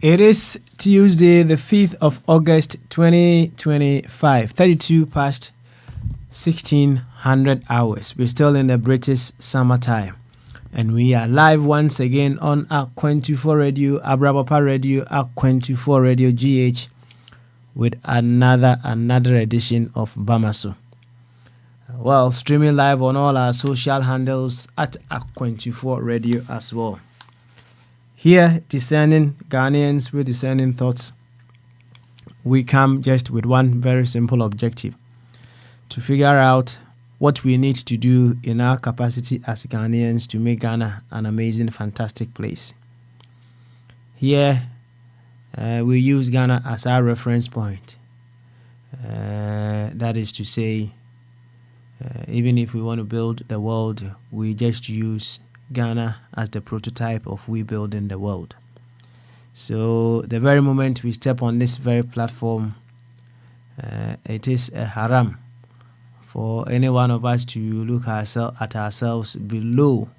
It is Tuesday, the 5th of August, 2025, 32 past 1600 hours. We're still in the British summertime. And we are live once again on Akwantufuo Radio, Abrabapa Radio, Akwantufuo Radio GH with another edition of Bamaso. Well, streaming live on all our social handles at Akwantufuo Radio as well. Here, discerning Ghanaians with discerning thoughts, we come just with one very simple objective: to figure out what we need to do in our capacity as Ghanaians to make Ghana an amazing, fantastic place. Here, we use Ghana as our reference point. That is to say, even if we want to build the world, we just use Ghana as the prototype of we building the world. So the very moment we step on this very platform, it is a haram for any one of us to look at ourselves below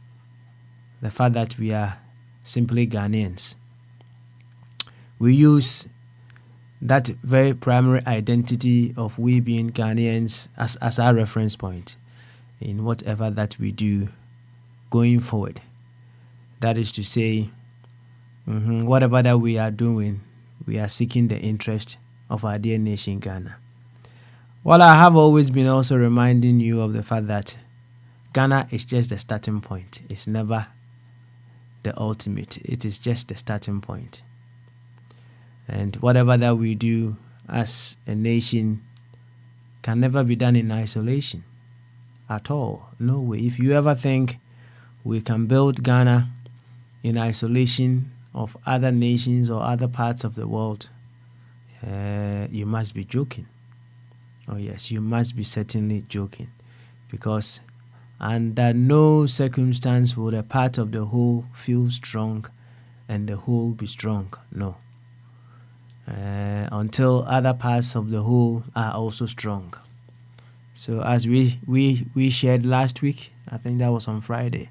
the fact that we are simply Ghanaians. We use that very primary identity of we being Ghanaians as our reference point in whatever that we do going forward. That is to say, whatever that we are doing, we are seeking the interest of our dear nation, Ghana. Well, I have always been also reminding you of the fact that Ghana is just the starting point. It's never the ultimate. It is just the starting point. And whatever that we do as a nation can never be done in isolation at all. No way. If you ever think we can build Ghana in isolation of other nations or other parts of the world, you must be joking. Oh yes, you must be certainly joking, because under no circumstance will a part of the whole feel strong and the whole be strong. No. Until other parts of the whole are also strong. So as we shared last week, I think that was on Friday,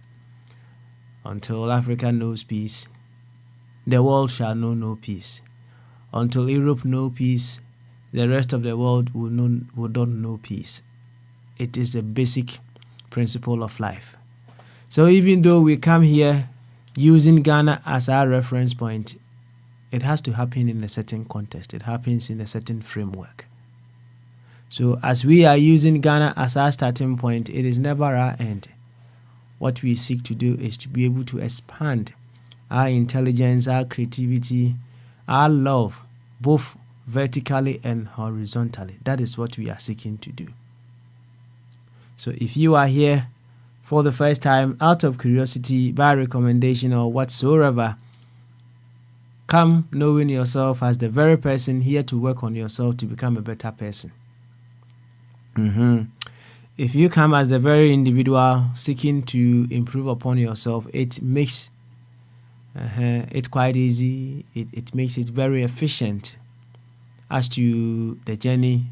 until Africa knows peace, the world shall know no peace. Until Europe know peace, the rest of the world will not know peace. It is the basic principle of life. So even though we come here using Ghana as our reference point, it has to happen in a certain context. It happens in a certain framework. So as we are using Ghana as our starting point, it is never our end. What we seek to do is to be able to expand our intelligence, our creativity, our love, both vertically and horizontally. That is what we are seeking to do. So if you are here for the first time, out of curiosity, by recommendation or whatsoever, come knowing yourself as the very person here to work on yourself to become a better person. If you come as the very individual seeking to improve upon yourself, it makes it quite easy. It makes it very efficient as to the journey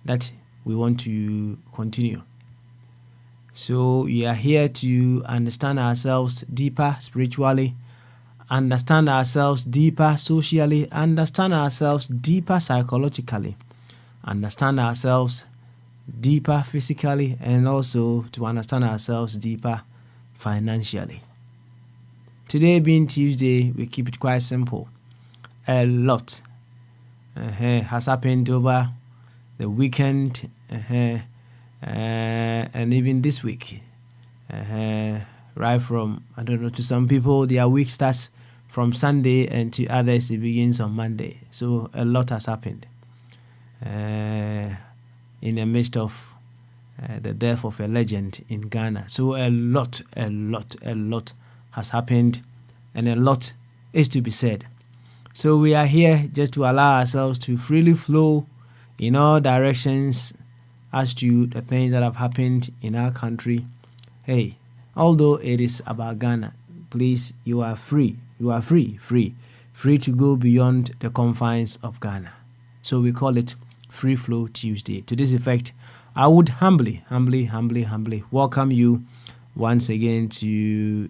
that we want to continue. So we are here to understand ourselves deeper spiritually, understand ourselves deeper socially, understand ourselves deeper psychologically, understand ourselves deeper physically, and also to understand ourselves deeper financially. Today being Tuesday, we keep it quite simple. A lot has happened over the weekend and even this week. Right from, I don't know, to some people their week starts from Sunday, and to others it begins on Monday. So a lot has happened in the midst of the death of a legend in Ghana. So a lot has happened, and a lot is to be said. So we are here just to allow ourselves to freely flow in all directions as to the things that have happened in our country. Hey, although it is about Ghana, please, you are free. You are free to go beyond the confines of Ghana. So we call it Free Flow Tuesday. To this effect, I would humbly welcome you once again to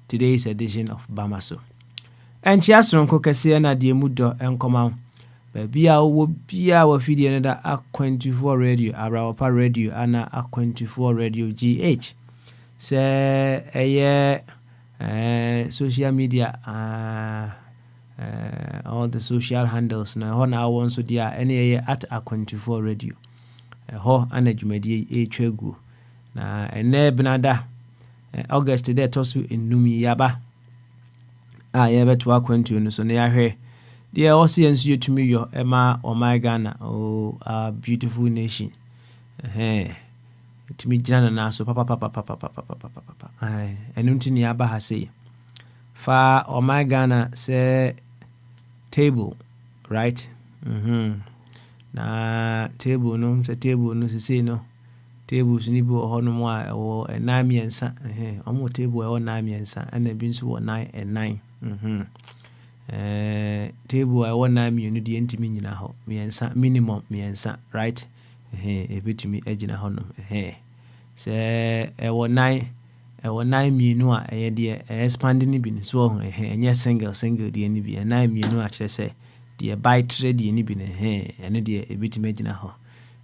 today's edition of Bamaso. And Chiasronko Kasiana Diemudo and Komau. Bia wo bia wa fidie no da Akwantufuo radio, Arawapa radio, ana Akwantufuo radio GH. Se social media, all the social handles na ho na won so dia ene at Akwantufuo radio. Ho ana dwumadi etwagu na ene benada August de tosu enumi yaba yebeto Akwantu no so na yahwe deɛ ɔse yɛn nso yɛtumi yɔ ɛma ɔman Ghana, a beautiful nation. Yɛtumi gyina na so papa ɛno nti ne aba ha sei fa ɔman Ghana sɛ table, right? Na table no sesei no tables ni bi wɔ hɔ no mu a ɛwɔ ɛnan mmiɛnsa, ɔmo table ɛwɔ nan mmiɛnsa ɛna bi nso wɔ nan ɛnan. Table I want na mmienu de ntimi nyina ho mmiɛnsa, minimum mmiɛnsa, right? Ebetumi agina ho no sɛ ɛwɔ nan mmienu a ɛyɛ de expand ni bi so ɛnyɛ single de ni bi nan mmienu a kyerɛ sɛ de by trade de ni bi no ɛno de ebetumi agina ho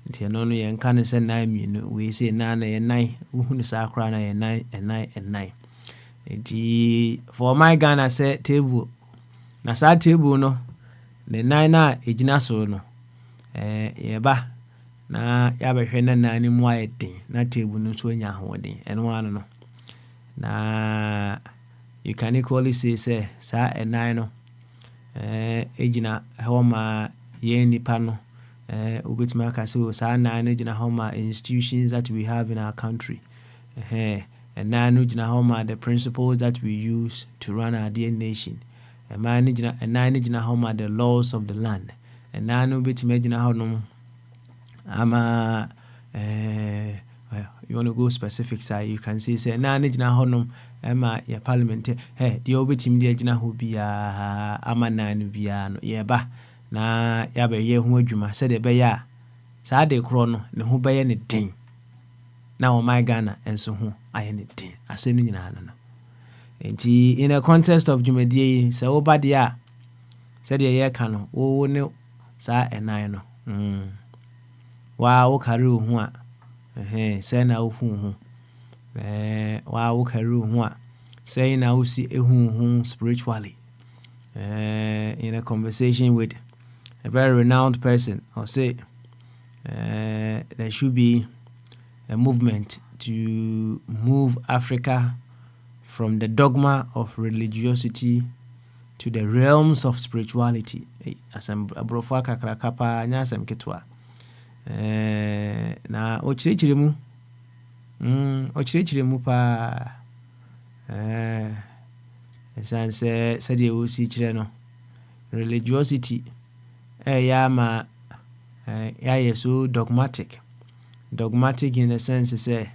nti ɛno no yɛ nka ne sɛ nan mmienu we say nan na yɛ nan wohunu saa kora na yɛ nan nti for my Ghana sɛ table na saa table no ne nan na ejina so no yeba na yabɛhwɛ na nan ni mu ayɛ den na table no so anya ahoɔden ɛno ano no na you can equally say saa ɛnan no ejina hɔ ma yɛn nipa no obetumi aka sɛ saa nan no ejina hɔ ma institutions that we have in our country ɛnan no ejina hɔ ma the principles that we use to run our dear nation. And nine jina home the laws of the land. And nine bit imagine how no you want to go specific side, you can say nine jina honum Emma your parliament the obitim de jina who be ama nine biano yeba na yabe ye hu adwuma said e be ya saa de kro no ne ho be ye ne den na o my Ghana enso ho aye ne den asenu nyina no. Nti in a context of dwumadie sɛ woba de a sɛdeɛ yɛka no wo ne saa ɛnan no wo kare wo ho a sɛ na wo hu wo kare wo ho a sɛ na wo si ehu spiritually. In a conversation with a very renowned person, I'll say there should be a movement to move Africa from the dogma of religiosity to the realms of spirituality. Asem abrofa kakrakapa nyasem ketwa. Na ochirechire mu pa esan se de o si kire no religiosity ya ma ya so dogmatic in the sense say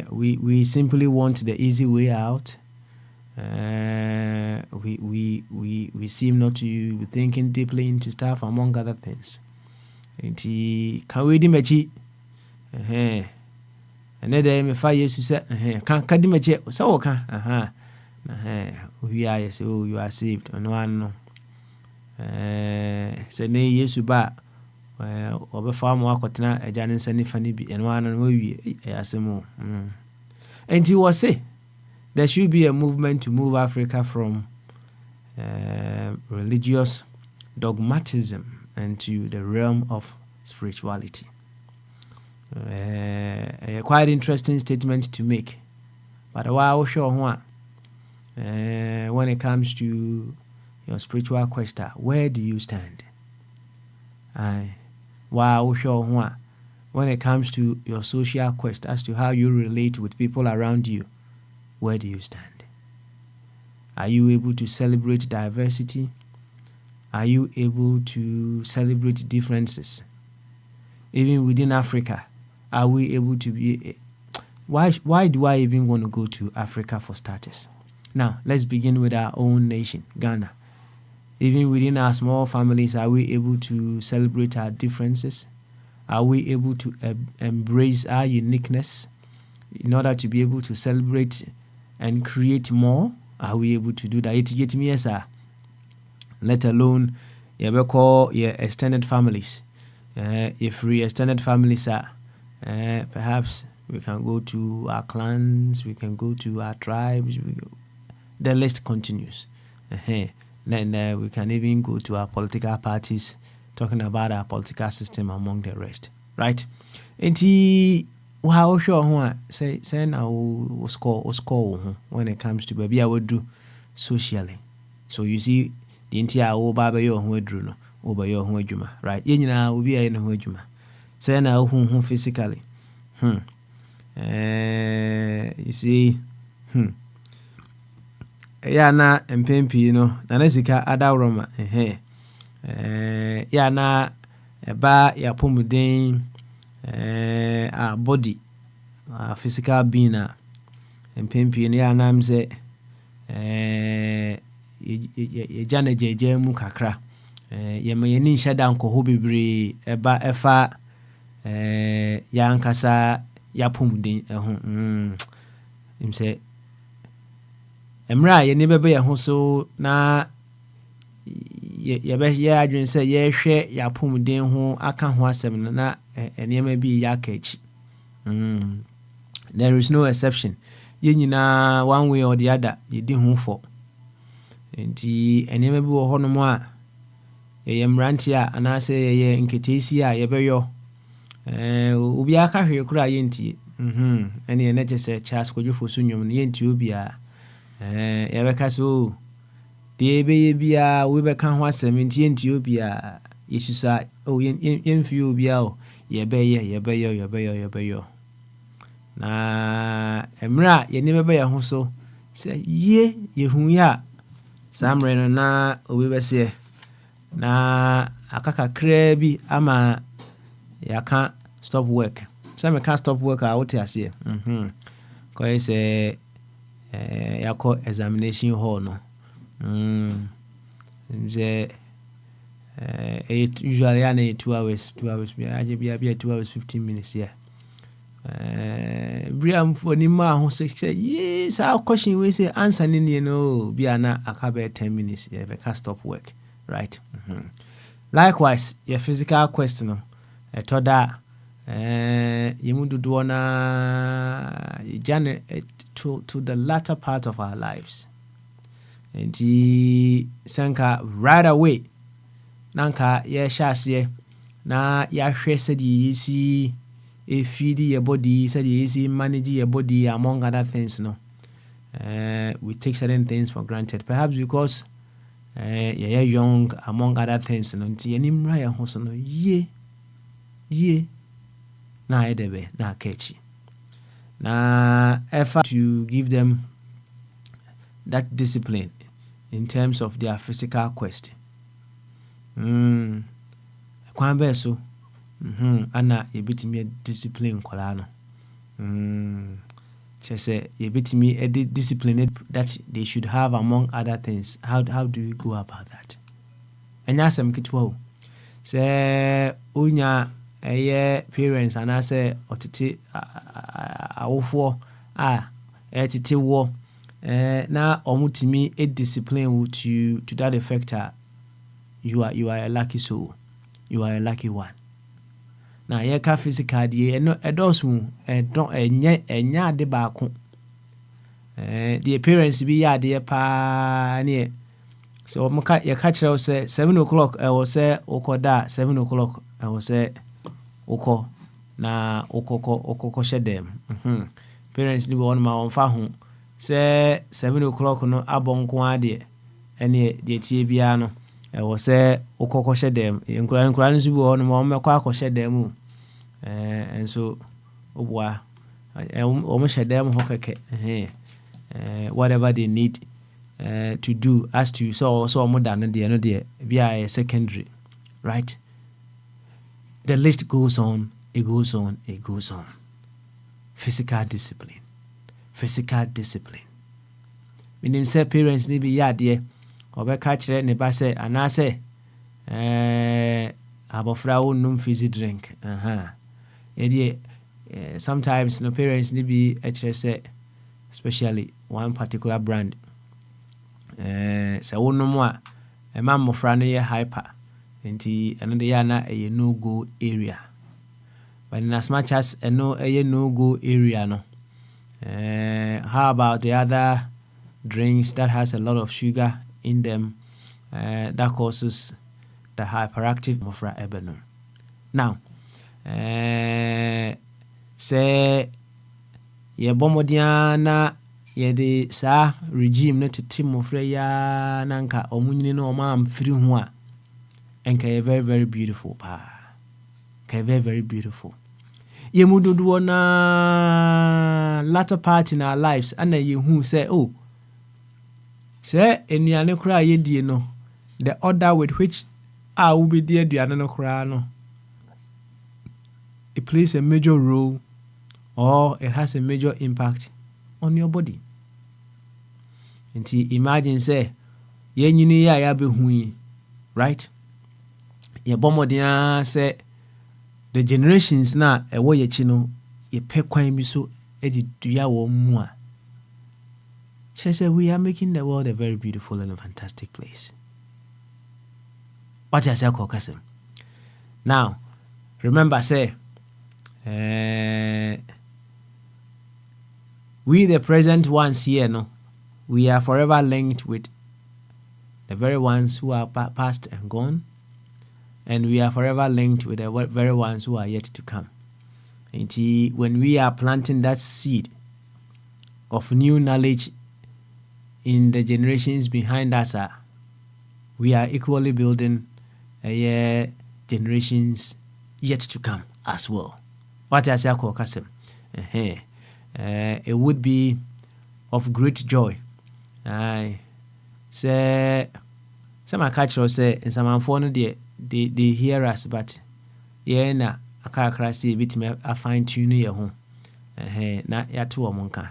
we simply want the easy way out. We seem not to be thinking deeply into stuff, among other things. And can we do mechi? Another me 5 years to say, can do mechi? So can we are so you are saved on one. Say nay yesu ba. Obefa mo akotena agya ne nsa nifa ne bi eno ano no wie asemo and he was say there should be a movement to move Africa from religious dogmatism into the realm of spirituality. A quite interesting statement to make. But while sure when it comes to your spiritual quest, where do you stand? While sure when it comes to your social quest, as to how you relate with people around you, where do you stand? Are you able to celebrate diversity? Are you able to celebrate differences? Even within Africa, are we able to be... Why do I even want to go to Africa for starters? Now, let's begin with our own nation, Ghana. Even within our small families, are we able to celebrate our differences? Are we able to embrace our uniqueness in order to be able to celebrate and create more? Are we able to do that? Yes, let alone you call your extended families. If we extended families are, perhaps we can go to our clans, we can go to our tribes. The list continues. Then we can even go to our political parties, talking about our political system among the rest, right? And wow, sure, say now we score when it comes to baby I would do socially. So you see, the entire baba yo ho adru no oba yo ho adwuma, right? Ye nyina obi aye no ho adwuma. Say na ho physically. You see, ya na mpempi no na sika adawroma ya na eba ya pomuden a body physical being a mpempi no ya na mze ye jana jeje mu kakra ye ma ye ni shada nko ho bebre eba efa ya nkasa ya pomuden imse emra ye ne bebe ye ho so na ye be ye adwen se ye hwe ya pomuden ho aka ho asem na enema bi ya ka echi. There is no exception. Ye nyina one way or the other ye di ho for. Enti enema bi wo ho no mo a ye mranti a anase ye nketesi a ye beyo obi aka hwe kura ye ntie ene ye neje se Charles Kwadwofo so nwom ye ntie obi a ye beka so de be bia we beka ho asem ntie obi a yesusa ye mfi obi a ye beyo na emra ye ne bebe ye ho so se ye hu ya samre no na obi be se na akaka kra bi ama ya can stop work. Some can't stop work out here say cause say ya call examination hall no usually I 2 hours be 2 hours 15 minutes here. Briam for ni ma ho say yes our question we say answer ni you know be na akabe 10 minutes yeah we can stop work, right? Likewise your physical question etoda yemudu duona jane to the latter part of our lives. And sanka right away nanka ye shase na ya hwe said yesi e feed your body, said yesi manage your body among other things no. We take certain things for granted, perhaps because you're young among other things no. Nti enimra ya ho so no ye na edebe na kechi na effort to give them that discipline in terms of their physical quest. Kwan be so ana yebitimi discipline kwala no. Say yebitimi discipline that they should have among other things. How do we go about that? Enya sem kitwa say onya parents and I say otete awofo tete wo na omutimi discipline with you to that effect. You are a lucky soul. You are a lucky one. Now ye ka physical die no edosu enya de ba ko the parents bi ya de pa ne so omka ye ka kire say 7 o'clock I will say okoda 7 o'clock I will say oko na okoko shedem parents ni won ma won fa ho say 7 o'clock no abonko ade ene de tie bia no e wo say okoko shedem nkura nso bi won ma won mekọ akọ shedem enso obwa o shedem ho keke whatever they need to do as to so more than the no there be secondary, right? The list goes on, it goes on. Physical discipline. Meaning say parents need be yade or be catch ne ba say ana say abofra wo num fizzy drink sometimes no parents need be say especially one particular brand so no more a man mofra no ye hyper nti eno de ya na a no go area, but in as much as a no go area no how about the other drinks that has a lot of sugar in them that causes the hyperactive mofra ebeno. Now say ye bomodiana ye de sa regime no tete mofra ya nanka omunyini no ma amfiri ho a enka ye very very beautiful pa ka very very beautiful ye mududu na latter part in our lives and ye hu say oh say eniane kura ye die no the order with which will be die aduane no kura no it plays a major role or it has a major impact on your body. Nti imagine say ye nyini ya be hu, right? Ye bomodia say the generations na ewo ye chi no ye pe kwan bi so edi dua wo mu a. She say we are making the world a very beautiful and a fantastic place. What I say kokasem. Now, remember say we the present ones here no, we are forever linked with the very ones who are past and gone, and we are forever linked with the very ones who are yet to come. And when we are planting that seed of new knowledge in the generations behind us, we are equally building generations yet to come as well. What I say, it would be of great joy. I say, some catch or say, and some unfortunate they hear us, but yeah, na a car see bit me a fine tune your home. Not ya two monka.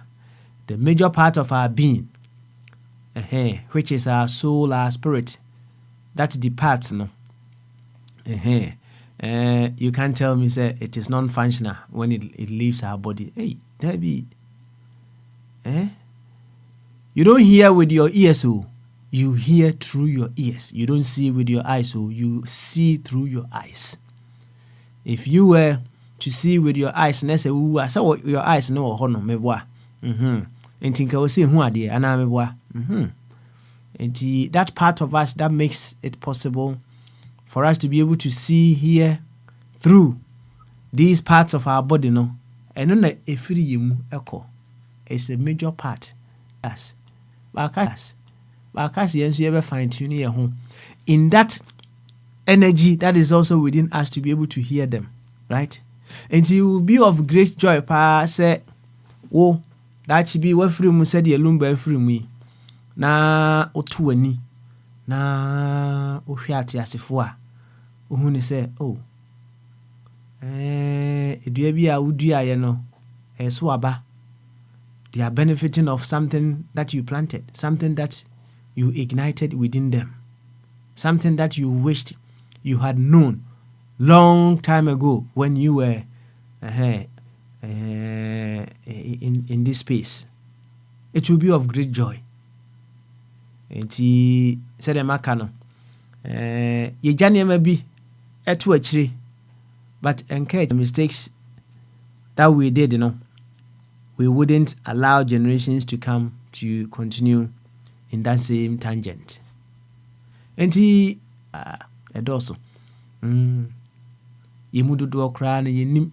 The major part of our being, which is our soul, our spirit, that departs no. You can't tell me say it is non-functional when it leaves our body. Hey, that be you don't hear with your ears, so you hear through your ears. You don't see with your eyes, so you see through your eyes. If you were to see with your eyes, and say, "Ooh, I saw your eyes no hono meboa." And think I will see who are there, and I'm meboa. And that part of us that makes it possible for us to be able to see, hear through these parts of our body, no, and on the efiri echo is a major part. Us, fine tuning your home in that energy that is also within us to be able to hear them, right? And it will be of great joy. Pa say, oh, that should be what free mu said the lumba free me na otuani na ohwiati asefo a ohuni say oh edua bi a wudua ye no so aba. They are benefiting of something that you planted, something that you ignited within them, something that you wished you had known long time ago when you were in this space. It will be of great joy. And he said, "Makano, ye jani maybe etu achiri, but encourage the mistakes that we did, you know. We wouldn't allow generations to come to continue in that same tangent." And he also ye mududu okra na ye nim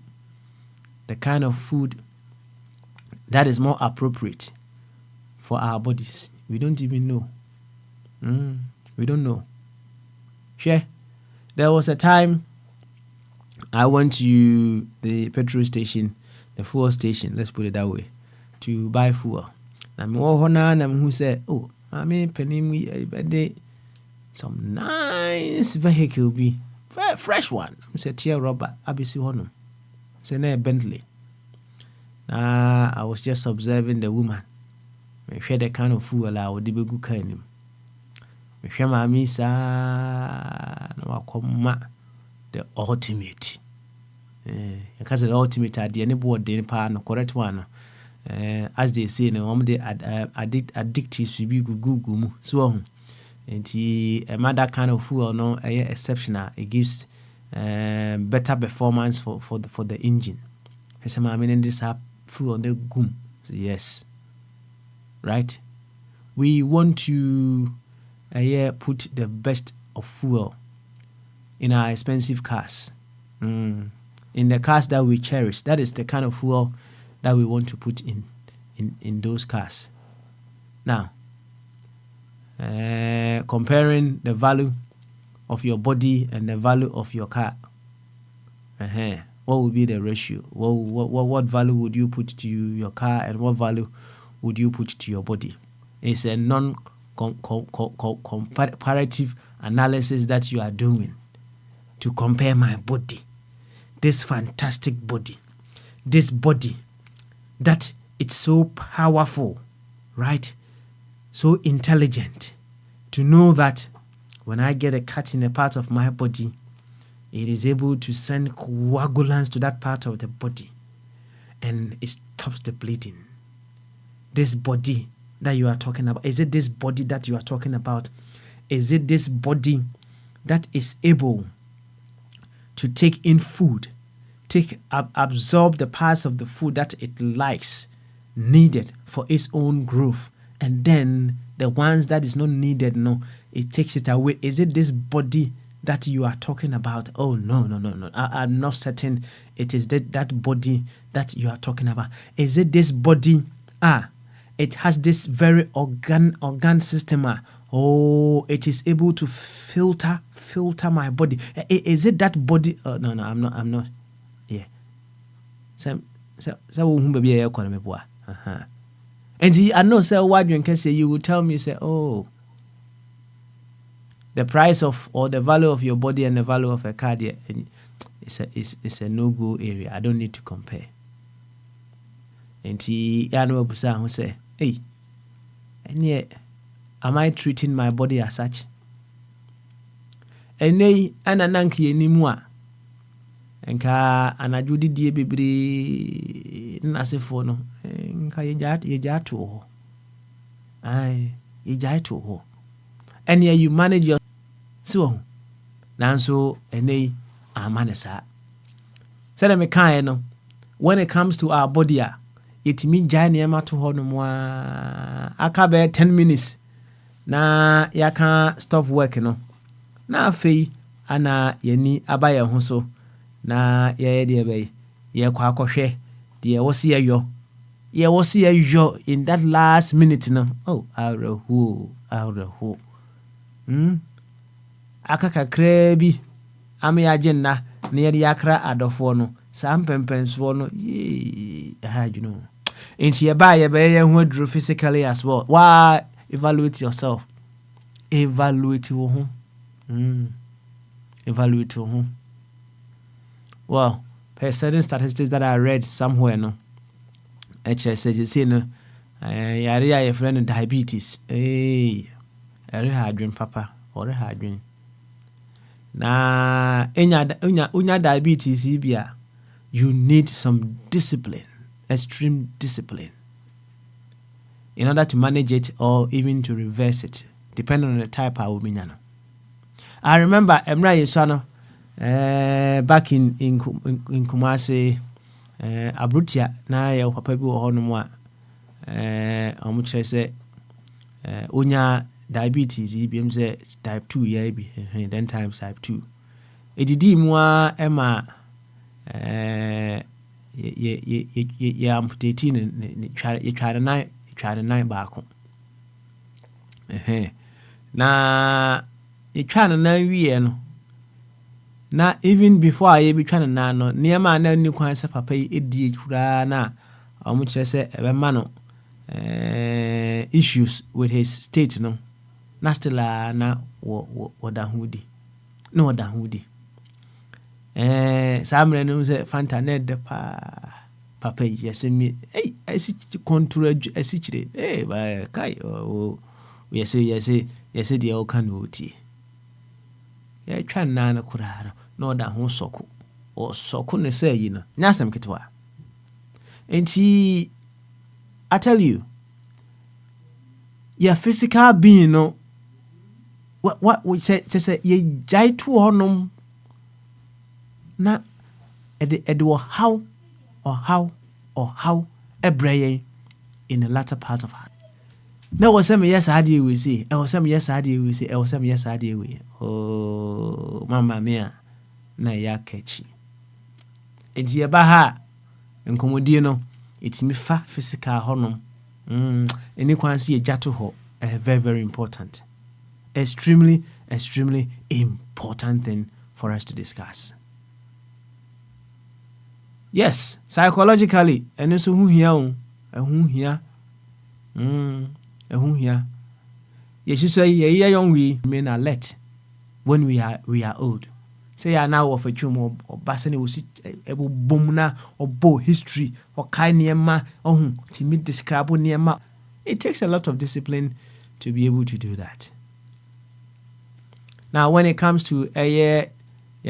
the kind of food that is more appropriate for our bodies. We don't even know. We don't know. Sure. There was a time I went to the petrol station, the fuel station, let's put it that way, to buy fuel. And who said, oh, I mean, penny some nice vehicle be fresh one. I said, Tia Robert, Abisi Honum. Say, no, Bentley. I was just observing the woman. I share the kind of fuel I would be good kind. I share my misa, the ultimate. Because the ultimate at the any board, the correct one. As they say, the addictive to be Google. So, and a matter kind of fuel, no, exceptional. It gives better performance for the engine. I mean, this have fuel on the goom. So yes, right. We want to put the best of fuel in our expensive cars. In the cars that we cherish, that is the kind of fuel that we want to put in those cars. Now, comparing the value of your body and the value of your car, what would be the ratio? What value would you put to your car, and what value would you put to your body? It's a comparative analysis that you are doing to compare my body, this fantastic body, this body that it's so powerful, right? So intelligent, to know that when I get a cut in a part of my body, it is able to send coagulants to that part of the body and it stops the bleeding. This body that you are talking about, is it this body that you are talking about? Is it this body that is able to take in food, absorb the parts of the food that it likes, needed for its own growth, and then the ones that is not needed, no, it takes it away? Is it this body that you are talking about? Oh, no. I'm not certain it is that body that you are talking about. Is it this body? It has this very organ system. Oh, it is able to filter my body. Is it that body? No, I'm not. Yeah. So baby, and I know, sir, what you can say, you will tell me, say, oh, the price of or the value of your body and the value of a car, it's a no-go area. I don't need to compare. And I know who say, hey, and yet, am I treating my body as such? And nay, anananki anymore. And ka anajudi die bibri nasifono. Nka yejatu. Aye, yejatu. And yeah, you manage your so nanso ene amanesa. Said me kind no. When it comes to our body, it mean janiama to honomwa akabe 10 minutes. Na ya can't stop working no. Na fei ana yeni abaya hoso na ye de be ye kwa akohwe de wosi ayo. Ye wosi ayo in that last minute no. Oh, arehu. Akaka krebi ame agenda na ye yakra adofo no sam pempenso no you know. Inti ye ba ye be ye hu aduru physically as well. Why evaluate yourself? Evaluate wo evaluate wo. Well, per certain statistics that I read somewhere no. HSG you see no yare your friend diabetes. Hydrogen papa or hydrogen. Na unya diabetes ibia, you need some discipline, extreme discipline, in order to manage it or even to reverse it, depending on the type of woman. I remember Emra Yesano back in Kumasi, Abrutia, na ya papa bi wo ho no mo a omukyere se unya diabetes ibiem say type 2 ya bi then times type 2 edidi mu a ema amputate you try the nine back. Na you try the nine we no. Na even before I be trying to no near man na new kwan papa edi kura na omu kire se ebe no issues with his state no. Na still na woda hudi. No woda hudi. Samre no say fanta net de papa yes me esi control esi chire ba kai yes dey o kan oti ya twa na kura no woda ho soko o soko ne say yi no nyasem ketwa enti I tell you your physical being no what we say ye jai to honum na edo how ebreye in the latter part of her. No was some yes idea we see. I was some yes idea we see. I was some yes idea we. Oh mama mia na ya catchy. Enti ye ba ha nkomodie no etimi fa physical honum. Any kwan see jato ho very very important. Extremely important thing for us to discuss. Yes, psychologically, and so who here, Yes, you say ye young we remain alert when we are old. Say I now of a chum or bassini will sit a boomna or bow history or kind near ma to meet the scrabble near ma. It takes a lot of discipline to be able to do that. Now, when it comes to a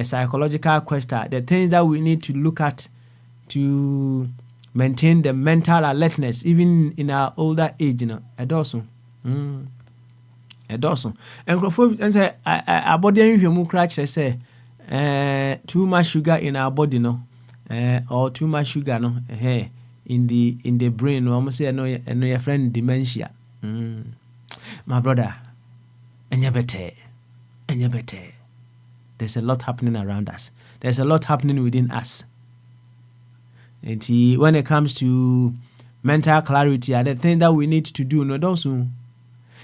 psychological question, the things that we need to look at to maintain the mental alertness, even in our older age, you know, a dozen. And say, our body and crash, say, too much sugar in our body, no, or too much sugar, no, in the brain, or almost say, no, your friend dementia. My brother, and you better. There's a lot happening around us. There's a lot happening within us. And when it comes to mental clarity, the thing that we need to do, no, also.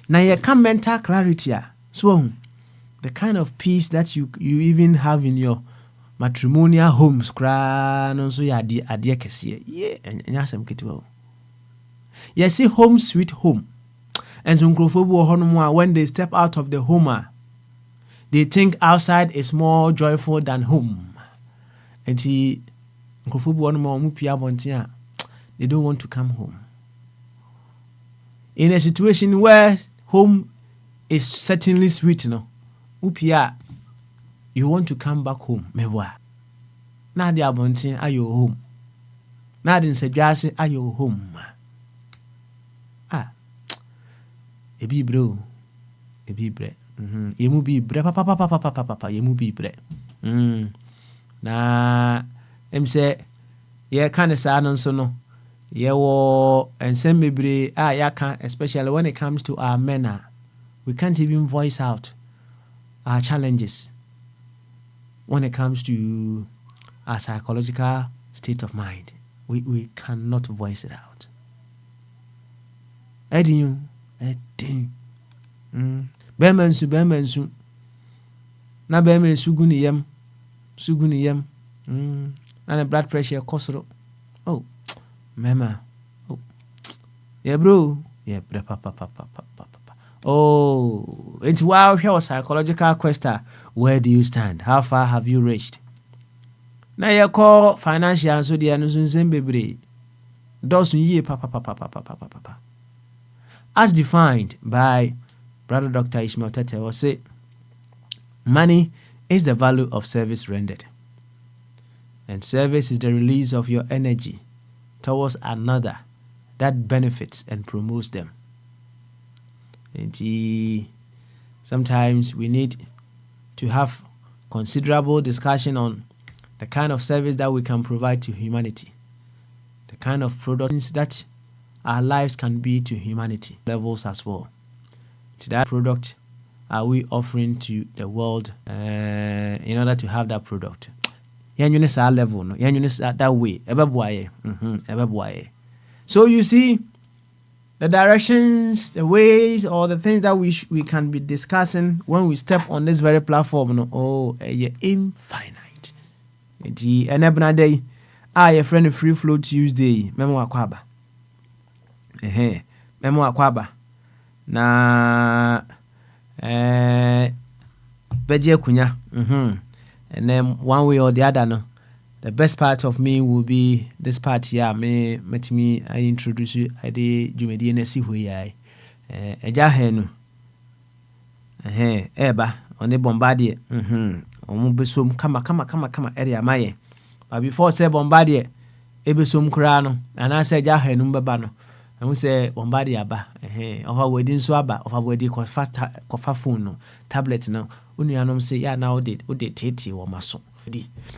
Now you come mental clarity, so the kind of peace that you even have in your matrimonial homes, so yeah, dear kesiye, yeah, and yasem kitwo. You see, home sweet home, and some Akwantufuo when they step out of the home, they think outside is more joyful than home, and they don't want to come home. In a situation where home is certainly sweet, no, upia, you want to come back home, mewa. Na di abontin are you home? Na di nsejase are you home? Ebi bro, ebi bre. Yemu bi bre papa yemu bi bre. Na say ye kind of sad so no. Ye wo ensem bebre ya can, especially when it comes to our men. We can't even voice out our challenges when it comes to our psychological state of mind. We cannot voice it out. Edin. Bemensu. Na bemensu suguni yam. And the blood pressure kosoro. Oh, mama. Oh, yeah, bro. Yeah, papa. Oh, it's wow. Here was psychological question. Where do you stand? How far have you reached? Now you call financial so the anusun bebre. Dosun ye papa. As defined by Brother Dr. Ishmael Tete, will say, money is the value of service rendered. And service is the release of your energy towards another that benefits and promotes them. And sometimes we need to have considerable discussion on the kind of service that we can provide to humanity, the kind of products that our lives can be to humanity levels as well. To that product are we offering to the world in order to have that product? Yanjune sa level no. Yanjune sa that way. Ebeboaye. Ebeboaye. So you see, the directions, the ways, or the things that we can be discussing when we step on this very platform, no, infinite. The enabler day, your friend Free Flow Tuesday, Memo Akwaba. Memo Akwaba. Na Beje Kunya. And then one way or the other, no. The best part of me will be this part here. I introduce you. I did Jumedi and see who I. Jahenu. Eba on the bombardier. Ombusum, come, area maye. But before say bombardier, ebesum crano, and I say Jahenu babano. And we say bombardier ba. Of our wedding swabba, of our wedding cofa phone, tablet no. Unianum say, ya now did, tete or mason.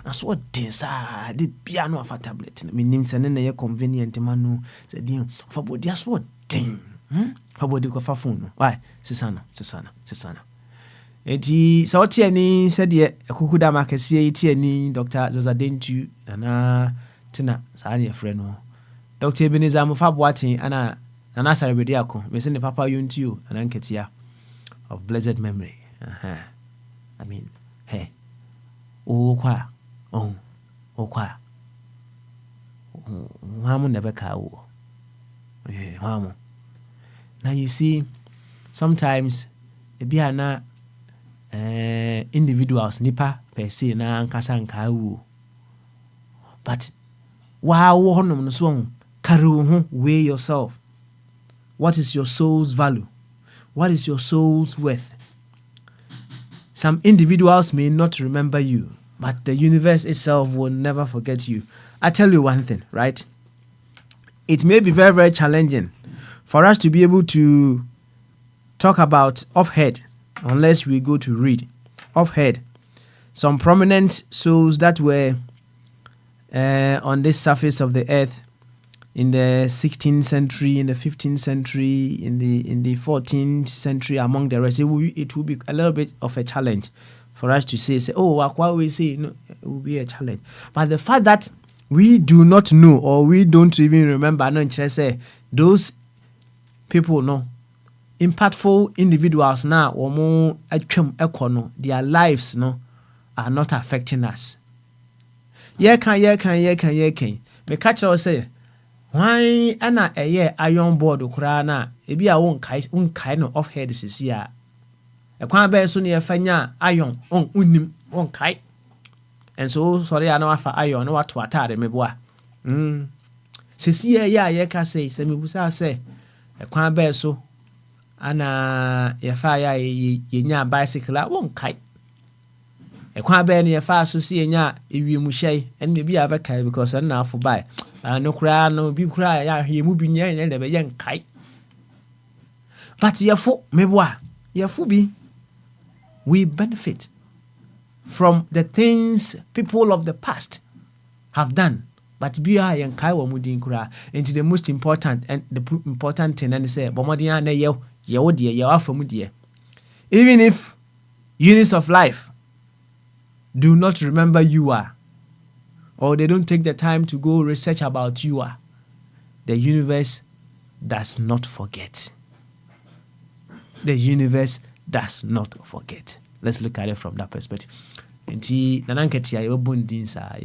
That's what this the piano of a tablet. Meaning, sending convenient manu said, dear, for body, that's what thing. How body of a phone? Why, Sisana. Eti Sautiani said, ye, a cucuda macassi, tiani, Dr. Zazadentu, and Tina, Sanya friend. Dr. Ebenezer of Fabwati, and Anasa Rebediaco, missing the papa you and Anketia of blessed memory. I mean, hey. Kwa Hamu never cow. Hamu. Now you see, sometimes it be na individuals nipa per se na ankasa nkawu. But wow honum no so karu weigh yourself. What is your soul's value? What is your soul's worth? Some individuals may not remember you, but the universe itself will never forget you. I tell you one thing, right? It may be very, very challenging for us to be able to talk about off-head unless we go to read. Off-head, some prominent souls that were on this surface of the earth in the 16th century, in the 15th century, in the 14th century, among the rest, it will be a little bit of a challenge for us to say, what we say, no, it will be a challenge. But the fact that we do not know or we don't even remember, no, say those people, no, impactful individuals now, or more, their lives, no, are not affecting us. Yeah, can. Me catch us say. Why ana iron board okra na ebi a won kai no off head sisi a ekwan be so ne fanya iron on unim won kai and so sorry ana wafa iron no wato atare meboa sisi ye ka say se mebusa say ekwan be so ana ye fa ya ye nya bicycle a won kai ekwan be ne ye fa so si nya ewiemu hyai en ne bi a be kai because na afo buy no cry, no be cry, ya he mu bi nya and the young kai. But ye fo meboa, ye fo bi, we benefit from the things people of the past have done. But be a young kai wa mudin kura into the most important and the important thing and say, Bomodia na ye dear, ye are from dear. Even if units of life do not remember you are, or they don't take the time to go research about you are, the universe does not forget. The universe does not forget. Let's look at it from that perspective. Enti nananketia yebo bondinsa.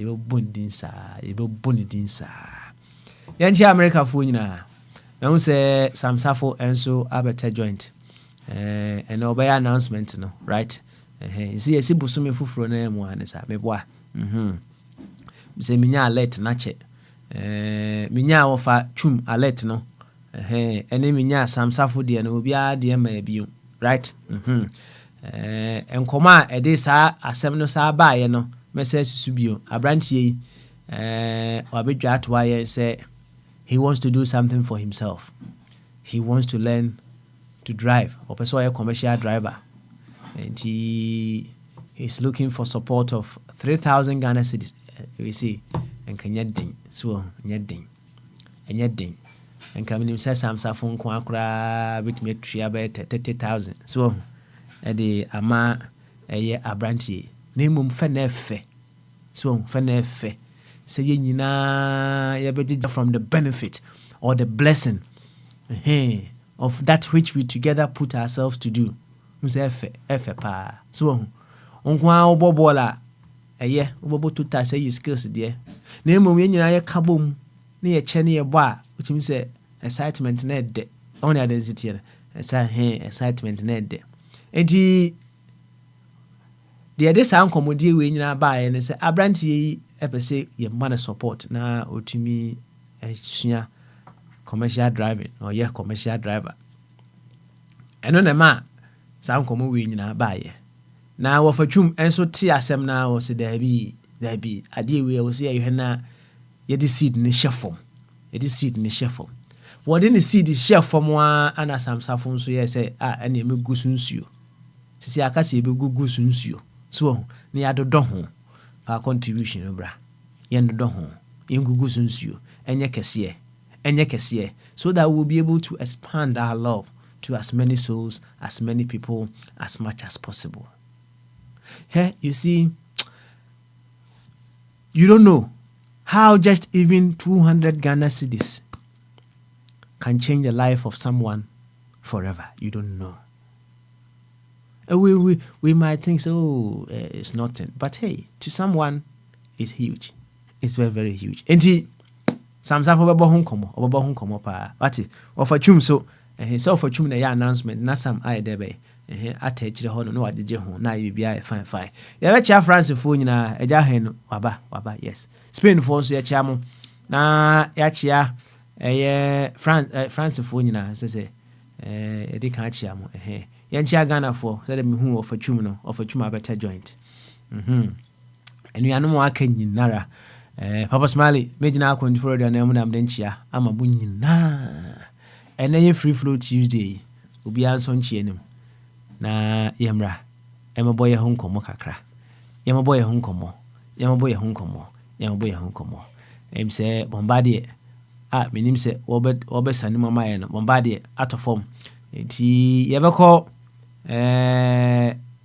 Yanchi America fo nyina. Na hu say Samsafo enso abeta joint. And obey announcement no, right? You see esi busumi fufuro na emu anisa meboa. Say minya alert na che minya ofa chum alert no ene minya Samsafo de na obi a de ma biu, right? Enkoma e de sa asem no sa baaye no message subio abrantie yi obedwa atwa ye say he wants to do something for himself. He wants to learn to drive, or person a commercial driver, and he's looking for support of 3,000 Ghana cedis. We see, and can yet ding, so yet ding, and coming in says some phone quackra with me 30,000. So, a ama a year a branty, name fenefe, So fenefe say ye nyina ye from the benefit or the blessing of that which we together put ourselves to do. Say efe pa. So onkwa obobola eye obobo tuta say you skills there. Na emom ye nyina ye kabom na ye che na ye bo a which means say excitement na de. On the density excitement na de. Enti the other sound commodity we nyina ba ye ne say abrantie yi epese ye man support na otumi esua commercial driving or commercial driver. Eno na ma sound komo we nyina ba ye. Na wo fatwum enso te asem na wo se da bi ade we wo se ye na ye de seed ne shefom. Ye de seed ne shefom. Wo de ne seed shefom wa ana samsafo nso ye say ene me gusu nsuo. Sisi aka se be gugu nsuo. So ne ya dodo ho pa contribution bra. Ye dodo ho. Ye gugu nsuo. Enye kese. So that we'll be able to expand our love to as many souls, as many people, as much as possible. Here, you see, you don't know how just even 200 Ghana cedis can change the life of someone forever. You don't know. We might think, so it's nothing. But hey, to someone, it's huge. It's very, very huge. And Samsafo bebo ho nkomo pa. Wati, ofachum so so ofachum na ya announcement na sam ai debe atachire ho no wajeje ho na bibia fine. Ya be chia France fo nyina eja hen no waba yes. Spain fo so ya chia mo na ya chia France fo nyina se e de kan chia mo ya chia Ghana fo se de me hu ofachum abeta joint. Enu ya no mo aka nyinara Papa Smiley, Major Akwantufuo na emu na mdenchia ama bu nyina. Ene ye free flow Tuesday. Obi anso nchie nim. Na yemra. Emebo ye ho nkomo kakra. Yemebo ye ho nkomo. Em se Bombardier. Minim se obe sani mama ye no. Bombardier atofom. Enti yebekọ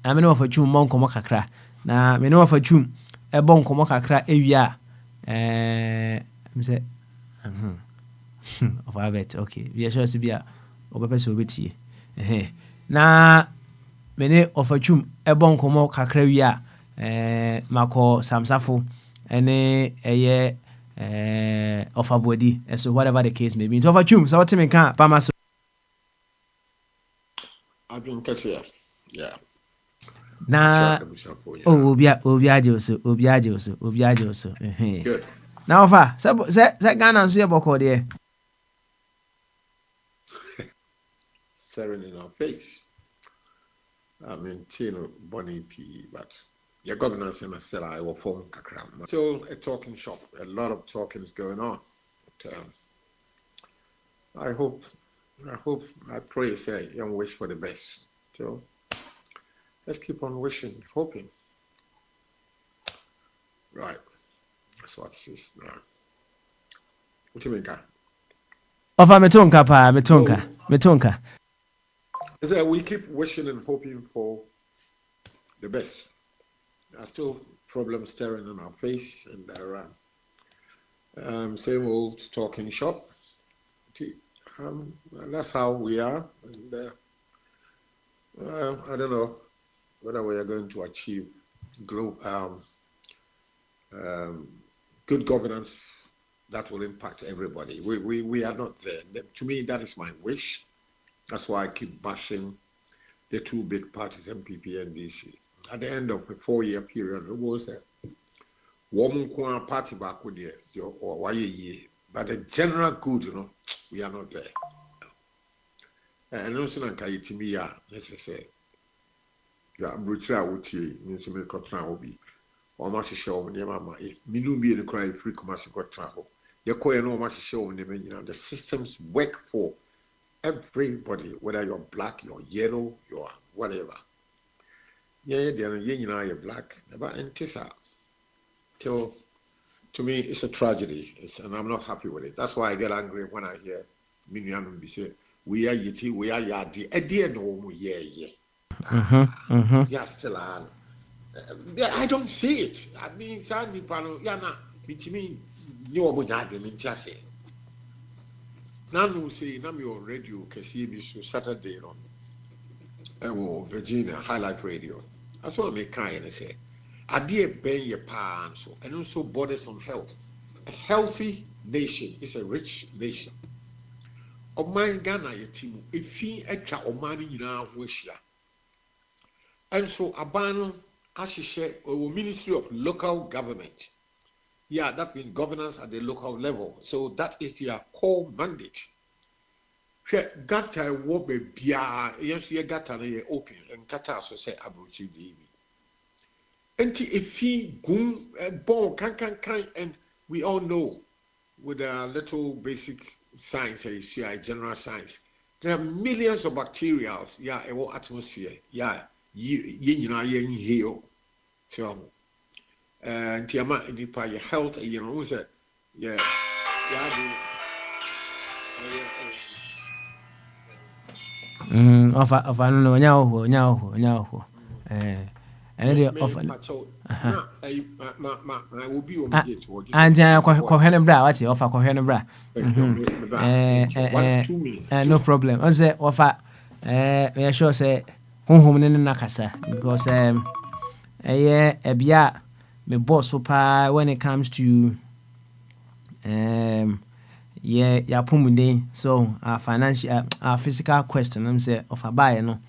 amene wafachum mo nkomo kakra. Na mene wafachum ebo nkomo kakra ewia say of Albert, okay. We are sure to be a person with you. Na many of a chum a bon como cacrevia Marco Samsafo and a year of a body, and so whatever the case may be. So for chum, so what me can't Pamaso. I've been Cassia, yeah. Na obiajo so Good. Now fa say Ghana so yeboko there Staring in our face. I mean Tino Bonnie P, but your governance in a cell I will form Kakram. Still a talking shop, a lot of talking is going on. But, I pray, say, young wish for the best. So let's keep on wishing, hoping. Right. That's what's this now. What do you mean, guy? Ofa metonka. Is that we keep wishing and hoping for the best. There are still problems staring in our face, and there are same old talking shop. That's how we are. And I don't know whether we are going to achieve good governance that will impact everybody. We are not there. To me, that is my wish. That's why I keep bashing the two big parties, MPP and DC. At the end of a 4-year period, it was a woman party back with the but the general good, we are not there. And also, to me, let's say, I'm rich out with you, means to make a travel be. Or much show when your mamma, Minu be in cry free commercial got travel. You're quite no much show when the systems work for everybody, whether you're black, you're yellow, you're whatever. Yeah, you're black, but in Tissa. So, to me, it's a tragedy, and I'm not happy with it. That's why I get angry when I hear Minian be say, we are yeti, we are yadi, a dear no, yeah. Yeah, still on. Yeah, I don't see it. I mean, Sandy Pano, Yana, between no Mujad, Mintiase. None will say, Nami on radio, Kasi, so Saturday on Virginia Highlight Radio. I saw me kind and say, I dear Ben your pan so, and also borders on health. A healthy nation is a rich nation. Oman Ghana, your team, if he extra Omani, you know, wish ya. And so, Abano, Ashishe, or Ministry of Local Government. Yeah, that means governance at the local level. So that is their core mandate. Gata wo be bia yes ye gata na ye open and kata so say abrochi baby. Enti efi gum bon kan and we all know with a little basic science you see general science. There are millions of bacteria yeah in our atmosphere. Yeah, ye inhale. So nti ama nipa your health you know say yeah Of I don't know now. And the offer. I will be on it. And Cohen Bra, what's your offer? Cohen Bra. 2 minutes. No problem. I say offer. We are sure say home in Nakasa because a bia me boss super when it comes to yeah pumude so our financial our physical question I'm say of a buy no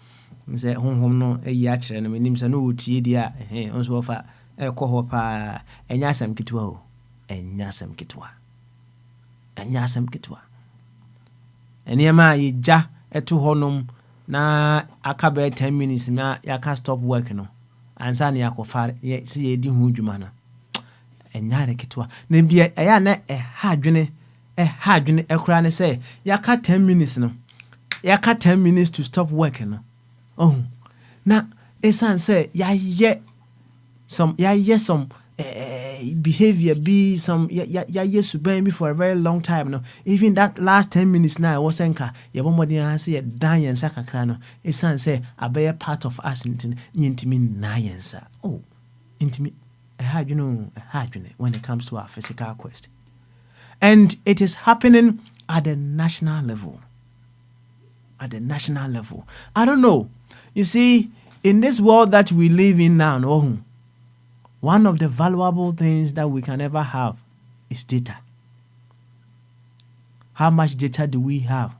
I'm say home no ya kire no menim say no wotie dia onso ofa ekọ ho pa enya asem kitwa o enya asem kitwa eniema yija eto honom na akabe 10 minutes na ya can stop work no ansa na yakofa si ye di hu dwuma na enya re kitwa na bia eya na ha adwene ekura ne say yaka 10 minutes no yaka 10 minutes to stop working no oh na esan say ya some behavior be some yes be for a very long time no even that last 10 minutes now wasn't ka ya bomodin say dan yensa kakra no esan say abey part of us intimi na yensa oh intimi when it comes to our physical quest. And it is happening at the national level. At the national level. I don't know. You see, in this world that we live in now, one of the valuable things that we can ever have is data. How much data do we have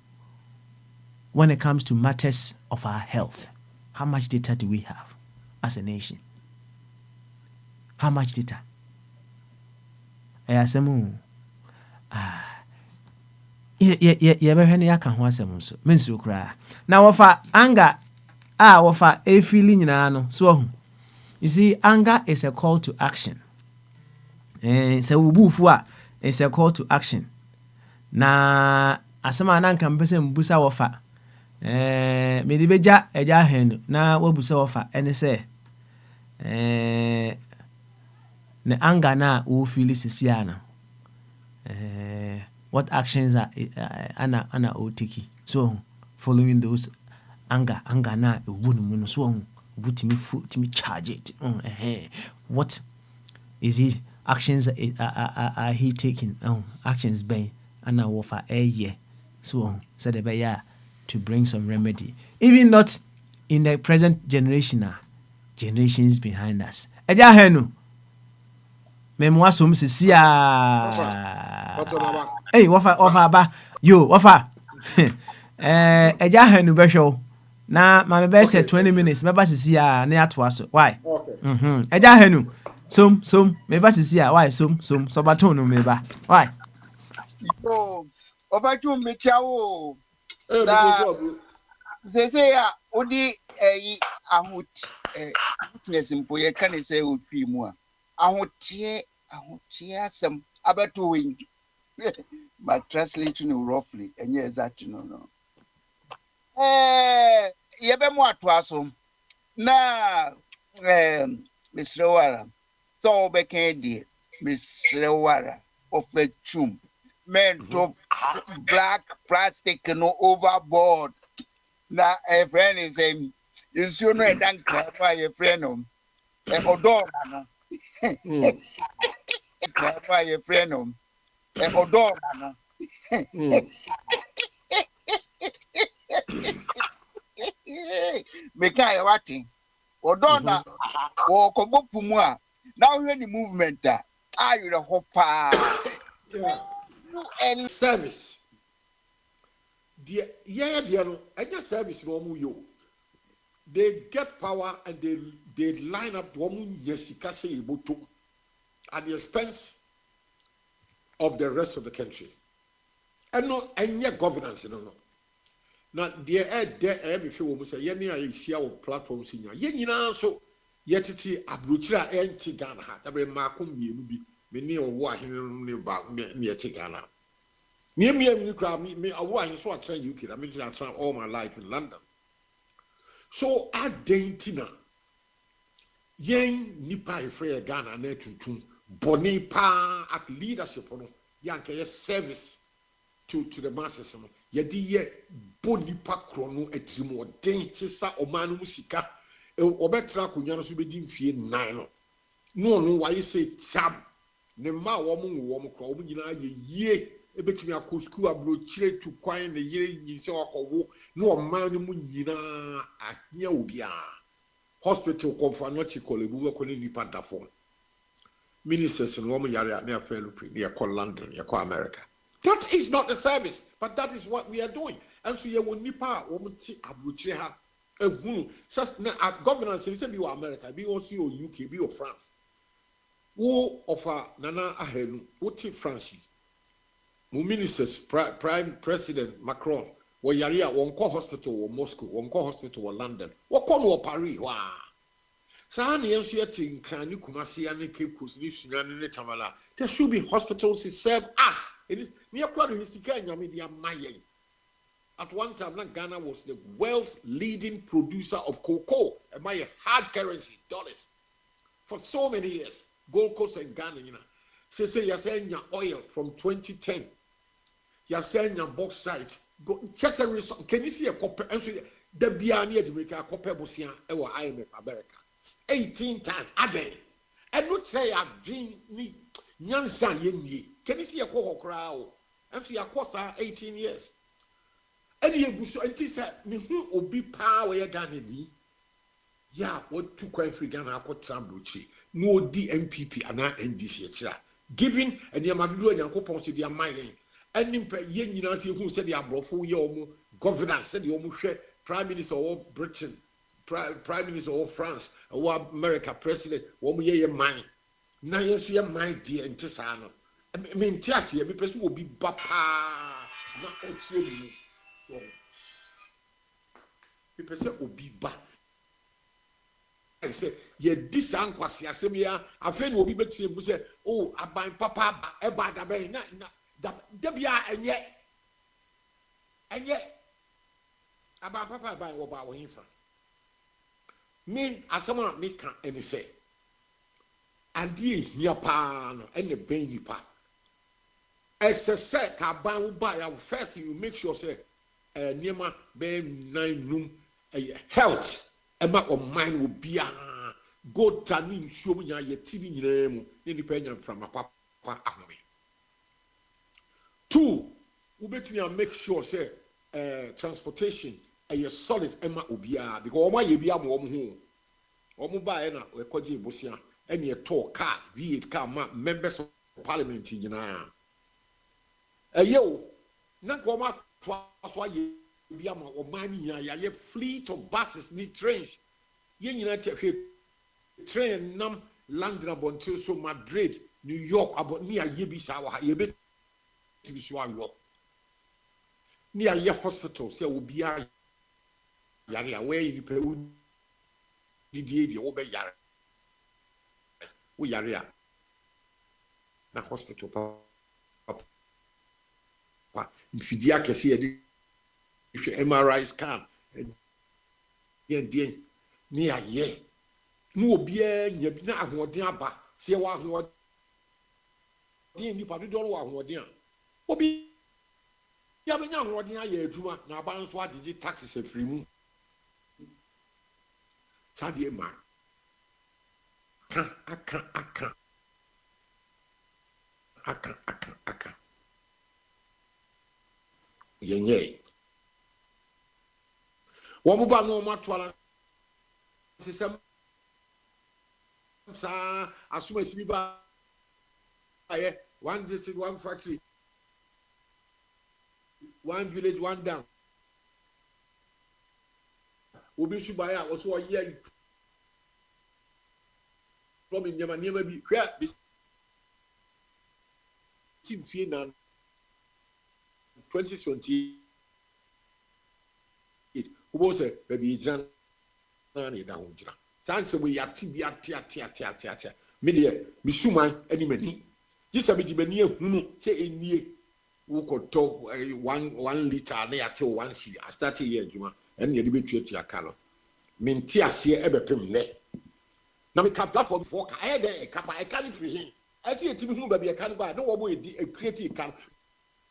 when it comes to matters of our health? How much data do we have as a nation? How much data? Ayasemu. Yɛbɛhwɛ yaka ho asɛm nso mensuo koraa na wɔfa anger wɔfa feeling nyinaa no so you see anger is a call to action sɛ wubufu it's a call to action na asɛm a na nka mpɛ sɛ mbusa wɔfa mede bɛgya agya hanu na wabusa wɔfa ɛne sɛ na anger na wo feel sisia no what actions are ana o take so following those anger na wunu so butimi charge it what is he actions are he taking actions by ana wo fa so said the to bring some remedy even not in the present generations behind us eja hanu memwa som sisia hey wafa ba yo wafa eja hanu behwo na ma me be say 20 minutes me ba sisia na yato aso why Okay. Eja hanu som me ba sisia why som so baton no me ba why yo ovatu mechawo Eh, na because of sese ya odi ahotness mpo ye kan say otwi mu a ahotie asem abeto wen but translate no roughly enye exact no yebe mu ato aso na Mr. so obeken die Mr. ofetum mento black plastic no overboard na a friend is saying you no dan cry your friend Odor no. Why your friend him? Odor no. Meka ya wati. Odor na o kobo pumu a. Now when the movement that are you the hopper? And service. Any service no yo. They get power and they line up woman yesikase iboto at the expense of the rest of the country. And no any governance, no. Now there before we say any I share platforms in ya. So yetiti abrochira enti Ghana ha. Dabre makum mienu bi meni owo ahene ne ba ne eti Ghana. Me awo ahene so atra UK. I mean I travel all my life in London. So adentina yen nipa efre Ghana na tuntum boni pa at leadership no yanke service to the masses no yedi ye boni pa krono etrimo den chisa omanu musika obetra kunya no so bedi mfie 9 no why say tab ne ma wo mo kro wo nyina ye ebetimi akọ school abrochire to kwan ne yire nyi se akọwo no omanu mu nyina ahia obia hospital confanoti kolebu we kone nipa dafo ministers no mo yare na afelu pre ne call London ye call America. That is not the service, but that is what we are doing. And so you will nipa wo mti abrochire ha ehunu sas na governance say be America, be also UK, be France. Wo offer nana ahenu wo ti France. Mu ministers prime president Macron wo yare a won call hospital wo Moscow, won call hospital wo London, wo call no Paris wa. Sa na yenso yeti nkran ni Kumasi ya ne Cape Coast ni Sunyane ne Tamala. There should be hospitals to serve us. It is near kwado hisika nyame dia mayen. At one time, Ghana was the world's leading producer of cocoa, and my hard currency, dollars, for so many years. Gold Coast and Ghana, you know. Say you're saying your oil from 2010. You're saying your bauxite. Just a reason. Can you see a copper? The Biani to make a copper Bosia, or IMF America. 18 times a day. And not say I've been Nyansan Yen. Can you see a cocoa crowd? And see a course 18 years. And you so and this me who obi power ya Ghana ni ya what two quite free Ghana ko trambuchi no DMPP and NDC chira giving and ya mabidu yankopon so dia mayen animpa ye nyina se hu se dia abrofo ye omo governance se dia omo hwe prime minister of Britain prime minister of France or America president wo mo ye man na ye so ye man dia ntisa no me ntiase ye be person obi ba pa na o tie ni people say obi ba I say ye disan kwase asem ya afa ni obi betie mu say oh aban papa ba e ba da be na da bia enye aban papa ba wo ba wo hinfa me asema me kan eni say ade hia pa no ene ben nipa esse ka ban wo ba ya first you make sure say niema be num health eba o mind will be go tani nsuo mu nya ye tiri nyina mu ne nipa nya from papa ahome 2 we betumi make sure say transportation solid ema obia because o ma ye bia mo ho o mo ba na e kwaje bosia ene e to car V8 car ma members of parliament nyina yo na ko ma twa ye bia ma o man nyina ya fleet of buses ni trains ye nyina che train nam London abonto so Madrid New York about ni aye bi sa wa ye be ti bi so ayo ni aye hospital say obi a yare away ni pe u ni die wo be yare wo yare a na hospital pa mfidia kese ye MRI scan yen ni aye no obi nya bi na ahoden aba se wa ahoden ni pa do wa ahoden a obi ya be nya ahoden aye adwuma na aba nso agege taxes afiri mu sade ma aka yenye wo mo ba no mo atola sesam sa asuma sibi ba aye one district one factory one village one down obi su ba ya wo so ye from nyama bi hwa bi sim fie na 2020 who say baby jran na ni da ho jira sanse we yati bi ati me de mi suman ani mani gisa bi di bani ehunu se enie wo koto 1 liter na yate 1 cedi I start here adwuma en ye de betuatu akalo menti ase ebepem ne na me ka platform for ka e de ka ba e ka ni free hin ase etimi hunu baby e ka no ba no wo mo edi e create kan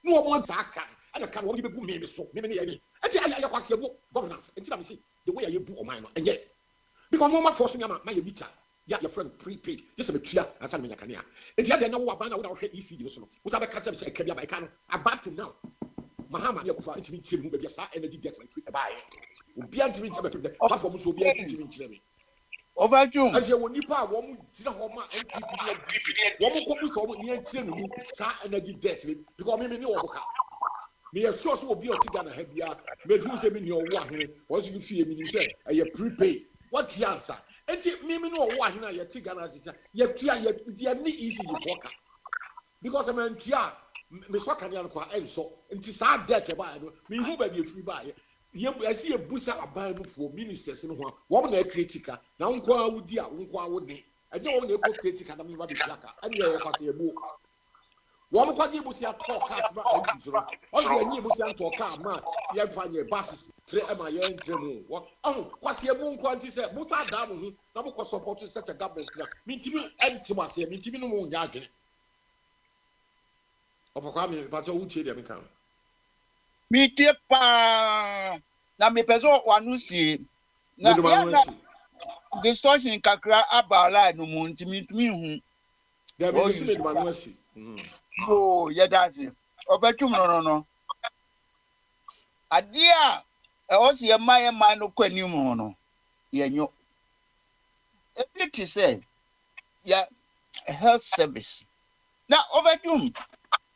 no wo mo ta kan ana kan wo de begu me so me ne ye ni ati ayi kwase bu governance enti na me see the way you bu o man no enye because no ma force me ma ye bicha ya your friend prepaid just a tua asa me yakane a enti ya de na wo aba na wo hwe ECD so no wo sa be ka say e ka bia ba e ka no about to now mahama ne kofa enti mi tie mu ba bia sa energy debt like free e ba ye obi anti mi tie be platform so obi anti mi tie me Overjum. As you will nip out one dinner home and keep one copy so near Chinu, sa energy debt because maybe no work. Me a source will be a Tigana heavy, made you say in your one, once you feel me, you say, I prepaid. What the answer? And maybe no one, your Tigana, you're easy you walk. Because I mean, Miss Wakanya and so, and it's our debt about me who may be a free buyer. I see a busa abiru for ministers in one. Woman a critical. Now, unqua would dear, unqua would be. I don't want to critical. I mean, what is Yaka? And you have a book. One quite able to talk about also a new Busan to come, man. You have found your buses, 3 MIA and 3 what? Oh, what's your moon quantity said? Musa Damu, Nabucco support to such a government. Mean to me, empty myself, mean to me no more yarn. Of a coming, but I would say them come. Mi tie pa na me peso wanu si na ya distortion kakra abala no mu ntimi hu There be see the manuasi oh ya dance obetum no adia e o si e ma no kwani mu no ye nyo ability say ya health service na obetum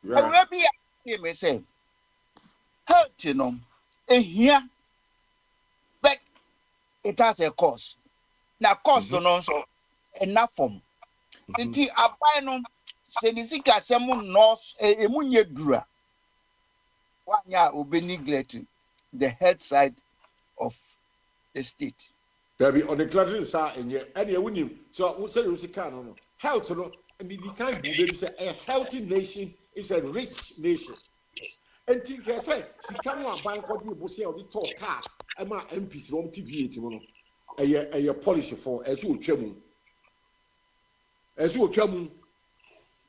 we be ya me say health, you know, here, but it has a cost. Now, cost don't also enough form. Inti abano senisika semu nos emunye dura. Wanya ube neglecting the health side of the state. There be on the classroom side and yet any winning. So I would say you can no health no and the kind of say a healthy nation is a rich nation. And think I say, see, come on, buy what we will say on the talk cars. I'm a MPs on TV, a policy for as you chairman. As you chairman,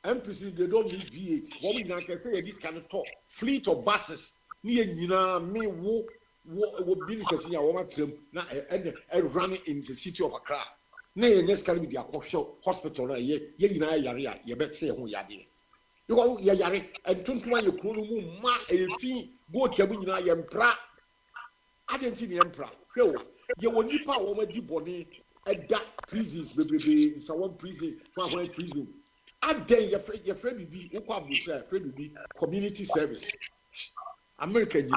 MPs, they don't need V8. What we can say, this kind of talk. Fleet of buses, near Nina, me, what businesses in our home, and running in the city of Accra. Nay, next can be the hospital, ye bet say who yadi. You go yari and 21 you could ma a fee go to Yempra. I didn't see the emperor. You will nip out over the body at that prisons, baby, someone prison, one prison. And then your friend be community service. American,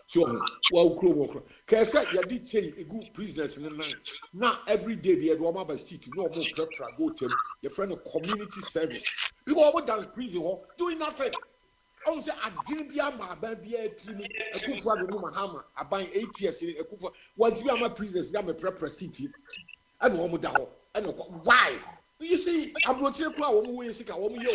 so well, Crow. Can say you did say a good prisoners in the night. Now every day they had one by street, no more prep go to your friend of community service. People over down prison doing nothing. I say I didn't be a baby a team, a cook for the Mahama, I buy 8 years in a cook for once we are my prisoners, I'm a prep city. And one with the and why? You see, I'm not saying one way sick, a woman.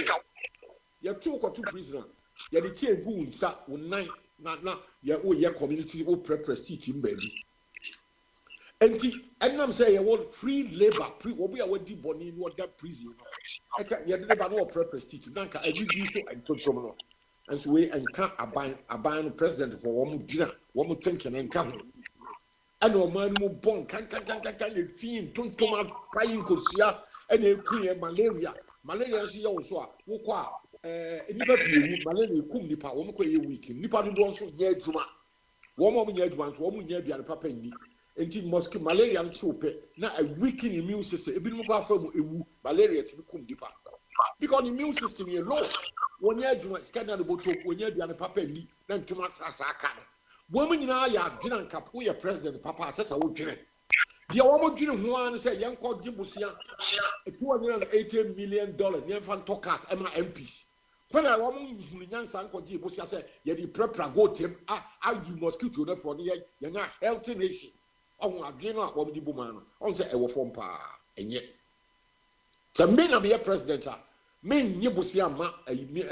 You're 2 or 2 prisoners. You're the 10 goons, sir, 9. Now, your community will prestige him, baby. And I'm saying, I want free labor, what we are with deep bonnie, what that prison. I can't yet never know prestige. Nanka, I did this and to and so we and can't abide president for one more dinner, one more thinking and come. and no man mo bon can the fiend tontoma crying kosia and a queen malaria so yo so a wo kwa nipa pie malaria kum nipa wo mko ye week nipa do don so ye adwuma wo mo nya adwuma so wo mo nya aduane papa ni enti mosque malaria no pe na a weaken immune system ebi no kwa fa mu ewu malaria ti kum nipa because the immune system is low when you do scanner the bottle when you do papa ni na ntuma aka woman nyina ya adwena nkapo ye president papa asesa wo dwene dia wo mo dwene ho an say yenko gibusia $280 million yen fan tokas ema MPs when I wo mo hunu nyansa nko gibusia say ye di prepra go tem you mosquito na for ye na healthy nation on adwene a wo di boma no on say e wo fom pa enye so me na be president me nye busia ma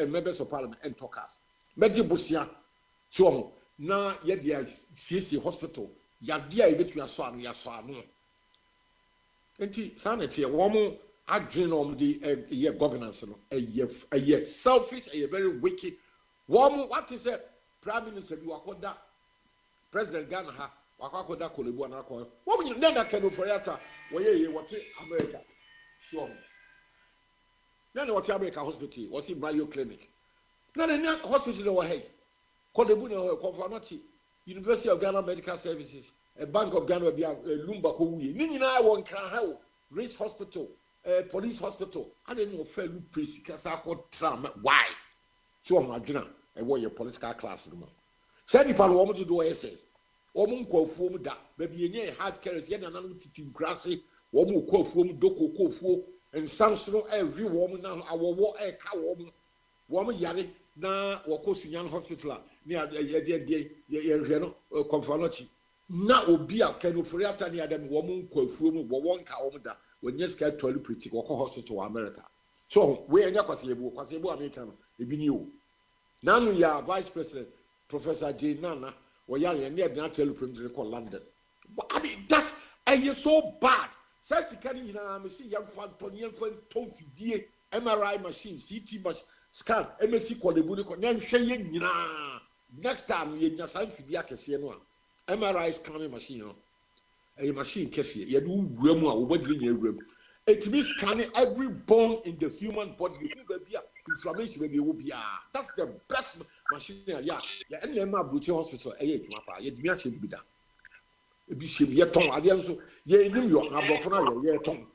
members of parliament and talkers me di busia so na ye dia CC hospital ya dia e betu aso anu enti sanity e wo mo adwene om di ye governance no ye selfish very wicked wo mo what is a prime minister bi wakoda president Ghana ha wakoda kolebu na akọ wo mo na kanu for yata wo ye wote America so na what America hospital what Mayo clinic na na hospital no hey kolebu na Akwantufuo University of Ghana Medical Services a Bank of Ghana bia Lumba ko wuye ni nyina won kan ha wo Rich Hospital police hospital and then no fair look place kasa ko trauma why so on adwena e wo ye political class no say nipa no wo mo do essay wo mo nkwafuo mu da ba bi enye hard carrot ye na nanu titi nkrase wo mo kwafuo mu doko kofuo ensansoro e wi wo mo na awowo e ka wo mo yare na wo ko sunyan hospital ni ye hwe no Akwantufuo na obi a kanofori atani adam wo mo nkwafuo mu wo wonka wo da wonye ska toli pretty ko hospital America so we enya kwasebu America no ebi ni o nanu ya vice president Professor J Nana wo yare ne de na tell premier ko London I mean that is so bad says can you na me see yam fan ton fidie MRI machine CT machine scan MSC kolebu ni ko na hwe ye nyina next time ye nya san fidie akese no a MRI scanning machine no a machine kese ye do wuramu a wo bodire nya wuramu it means scanning every bone in the human body you go bia inflammation be wo bia that's the best machine ya NMA Bruce Hospital eh adwuma pa ye dimi ahye bi da e bi hye ye ton ade nso ye nim yo abofo na ye ton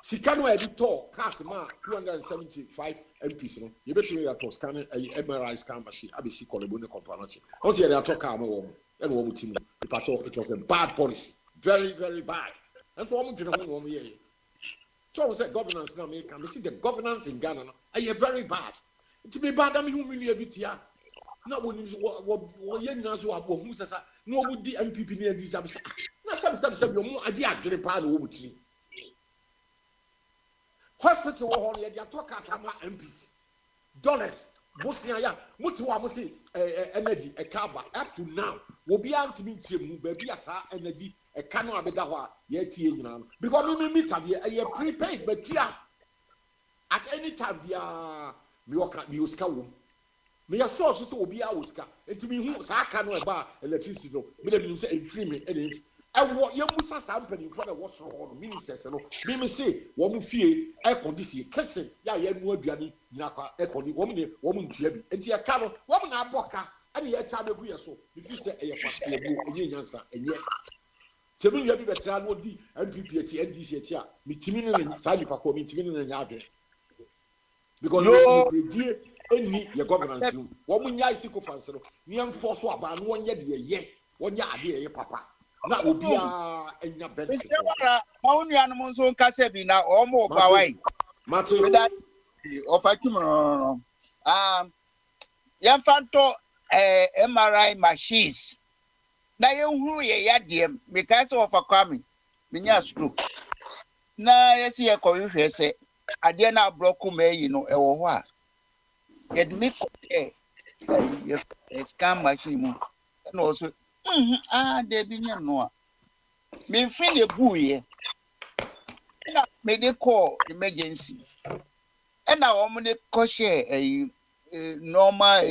sika no e bi to cash ma 275 MPs no ye betu ya to scanning MRI scan machine abesi kolebo ne companoche on say they are talk am wo and wo team it was a bad policy very bad and so wo dwene ho wo ye so say governance na make me see the governance in Ghana no very bad to be bad am hu minu ebitia na wo ye nyina so abo hu sesa na wo di MPP ni adi sabe na sabe yo mu adi adwene pa na wo buti hospital wo ho no ye dia talk asama MPs dollars bosia ya muti wa musi energy e kaba up to now wo bia ntimi ntie mu ba bia sa energy e ka no abeda ho a ye tie nyina no because me meter ye prepaid but here at any time bia me uska wo me ya source so obi a uska ntimi hu sa aka no e ba electricity no me dem nim say e free me e wo ye musa sa mpani for the wash ho no ministers no me say wo mu fie air condition kitchen ya ye nu aduane nyina kwa air condition wo mu ntua bi enti ya ka no wo mu na aboka ani ya cha be gu ye so me fi say e ye kwase bu enye nyansa enye temi ya bi betra no di MPP ati NDC ati a me timi ne sa ni pakọ me timi ne nya adwe because no die eni ye governance wo mu nya isi ko fanse no ni enforce so aba no wonye de ye wonya ade ye papa na obi a enya benefit ma unu anu mo nso nka bi na o mo ba wai mate of akim no yan fanto MRI machines na ye huru ye yadem because of akwami menya stroke na yesi ye ko hwehwe se ade na block ma yi no e wo ho a ye de me ko ye scan machine mu na also de bi nya no a me fin le buye na me de call emergency na wo mo ne ko share normal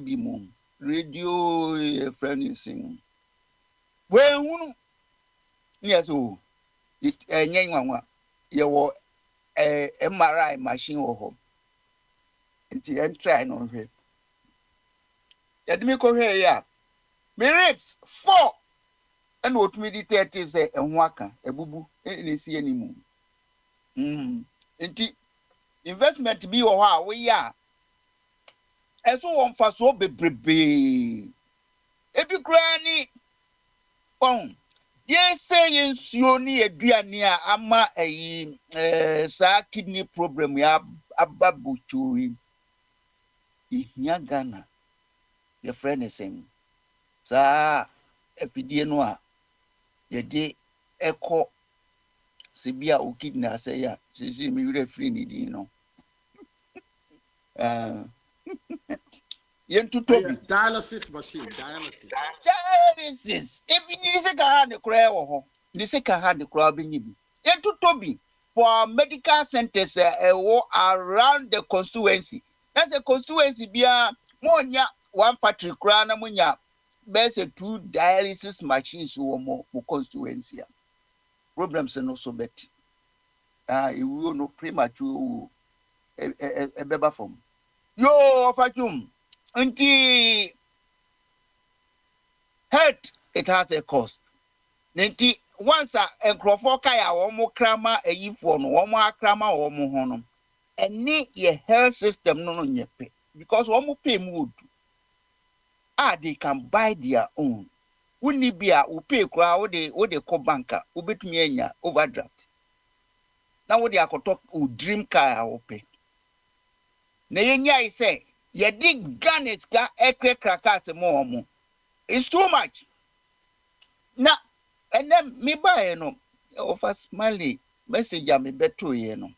bi mu radio friendly sing we hunu Yes, oh, it nyanwa you MRI machine wɔ hɔ. Nti try no hwɛ. Yɛde me kɔhwɛ ya. Me ribs 4 ɛna otumi di 30 sɛ ɛho aka ebubu ɛna esi animu. Nti investment bi wɔ hɔ a woyɛ a ɛso wɔ mfasoɔ bebrebe. Ebi koraa ni yɛsɛ yɛnsuo ne aduane a ama ayi saa kidney problem ya aba botoi. Ihia Ghana yɛfrɛ ne sɛm saa afidie no a yɛde ɛkɔ sɛ bi a o kidney asɛ ya sisi mi werɛ firi ne din no yɛntutɔ bi dialysis machine ebi ni sɛ ka ha ne koraa wɔ hɔ ne sɛ ka ha ne koraa bɛnyɛ bi yɛntutɔ bi for our medical centers around the constituency. That's a constituency bia monya one factory koraa na monya best 2 dialysis machines wɔ mo constituency. Problems no so bet. You will no premature a beba form. Yo, Fatum. Until health, it has a cost. Nti once a nkrofo kaya wo mo krama ayifo no wo mo akrama wo mo ho no eni ye health system no nyepe because wo mo pay mu odu they can buy their own. Wuni bia wo pay kra wo de ko banka wo betumi anya overdraft na wo de akoto o dream car wo pay na yenya I say ye dig garnet ka ekre krakas mo mo it's too much na. And then me buy no offer smiley message me beto ye no.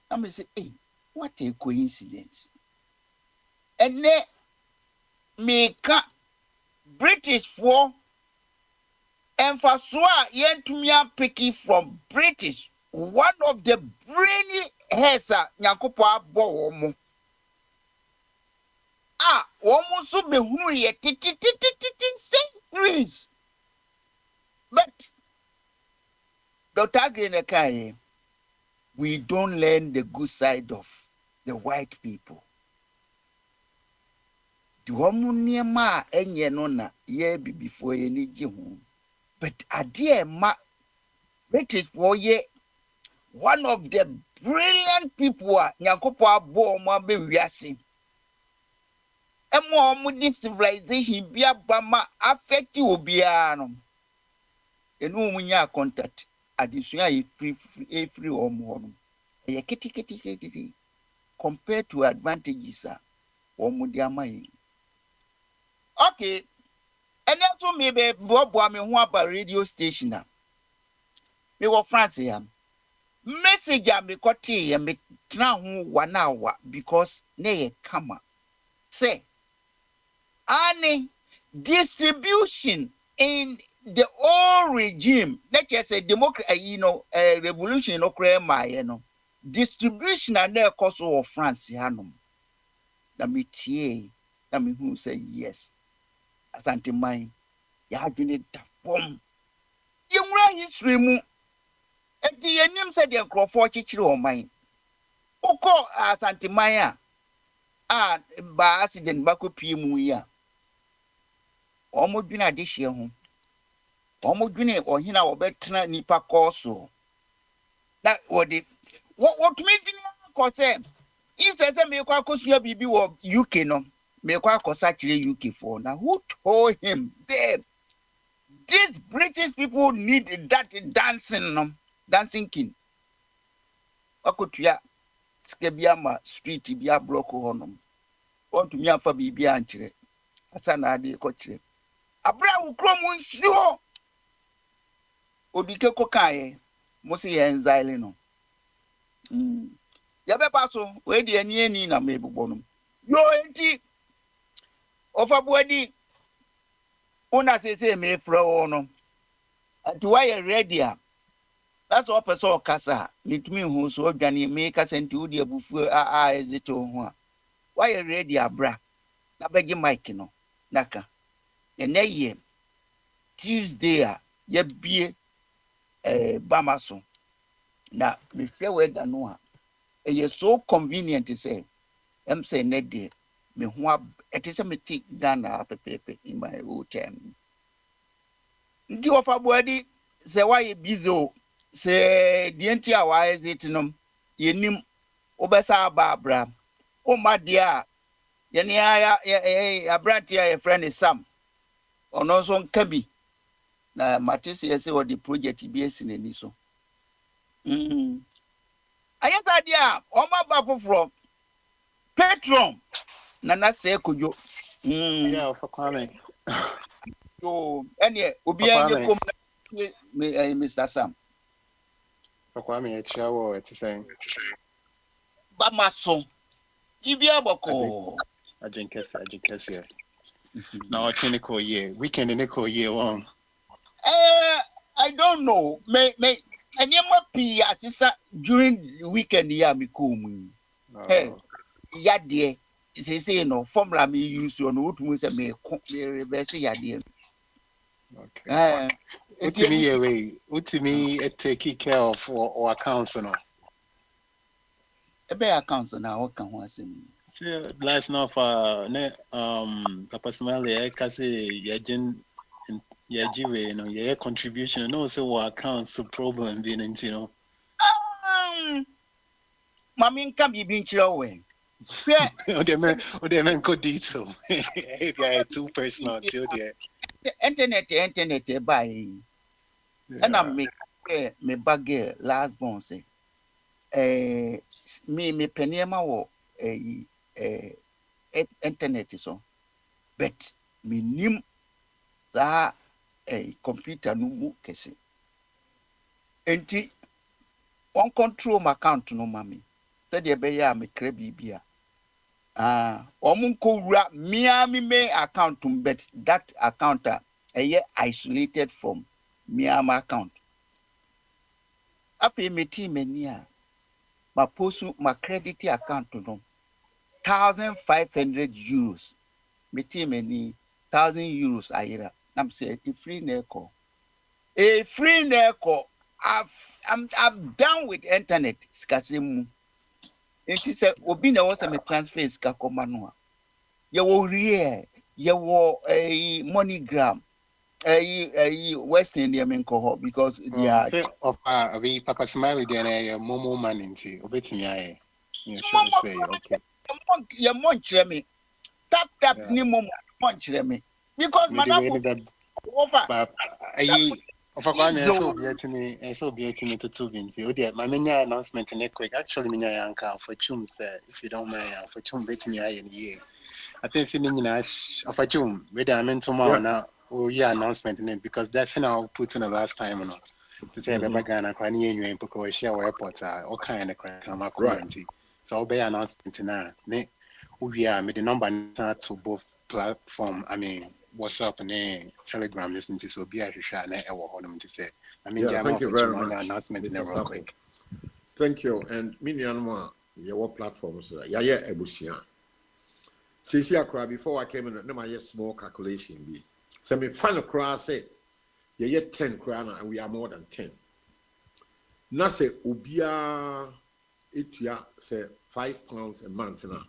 I me say, hey, what a coincidence. And then me ka British for and for swa yentumia picky from British. One of the brainy hesa nyakopo abo mo. Omo so be hunu ye centuries. But Dr. Agrenekai, we don't learn the good side of the white people. The woman near ma enye no na ye be before ye ni home. But adie ma British for ye one of the brilliant people nyakopo abo mo be wiase. Emo mo di civilization bia ba ma affect obiara no. Enu munya contact adisua e free omo e kiti compared to advantages omo di amayi. Okay, ene to me be bobo me ho aba radio station a me wo France ya message a me kote ya me tena ho 1 hour because na ye kama say any distribution in the old regime, let's just say democracy, revolution, distribution and their cost of France, Hanum. Na me who say yes. Asante mine, you have been it bomb. You run history mu. And the name said the Crawford chichiro mine. Oko Asante Maya. By accident, Baku Pimu ya. Almost been a dish here home. Almost been or hina or better nipa corso. That what made me say? He says, I make a cost your BB or UK no. Make a cost actually UK for now. Who told him that these British people need that dancing king? Akutuya Skebiama street bia block honum. Want to me for BB antre. Asana de coche. Abraham Crom sure. Odike kokaye musi ye nzaile no yabe paso we de ani na mebubo no yo enti ofabuadi una sese me fra no ati why ready a that's all person kasa mitumi hu so odwane me kasa enti odi abufu a ezito ho a why ready abra na begi mic no naka ye na ye Tuesday a ye bie Bamaso. Na me hwɛ weather no a ɛyɛ so convenient sɛ ɛm sɛ ne deɛ me ho ɛte sɛ mete Ghana pɛpɛɛpɛ in my old time. Nti wɔfa boadi sɛ wayɛ busy o sɛ deɛ nti a wayɛ zeti nom yɛnim wobɛsa aba abra woma deɛ a yɛne aberante a yɛfrɛ ne Sam ɔno nso nka bi na mate sɛ yɛsɛ wɔde project bi asi n'ani so. Ayɛ saa deɛ a ɔma aba foforɔ Patron Nana sɛ kodwo. Yeah, for Kwame. Yo, ɛneɛ obiara nyɛ kom na Mr. Sam. For Kwame, a chair, it's saying. Bamaso. Ibia bɔkɔɔ. I drink here. Now, a clinical year. Weekend in a year one. I don't know. May and you might be assessor during the weekend. Yeah, me come. Hey, yeah, dear. Say no formula me use on what was a me reverse ya dear. Okay. What to me away? What to me take care of or accounts no? A bear accounts now. What can one say? Last night for Papa Smiley, I can say your contribution. No, so what accounts the problem being into you know. Mammy can be being away. They men go detail. Yeah, too personal till there. Internet by. And I make me bag last born say. Me penema wo internet so. But me nim sa computer no mu kese. Enti on control my account no mami. Said ye be ya me kra bibia. Omunko wura me account but that account isolated from my account. Afi me team ani a ma posu ma credit account no 1,500 euros. Me team ani 1,000 euros ayira. Nam say a free neko. I'm done with internet. Skasimu. Enti se obi na wose me transfer ska koma no a. Ye wo rie, ye wo MoneyGram. Western Indian cohort because they are of Papa Smiley then a Momo man into obetimi aye. You should say okay. Your monch me. Tap ni momo monch me. Because man offer. Of a Kwame, so be it to 2 video. Dear, my many announcement in a quick. Actually, minya uncle for chum, sir. If you don't mind, for chum betting me in year. I think sitting of a chum, whether I meant tomorrow now, announcement in it because that's in our put in the last time or not. To say about Ghana, Kwani, and Poko, share airport, all kind of crack, community. So I'll be announcement now. We are made the number to both platform. I mean, WhatsApp and Telegram listening to so be I share and I will to say. I mean, thank you very much. Announcement in real quick. Thank you. And Minianma, your platforms, yeah, Ebusia. Since I before I came in, my small calculation be. So me final cry say, yeah, 10 crown and we are more than 10. Na say ubia etua say £5 a month now.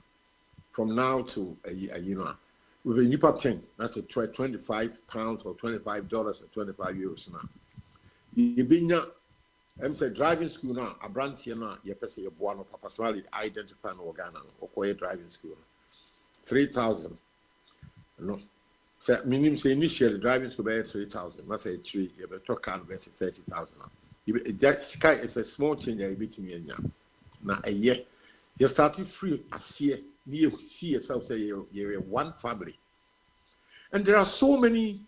From now to a year. With a nipa 10, that's a £25 or $25 or 25 euros now. You be say driving school now, a brand here now, you say a buano papa smiley identify no Ghana or driving school. 3,000. No. So minimum say initially driving school by 3,000. Must say 3, you better talk can be 30,000. That sky is a small change I beat me in now a year. You started free as year. You see yourself say you're one family, and there are so many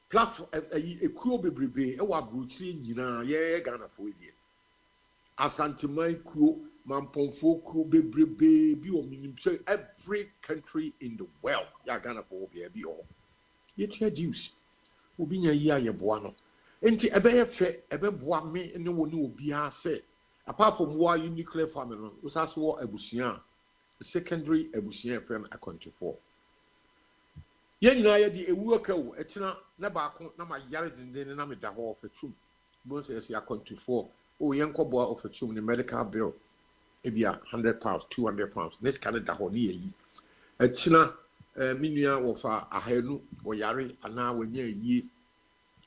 platforms. A cool baby, a wabuchi, yeah, Ghana for it. Asantemai cool, Mamponfo cool baby, or meaning say every country in the world, ya Ghana for be all. Yet your juice will be a year buano. Enti ebe boa me ne wo ne obi a say. Apart from war nuclear family, it was also a Busian, secondary Abusian friend Akwantufuo. Yen nyina ye di ewu aka wo etina na baako na ma yare denden na me da ho ofatum bon say say Akwantufuo o yen ko boa ofatum ni medical bill ebia £100 £200 next Canada ho ni yi etina minua wo fa ahanu wo yare ana wanya yi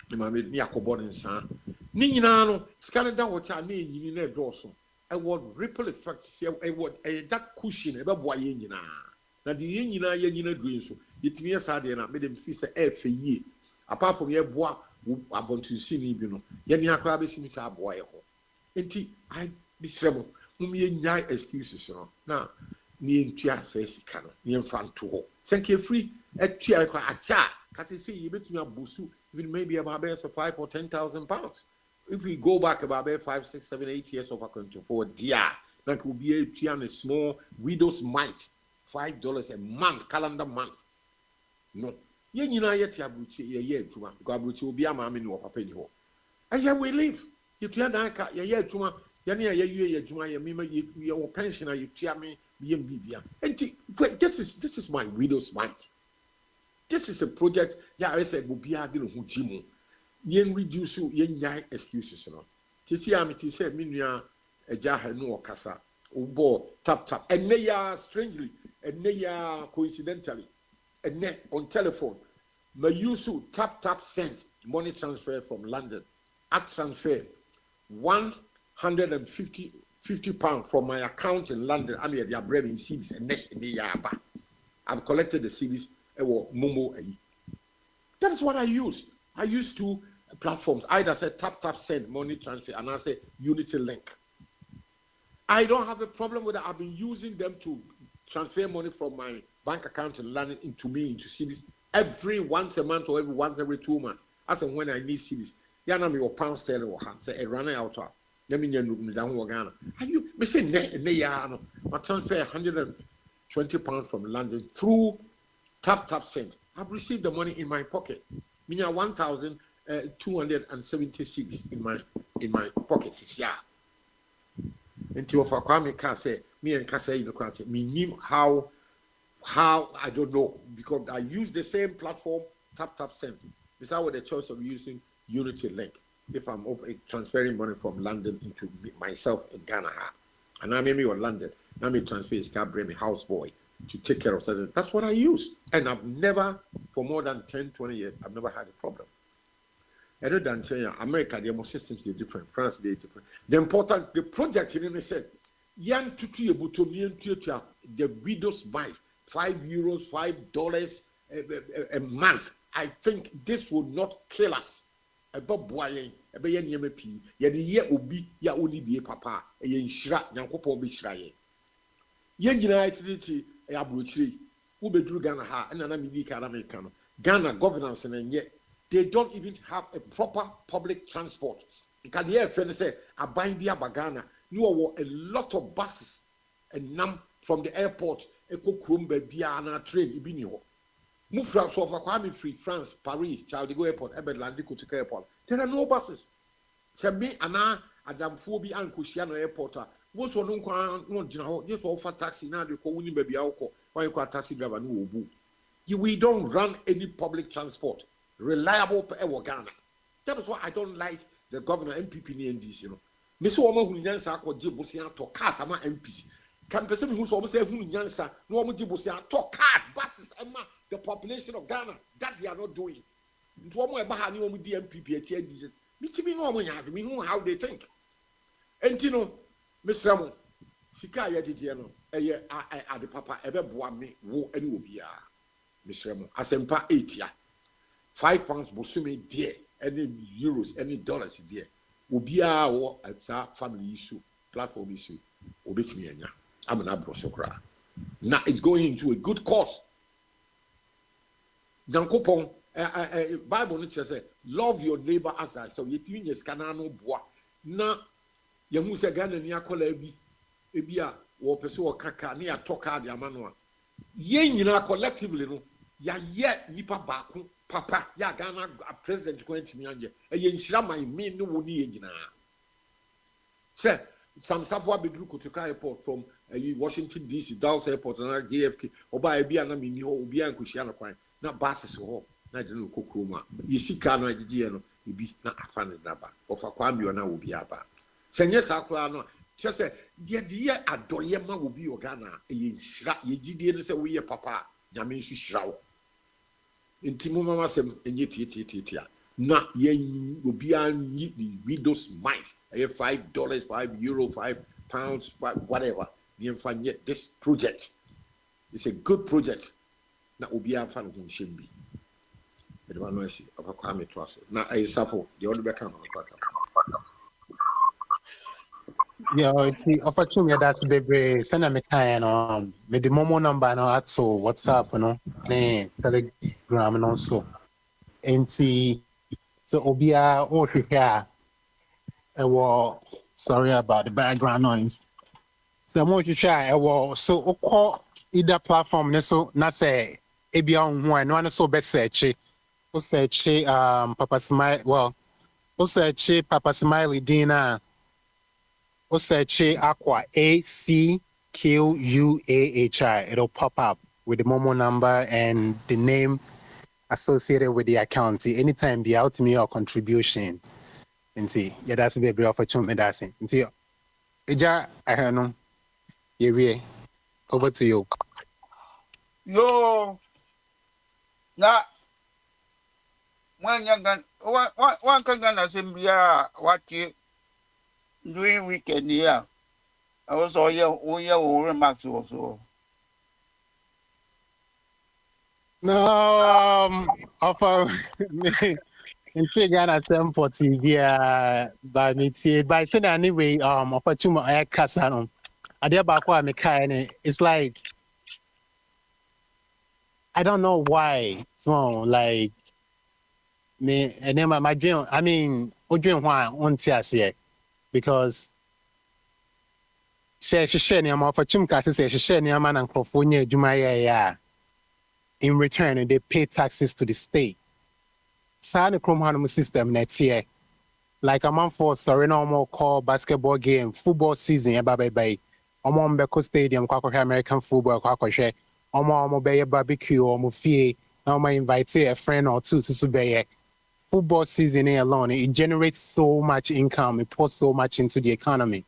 ni ma me ni akobo ne nsa ni nyina no Canada ho cha na enyini na edoso e would ripple effect say e would that cushion e be boa yen nyina na di yen nyina yen nyina doing so yetimi yesade na me dem fi say e fe yie apart from ye boa abontu sini bi no ye ni akra be simi cha boa ye ho enti I be srebo ye nyai excuses no na ni entua say sika no ni emfa nto ho senke free etua akra acha ka say ye betumi abusu even maybe about £5 or £10,000 if we go back about 5, 6, 7, 8 years of Akwantufuo dear that could be a small widow's mite $5 a month calendar month no ye nyina ye tia buchi ye adwuma because buchi obi ama me no papa ni ho aya we live ye tua dan ka ye adwuma ye ne ye ye adwuma ye me ye wo pensioner ye tua me ye bibia enti this is my widow's mite. This is a project ya I said obi ade no ho jimu yen reduce yen nyai excuses no tisi am ti say me nua agya ha no okasa obo tap and ya strangely and ya coincidentally and on telephone my use tap send money transfer from London at transfer £150 from my account in London. I mean, they are bringing in CDs and I've collected the CDs. Momo. That is what I use. I use two platforms. Either say tap send money transfer, and I say Unity Link. I don't have a problem with that. I've been using them to transfer money from my bank account in London into CDs every once a month or every 2 months. As and when I need CDs. Yana me or pound sterling or hand say a running out. Let me know Ghana. Are you me say ne I transfer £120 from London through tap send. I've received the money in my pocket. Meaning 1,276 in my pocket. Yeah. Until for Kwame can say me and Kasa you know me knew how I don't know because I use the same platform tap send. Besides with the choice of using Unity Link if I'm transferring money from London into myself in Ghana. And I may be on London. Now me transfer is can bring me houseboy to take care of something. That's what I use. And I've never, for more than 10, 20 years, I've never had a problem. Other than saying America, their systems are different, France, they're different. The project in said, Yan tutu the widows buy €5, $5 a month. I think this would not kill us. About boy, a bay and yamp, yet the year will be ya only be a papa, a yen shra, Yankopo be shraye. Yen United Abuchi, Ube drew Ghana ha, and an American Ghana governance, and yet they don't even have a proper public transport. Can you hear say a bindia bagana? You are a lot of buses and from the airport, a Kukumbe Biana train, Ibinio. Move from Kwame Free, France, Paris, Charles Go Airport, Ebedland, Kutika Airport. There are no buses. So me and Adam Phoebe and Kushiano Airport. Most of them just offer taxi now. They call baby alcohol. Why you call taxi driver? No, we don't run any public transport. Reliable per Ghana. That is why I don't like the governor MPP and this. You know, Miss Woman who Yansa called Jibusian to cast ama MPs. Can person who's almost say who Yansa, no more Jibusian to cast buses and the population of Ghana that they are not doing. Into one more Bahani with the MPP at this. Me no one have me know how they think. And you know, Miss Ramon, Sika Yadiano, a the papa ever boam me, wo any ubia. Miss Ramon, Asempa 8 year. £5 Bosumi dear, any euros, any dollars dear. Ubia or at family issue, platform issue, obit me. I'm an abrosocra. Now it's going into a good cause. Dankopon, Bible nature say, love your neighbor as thyself. Yet you just cannot bois. Na Yamu say Ghana near Kolebi, Ebia, or Pessoa Kaka near Toka de Amanoa. Yen collectively, no, ya yet nipa baku, papa, ya Ghana president going to me, and yen shrama mean no one yena. Say, some Savoy Bedru Kutuka Airport from Washington DC, Dallas Airport, and JFK, or by a Biana Mini, or Bian Kushiana Quine. na basis ho na de no kokro mu a yesika no agigye no ebi na afa ne daba ofa kwambi ona obi aba senye sakura no chese ye de ye adoye ma obi ogana ye nhira ye gidie no se wo ye papa nyame nsu hira wo enti mo mama sem enye tietietia na ye obi an ni widows mice $5 €5 £5 whatever the infanye this project it's a good project na obi an fan ho shembi the man no see akwa me to aso na ayisafo the odo beka no kwaka yeah opportunity yeah, that's baby send me kind me the momo number no at so WhatsApp no ne Telegram no so enti so obia o hwehwe a sorry about the background noise so mo hwehwe a so okọ either platform ne so na say ebia ho no so be search o search Papa Smile o search Papa Smiley Dina o search Aqua ACQUAHI it'll pop up with the Momo number and the name associated with the account. See, anytime be out to me or contribution. And see, yeah, that's a bit of a chump. That's it. And see, Eja, I know. Yeah, over to you. Yo, na when you're one can gonna say, what you doing weekend here. I was all your remarks also. No, offer me. In Ghana, some for TV by me. By saying anyway, opportunity I cast on. I did about what me kind. It's like I don't know why. So like me and then my dream. I mean, what dream why on TSA because say she share near opportunity. Say she share near man and California. Jumaya. In return, they pay taxes to the state. Sign the Chrome system next year. Like a month for sorry, no more call basketball game, football season, bye. Omo Mbeko Stadium, Kwakwa American football, Kwakwa She. Omo Bay barbecue, Omo Fie. Now I invite a friend or two to Subay. Football season alone, it generates so much income, it pours so much into the economy.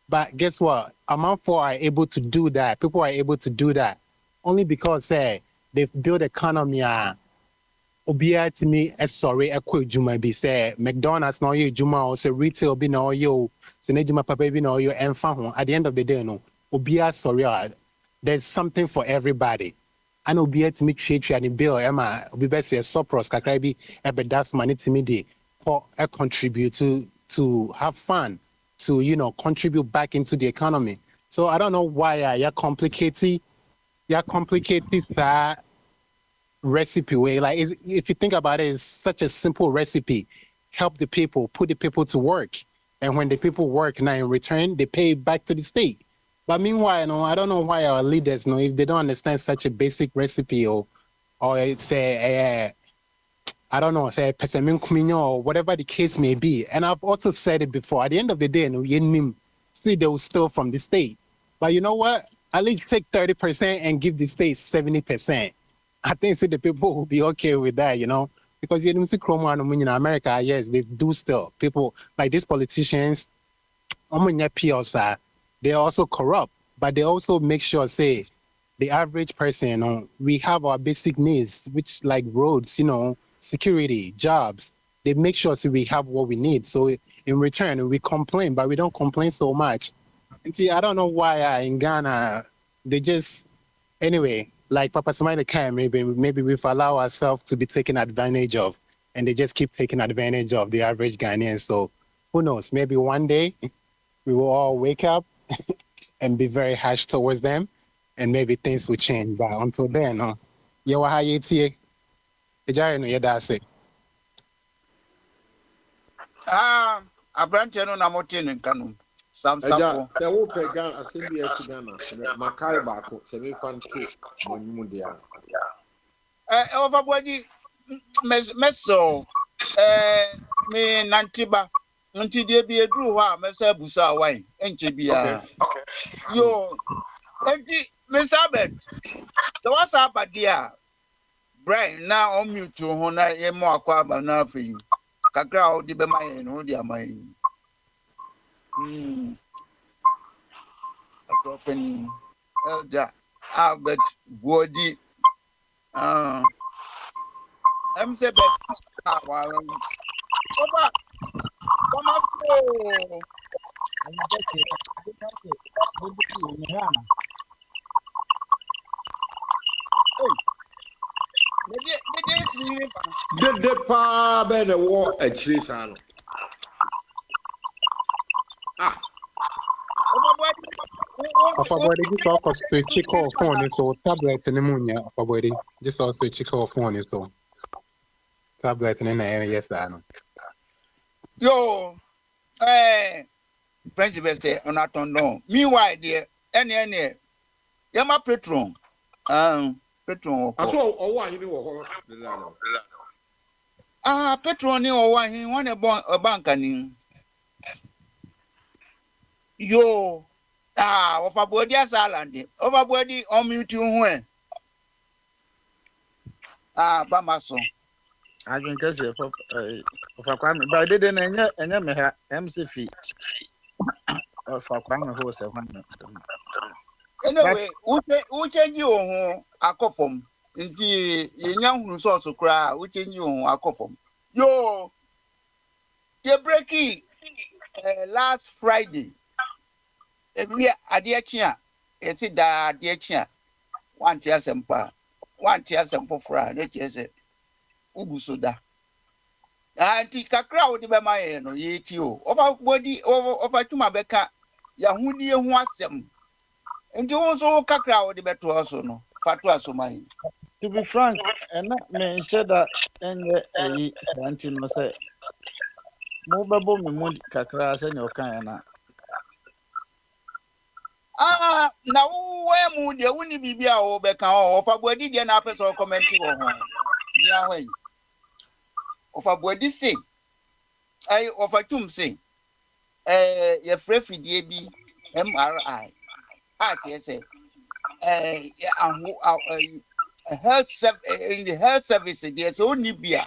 But guess what? A month for are able to do that. People are able to do that only because they've built economy. Obia to me, sorry, a quick Juma be say McDonald's no you Juma or say retail be no you, so Nejuma Papa be no you and Fahon. At the end of the day, no, Obia sorry, there's something for everybody. And Obia to me create and bill Emma, Obi best say surplus, Kakrabi, but that's money to me day for a contribute to have fun, to contribute back into the economy. So I don't know why you're complicated that recipe way. Like if you think about it, it's such a simple recipe. Help the people, put the people to work, and when the people work now in return, they pay back to the state. But meanwhile, I don't know why our leaders, if they don't understand such a basic recipe or say I don't know, say pesemin kuminyo or whatever the case may be. And I've also said it before. At the end of the day, see they will steal from the state. But you know what? At least take 30% and give the state 70%. I think the people will be okay with that, because you don't see Chroma in America, yes, they do still. People like these politicians, they're also corrupt, but they also make sure, say, the average person, we have our basic needs, which like roads, security, jobs. They make sure we have what we need. So in return, we complain, but we don't complain so much. And see, I don't know why in Ghana, they just, anyway, like Papa Smiley came, maybe we've allowed ourselves to be taken advantage of, and they just keep taking advantage of the average Ghanaian. So who knows? Maybe one day we will all wake up and be very harsh towards them, and maybe things will change. But until then, that's it. Abranche no na motin nkanu. Eja, se wo pe Ghana, CBS Ghana, Makari bako, se me fan ke monyumu dia. Overbody meso me nantiba. Nti de bi edru ho a mesa busa wan enche bia. Yo, enti Mr. Abed, the WhatsApp dia. Brian now on mute to Hona Emo Aquaba nothing. Kakao di Bemayan, Odia mine. A company Elder Albert Woody. I'm saying, come up. Dede pa be the war a chisano. Ah. Afabody, this also switch call phone so tablet in the moon, yeah. Afabody, this also switch call phone so tablet in the area, yes, I know. Yo, French best on that no. Meanwhile, dear, any, Yama Petron, Petron. I saw oh you know Petron, or one, he want a bank and yo, of a body as island, over body on mute when. Bamaso. I can guess it of a crime, but I didn't any MC fee of a crime horse of one. Anyway, who change you on a coffin? Indeed, young who saw to cry, who change you on a coffin. Yo, you're breaking last Friday. We are dear chia, it's it that dear chia. 1 tier semper, 1 tier semper fra, that is it. Ubusuda. Auntie Kakra would be my no ye too. Over body over to my becca, Yahudi and wasem. And you also Kakra would be better also no. Fatwa so mine. To be frank, and not me said that and a auntie must say, Mobile me kakra and your kind. Now where mood you wouldn't be a overcome of a body and a person commenting on. Yahweh. Of a body say, I of a tomb say, your freffy DB MRI. I can say, a health in the health service, there's only beer.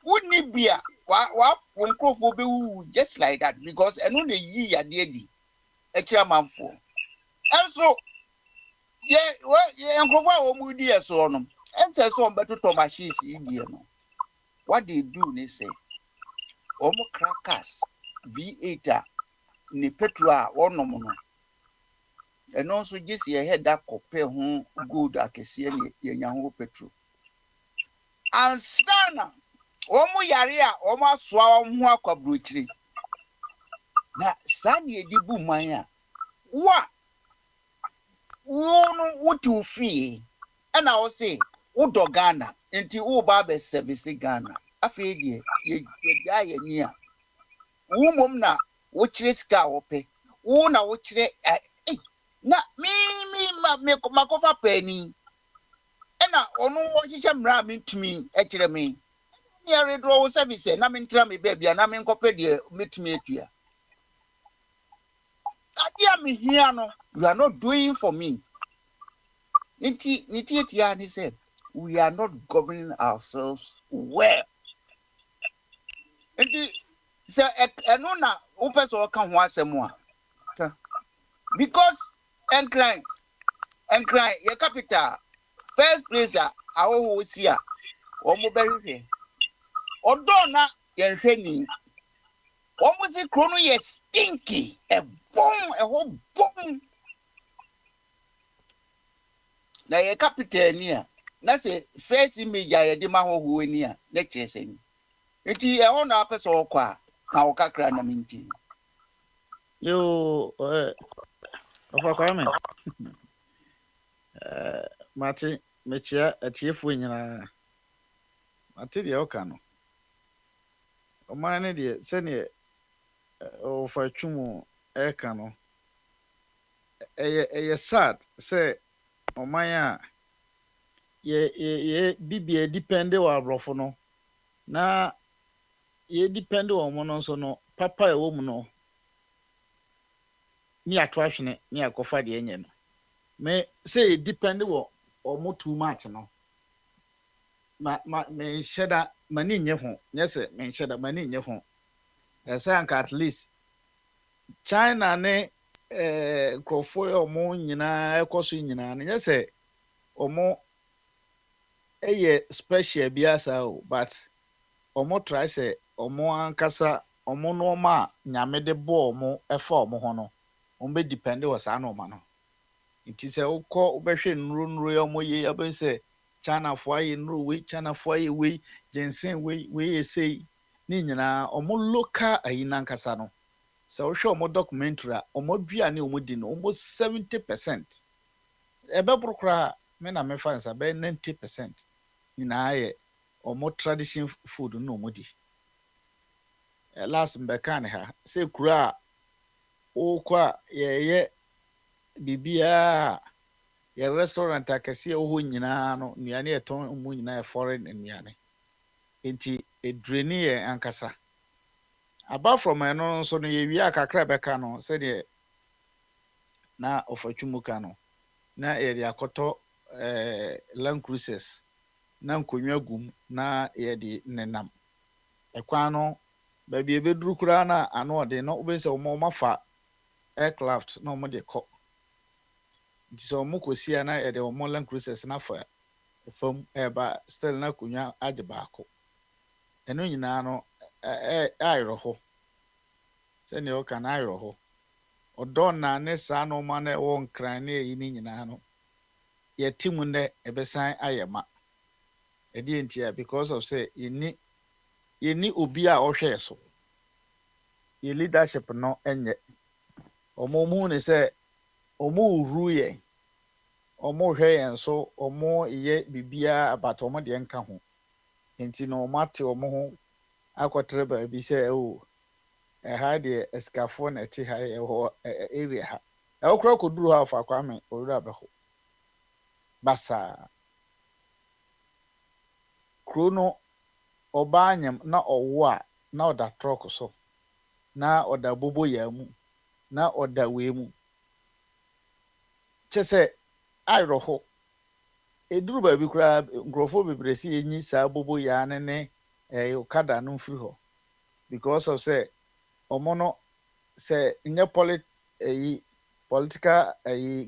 Wouldn't it be a what from Crawford just like that because and only ye are deady, a chairman for. Also, yeah, well, yeah, and Crawford will be a son. And says so better Thomas Indian. What they do, they say, Omo crackers, V8, ni petrol or no mono. And also just your head that compare home good I can see any young petrol. And Stana, Omo Yaria, Oma Swam Waka Brutri. Now, Sunny Dibu Maya, what? What you feel? And I will say, Udo Ghana, into Ubabe service Ghana. I feel ye die near. Woman, which is cow pay. Una which na me, my coffee penny. And I only want you ramming to me, actually me. Near a draw service, and I'm in trammy baby, and I'm in copy, meet me to you. Dear me here, no, you are not doing for me. Niti said, we are not governing ourselves well. And so, Anona, opens or come once more. Because, and cry, your capital, first place, our whole year, or mobile. Or donna, your training. Almost a chrono, yes, stinky, a whole bomb. Now, your capital near. That's a first image I did my whole near, lecture saying. It is a own upper so qua, how Kakran minty. You, of a crime. Martin, Metia, a chief winner. Matilda Ocano. O mine idiot, send it for Chumo Ecano. A sad, say, O Maya, ye be depend or rofono. Na ye depend on monos no, papa a woman. Near traction it, near coffee the engine. May say depend or more too much, no. me sheda mani nye ho yes me sheda mani nye ho say at least China ne krofo omo nyina ekoso nyina ne yes omo eye special biasa o but omo try say omo ankasa omo no ma nyame de bo omo efa omo ho no omo be depend o sa no ma no nti se ukọ ubehwe nru ya omo ye aben se China fo aye nru we China fo aye we jensen we esei ni nyina omo local ayi nankasa no se wo hwe omo documentary a omo dua ne omo di no almost 70% ebe burukra me na me fansa be 90% nyina aye omo tradition food no omo di last mbeka ne ha se kura o kwa ye bibia ye restaurant akɛse a wo nyinaa no nnuane ɛtɔn mu nyinaa foreign nnuane enti edreni yɛ ankasa apart from ɛno nso no ye wia kakra bɛka no sɛ de na ofatwumuka no na yɛ de akɔtɔ land cruises na nkonnwa gum na yɛ de nenam ɛkwan no baabi ebeduru kura na ano ɔde no wobɛsɛ ɔmo mafa aircraft na ɔmo de kɔ nti sɛ ɔmo kɔsia na yɛde ɔmo land cruises na fa fam eba still na kunya agye baako ɛno nyinaa no ayerɛ hɔ sɛnea ɔka na ayerɛ hɔ ɔdɔ na ne saa no ma na ɛwɔ nkran ne ɛyi ne nyinaa no yɛte mu ndɛ ɛbɛsan ayɛ ma ɛdeɛ ntia because of say yɛni obi a ɔhwɛ so yɛ leadership no ɛnyɛ ɔmo mu ne sɛ ɔmo wuru yɛ ɔmo hwɛ yɛn so ɔmo yɛ bibia abata ɔmo de nka ho enti no ɔmo ate ɔmo ho akɔtre baabi sɛ o ɛha deɛ esikafo na ɛte ha ɛwɔ area ha ɛwɔkora kɔduru ha afa kwame owura bɛho basa kuro no ɔbaa nyam na ɔwo a na ɔda truck so na ɔda bobo ya mu na ɔda wee mu kyɛ sɛ ayerɛ hɔ eduru baabi koraa nkurɔfoɔ bebree si enyi saa bobo ya ne okada no mfiri hɔ because of say ɔmo no sɛ nyɛ political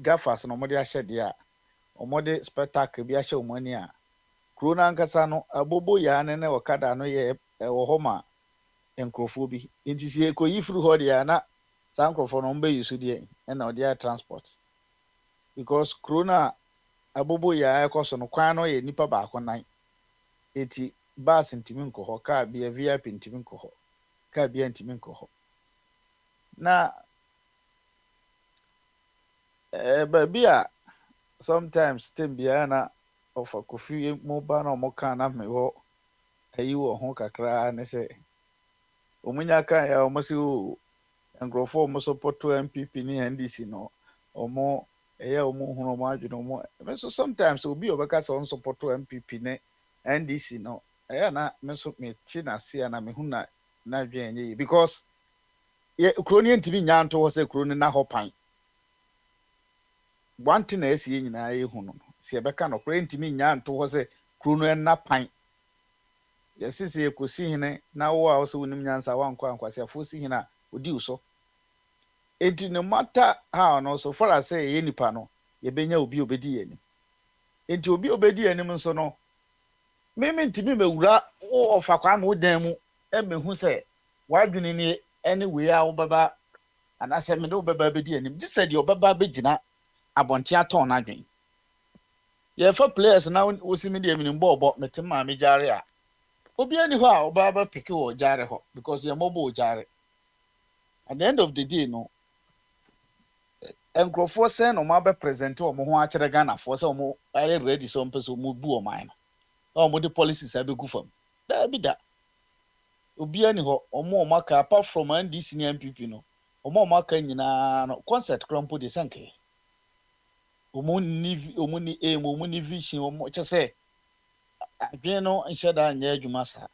gaffers na ɔmo de ahyɛ deɛ a ɔmo de spectacle bi ahyɛ ɔmo ani a kuro no ankasa no abobo ya ne okada no yɛ ɛwɔ hɔ ma nkurɔfoɔ bi nti sɛ ekoyi firi hɔ deɛ na saa nkurɔfoɔ no ɔmo bɛyi so deɛ ɛna ɔde ayɛ transport because kuro no a abobo ya ɛkɔ so no kwan no yɛ nipa baako nan eti bus ntimi nkɔ hɔ car bi VIP ntimi nkɔ hɔ car bi ntimi nkɔ hɔ na baabi a sometimes tem bia na ɔfa kofi mu ba na ɔmo kan na me hɔ ayi wɔ ho kakra ne sɛ ɔmo nya kan ya ɔmo se o nkurɔfoɔ ɔmo support MPP ne NDC no ɔmo ɛyɛ ɔmo hunu ɔmo adwene ɔmo so sometimes obi ɔbɛka sɛ ɔmo support MPP ne NDC no ɛyɛ na me so me ti na se na me hu na adwene nye because ye kuro ne ntimi nya nto hɔ sɛ kuro ne na hɔ pan one thing na esi nyinaa yɛ hu no se ɛbɛka no kuro ntimi nya nto hɔ sɛ kuro no na pan yɛsisi ekosi hene na wo a wo sɛ wonim nyansa wankɔ ankwase afo si hene a odi uso enti no matter how no so far as say yɛ nipa no yɛbɛnya obi obedi yɛ nim enti obi obedi yɛ nim nso no meme ntimi mewura wo ɔfa kwa ma wodan mu emehu sɛ wadwene ne anyway a wo baba anasɛ me de wo baba bedi yɛ nim gye sɛ deɛ ɔbaba begyina abɔnte atɔn na adwen yɛfa players na wosi me deɛ minim bɔɔbɔ metem ma me gyare a obi ani hɔ a ɔbaba peke wɔ gyare hɔ because yɛ mɔbɔ gyare at the end of the day no nkurɔfoɔ sɛ na ɔmo abɛ present ɔmo ho akyerɛ Ghanafoɔ sɛ ɔmo ayɛ ready sɛ ɔmo pɛ sɛ ɔmo bu ɔman no na ɔmo de policies abɛgu fam daabi da obi ani hɔ ɔmo aka apart from NDC ne MPP no ɔmo aka nyinaa no concert krampo de sɛnke ɔmo ni aim ɔmo ni vision ɔmo kyɛ sɛ adwene no nhyɛ da nyɛ adwuma saa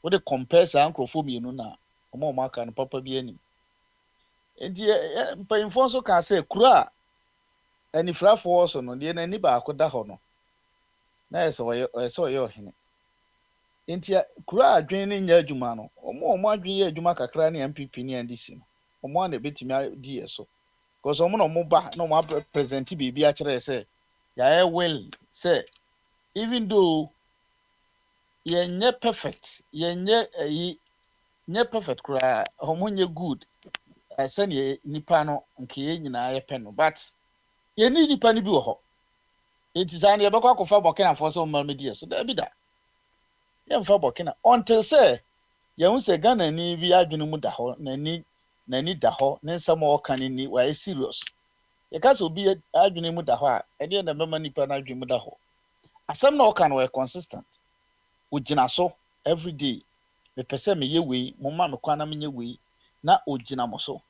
wode compare saa nkurɔfoɔ mmienu na ɔmo aka no papa bi anim enti mpanyinfoɔ nso ka sɛ kuro a anifrafoɔ so no deɛ n'ani baako da hɔ no na so yo hene entia kura adwen ne nya adwuma no omo adwen ye adwuma kakra ne MPP ne NDC no omo na betimi di yeso because omo no mo ba no mo present bibi a kire say ya will say even though yenye perfect yenye nye perfect kura omo nye good sani nipa no nke ye nyina ye pɛ no but ye ni nipa ni bi wo hɔ enti sa ne ye bɛkɔ akɔfa bɔkena fo so mma medi so da bi da ye mfa bɔkena until say ye hu sɛ Ghana ni bi adwene mu da hɔ nani da hɔ ne nsɛm a ɔka ni wa ye serious ye ka sɛ obi adwene mu da hɔ a ɛde na bɛma nipa na adwene mu da hɔ asɛm na ɔka no were consistent ogyina so every day me pɛ me ye wei mo ma me kwana me nye wei na ogyina mo so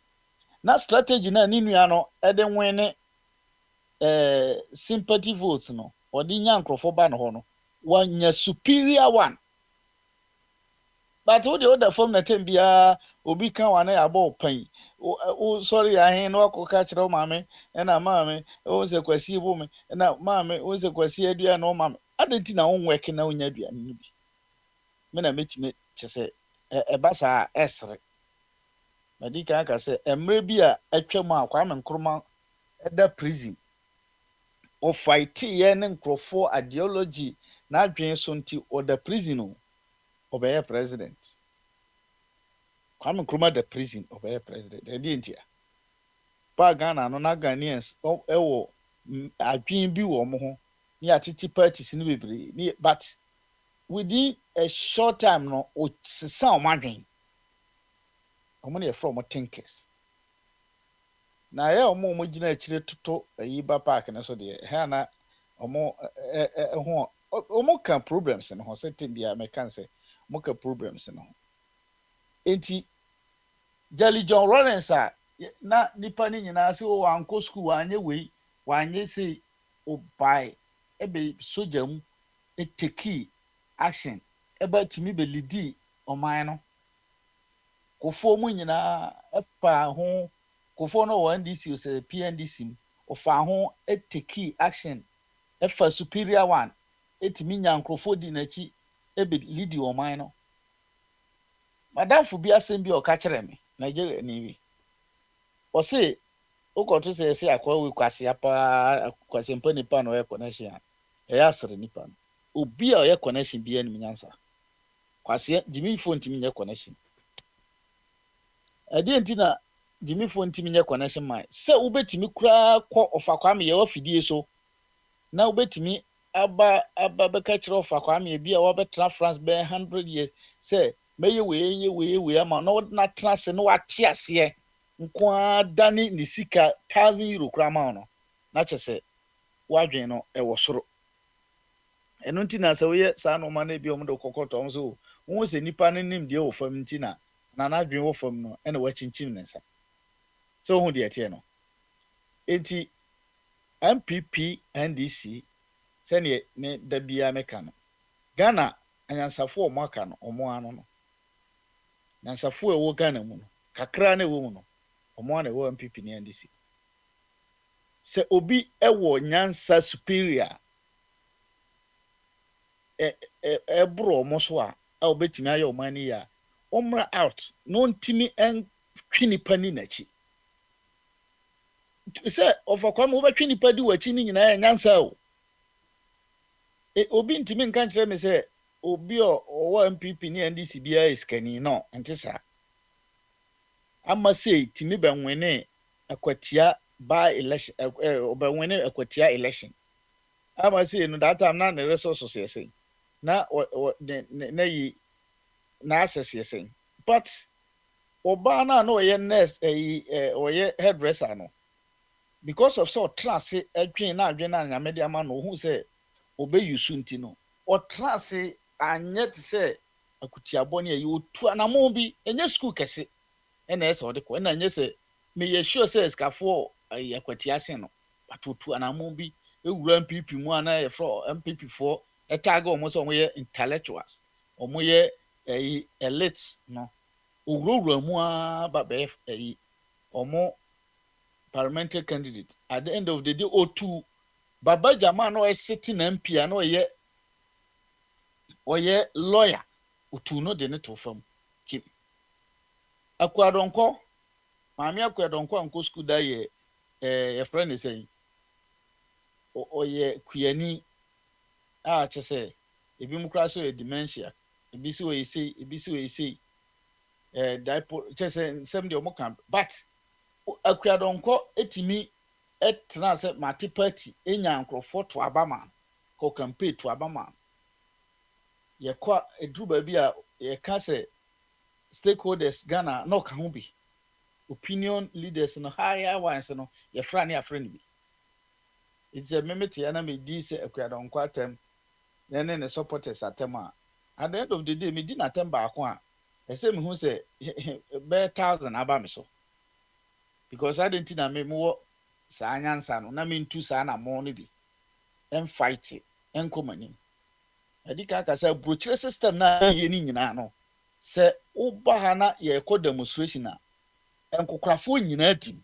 na strategy na ni nua no ede nwene sympathy votes no odi nya nkrofo ba no ho no wanya superior one but wo de order form na tembia obi kan wa na yabo pan o sorry ahen no akoka kire o maame na maame o se kwasi bu me na maame o se kwasi adua na o maame adenti na won work na onya adua no bi me na metime chese eba sa esre Madika aka say emre bi a atwam a Kwame Nkrumah eda prison o fight ye ne nkrofo ideology na adwen so nti o da prison o obey president Kwame Nkrumah da prison obey president e di ntia pa Ghana no na Ghanaians ewo adwen bi wo mo ho ni atiti parties ni bebre ni but within a short time no o sesa o madwen omo ne from thinkers na ye omo gina akire toto ayiba park na so de he na omo ho omo kan problems no ho setting bia me kan say omo kan problems no enti Jali John Lawrence na nipa ni nyina se o anko school anye wei wanye say o buy ebe soja mu take action eba timi be lidi oman no kofo mu nyina efa ho kofo no wa NDC o se PNDC o fa ho take action efa superior one etimi nyankrofo di na chi ebe lidi oman no madam fu bi asem bi o ka kire me Nigeria ni wi o se ukoto se akwa we kwase apa kwase mpa nipa no e connection e ya sere nipa no obi a ye connection bi anim nyansa kwase Jimmy phone timi nye connection ade ntina Jimmy phone timi nye connection mai se ubetimi kura kɔ ofa kwame ye ofidie so na ubetimi aba beka kire ofa kwame bi a wo betra France be 100 years se meye we ama na na trase no ate ase nkwa dani ni sika 1000 euro kura ma no na chese wadwen no e wo soro eno ntina se we sa no ma na bi o mdo kokoto so wo se nipa ne nim de wo fam ntina na na adwen wo fam no e na wa chinchim ne sa so hu de ete no enti MPP NDC se ne da bia meka no Ghana anyansafo o maka no omo ano no nyansafo e wo Ghana mu no kakra na wo mu no omo na wo MPP ne NDC se obi ewo nyansa superior bro mo so a obetimi aye o mani ya omra out no ntimi en twini pani nachi se ofakwam wo betwini padi wachi ni nyina nyansa o obi ntimi nka kire me se obi o MPP ne NDC bia iskani no ntisa ama say timi benwene akwatia by election benwene akwatia election ama say no that time na the resources say na na yi na access say but oba na oye nurse oye hairdresser no because of so trance adwen na adwen na nyamede ama no hu say obe yusu nti no o trance anye te say akutia boni ayi otu anamo bi enye school kese ena ese ode ko ena anye say me ye sure say skafo akwatia sen no batotu anamo bi ewura MPP mu ana ye fro MPP fo etaga omo so omo ye intellectuals omo ye elites no owura mu a ba be omo parliamentary candidate at the end of the day o2 Baba Jama no sitting MP no ye ɔyɛ lawyer otu no de ne to fam kim akwadonko maame akwadonko anko school da yɛ yɛfrɛ ne sɛn ɔyɛ kuyani a kyɛ sɛ ebi mu kora so yɛ dementia ebi so yɛ sei ebi so yɛ sei diapo kyɛ sɛ nsɛm deɛ ɔmo ka but akwadonko etimi ɛtena sɛ mate party enya nkorɔfo to abama kɔ campaign to abama yɛkɔ eduru baabi a yɛka sɛ stakeholders Ghana na ɔka ho bi opinion leaders no higher ones no yɛfra ne afrɛ no bi it's a memete ya na me di sɛ akwadonko atem na ne supporters atem a at the end of the day me di na atem baako a ɛsɛ me hu sɛ be 1000 aba me so because I didn't na me mo saa nyansa no na me ntu saa na mo no bi en fight en komani adi ka ka sɛ brochire system na yɛ ni nyina no sɛ woba ha na yɛkɔ demonstration a enkokrafo nyina tim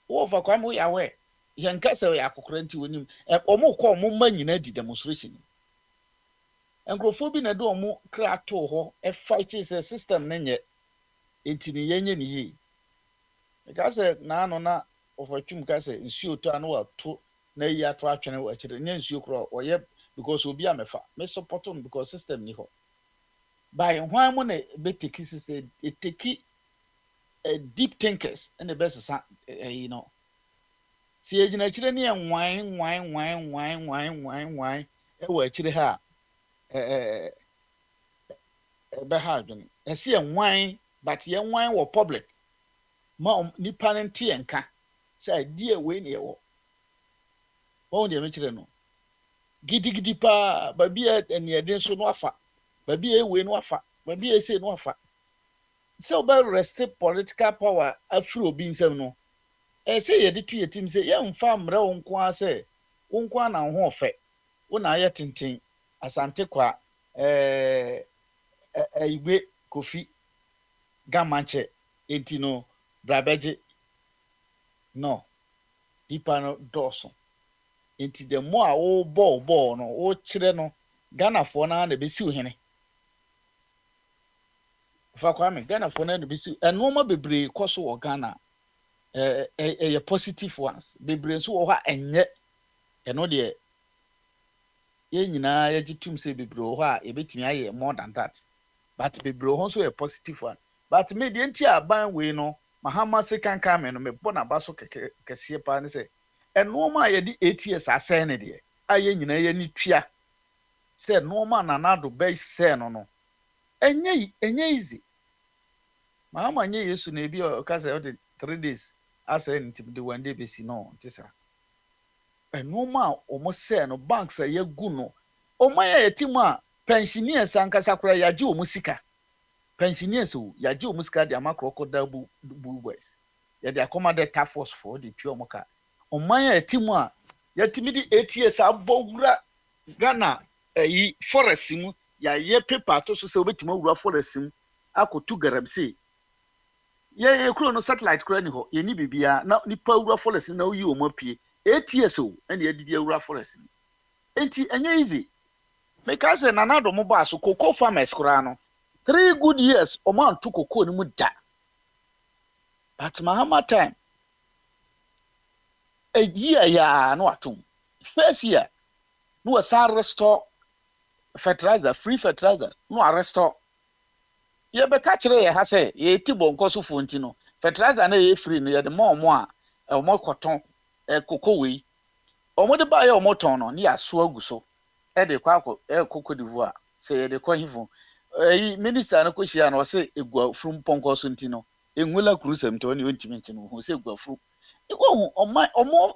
wo fa kwa mo ya we yɛnka sɛ yɛ akokora nti wonim ɔmo kɔ ɔmo ma nyina di demonstration enkrofo bi na de ɔmo kra to hɔ fight sɛ system ne nyɛ enti ne yɛnyɛ ne yi ka sɛ na no na ɔfatwum ka sɛ nsuo to ano wato na yi ato atwene wɔ akyire nyɛ nsuo kora ɔyɛ because obi amefa me support on because system ni hɔ by hwan mo na be take system it take deep thinkers and the best you know si ejina kyire ne nwan e wa kyire ha be ha adwene ese nwan but ye nwan wo public ma nipa ne nte enka say die we ne wo won de me kyire no gidigidi pa ba bia ene eden so no afa ba bia we no afa ba bia ese no afa so ba rest political power afro obi nsem no say ye de tu ye tim say ye mfa mra wo nko a say wo nko a na ho ofe wo na aye tenten asante kwa igwe kofi gamanche enti no brabeje no dipa no doso enti the more wo ball no wo kire no Ghana fo na na be si ohene fa kwa me Ghana fo na be si enoma bebre koso wo Ghana positive ones bebre so wo ha enye eno de ye nyina ye gitum say bebre wo ha e betimi aye more than that but bebre ho so a positive one but me de enti aban we no mahama sekan kan me no me bona baso kese pa ne say enoma ye di 8 years asɛn ne de aye nyina ye ni tua say enoma nanado be say no enye easy mahama nye Yesu na ebi o ka say o de 3 days asɛn ntim de one day be si no ntisa enoma omo say no banks ye gu no omo ya yetimu a pensioners ankasa kora yaje omo sika pensioners o yaje omo sika de amakroko da bu boys ya de accommodate task force for the tue omo ka omo ya yetimu a yetimi di 8 years abowura Ghana yi forest mu ya ye paper to so se obetimo wura forest mu akotu garabse ye kuro no satellite kura ni ho ye ni bibia na nipa wura forest na oyi omo pie 8 years o ene yedidi wura forest enti enye easy make us say nanado mo ba so cocoa farmers kura no 3 good years o man to cocoa ni mu da but mahama time a year ya no atom first year no sa restore fertilizer free fertilizer no restore ye be ka kire ye ha say ye ti bonko so fonti no fertilizer na ye free no ye de mo a o mo koton cocoa we o mo de ba ye o mo ton no ni aso aguso e de kwa Cote d'Ivoire say de kwa hifo minister na ko hia na o say egua frum ponko so nti no enwula krusem to ne ontimi nti no ho say egua fru ego hu omo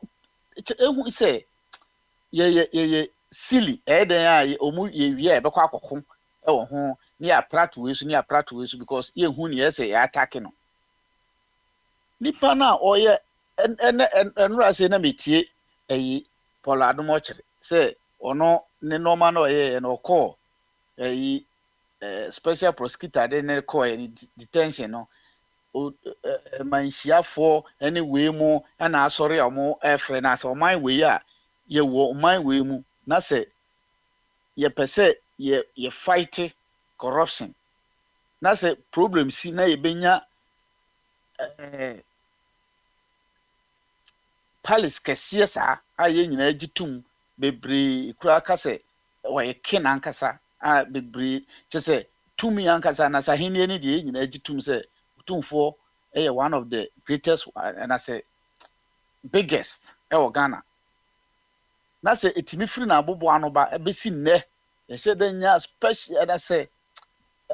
ehu say ye silly den a omo ye wi e be kwa akoko e wo ho ni aprato we so because ye hu ni say ya attack no nipa na oye enra say na metie Paul Adomo kire say ono ne normal no ye no call special prosecutor de ne call detention no manhia anyway mu na asori omo efre na say oman we a ye wo oman we mu na say ye pese ye fight corruption na say problem si na ye benya palace kɛseɛ saa a yɛ nyinaa gye tum bebree kura ka sɛ wɔyɛ ken ankasa a bebree kyɛ sɛ tumi ankasa na sɛ ahenni ne deɛ yɛ nyinaa gye tum sɛ Akwantufuo ɛyɛ one of the greatest and I say biggest ɛwɔ Ghana na sɛ etimi firi na abobo ano ba ɛbɛsi nnɛ yɛhyɛ dɛ nya special and I say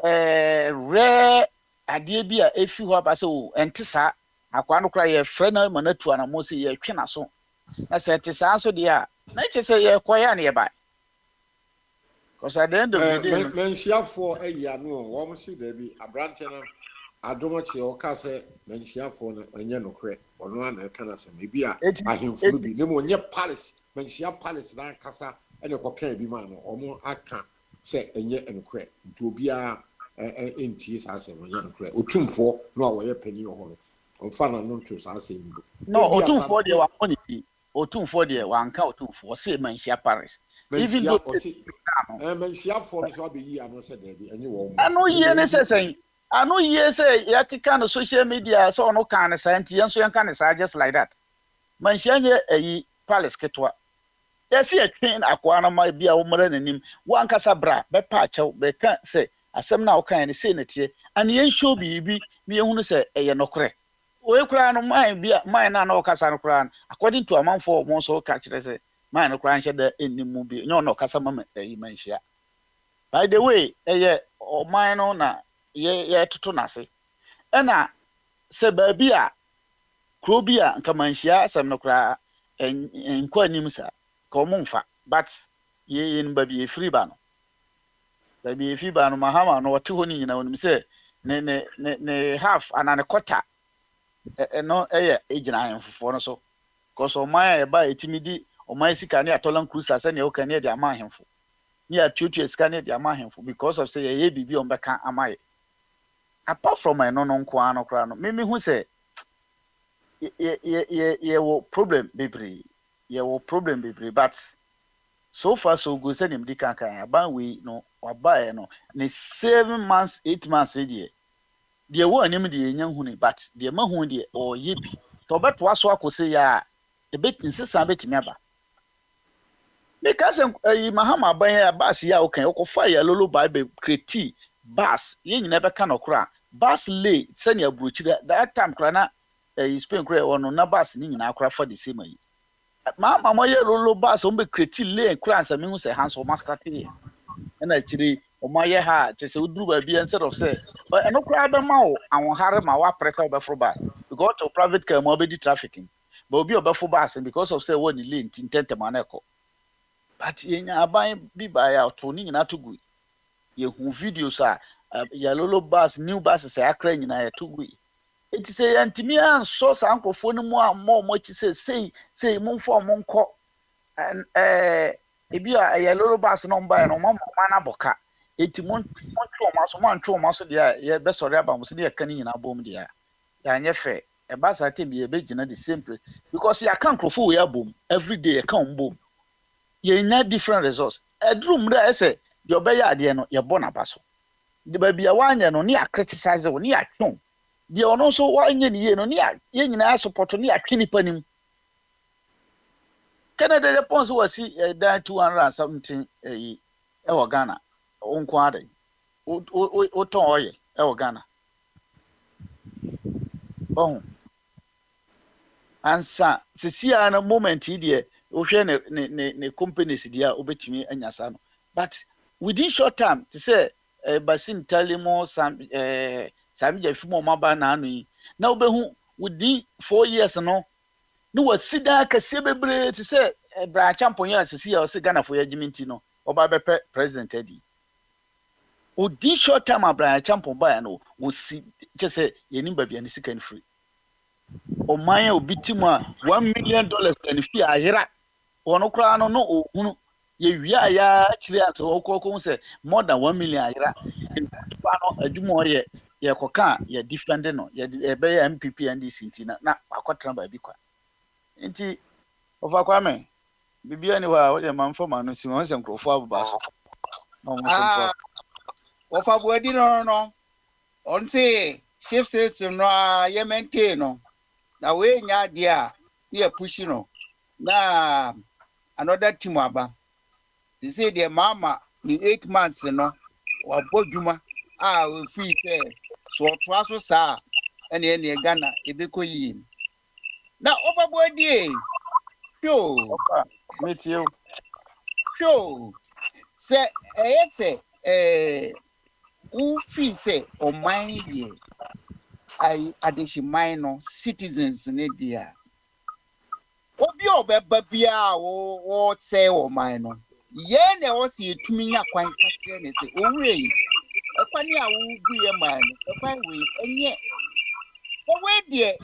rare adeɛ bi a efi hɔ aba sɛ o ɛnte saa akwa no kora yɛ frɛ na ma na tu ana mo sɛ yɛ twe na so na sɛ ɛte saa so deɛ a na kyɛ sɛ yɛ kɔyɛ ne yɛ ba because at the end of the day menhyiafoɔ ayi ano wɔn si daabi aberante no adomɔkye ɔka sɛ menhyiafoɔ no ɛnyɛ nokorɛ ɔno a na ɛka no asɛm ebi a ahemfo no bi ne mu ɔnyɛ palace menhyia palace na kasa ɛne kɔka bi ma no ɔmo aka sɛ ɛnyɛ nokorɛ nti obiara ɛntie saa asɛm ɔnyɛ nokorɛ Otumfoɔ no a wɔyɛ panyin wɔ hɔ no ɔmfa na no nto saa asɛm bi no Otumfoɔ deɛ wakɔ ne bi Otumfoɔ deɛ wanka Otumfoɔ sɛ menhyia Paris even though menhyiafoɔ no so abɛyi ano sɛ daabi ɛnyɛ wɔn ano yie ne sɛ sɛn ano yie sɛ yɛkeka no social media sɛ ɔno ka ne saa nti yɛn nso yɛnka ne saa just like that menhyia nyɛ ayi Palace ketewa yɛsi yɛtwe akoa no ma bi a wɔmmara n'anim wankasa bra bɛpa akyɛw bɛka sɛ asɛm na ɔka ne sei na tie ana yɛn show biribi na yɛhunu sɛ ɛyɛ nokorɛ oye kura no man na ɔkasa no kura according to amanfo mo so ka kyerɛ sɛ man no kura nhyɛ da ennim mu bi nyɛ ɔno ɔkasa ma ɛyi manhyia by the way ɛyɛ ɔman no na yɛ toto nase ɛna sɛ baabi a kuro bi a nka manhyia asɛm no kura nkɔ anim sa ka ɔmo mfa but yɛ no baabi efiri ba no baabi efiri ba no mahama no wɔte hɔ ni nyina wɔnim sɛ ne half ana ne quarter no egyina ahemfoɔ no so because ɔman a ɛba etimi di ɔman sika ne atɔlan cruiser sɛ ne ɔka ne de ama ahemfo ne atuatua sika ne de ama ahemfo because of say yɛyɛ bibi ɔmbɛka ama yɛ apart from ɛno no nko ano kora no me hu sɛ yɛwɔ problem bebree but so far so good sɛ nimdi kankan aban wei no wabaeɛ no ne 7 months 8 months deɛ wɔ anim deɛ nya hunu but deɛ mahu deɛ ɔyɛ bi to bɛtoa so akɔsɛ ya nsesa betimi aba because yi mahama ban ya bus ya okan okɔfa ya lolo bible kreti bus yɛ nyina bɛka no kora bus lay sɛ ne aburokyire that time kora na Spain kora ɔno na bus ni nyina kora for the same yi mahama mo yɛ lolo bus on be kreti lay kora ansɛ me hu sɛ hands o master here na akyire ɔmayɛ ha kyɛ sɛ woduru baabi instead of say ɛno koraa bɛma wo awonhare ma woaprɛsɛ wobɛforo bus because of private car ma wobɛdi trafficking but obi ɔbɛfo bus because of say wɔ ne lane nti ntɛntɛm ana ɛkɔ but yɛnya aban bi baeɛ a ɔto ne nyinaa to gu yɛhu videos a yɛlolo bus new bus sɛ akra nyinaa yɛto gu ɛnti sɛ yɛntimi ansɔ saa nkurɔfoɔ no mu a mmɔ akyi sɛ sei momfa ɔmo nkɔ ebi a yɛlolo bus no mbaeɛ no ɔma no abɔka eti montwe ɔma so deɛ yɛ bɛsɔre aba mo so deɛ yɛka ne nyinaa bom deɛ yɛanyɛ fɛ ɛba saa tem yɛbɛgyina the same place because yɛaka nkurɔfo wɔ yɛabom every day yɛka wɔn bom yɛnya different results ɛduru mmerɛ ɛsɛ deɛ ɔbɛyɛ adeɛ no yɛbɔ n'aba so de baabi a wanyɛ no ne yɛ criticize wo ne yɛ atwe deɛ ɔno nso wanyɛ ne yie no ne yɛ nyinaa support ne yɛ atwe nipa nim Canada Japan so wasi dan 217 ɛwɔ Ghana onko ade o ton oil ɛwɔ Ghana oh ansa sesia na moment yi de o hwɛ ne companies dia obetimi anyasa no but within short time to say basin talimo sam jafimo maba na anu yi na obehu within 4 years no wasida kase bebre to say bra champion ya sesia o se Ghana for yagiminti no oba bepɛ president adi odi short time Abraham champion ba no wo si che say yenim ba bia ne sika ne free o man obi timu a $1 million and fi ahera ono kra no ohunu ye wia ya kire aso okoko say more than 1 million ahera ntupa no adwuma ye koka ye defend no ye be MPP NDC ntina na akotra ba bi kwa nti ofa kwa me bibia ni wa wo de manfo ma no si won se nkrofo abuba so Ah, ofa body no. On say shift system no ye maintain no. Na we nya dia na push no. Na another team aba. They say their mama ni 8 months no. Wa boduma we free say so to so sa ene Ghana ebeko yi. Na ofa body yo. Meet you. Yo. Say who feel say o mine ye I adeshi minor citizens ne dia obi obeba bia wo say o minor ye na wo se etumi nya kwan kakere ne say owure yi ekwani a wo bu ye minor ekwan we enye o we de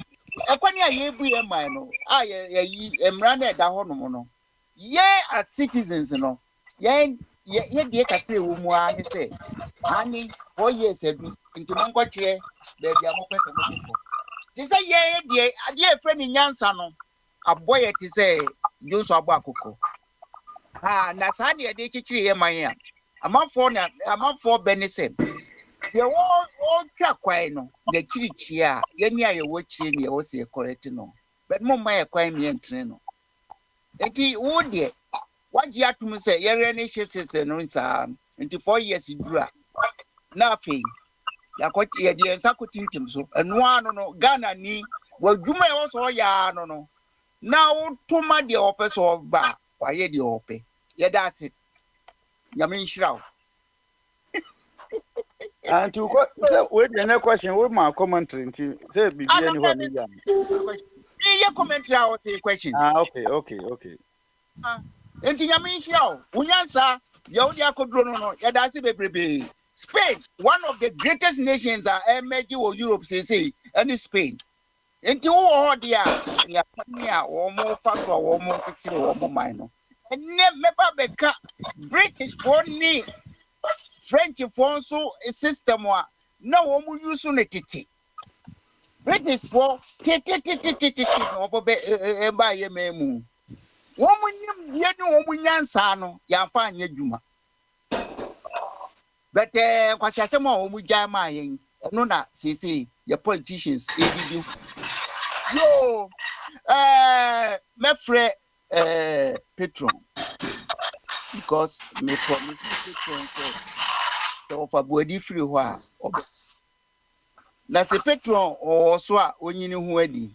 ekwani a ye bu ye minor a ye yi emra na da ho no no ye as citizens no ye de kakere wo mu a ne say ani 4 years ago into monkoche baby amopese mokoko ti say ye de ade efre ni nyansa no aboye ti say Joshua abo akoko na sa de de chichiri ye man ya amanfo benisem ye wo twa kwai no de chirichi a ye ni aye wo chiri ni ye wo se correct no but mo ma ye kwai mi entene no enti wo de waji atum say ye re ni shift system no nsa enti 4 years dura na afi yakoti ye de nsa kotintim so eno ano no Ghana ni wadwuma e wo so ya no na wotoma de opeso ba waye de ope ye da ase nyame nhira. And to say wait the next question with my commentary say bibi any ho me ya. Ye commentary o say question. Okay. Enti nyame nhira unyansa ye wo de akodro no ye da ase bebrebe. Spain, one of the greatest nations are emerging in Europe, say, and Spain. Enti wo dia ya pania wo mo factor wo mo kire wo mo mine. And meba beka British for ni French for so system wa na wo mo use no tete. British for tete no be e ba ye memu. Wo mo nim ye ni wo mo nyansa no ya fa anya dwuma. But kwasi atema wo mu jama yen no na sisi your politicians ADD yo me frɛ patron because me promise patron so for body free ho a na se patron o so a onyini ho adi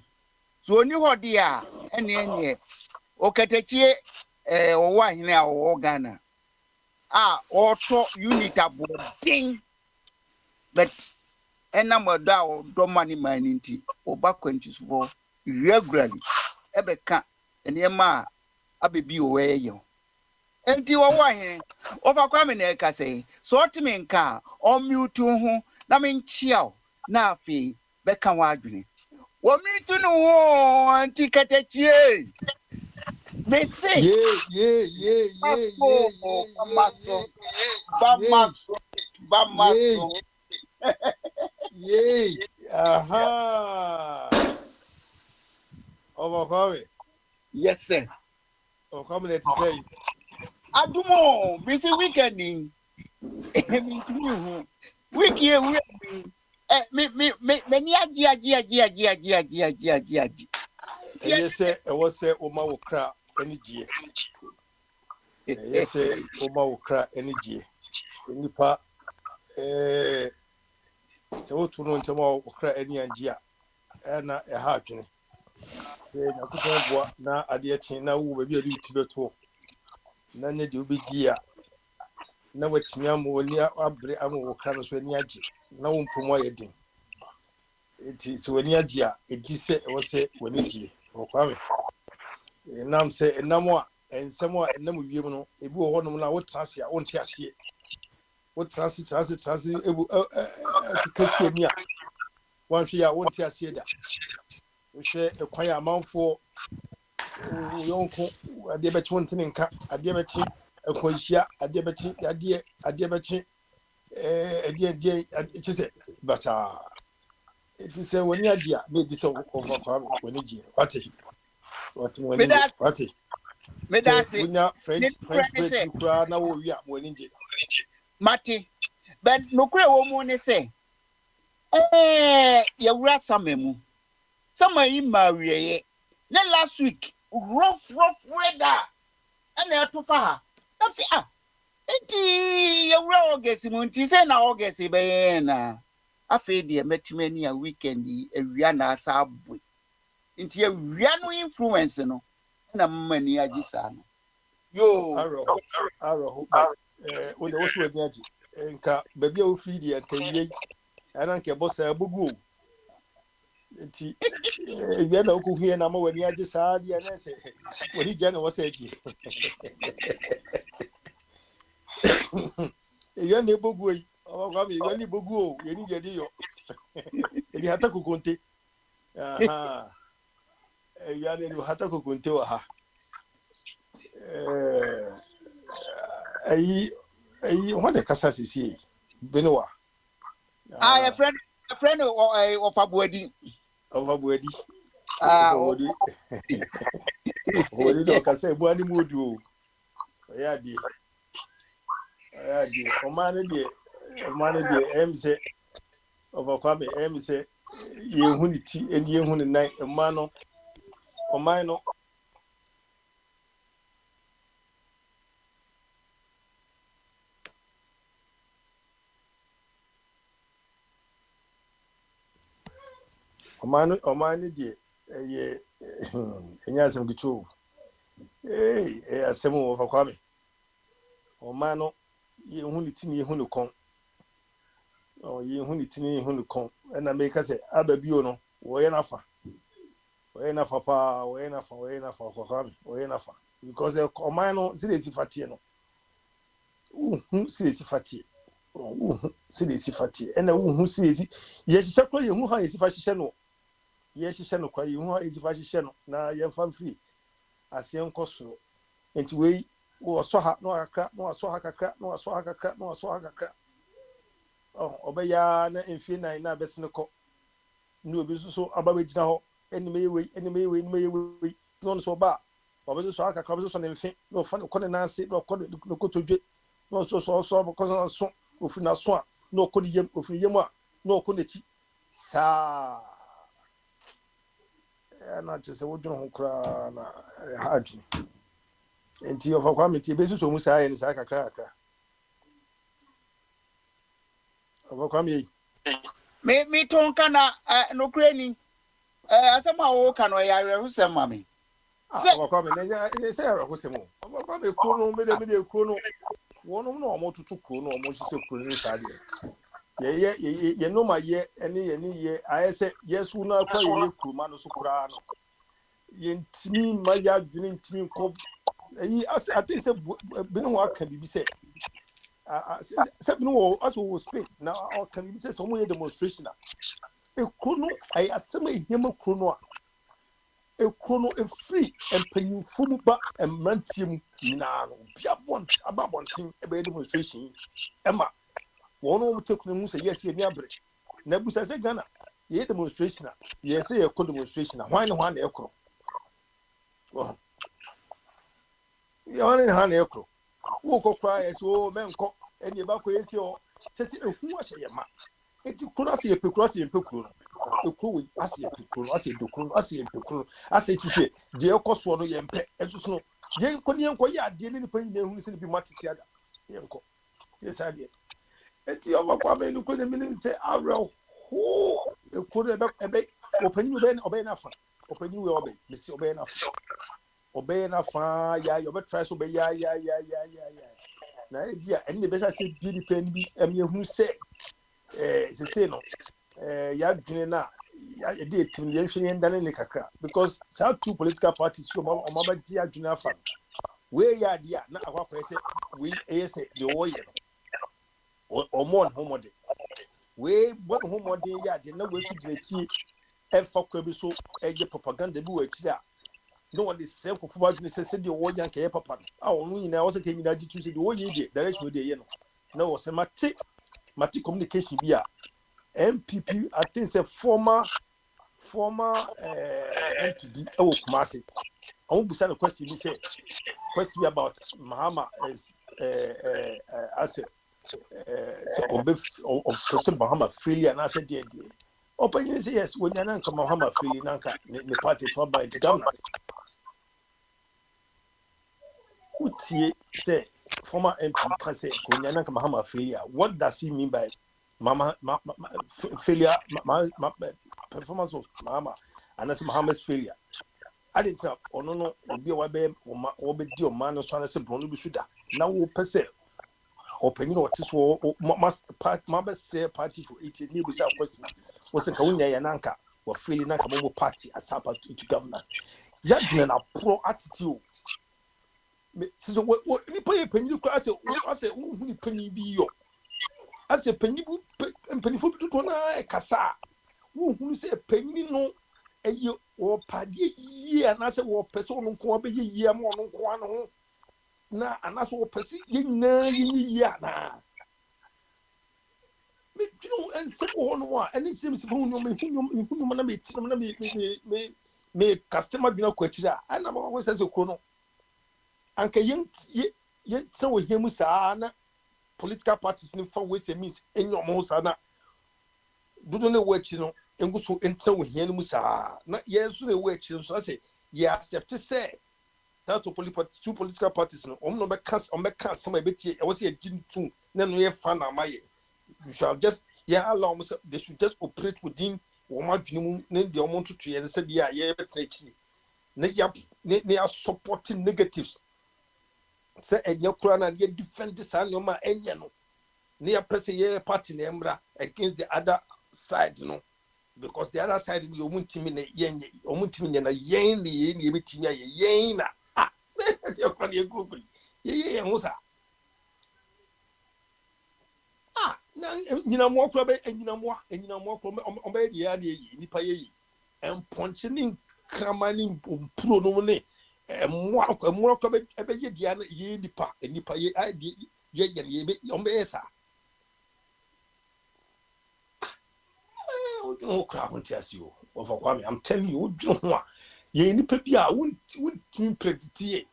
so oni ho de a ene o katachie o wa hene a o Ghana also unit abodin but enamada do money mining oba Akwantufuo regularly ebeka enema abebi oweyo enti wo wa he ofa kwa me na eka sei so otime nka o mute ho na me nchia na afi beka wa adwene wo mute no ho anti katachie me say Bamaso. Yay. Aha. Overcome. Yes, sir. Overcome, let's say. Adumo, busy weekending. Week here, me Yes, sir. I was say, Oma will cry energy. Yes, sir. Oma will cry energy. Nipa, so to know tomorrow will cry any angia. And a heart. Say, I could not now at the chain now will be a little bit too. None of you be dear. Na wetnya mo ni abre amu wokra no so ani age na wo mpomo yedin enti so ani age a edi se wo se wani gie okwa me nam se enam a ensem a enam wiem no ebi wo honom na wo trase a wo nte ase wo trase ebu kikasi ani a wan hwe a wo nte ase da wo hwe ekwan amanfo yonko ade be chi ntene nka ade be chi ekwanhia ade be chi chese basa it is when you are made this over when you what me that's it. French bread you cry now we are when Mati, but no cray woman say, you some in Maria. Then last week, rough weather, and they are too far. That's it. You were August, Monty, and August, Bayana. I feel the many a weekend, a Rihanna subway. Into a Rihanna influence, no, and a many a gisano. Yo, Arrow, but when there was with Yaji, and baby, oh, free and can ye, and Uncle Boss, a bugu. Vienna, who here, and when Yaji said, and I say, what he general was edgy. You are never going. Oh, you are never go. You need a deal. You have to go conte. Aha. You are never had to go conte. Aha. What a Cassas is here. Benoit. I a friend of a wedding. Over Weddy. What did you say? One would do. Yeah, dear. Omani dear, MC of a Kwame, MC, Unity, and Yehun night, a mano, or mino. Omani dear, and yes, I'm good too. A semo of a Kwame. Omano. Ye hunu kon. Oh, ye hunu kon. And I make us say, Ababiono, Wayanafa. Wayanafa pa, Wayanafa, Wayanafa. Because the commano, Silesi Fatino. Silesi Fati. Silesi Fati. And who Silesi. Yes, Shakwa, who has Fashano. Yes, Shano, cry, who is Fashano. Now, young fan free. As young Costro. And to wait. Oh, so hot, no, a crap, no, a so haka crap, no, a so haka crap, no, a so haka crap. Oh, Obaya, and Fina, and Abessinico. No, business so about now, any may way, none so bad. Or was so haka crabs on the fin, no fun of calling Nancy, no call no go to jet, no so because I saw, of na swan, no could yem of Yema, no could sa. And not just a wooden cry, hard. And to your committee, basis of Musa and Saka cracker. Overcome ye. Me tonkana no craning. Somehow can I who's a mammy? Overcome, and then Sarah was a more. Overcome a chrono, made a chrono. One or more to 2 chrono, almost a chrono. You know my year, any year. I said, yes, we now call you Kumano Soprano. Yen Timmy, my yard, didn't Timmy Cobb. I think Benoit can be said. No, as we will speak now, our can be said somewhere demonstration. A chrono, I assume him a chrono. A chrono, a free and paying full back and mantium. Now, want about one thing about demonstration. Emma, one will take the moose, yes, you're near break. Nebus as a gunner, ye demonstration. Yes, a co demonstration. Why no one echo? Well, you're in hand echo. Walk cry as old man cock, and your back is your chest. Who was a man? It could see a precrossy and precruno. The crew, I see a precruno, I see a precruno, I see a precruno. I say to say, dear Coswallow, and pet, and so snow. Jane couldn't quite dealing paying them who seem to be much together. Yanko. Yes, I did. And the other woman who couldn't mean say, I will. Who could have obey, open you then obey enough. Open you will obey, Miss Obey enough. Obey enough, yeah, you better try to obey, yeah. Now, yeah, and the best I say, beauty pen be, and you who say, say no, ya dinner, I did to the ancient and then Kakra, because some 2 political parties, so Mama dear Junior fan. Where ya dear, not our person, we say the warrior or more home day. We what home day, ya did not wish to the chief and for so a propaganda boo a chair. No one is self of what said the old young papa. Oh, we now also came in that you said the old year, the rest with the no, was a Mati communication via MPP. I think a former MPP. Oh, Kumasi. I won't be saying a question. He said, question about Mahama as I said, person Bahama freely and I said, dear. Open you say yes, when you're not Bahama freely, Nanka, the party to buy the governors. Utie say former MP Kase, when you're not Bahama failure. What does he mean by failure? Performance of Mama and that's Muhammad's failure. I didn't tell or no, be a web or be dear man or son as a Bruno Bisuda. Now we'll per se. Open what is war must say party for 8 years, maybe some question was a Kawina Yananka or feeling like a party as happened to governors. Judgment a pro attitude. So what you pay a penny class, I say, who penny be yo. I say, penny and penny for to Cassa. Who say a penny no a year or paddy year and I say, well, person on Quabe year more on Quano. Na anaso pesi yina na me you know and simple one wa and it seems for no me customer bi na kwachira and na ma say so kono anka yen se wo hemu saa na political parties ni fa we say means enyomo saa na dodo ne wachi no enguso ntse wo henu mu saa na yeso ne wachi so say ye accept say that two political parties no no be cast some bit was a gin too no fan amaye you shall just allow me they should just operate within what adwumu na the amount to and say yeah betre ne are supporting negatives say enye kura na ye defend this and no ma enye no ne ya person ye party na emra against the other side no because the other side you omuntimi na yen na yen ne betimi aye yen na you can you go. Yeah, Musa. You know more club and you know more from the idea, Nipaye, and punching Kramanin Pronone, and more club ever Diana ye Nipa, and Nipaye idea, ye Yombesa. No crowd won't tell you of a Kwame. I'm telling you, ye Nipapia won't predict ye.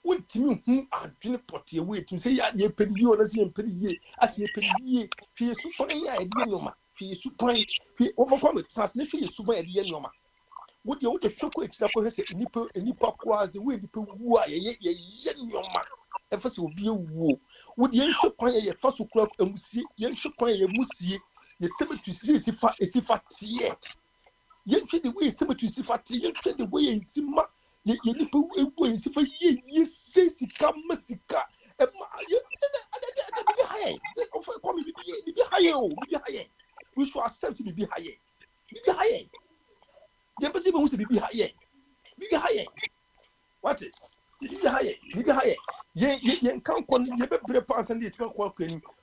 What to me, who are doing potty away to say, ye penny you and as ye penny ye, as ye penny ye, fear super idea no ma, fear super, fear overcome it, transmission is super idea no ma. What you want to show quick, has a nipple and nipple quas the way people who are ye no ma. If will be a woo. Would ye should point a first o'clock and musi, ye should point a musi, the cemetery is if at ye. Ye should the way cemetery is if at ye, should the way in Sima. You people who for ye say sika masika e ma ye be high come be high we should accept to be high the person who to be high what it be high ye can't con ye be prepare and it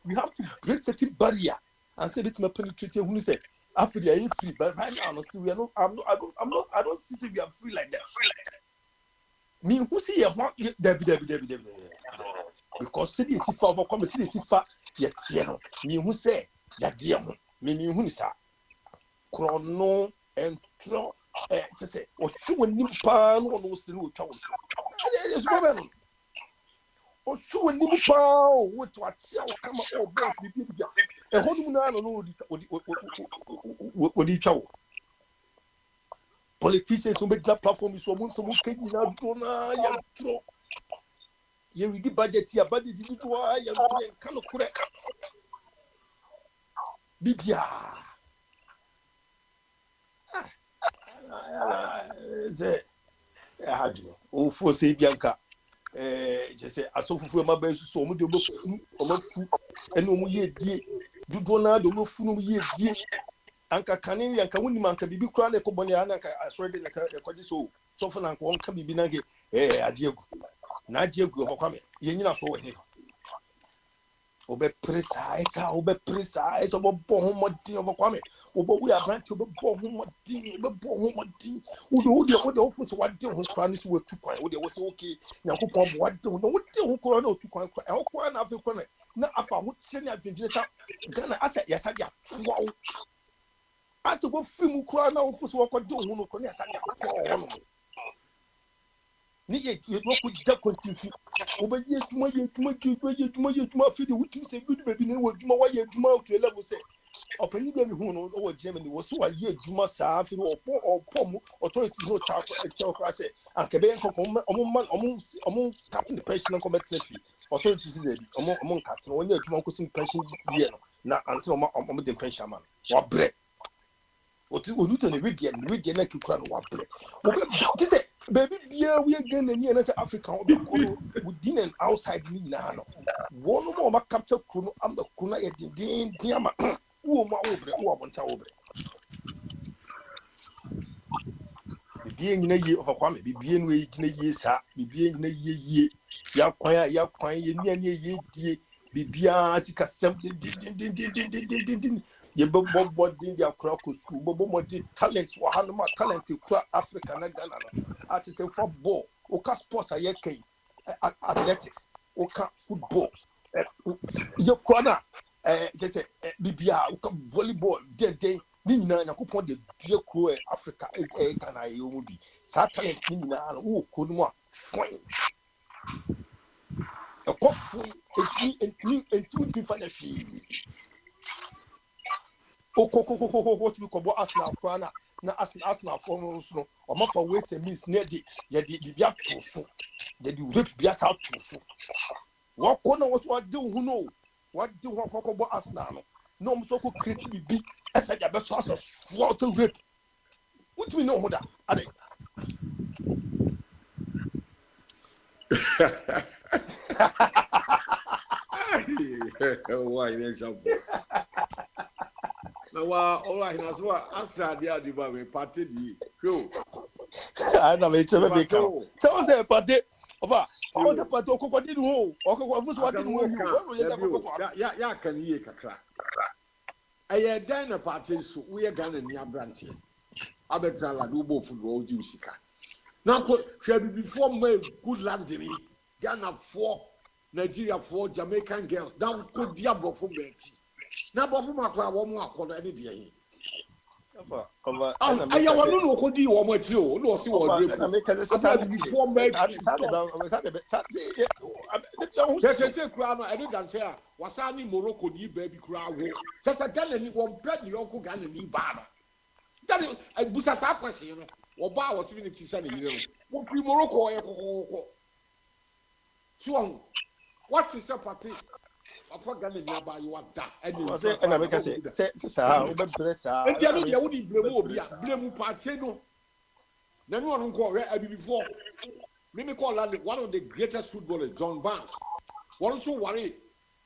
we have to break certain barrier and say it may penetrate who say after they are free but right now honestly we are not I don't see we are free like that me who see a what Debbie because city is for come city is for yet me who say ya dear me who is a chrono and tro to say what you when you pan on those through town is woman or so when you pan what come up boss a whole no what each other politicians who make that platform is almost some can now do you read the budget here, budget did it why you can correct. Bibia. Oh, for say Bianca. Just say, I saw for my best so much and no ye dear. Do no fool ye dear. Anka kanini anka wuni manka bibi kura na ekoboni anka asore na kwaji so for na won ka bibi na ge adiegu na adiegu okwame ye nyina so we obe precise obo homodi okwame obo we abranti obo homodi udi ofu so wade ho kura ni so we tu kwan udi wo se okay nyankopon bo wade ho no wode ho kura na tu kwan e kura na afi kura na afa ho kire ni adwendwene sa gana asa ya sa dia tuwa as a go film crowd now for so what do no can ni ye wo ko ja kontinfi wo ba ye tuma fi de wutim se bi be bi ne wo tuma wa ye tuma to level say opani bi mi hu no wo Germany wo so wa ye tuma saa fi opo mu authorities no cha kwa say anke be nko omo captain the pension nko betre fi authorities dey bi omo captain wo ye tuma nko sin pension year no na anse omo de pension man wa bre onuto ne we na kikura no wa bre wo be say baby bia we again na ni na say Africa obi ko within and outside ni na no one more ma capture kuno am the kuna ye din ama wo ma wo bre wo abonta wo bre bibie nyina ye of kwame bibie no ye nyina ye sa bibie nyina ye ya kwan ye ni ani ye die bibia sika sem din ye bobo din dia kura ko school bobo mo di talent wa hanu ma talent kura Africa na Ghana no at say football o ka sports aye kai athletics o ka football ye kura na say bibia o ka volleyball den ni nyina yakopon de due kuro Africa Ghana ye o bi sa talent ni nyina no wo ko no a fine e ko fine entimi bi fa na fi what we call Arsenal Krana na Arsenal for no o ma for waste means near the ye di bia to so ye di rip bia sa to so what corner what do who know what do what call Arsenal no mo so ko create bi esa ja be so so rip what we know who that ade why there's a now, all right, now, so answer the idea me party di. Yo. I na me chebe be kan. Se o se party, oba, o se party okoko di nu o. Okoko fu so di nu o. Wo ye se okoko to. Ya kan ye kakra. Aye dan na party so we Ghana ni abrante. Abetra la do bo football di usika. Now ko hwe before my good land ni. Ghana for Nigeria for Jamaican girls. Now ko dia bro for beti. Na bofu makwa wo mu akodo ene de yi Over aya wonu no kodi wo mo ti o no si wo dream na make say sa before make say kura no ene dan say a wasa ni Morocco ni ba bi kura wo say Ghana ni wo pet ni yonko Ghana ni ba no that busa sa kwese no wo ba wo timi ni ti say ni yire no wo pri Morocco ye kokoko so what is the party afa Ghana ni aba you are that and I make say sa o be pressa enti anu ye wodi blemu obi a blemu party no na no no ko we abi before me call one of the greatest footballers John Barnes one so worry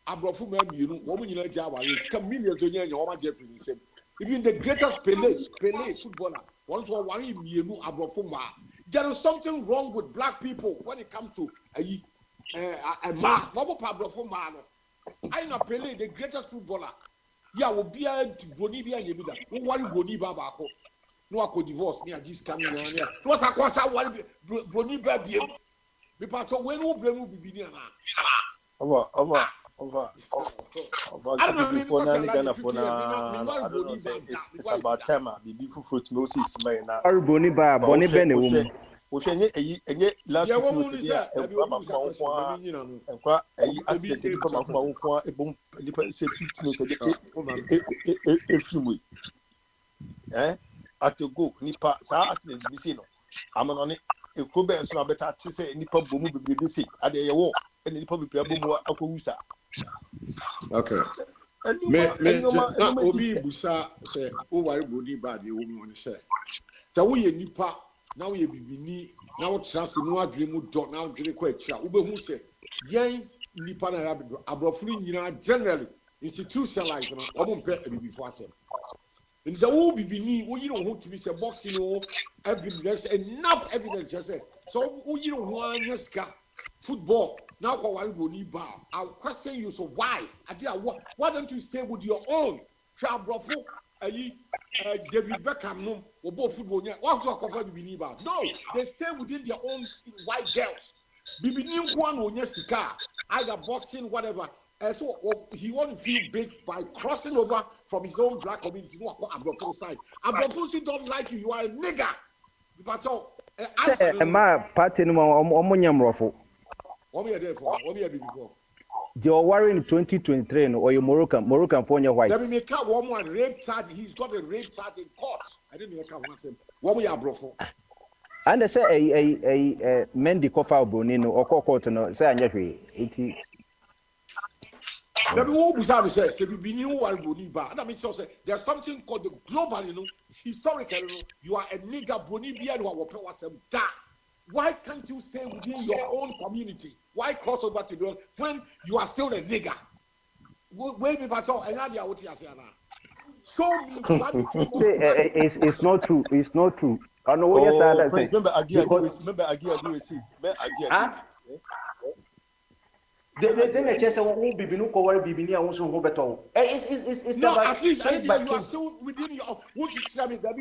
abrofu ma bienu wo mu nyina ja worry scam millions onya nya wo ma je free nsem even the greatest Pele footballer one so worry bienu abrofu ma there is something wrong with black people when it comes to a ma wo pa abrofu ma no I na Pele the greatest footballer. Yeah, will be a Boni be a Yebida. Who worry Boni Babako? No, I could divorce me. I just coming on here. Was a course I worry Boni Baby. Be part of when will be near now. Over. I don't know before Ghana for now. It's about time. Be fruit Moses Mayna. Boni Bene. Enye last week ya baba kwa enkwa accident ni baba kwa ebom nipa say 15 efrimwe atego nipa sa accident bi say no amano ne ekobe nso na beta te say nipa bomu bebrebe say ade ye wo ene nipa bebrebe bomu akowusa okay me na obi busa say o wari body bad ye wo mi won say ta wo ye nipa now you bibini now trust no adwene mu do now adwene kwa akira wo behu se yen nipa na abrofuri nyina generally institutionalized no obo mpe bibifo asem and so wo bibini wo yiro ho timi se boxing no evidence enough evidence just say so wo yiro ho anya ska football now ko wari go ni ba I'll question you so why why don't you stay with your own try abrofo David Beckham no obo football nya what to cover bibini ba no they stay within their own white girls bibini nko no nya sika either boxing whatever so he want to feel big by crossing over from his own black community no akọ abrofo side abrofo don't like you are a nigger but Ma party no omonyamrofo. What are there for? What are before? They are wearing 2023 no or you Moroccan for your white. Let me make up one rape charge. He's got a rape charge in court. I didn't make up one him. What we are brofo. And they say a Mendy Kofa Bonino or court no say anya hwe. Eti. Let me wo busa say we new one boni ba. And I mean so say there's something called the global, historically, you are a nigger boni bia no wo pe wasem da. Why can't you stay within your own community? Why cross over to the when you are still a nigger? Wait me patrol and now they are what you say now. Show me it's not true. It's not true. I know what you're saying. Remember Agia They just won't be no cover bibini and also go better. It's no, at least I think you are still within your what you say me that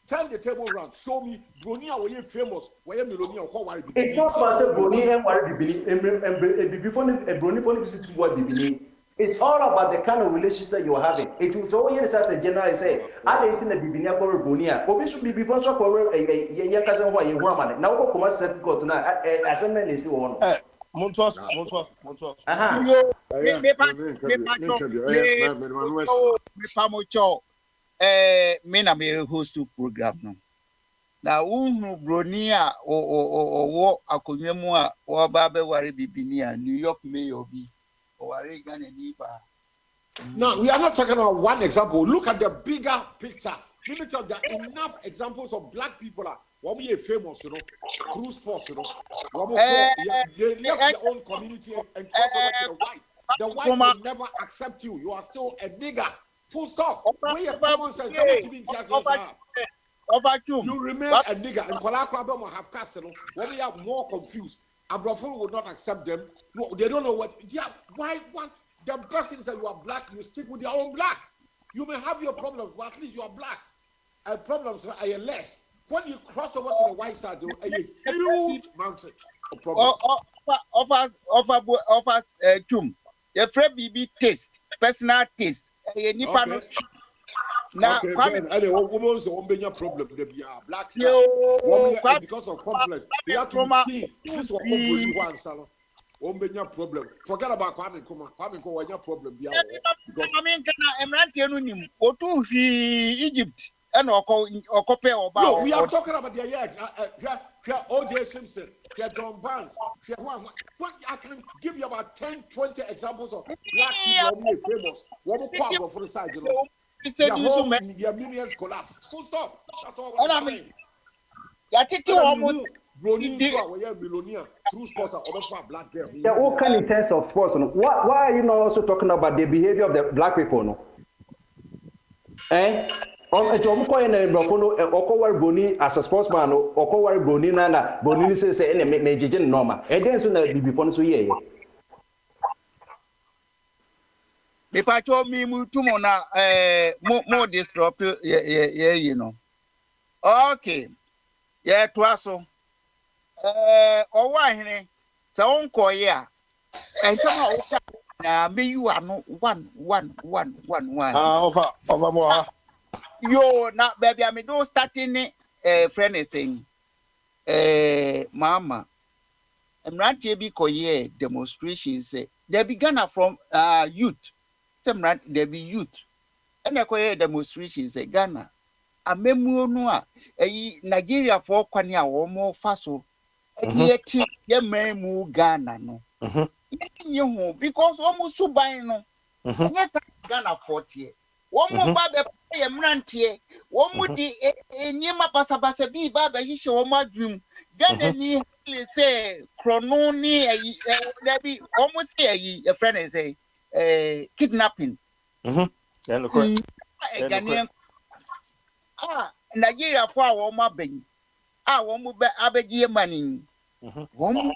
turn the table around. Show me Bronia were you famous, were you millionaire or worry. It's not about Bronia and worry bibini before a Brony for visit to what bibini. It's all about the kind of relationship that you're having. It was always as a general say, I didn't think the Bibinia for Bronia. But we should be before so for a cousin why you want. Now go come set go tonight as a man is one. Montos. Me na me host to program no. Na unu Bronia o akonwa mu a o ba be ware bibini a New York mayor bi o ware Ghana ni ba. Now we are not talking about one example. Look at the bigger picture. Let me tell you, there are enough examples of black people what we are famous, through sports, they left their own community and cross over to the white. The white will never accept you. You are still a nigger. Full stop. Where your common sense? You remain a nigger. And Kolakwa will have cast, when we are more confused, Abrafo will not accept them. No, they don't know what. Yeah, why? What? The best thing is that you are black. You stick with your own black. You may have your problems, but at least you are black. And problems are less. When you cross over to the white side, there is a huge mountain of problems. Offers, Chum. The Fred BB taste, personal taste. Okay. Now, okay, woman's a problem. They be black because of complex. They have to be seen. This is what you want, Salon. Problem. Forget about Kwame Kuma. Kwame Kuma, your problem. Because I mean, can I go to Egypt? No, we are talking about the years. O.J. Simpson, John Barnes. I can give you about 10, 20 examples of black people who are famous. What we call for the side, their millions collapse. Full stop. That's all I'm saying. Through sports are black girl. Yeah, all kind in terms of sports. Why are you not also talking about the behavior of the black people? No? Boni as a sportsman or Boni Nana, Boni says, and make normal. And then soon I'll be fun so yeah. If I told me Mutumona, more disruptive, you know. Okay, yeah, twaso. Or why, so uncle, yeah. And somehow, me you are no one. Over more. Yo, now, baby, I mean, don't start in friend is saying, Mama, I'm not here demonstrations. They began from youth. Some right, they be youth. And I demonstrations, Ghana. A memoir, Nigeria for Kwanya or more faso. Yet, ye may move Ghana, no. Because almost so by no. Ghana 40. One more baba a mrantie, one more nyima pasabasa be baba he show my dream. Then me say chrononi there be almost say a friend is a kidnapping. Nigeria for our mobbing. One more abegie money. One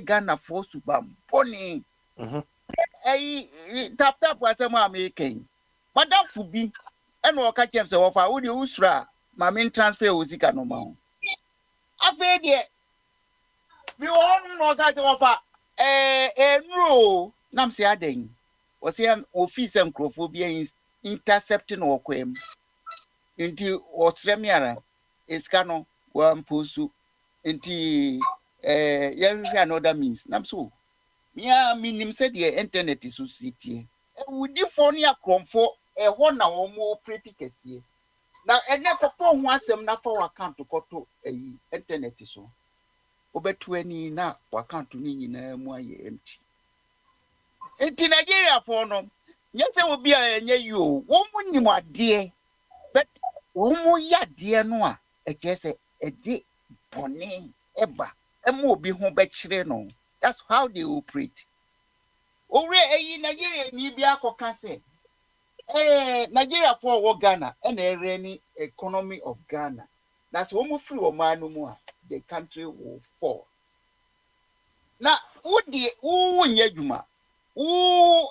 Ghana for subam pony. Tap was a mamma making. Madam Fubi, and walk at James of our Udi Usra, my main transfer was no more. I fed yet. We all know that offer a rule, Namsi Ading, was here office and crophobia intercepting or quem into Australia, Escano, one pusu, Nti another means. Nam so. Mia minim said the internet is so city. Would you phone your comfort a 1 hour more pretty case? Now, and never phone once them not for account to go to a internet so. Over 20 now, account to me in a more empty. In Nigeria for no. Yes, I will be a you. Woman, you are dear. But woman, ya dear no. A just a day pony eba. And more be home back no. That's how they operate. Ore Nigeria ni bi akoka say Nigeria for Ghana and any economy of Ghana. That's one free or man no more. The country will fall. Now, who nyejuma? Who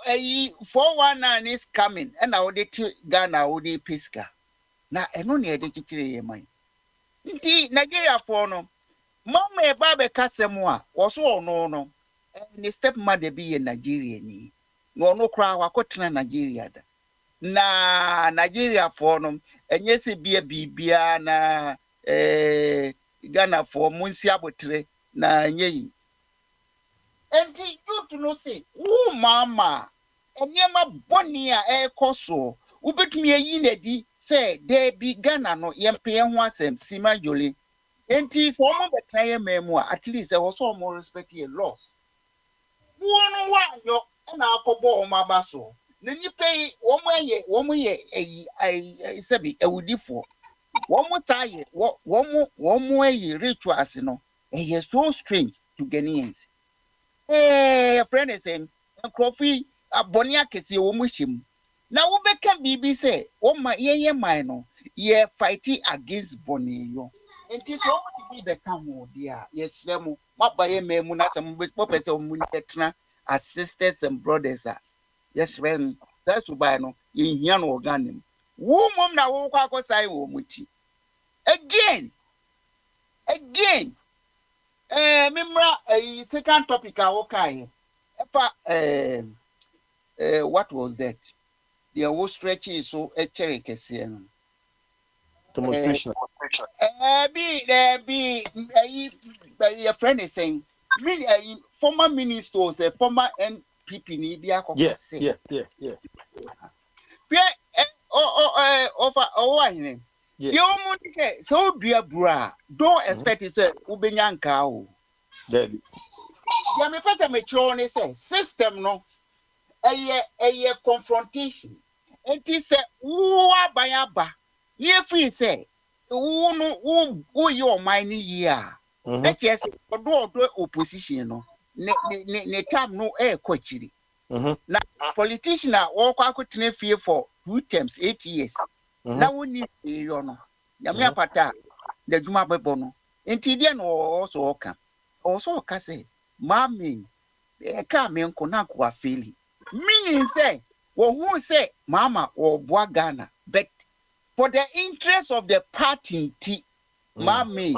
419 is coming and I would Ghana would piska. Now, and only a decree mine. Indeed, Nigeria for no. Mama Babe Casemwa was all no. And the stepmother be in Nigeria ni. No cry wakotena Nigeria da. Na Nigeria for no. And yes, it be a bibia na Ghana for Munsiabotre na nye. And you to know say, oh mama, and yama bonia koso, ubet me a yinedi, say, there be Ghana no yampe wasem, Sima Jolie. And tis woman betray memoir, at least there was all more respect here lost. One yo, and I'll cobo my basso. Then you pay 1 way, I sabi, a woody for. One more tie, one more ye rituals, you know, and he is so strange to Ghanaians. A friend is saying, coffee, a bonia kesi omushim. Now, we can be say, oh my, ye mino, ye fighting against Bonio. And tis all to be the camo, dear. Yes, Remo, what by a memuna, some with purpose of Munetra, as sisters and brothers are. Yes, Ren, that's why no, in Yan Organim. Woman, now walk outside, Womuchi. Again. Mimra, a second topic, okay. What was that? The whole stretch is so a cherry casian. Demonstration. Be a friend is saying, former ministers, a former NPP, Nibia, Yes. Yeah. Over, Yes. you only so dear bra, don't expect it, Ubenyanka. Debbie. Yami pesa metrone say system no a confrontation. And he said, "Who bayaba? Near free say, who your money year? That yes, do opposition no. Ne time no air coaching. Now politician are all quite fear for 2 terms, 8 years. Now we need you know. Yamia pata the Juma Bebono. And Tidian also come. Also say, Mammy, come in Konakwa feeling. Meaning say, well, who say Mama or Boagana, but for the interest of the party, Mammy,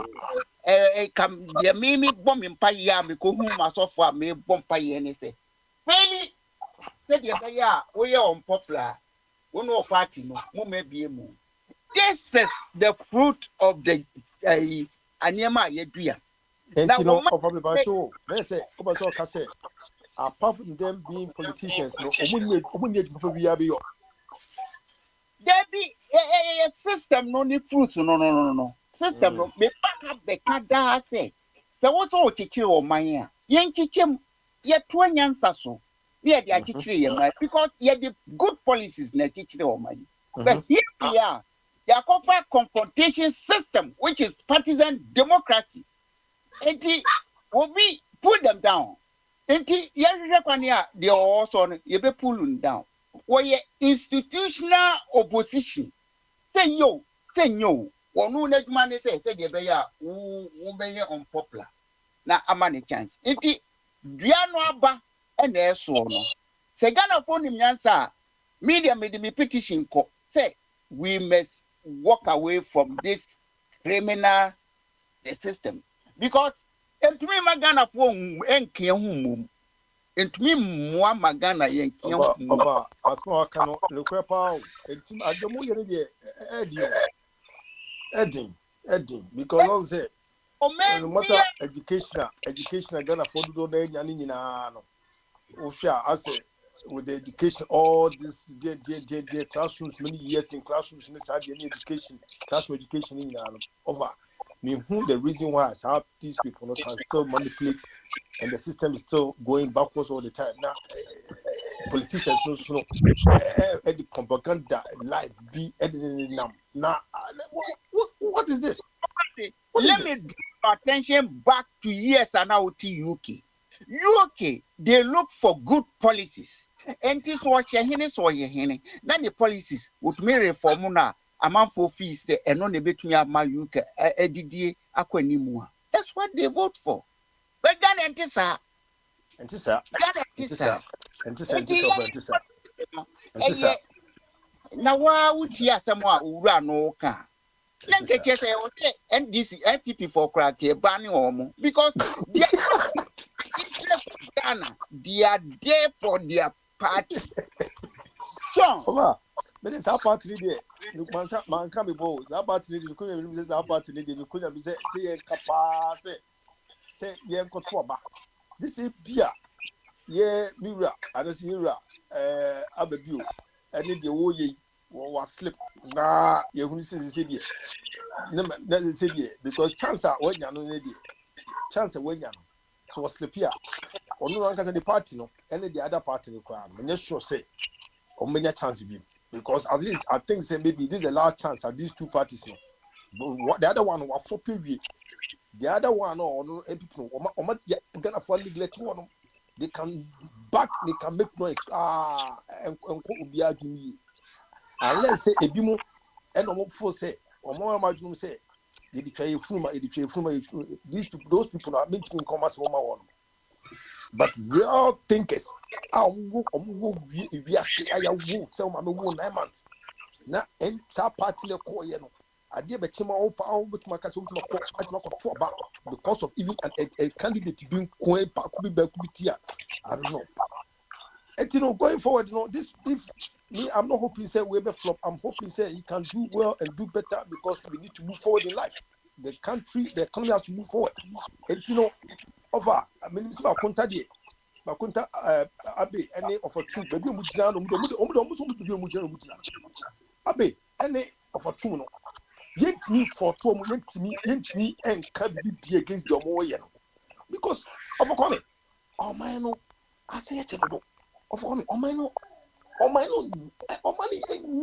come the Mimi bomb in Paya, because whom I saw for me bomb Paya and say, Fairly said, yeah, we are unpopular. We no party, no, maybe a moon. This is the fruit of the Anyama Yedria. And you know, of everybody, let's say, apart from them being politicians, no, there be a system, no need fruits, no. System, no, me pack up the cada say. So what's all teacher or my young teacher, yet 20 answers so. We are the teacher, because yet the good policies, na teacher or my. But here we are. The corporate confrontation system, which is partisan democracy, and will be pull them down. And they are also you be pulling down. Or institutional opposition. Say yo. Or no let man say they be who be unpopular. Now a man chance. Inti Diano Abba and there so no. Say Ghana phone him answer. Media made me petition co. Say we must walk away from this criminal system because to me Magana phone and Kiahum and to me more Magana yen Oba as more cannot look power and to Adamu Edding because all say no matter education Ghana for do na nyane nyina no Osha as with the education all this the classrooms many years in classrooms in education classroom education in over me who the reason why is how these people no can still manipulate and the system is still going backwards all the time now. Politicians no the propaganda live be editing them now. What is this? Let me draw attention back to years and now to UK. They look for good policies. And this was your then the policies would make reform now. A month for fees and on the bit me my UK EDD Akwantufuo. That's what they vote for. But Ghana now why would you someone who ran no car? Let me just say, NDC, NPP for crack here, banning or because they are interest Ghana, they are there for their party. So, but it's our party there. Man can be both. Our party, you couldn't say our party, you couldn't say, say, yeah, this is beer. Yeah, Mira, and this Mira, Ababu, and then the way was slip. Nah, you're going to say the city. Never say because chance are when you're no chance when you're so slip here. Or no one can say the party, no, any the other party in the crowd. And just sure say, or many chance be because at least I think say maybe this is the last chance at these two parties. No, but what the other one was for period. The other one, no, people, or much gonna fall neglect one. They can make noise. And be arguing. And let's say a bimo and for say, or more margin say, these people, those people are making commerce for my one. But real thinkers, I will we are sell my 9 months. Now, and party the core, I did bet him all power with my castle because of even a candidate being coin, could be I don't know. And going forward, this if me, I'm not hoping say we be flop. I'm hoping say he can do well and do better because we need to move forward in life. The country, the economy has to move forward. And over. I mean, it's about Abe, any of a two, baby, Abe, any of a two. Yet me for 2 months, yet me and can be against your more because of a comment. Oh my no, I say it of on oh my no, oh my no, oh money and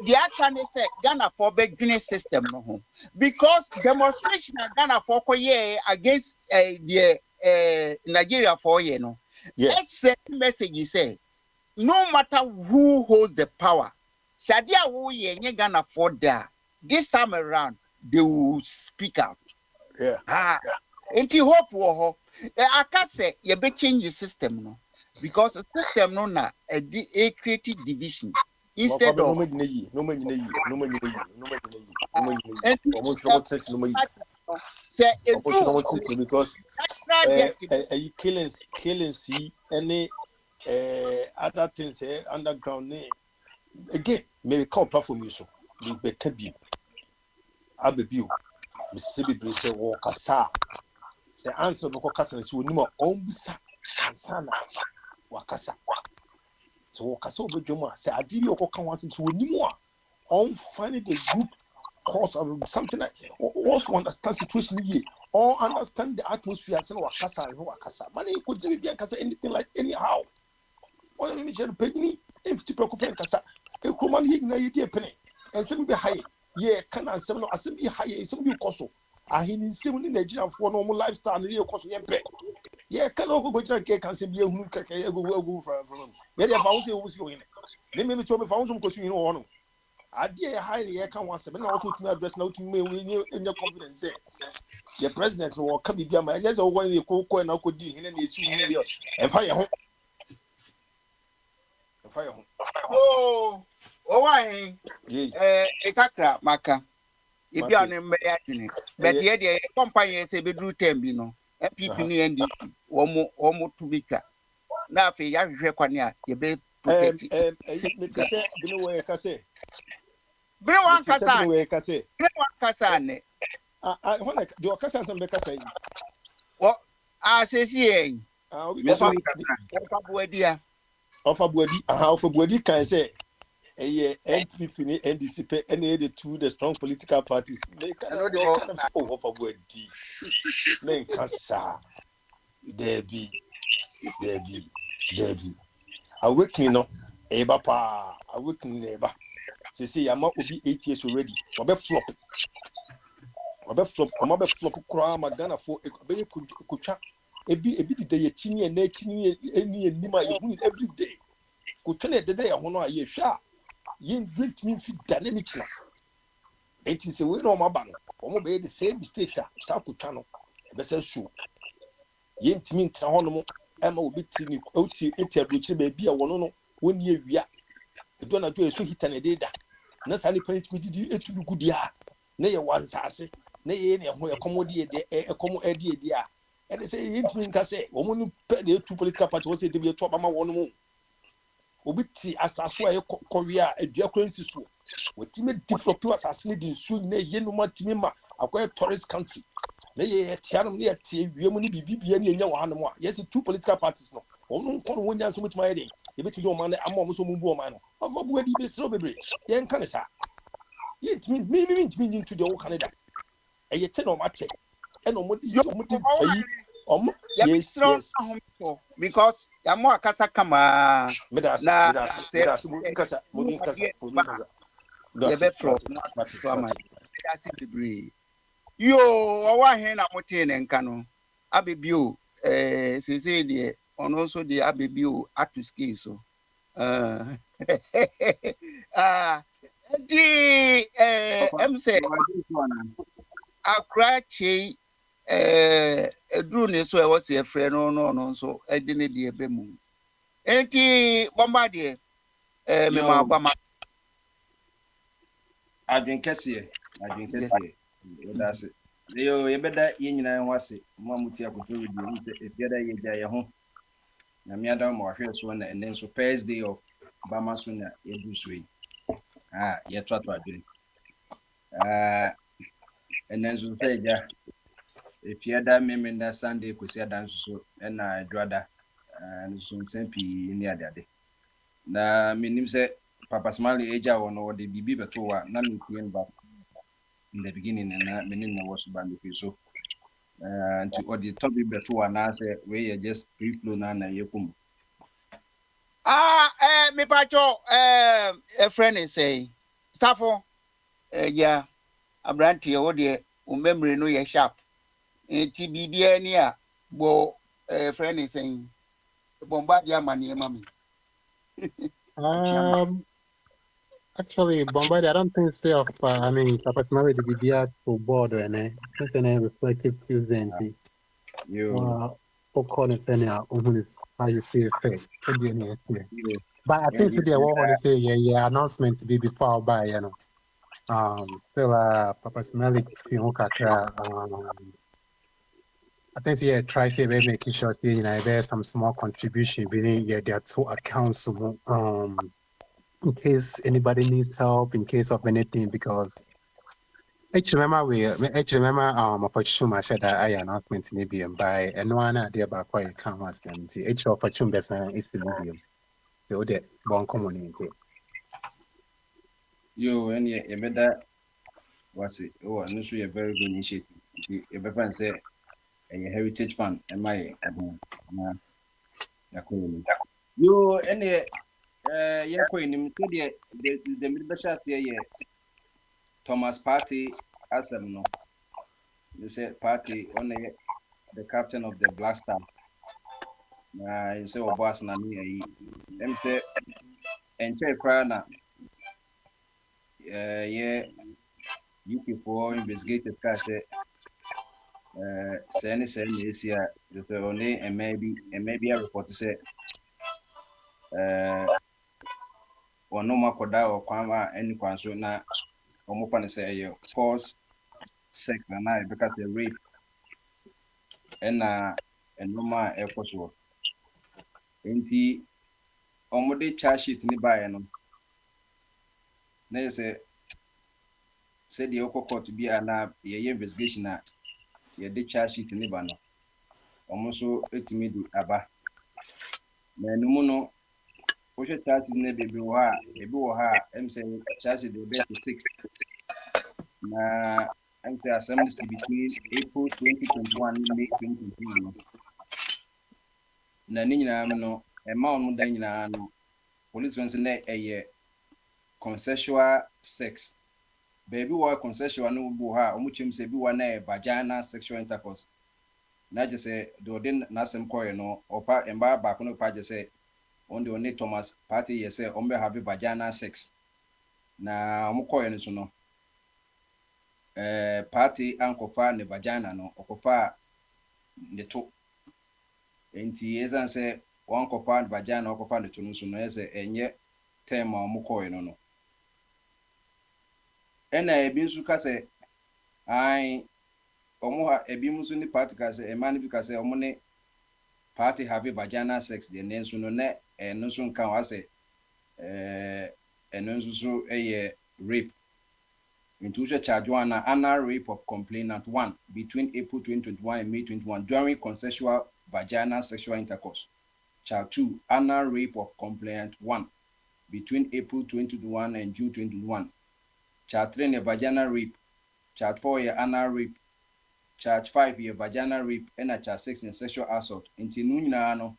the can say Ghana for beginning system no because demonstration Ghana for against the Nigeria for no. That's the message you say. No matter who holds the power, Sadia wo ye Ghana for there. This time around, they will speak out. Yeah. Until hope wo I can say you be change the system no because the system no na a creative division instead of say because killing see any other things underground again maybe call platform you so be can be abebu Mississippi British war kasa say answer no kasa so ni ma ombusa ansana wakasa so kasa obedwoma say adiri okoka wan so ni mo on find the root cause of something like also understand situation here or understand the atmosphere say wakasa money could be kasa anything like anyhow or me share penny if to preoccupy kasa e kuma ni na yedi penny and say be high yeah can answer no as be high some be koso ahini nsem ni Nigeria for no lifestyle ni koso yempe yeah can go Nigeria can say be ehunu keke go from yeah dey fa wo say wo si o yin ne me to me fa wo so koso yin o no ade high yeah can wan say na also to address na to me we any confidence say the president will come be am yes o go ni ko na ko di hin na esu ni e fa ye ho why kakra maka ebi an me ya dwene but ye de company say be do time bi no MPP ni NDC wo to be twa na afi ya hwehwe kwane a ye be protect me say you know where ka say Bring one Ti se kasa. we ka se. Bring one kasa ne. When like the kasa some be kasa yi. What? Say see. We Ofa ka buadia. Ofa buadi kan say NPP ni NDC pe the two the strong political parties. They kind of say Ofa buadi. Men kasa. Debbie. Awakening no eba pa awakening eba. Say I'm not be 8 years already. Obe flop. Obe flop kura magana for be kucha. Ebi di day chini and chini any nima you every day. Kuchane the day I want to sha. Yen drink me fit dynamic na. It is a way no mabano. Omo be the same mistakes sa kuchano. Ebe se show. Yen timi ntra hono Emma will be tini oti eti baby a wono no woni awia. Edo na jo eso hita na deda. Na sa ni panit mi didi etulu gudia. Na ye wansase. Na ye ne ho ekomodi de ekomo edi a. E dey say yen timi nka say wo mu pe de two political party wo say de be to ba ma wono mu. Obi ti asaso a Korea adua kransi so. Wotimi develop asase ne din su na ye no ma timi ma akoy tourist country. Na ye tianom ne tie wiemu ne bibibia ne nya wa no a yes two political parties no ono nko no wonya so mutima ye den e betimi o man na ama o so mumbu o man no afa bu adi be sro bebre ye nka ne sa ye ntimi mi ntimi into the Canada e ye te no ma che e no mo di ayi omo yes because ya mo akasa kama medas mo nkasa ye be flow that's bebre yo owa hen na mote ne nka no abebio sese de ono so de abebio atu ski so di em say akrache edru ne so e wo se efre no so edi ne de ebe mu enti bomba de me ma gba ma adwen kese that's it. Yo yebeda ye nyina ho ase mo amuti akofo video ni se efiada ye gya ye ho na me adam mo ahwe so na enen so first day of bama so na ye du so yi ye twatwa adwen enen so se gya efiada memenda Sunday kosi adan so na adwada so nsempi ni ade na menim se Papa Smiley eja wono de bibi beto wa na me kuen ba in the beginning and meaning was band so to or the topic beto na say we just free flow na yekum me pacho a friend is say safo yeah abranti o de o memory no ye sharp enti bibia ni a bo friend is saying bombardia mani mami Actually, Bombay, I don't think say of, I mean, personality the BBR to board and since then reflective Tuesday. you Popcorn is how you see it fit. But I think today what want to say, yeah, announcement to be before by, still, Papa Smelly, I think try to making sure there's some small contribution within their two accounts, in case anybody needs help, in case of anything, because I remember opportunity I said that I announcement in ABM by and one idea about quite come as them the opportunity is in ABM. So that one community. you and ye better was it no so a very good initiative you better say a heritage fund am I you any yeah queen the middle say Thomas Party asem no they say Party on the captain of the Black Star you say boss na me them say enche cry na yeah UK for investigated case say Asia the only and maybe a report to say or no makoda or kwama any kwanso na omopa ne say force sex na because the rape and normal ekoso enti omode charge sheet ni bae no na say said the Oko court to be an investigation at the charge sheet in Libano. Almost so it me do aba. No, push a charge in the baby wa, a boha, I'm saying charge the bed to 6. Na I'm the assembly between April 2021 and May 2021. Na Nina no, a mount Dana no, police wants a consensual sex. Baby wa consensual no bo ha, omuchim se bi wa na vagina sexual intercourse. Na je say do den na sem koy no, opa emba ba ko no pa je say on the only Thomas party ye say on be have vagina sex. Na omukoy no so no. Party ankofa ne vagina no, okofa ne to. Enti ezan say one kofa vagina okofa ne to no so no say enye tema omukoy no no. Ena ebi nsu ka say ai omo ha ebi musu ni party ka say e man bi ka say omo ne party have vagina sex de nensu no ne eno so nkan wa say eno so rape into charge one anal rape of complainant 1 between April 2021 and May 21 during consensual vaginal sexual intercourse. Charge 2 anal rape of complainant 1 between April 2021 and June 2021. Charge 3 vaginal rape. Charge 4 anal rape. Charge 5 vaginal rape and charge 6 sexual assault. Until no nyina no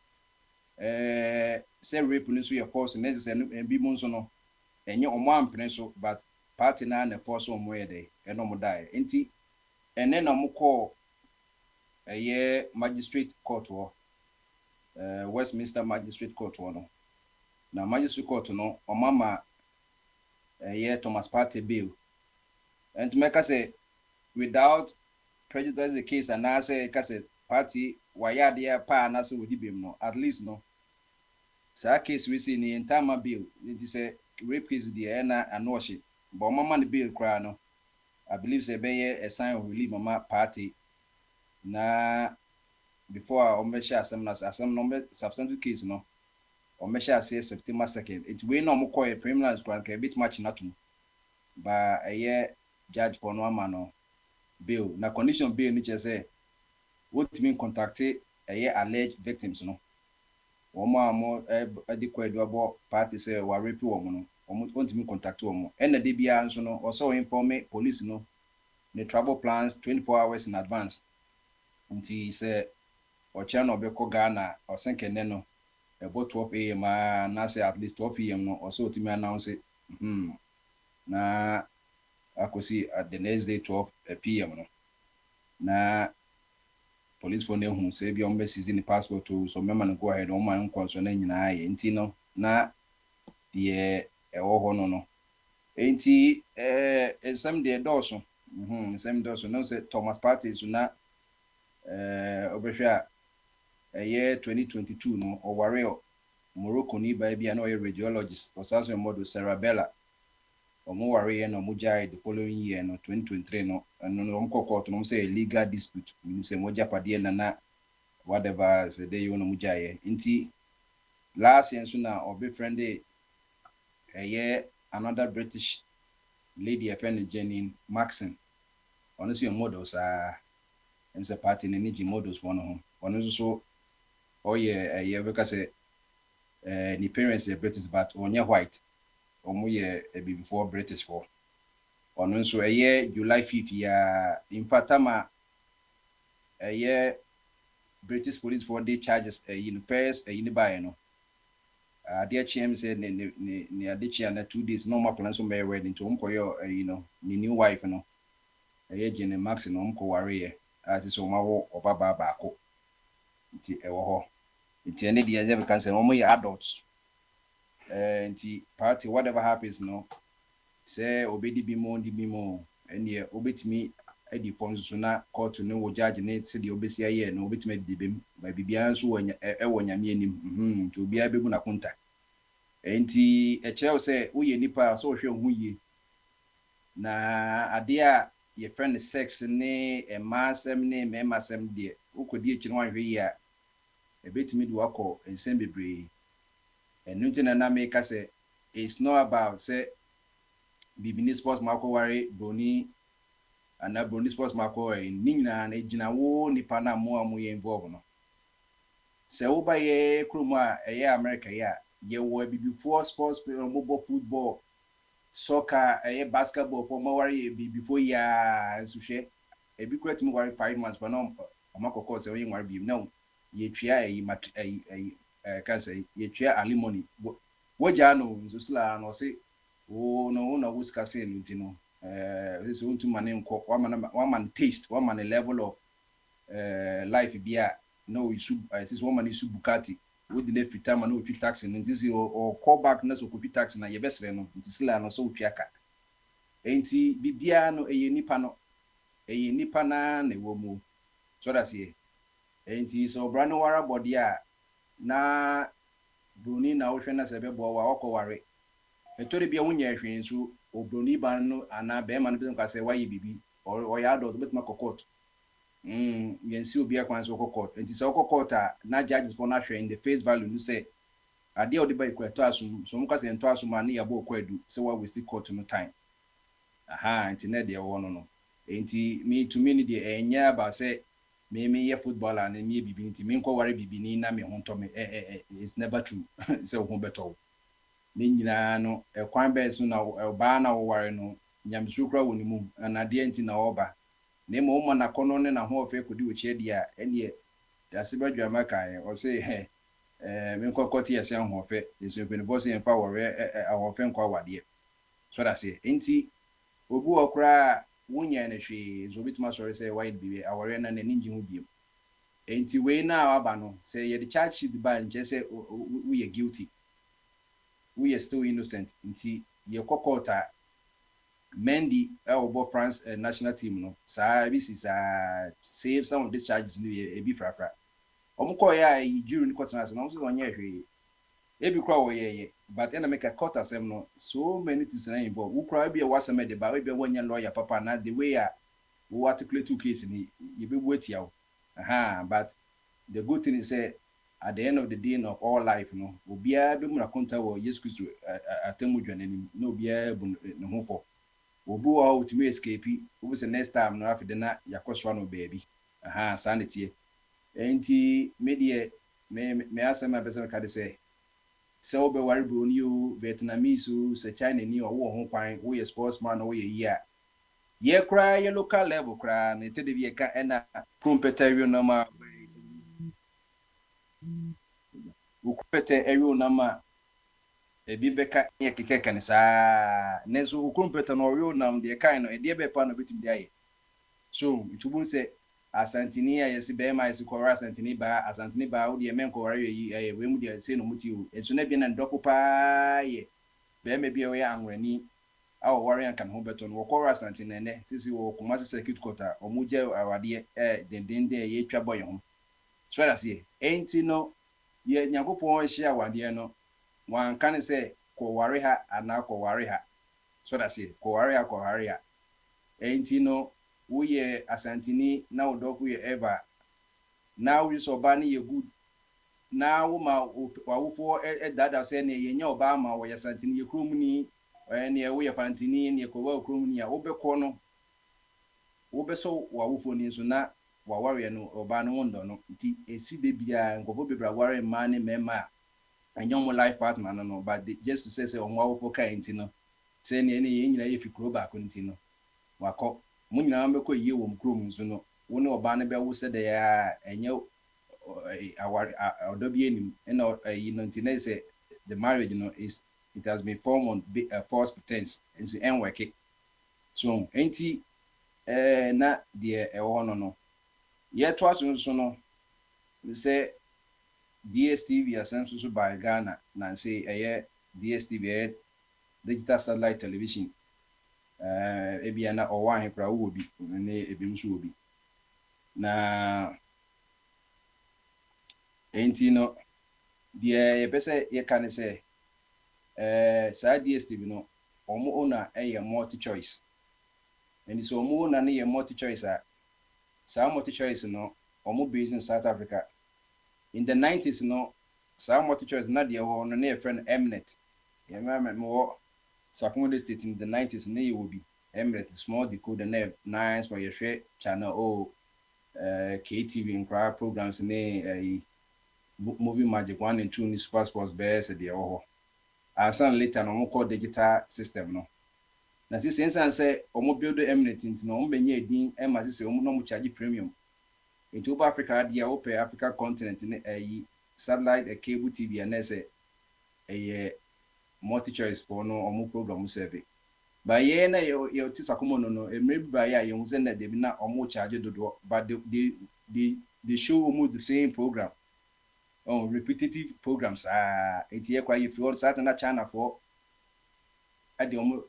say rape no so force necessary and be monso no enye omo ampene so but party na force omo ye dey eno mo die enti ene na mo call magistrate court wo Westminster Magistrate Court wo no na magistrate court no omama Thomas Party bail and make us say without prejudice the case and I say case party waya dia pa na so wodi bem no at least no sa case we see ni entire bill it say rape case the na anoshi but mama the bill cry no I believe say be a sign of relief mama party na before o me share asem no substantive case no o me share say September 2nd it we no mo call a preliminary squad ka bit match na tum ba judge for no man no bill na condition bill ni che say what mean contact alleged victims no omo adi kwadu abo party say wa rape wo no omo want me contact wo and the bia nso no also inform police no the travel plans 24 hours in advance until say o channel be ko Ghana o senkene no about 12 a.m. na say at least 12 p.m. no also to me announce na akosi at the next day 12 p.m. no na police for who say be on message in the passport to so member no go ahead on man nkonso na nyina ye enti no na de ewo ho no enti some de doso some doso no say Thomas Party so na obehwa year 2022 no o warrior Morocco ni ba bia na o radiologist o saso model cerebella omo warrior no mo jai the following year no 2023 no no court no say legal dispute mean say mo japade na whatever say they you no mo jai nti last year so na obi friend another British lady a friend Jenny Maxon honestly models and say party na niji models one so because the parents are British but only white omo before British for ono so July 5th ya in fact ama British police for the charges first buy no dear CM said ne adichia na 2 days normal plan so be ready to umko ni new wife no Jenny Max no umko ware as so mawo obaba baako nti ewo ho nti ene dia je because omo adults nti party whatever happens no say obedi bimo ene obetimi edi form so na court no wo judge ne se de obesi aye no obetimi edi bim ba bibia so wo nyame anim nti obia bebu na konta nti kire say wo ye nipa so hwe hu ye na ade a ye friend sex ne emasem ne memasem de ukodi ekire wan hwe ye a ebetimi de wakọ ensem bebre enu ntina na make say it's not about say bibini sports mako ware broni ana broni sports mako ware ni nyina na ejina wo nipa na mo amu ye involve no se wo ba ye kromo a eye America ya ye wo bibifo sports mobile football soccer basketball for mo ware bibifo ya nso hwe ebi kwat mo ware 5 months but no amakoko se wo ye ware bi no ye twia mat ka say ye twia alimony woja no nso sila no se wo no na wuska se no ntino this want to man nko one man taste one man level of life bia no isu this one man isu bukati we dey free time no twi tax no this or call back na so twi tax na ye besre no ntisila no so twi aka enti bibia no eye nipa na wo mu so that say enti so brano wara body a na bruni na wo hwe na se bebo wa okoware etori bia wunya hwe nso obroni ban no ana be ma no bi nka se waye bibi o ya do betuma kokot yensi obi akwan so kokot enti se kokot a na judges for na hwe in the face value no say ade o de ba ikwato asum so mka se ento asum ani ya bo kwadu se wa we still court no time aha enti na de wo no enti me to me ni de enya ba se me ye footballer na me bibi nti me nko ware bibi ni na me ho to me it's never true se wo beto ni nyina no ekwan be so na ba na wo ware no nyamsu kra woni mu na de enti na oba na mo mo na kono ne na ho ofe kodi ochi dia ene ya se badwa maka o se me nko koti ese ho ofe eso pe no boss en fa wore a ofe nko awade so that say enti obu okra wunya na hwe zo bituma sori say wide biwe awore na ninji hu biem enti we na aba no say ye the charge sheet ba nje say we are guilty we are still innocent nti ye kokota Mendy obo France national team no sa bi si sa save some of these charges no e bi frafra omko ya juru ni kwatana so no so onye hwe e bi kwa wo ye but ena make a court asem no so many things na involve ukra bi e wasem de ba we bi wonya lawyer papa na the way a we articulate two case ni ye be wetia wo aha but the good thing is say at the end of the day of all life no obia be mu na konta wo Jesus Christ atemu dwanani no obia bu ne ho fo obu o ultimate escape obu se next time no afide na yakoswa no baby aha sanity enti media me asema besa ka de say se obe wari broni o Vietnamese o se China ni o wo ho kwan wo ye sportsman o ye yi a ye kra ye local level kra na tede bi ka ena competitive no ma wo competitive area no ma ebi beka ye keke kan sa nezo wo competitive no yo nam de kan no e de be pa no bitim de aye so itubun se asantini ya yesi be ma yesi kora asantini ba wo de men kora yi we mu de se no muti o enso na bi na ndoko pa ye be me bi we anwrani awo ware kan ho beto no kora asantini ne sisi wo kuma se circuit court o mu je awade denden de ye twa boy ho so that say enti no ye nyakopon hia awade no wan kan se ko ware ha ana ko ware ha so that say ko ware ha enti no we asantini na odofo ye ever now we so ba ye good now ma wawufo dada say ne ye nya oba ma wo asantini ye krom ni ne we pantini ne ko wa krom ni a wo be ko no wo be so wawufo ni so na waware no oba no ndo no nti esi be bia ngofo bebra ware ma ne mema anyom life partner no but just to say on wawufo ka nti no say ne ye nyina ye fikro ba ko nti no wako munyina meko yiye wo mkrom nso no wo ne oba ne be wo se de ya enye aware odobie nim na nti na say the marriage it has been formed on false pretense is work so enti na de ewo no ye to aso nso no say DSTV asenso so by Ghana na say DSTV digital satellite television ebia na owa he kra wo bi ne ebi nso obi na enti no die ye pese ye kan say sa DSTV no omo ona multi choice and so omo ona ne multi choice sa multi choice no omo based in South Africa in the 90s no sa multi choice na de ho no na friend Mnet ye ma mo Sakumode State in the 90s, ne will be Emirates small decoder ne nice for your share channel KTV in crowd programs ne movie magic 1 and 2 ni super sports best the and later no call digital system no. Na si sense say omo build Emirates into no benye edin e ma say omo no charge premium. Into Africa dia open Africa continent ne satellite a cable TV and say multi choice for no omo program serve. But yeah na yo tisakomo no emre ba ya you say na de bi na omo charge dodo but they show almost the same program. Repetitive programs it here kwa if you want start na channel for at the omo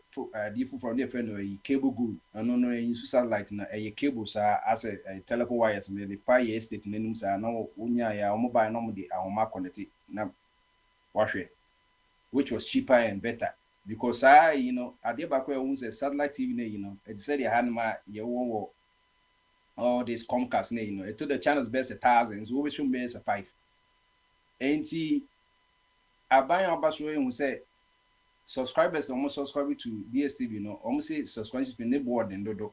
from the friend cable good no use satellite na cable as a telecom wires na the 5 years state na nim na unya ya omo buy no de ahoma connect na wahwe which was cheaper and better because at the back where use satellite TV na it said you had ma you all this Comcast na it to the channels best 1,000 so we should be 5 enti aban obaso ehun say subscribers almost subscribe to DSTV almost say subscribers be ne board ndodo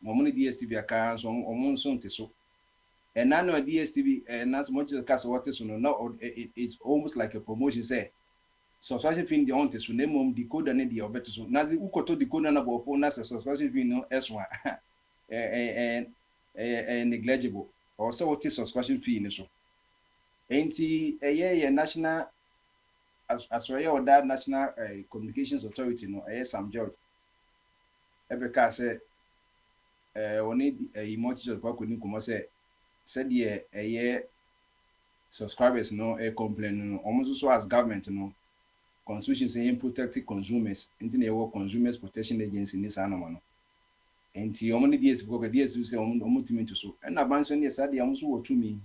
mo DSTV aka so almost so nteso and now DSTV and as much as cast what is no it's almost like a promotion say subscription fee the on teso na mom decoder ne the obeto so na zi ukoto decoder na bo phone na subscription fee no S1 negligible or so what is subscription fee ne so enti national as well that national communications authority Sam George Ebeka say oni multi kwa kuni kuma say said subscribers complain almost so as government constitution saying protecting consumers into the consumers protection agency ni sana no enti omoni DS go DS say omutimi to so na banso ne said ya muso wo tumi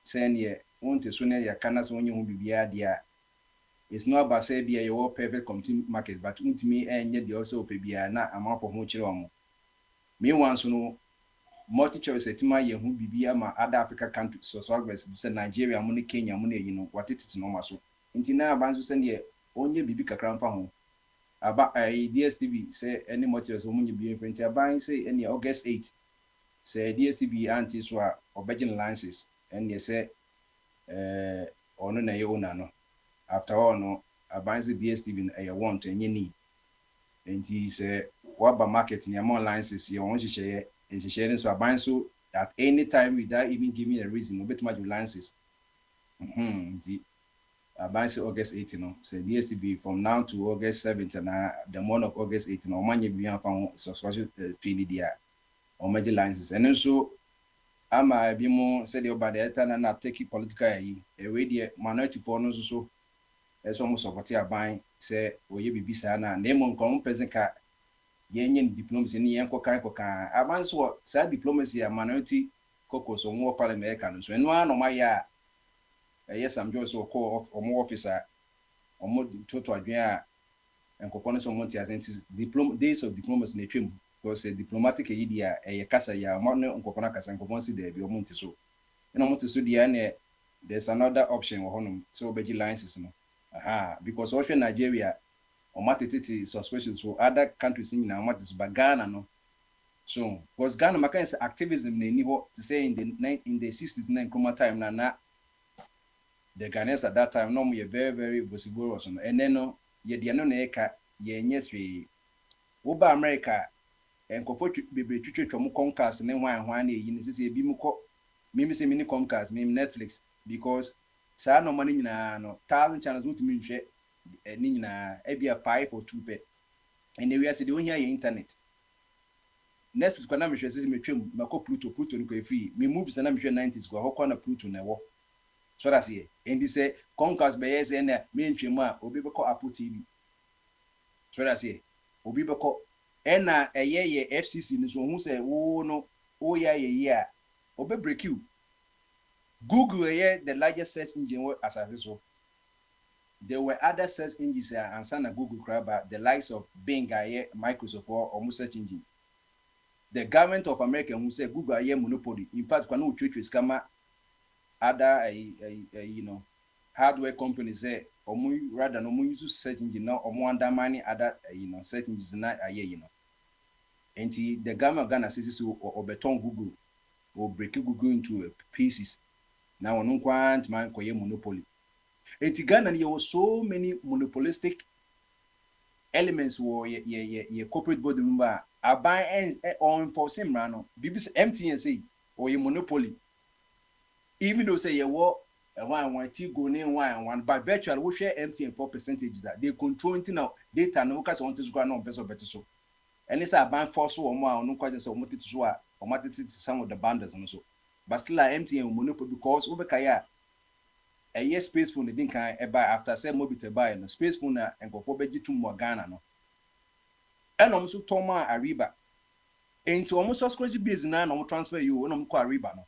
say won't so na ya kana so onye hu bibia dia it's not about say be your perfect community market but ultimately enye the also bibia na amount for ho kire omo me once no multi choice etima ye hu bibia ma other Africa countries so say Nigeria mo ne Kenya mo ne watititi no maso nti na abanzo say ne onye bibi kakra mfa ho aba DSTV say any multi choice mo nye bi front aban say any August 8 say DSTV anti so a obegin licenses and they say ono na ye ona no after all no abanzi DSTV na want enye need enti say waba market ni among licenses ye won hihye so abanzo at any time without even giving a reason no better your licenses the abanzo August 8 no say DSTV from now to August 7th and the month of August 8 no manye bi anfa subscription fee dia o major licenses and so ama bi mo said the bad eta na take political yi we dey minority for no so so mo support aban say oye bibi sa na mo nkom person ka yenye diplomacy ni yenko kan aban so say diplomacy a minority caucus on wo parliament ka no so eno ano ma ya yes am just so call of mo officer mo total adwen a enkofo no so mo tiasentis days of diplomacy na twem because diplomatic idea kasa ya mo no enkofo na kasa enkofo si there bi o mo ntiso eno mo ntiso dia na there's another option wo honum so obegi licenses no because also Nigeria or matititi suspicious for other countries in Namatis but Ghana no so because Ghana makan's activism to say in the 60s and time na the Ghanaians at that time no we very very visible and then no ye dia no na eka ye nyeswe uba America and kofo bebre twetwe mo Comcast ne hwan na yi ne sisi ebi mu ko mimi se mini Comcast mimi Netflix because saa no money nyina no 1,000 channels utimi nhwe ni nyina ebia 5 or 2 pe and we are say the one here internet Netflix kwa na mehwe sisi metwem mako Pluto ni ko free me movies na mehwe 90s kwa hokwa na Pluto na wo so that's here and this say Comcast be yes and me ntwem a obi be ko Apple TV so that's here obi be ko na ye FCC ni so hu say wo no wo ya ye a obi break you Google the largest search engine as a result. There were other search engines and sana Google crab the likes of Bing Microsoft or search engine. The government of America who say Google monopoly. In fact, when we treat with scammer other hardware companies say rather no more use search engine now or more undermining other search engines na and the government of Ghana says or beton Google or break Google into pieces. Now on quant man koye monopoly. And Ghana there was so many monopolistic elements were ye corporate body member buy on for same rano BBC MTN say or ye monopoly. Even though say ye what one go name one but virtual we share MTN for percentages that they control it now data no case want to go on better so. And it's a band for so more no quite so much to or some of the banders and so. But still MTN monopoly because over kaya a year space phone they didn't buy after say mobile to buy no space phone and go for beji to more Ghana no. And almost Toma Ariba. Into almost subscribe business now no transfer you when I'm call Ariba no.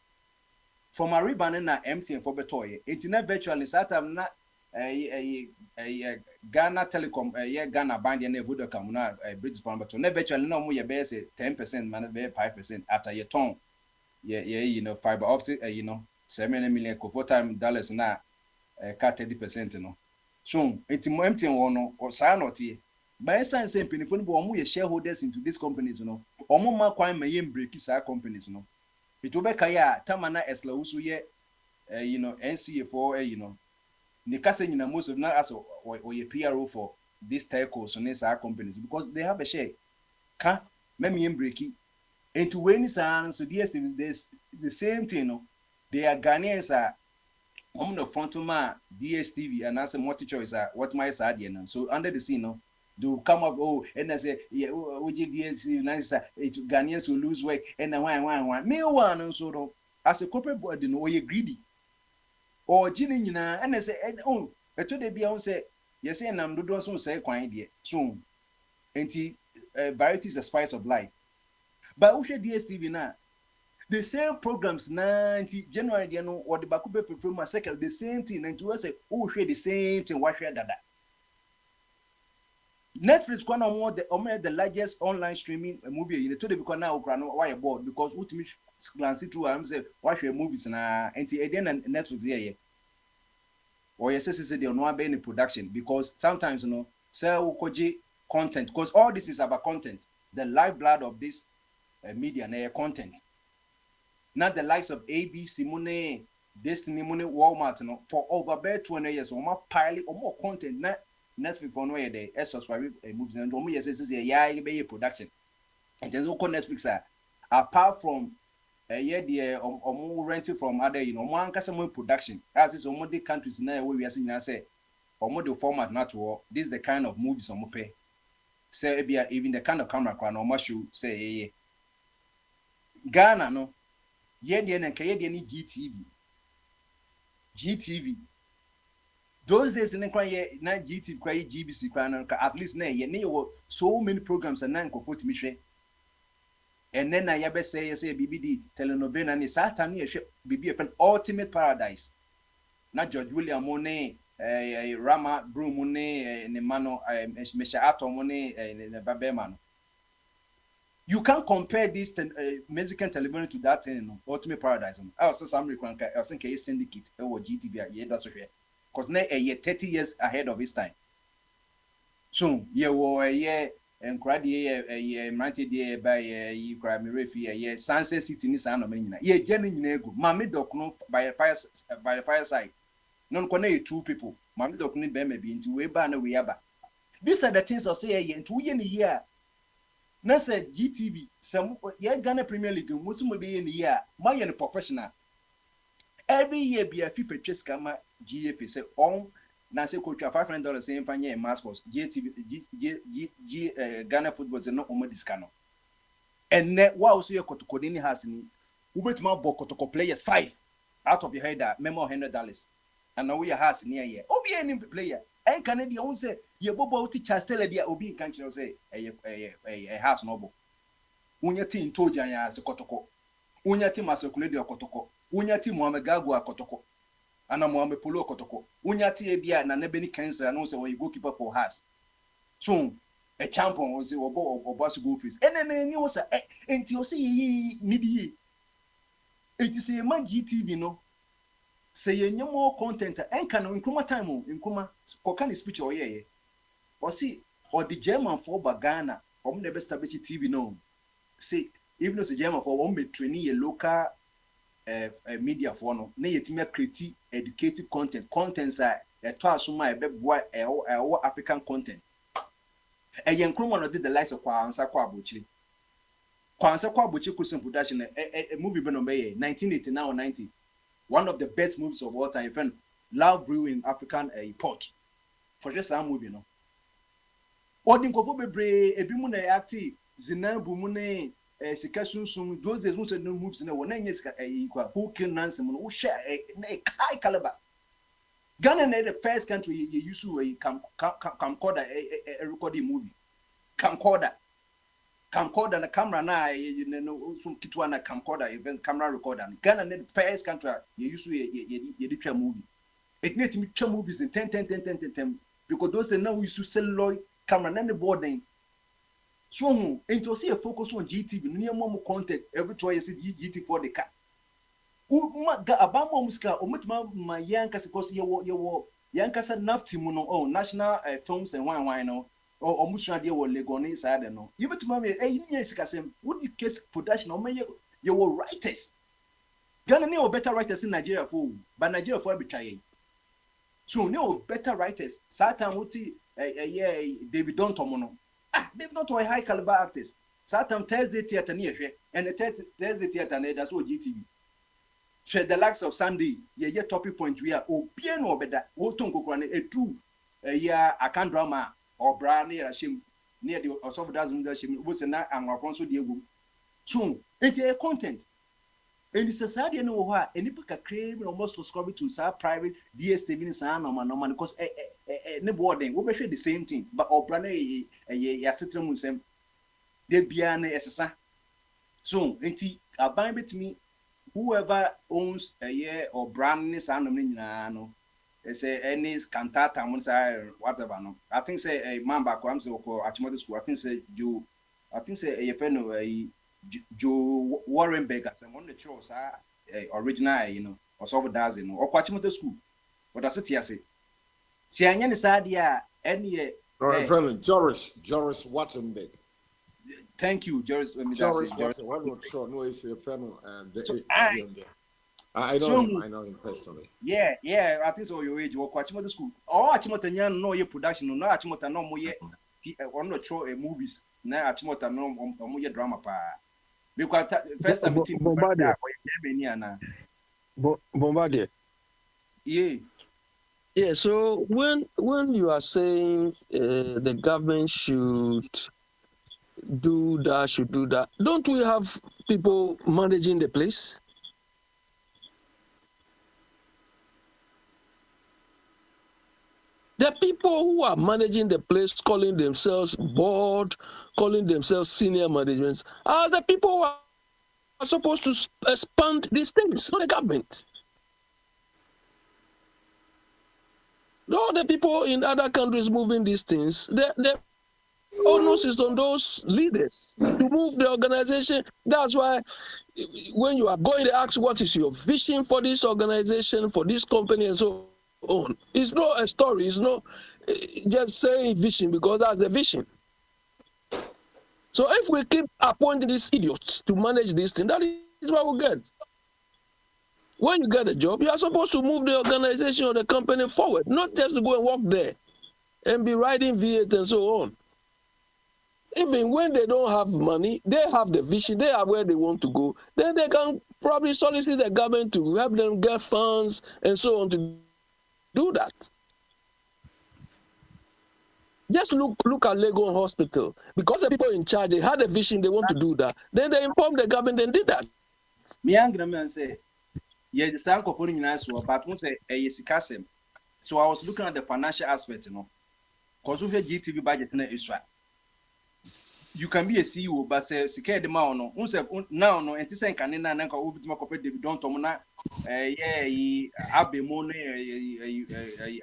From Ariba na MTN for betoye. Internet virtually startup na a Ghana Telecom Ghana band and Vodacom na British phone but no virtually no more you bear say 10% man bear 5% after your tone. Yeah, fiber optic $7 million for time dollars na cut 30% no. So it's MTN one or sign not here. By sign same penny but we shareholders into these companies omo ma kwan may break sa companies it will be kaya tamana esla usu ye NCA for the casting in most of not as or ye PRO for these telcos and these companies because they have a share ka me break it into when is so DSTV there's the same thing they are Ghanaians are on the front of my DSTV and as a multi choice what my side so under the scene they will come up and I say yeah DSTV nice Ghanaians will lose weight and one me one and so as a corporate body no you greedy or jini and I say I told they on say yes and I'm do so say quite dear soon and variety is the spice of life but we DSTV now the same programs 90 January or the Bakupe from my second the same thing and to us say the same thing what share that Netflix one more the largest online streaming movie in the because now why board because ultimately glance through I'm say watch your movies na and Netflix here or yes say they no be in production because sometimes sell content because all this is about content the lifeblood of this media na content not the likes of ABC money Destiny money Walmart for over 20 years or more pile or more content na Netflix for no day subscribe movies and yes be production and there's no Netflix apart from year the renting from other one customer production as is the countries now where we are seeing say the format not to this is the kind of movies pay say even the kind of camera no show say Ghana no GTV those days in the GTV GBC at least so many programs and nine for me and then I ever say BBD telenovela and Satan BB an ultimate paradise not George William Monet Rama Broom Monet Nemano Mesha Atom Monet Babemano. You can't compare this Mexican television to that ultimate paradise. I was some I was thinking syndicate or GTV that's okay. Because now a year 30 years ahead of his time. So a year and cried a mighty day by you cry me refi a year Sunset City in San Domingo. Ye genuine nego, Mammy Doc by a fireside. Non connect two people. Mammy Doc need be into way banner we have. These are the things I'll say in 2 years. Na say GTV some Ghana Premier League most be in the year my professional every year be a FIFA cheska ma GFA say on na say coach $500 saying panya mascots GTV Ghana football is not omo discount and wow so your kotokodini has ni ubetuma bo kotoko players 5 out of your head memo $100 and now we has near here obi any player and Canada won say ye bobo teacher tell dia obi kan kire say a house nobo unya team tojan ya se kotoko unya team asokule dia kotoko unya team Mohamed Gago kotoko ana Mohamed Polo kotoko unya team bia na nebeni cancer no say we goalkeeper for house so a champion was say obo boss go face and ni was enti o say ni bi it is a man GTV no say ye more content and can Nkrumah time Nkrumah kokani speech or ye or see or the German for Bagana or never establish TV no say even though the German for one be training a local media for no na yetime create educative contents are to asoma e be boy African content Nkrumah no did the likes of Kwansa Kwabochi Kusun production a movie be no be 1989 or 90 one of the best movies of all time friend Love Brew in African port for just a movie no Odin kofo bebre ebi mu na acti Zinambu mu ne sika sunsun those days no movies na wona nye sika kwa who kill Nancy mu no share na high caliber Ghana na the first country you use to camcorder recording movie camcorder na camera na some kitwa na camcorder event camera recorder Ghana na the first country you use to you twa movie it need to be twa movies in 10 because those they now used to celluloid camera na the boarding so into see a focus on GTV near more content every twice GT for the car ga abama musika omutuma ma yanka because ye yanka sa nafti mu no national films and wine no or omusua de wo legoni side no you betuma me yin sika sem would you case production o me ye wo writers Ghana ne o better writers in Nigeria for but Nigeria for be try so ne o better writers satan wuti David Dontom no David Dontom a high caliber artist satan Thursday theater ne hwe and the Thursday theater ne that's what GTV share the likes of Sunday ye topic point we are obie no obeda wo ton kokora ne etu akan drama or bra ne ashim near the osof dazum ashim wo se na anwafon so de egum so it is content and the society no ho a enipa kakra bi almost subscribe to sa private DSTV ni sa normal because ne boarding wo be share the same thing but obra na ya setrem nsem de bia na esesa so enti aban betimi whoever owns a year or brand ni sa no say any cantata whatever no I think say a man back am say ko Achimota school I think say a friend Joe Warren Baker say one the show sa original or so does or Achimota school but I say say si anya ni sa dia any friend Joris Wattenbeck. Thank you, Joris. Joris Watson. One not sure. No, he's a friend. I know him personally. Yeah. I think so. Your age. Work Achimota school. Oh, Achimota nyan no ye production. No, Achimota no mo ye. I'm not sure movies. Na Achimota no mo ye drama pa. Because first time team Bombardier. Yeah. Yeah. So when you are saying the government should do that, don't we have people managing the place? The people who are managing the place, calling themselves board, calling themselves senior management, are the people who are supposed to expand these things, not the government. All the people in other countries moving these things, the onus is on those leaders to move the organization. That's why when you are going to ask what is your vision for this organization, for this company and so on, it's not a story, it's not just saying vision because that's the vision. So if we keep appointing these idiots to manage this thing, that is what we get. When you get a job, you are supposed to move the organization or the company forward, not just to go and work there and be riding V8 and so on. Even when they don't have money, they have the vision, they are where they want to go, then they can probably solicit the government to help them get funds and so on to do that. Just look at Legon Hospital. Because the people in charge, they had a vision, they want to do that. Then they informed the government and did that. Me angry man say, yeah, the sanko for nice but one say so I was looking at the financial aspect, because we have GTV budget in Israel. You can be a CEO, but say secure the man no. Now no, and this ain't can na nka obi tuma corporate David Dontom na abe mo ne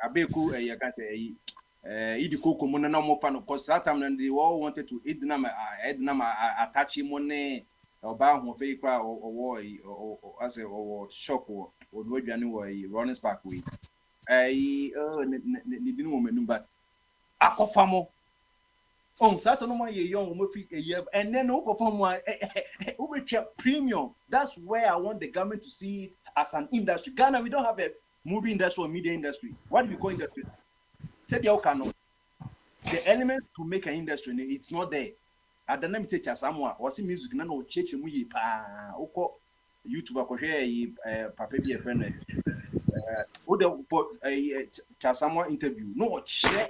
abeku you can say idiko ko mo na mo fa no because that time they all wanted to Ednam attach him on Oba ho fe kra o ase o shop o no aduane wo running spark we ne bi no menum but akofamo Saturday no ye young fi a year and then premium. That's where I want the government to see it as an industry. Ghana, we don't have a movie industry or media industry. What do we call industry? Said the elements to make an industry, it's not there. At the name teacher someone or see music no church mu yi pa oko YouTube akohwe papa bi e friend o de someone interview no share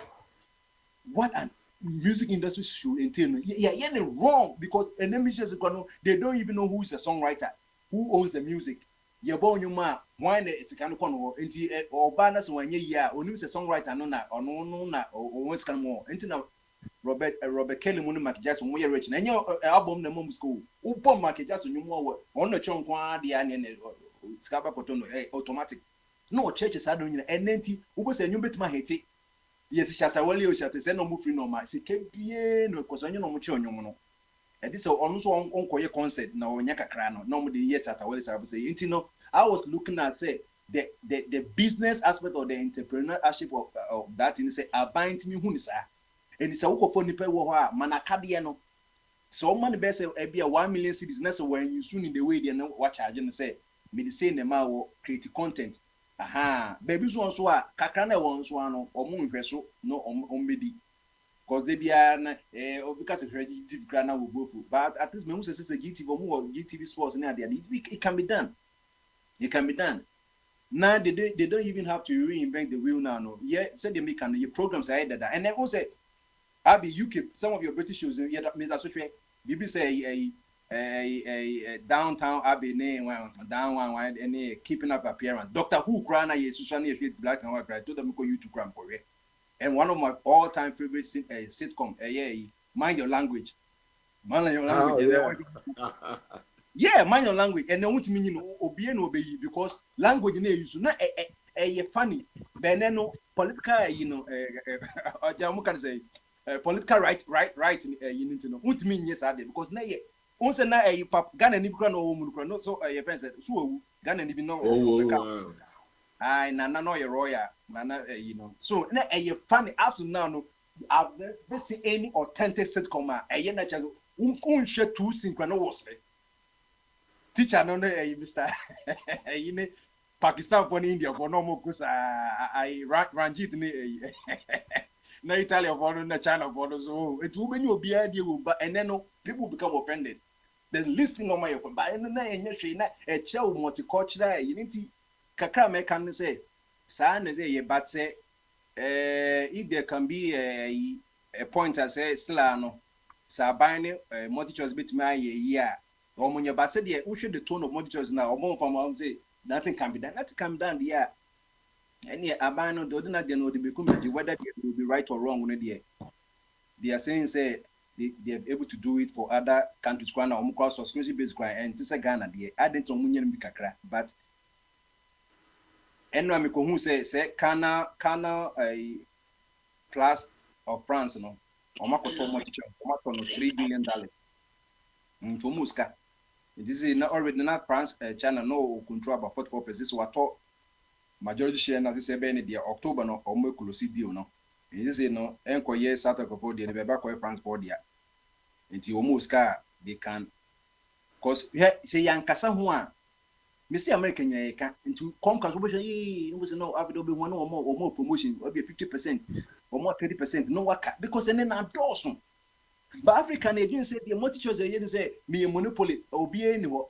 what an music industry should entail. Yeah, wrong because they don't even know who is a songwriter, who owns the music. You born your man, why is a kind of corner, or banners when you only a songwriter, no, or what's come more. Until Robert Kelly Moon Jackson, we are rich, and your album, the mom school, who bomb Market Jackson, you more on the chunk, the onion, Scaba Cotono, automatic. No churches are doing an empty, who was a new bit my hate. Yes, Shatawali or Shat no movie no ma. Sikebie no kosonyo no mucho nyomo. And this almost on koye concert na onyaka krano. Normally yes Shatawali say intino. I was looking at say the business aspect or the entrepreneurship of that in say abide me hu ni sa. And it's a ukofo nipa wo ho a manakade no. So man be say e bia 1 million cedis na so when you soon in the way they no watch charge no say me the say na ma wo create content. Aha, baby so kakra na won so ano omo nhweso no ombedi because they bia na because of GTV kra na wo bofu but at least me who say GTV omo GTV sports na there it can be done. It can be done. Now they don't even have to reinvent the wheel now. No, yeah, say they make your programs are that and then also Abi UK some of your British shows yeah that means that's BBC say a downtown Abbey name down one any keeping up appearance. Doctor Who Krana is Susanne black and white. I told them go YouTube Gram for it. And one of my all-time favorite sitcom, Mind Your Language. Mind Your Language. Oh, yeah, Mind Your Language. And then what mean obey because language in use not a funny. But then no political, political right you need to know. What mean yes I did because now once na pap Ghana ni kura no mu kura no so friends so Ghana ni bi no ai na no ye royal na so na funny up to now no I've never seen any authentic sitcom na chalo unhwe two synchro no was teacher no Mr. Pakistan for India for no mo kusa I Ranjit ni na Italy for no na China for no so it will be you be idea but and then no people become offended. The listing on my open, but na a child multicultural unity. Kakra me can say, son is a but say, if there can be a point I say, still no, Sabine, multi-choice bit my year. Or when your bassett, who should the tone of multi-choice now, or more from say, nothing can be done, nothing can be done, yeah. And yet, Abano do not know the become whether they will be right or wrong when they are saying, say, they are able to do it for other countries or subscription based and to say Ghana they added to munyan bikakra but and who say Kana plus of France no or $3 billion to Muska. This is not already not France China no control about 44%. So I thought majority share as say be the October no or more close deal no. This is no enko year South Africa for the back France for there. Until almost they can cause say yankasa ho a me see American can into conquer you was no avido be one or more promotion or be 50% or more 30% no work because then na dawson but African agent say the multi choice agent say me monopoly obi anywhere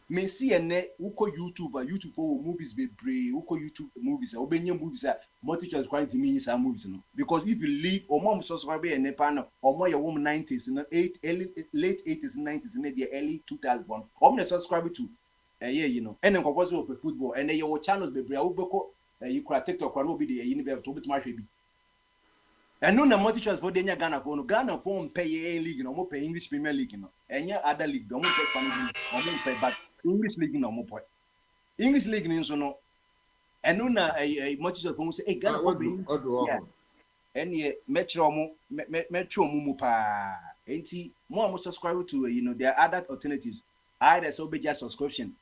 me see ene uko YouTube for movies be brave uko YouTube movies obenya movies multi choice quality means some movies no because if you leave or mom subscribe in Nepal or more your woman 90s no late 80s 90s in the early 2001 or subscribe to you know and then cause of football and your channels be brave ubeko you could TikTok or no be the you be to bit much be and no na multi choice for Ghana for pay league no more pay English Premier League no any other league don't pay Spanish league pay but English league no more point. English league means no. And no na a much of say Ghana for any metro mu pa. Enti more subscribe to there are other alternatives. Either so be just subscription.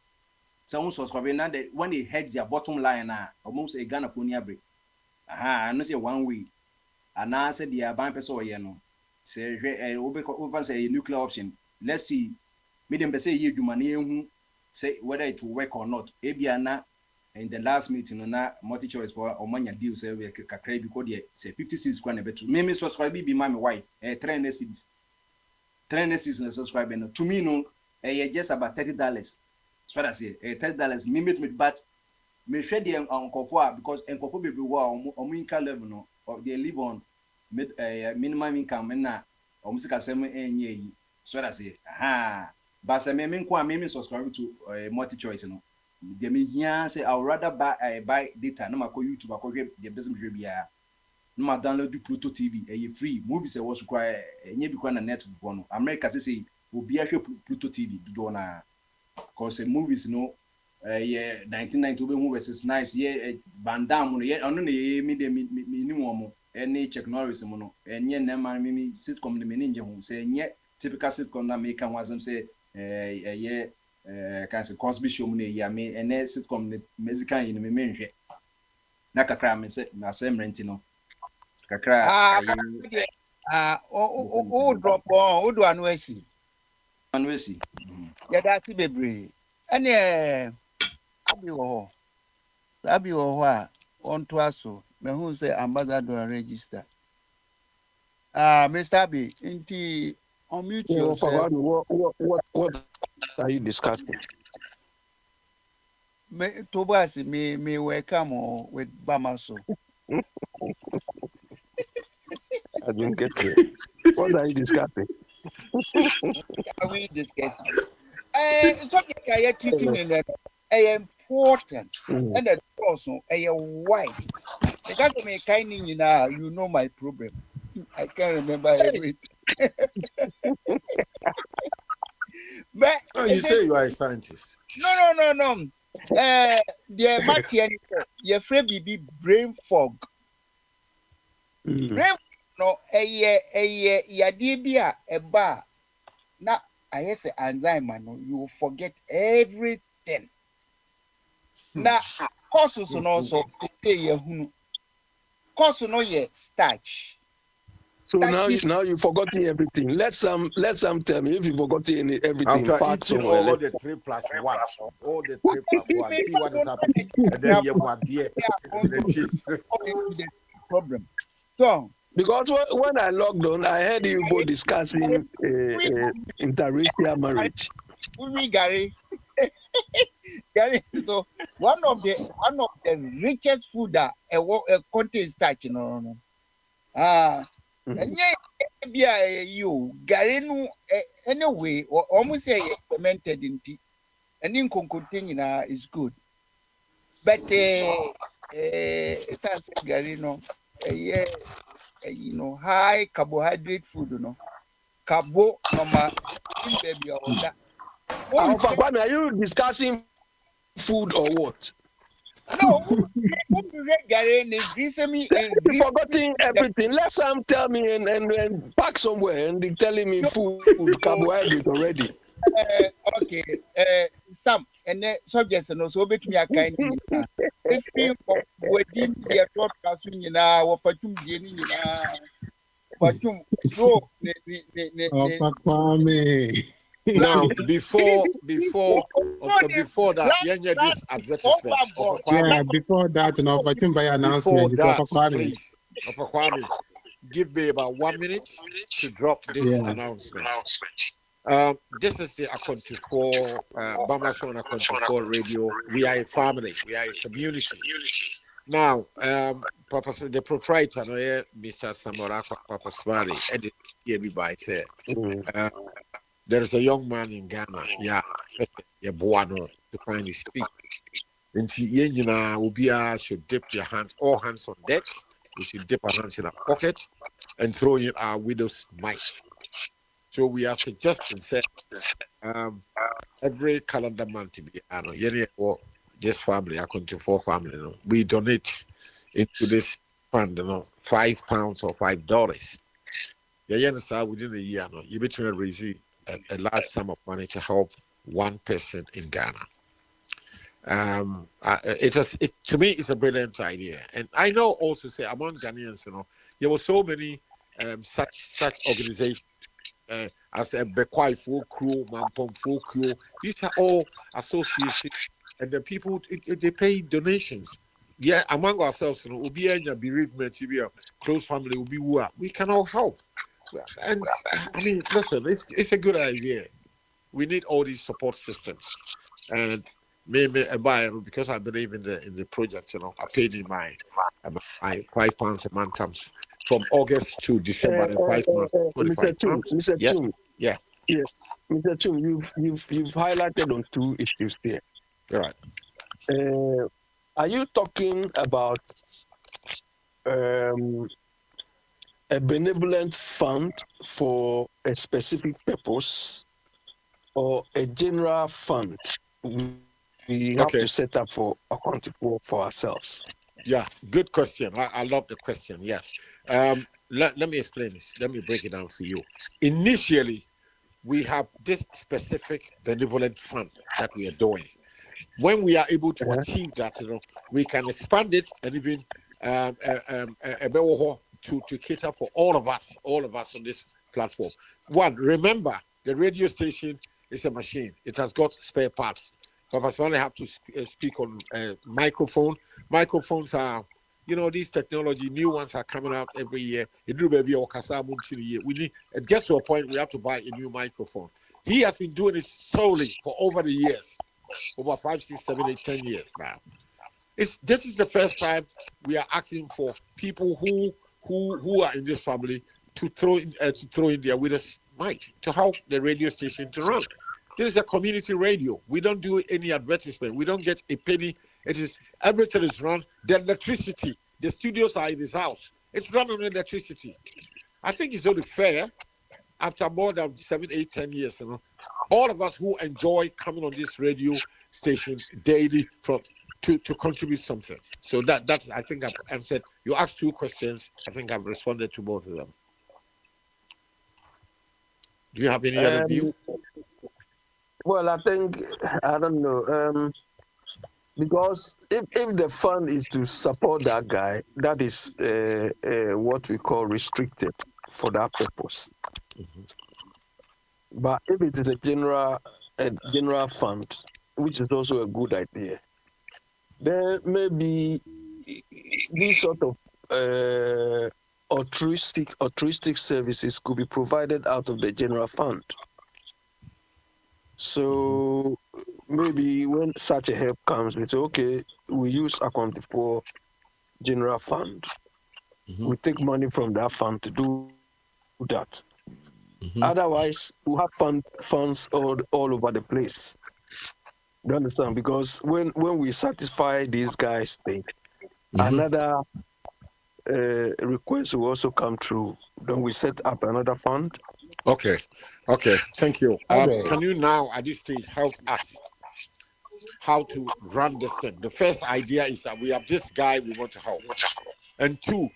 Someone subscribing now when they head their bottom line almost a Ghana for near break. I know say 1 week. And now said the buying person say over say a nuclear option. Let's see. Medium say you do money say whether it will work or not. Ebiana in the last meeting na multi choice for Omania deal say we kakra because they say 56 kwana betu. Me subscribe be my wife 300 cities. 300 cities subscribe no. To me no just about $30. So that say $30 me meet with but me share the uncofo because uncofo be income level no or they live on minimum income na omusika sem enye yi. So that say but say me subscribe to multi choice no. They me here say I would rather buy data. No matter YouTube, I could the business review. No matter download the Pluto TV. Free movies. I was require. Any because na network one. America say will be actually Pluto TV. Do na cause movies no. 1990 versus nice. Van Damme. Ono ne me minimum. Any Chuck Norris no. Any na man me sitcom ne me ninja home. Say any typical sitcom na American wasn't say can say Cosby show me ya me and sitcom Mexican in me menhwe na kakra me say na same rent no kakra drop on do anwesi ya da si bebre ene abi wo a on to aso me hu say ambassador register Mr. B inti unmute yourself. What are you discussing? Tobias, me welcome with Bamaso. I didn't get it. What are you discussing? Are we discussing? It's okay. I treating in that important and that also a white. I got to make kind you know my problem. I can't remember everything. But you say you are a scientist. No. The Martian, your friend be brain fog. Brain no a debia a bar. Now I say enzyme no you forget everything. Now causes also say cause no ye starch. So now you forgotten everything. Let some tell me if you forgotten everything. After eating all the 3+1, see what is happening, and then you have the problem. So because when I logged on, I heard you both discussing interracial marriage. Gary. So one of the richest food that contains starch, no. And you Gary no anyway or almost say fermented in tea and in contain is good. But that's Gary no high carbohydrate food no carbo normal baby or that. Are you discussing food or what? No, Gary forgetting everything. Let some tell me and pack somewhere and they telling me food carbohydrate already. Okay, some and the subjects and also bet me a kind if you wedding the thought or Fatum Fatum so now before that this advertisement before that and Fatum by announcement please give me about 1 minute to drop this announcement. This is the Akwantufuo Bamason Akwantufuo Radio. We are a family. We are a community. Now, the proprietor, Mr. Samora Papa Swari, edited here by say, there is a young man in Ghana, Buano, to finally speak. And we should dip your hands, all hands on deck. We should dip our hands in our pocket and throw in our widow's mite. So we have suggested every calendar month to be this family, Akwantufuo family, we donate into this fund, £5 or $5. Yeah, within a year, you between raise a large sum of money to help one person in Ghana. To me, it's a brilliant idea, and I know also say among Ghanaians, there were so many such organizations. As a Bekwai Crew, Mampom Crew, these are all associations, and the people they pay donations. Yeah, among ourselves, Ubi and bereavement, close family, Ubi we can all help. And I mean, listen, it's a good idea. We need all these support systems, and maybe because I believe in the project. I paid in my £5 a month times from August to December, and 5 months, Mr. Tim, £25. Mr. Yeah, Tim, yeah, yes, Mr. Tim, you've highlighted on two issues there. all right. Are you talking about a benevolent fund for a specific purpose, or a general fund we have to set up for Akwantufuo for ourselves? Yeah, good question. I love the question. Yes. Let me explain this. Let me break it down for you. Initially, we have this specific benevolent fund that we are doing. When we are able to achieve that, we can expand it and even to cater for all of us on this platform. One, remember, the radio station is a machine. It has got spare parts. Papa Smiley have to speak on microphone. Microphones are, these technology, new ones are coming out every year. It gets to a point we have to buy a new microphone. He has been doing it solely for over the years, over 5, 6, 7, 8, 10 years now. This is the first time we are asking for people who are in this family to throw in their witness might to help the radio station to run. This is a community radio. We don't do any advertisement. We don't get a penny. Everything is run. The electricity, the studios are in his house. It's run on electricity. I think it's only fair after more than 7, 8, 10 years, all of us who enjoy coming on this radio station daily to contribute something. So that's I think I've answered. You asked 2 questions. I think I've responded to both of them. Do you have any other view? Well, I don't know. Because if the fund is to support that guy, that is what we call restricted for that purpose. Mm-hmm. But if it is a general fund, which is also a good idea, then maybe these sort of altruistic services could be provided out of the general fund. So maybe when such a help comes, we say, okay, we use Akwantufuo general fund. Mm-hmm. We take money from that fund to do that. Mm-hmm. Otherwise, we have funds all over the place. You understand? Because when we satisfy these guys' thing, another request will also come through. Then we set up another fund. Okay. Thank you. Can you now, at this stage, help us how to run this thing? The first idea is that we have this guy we want to help. And 2,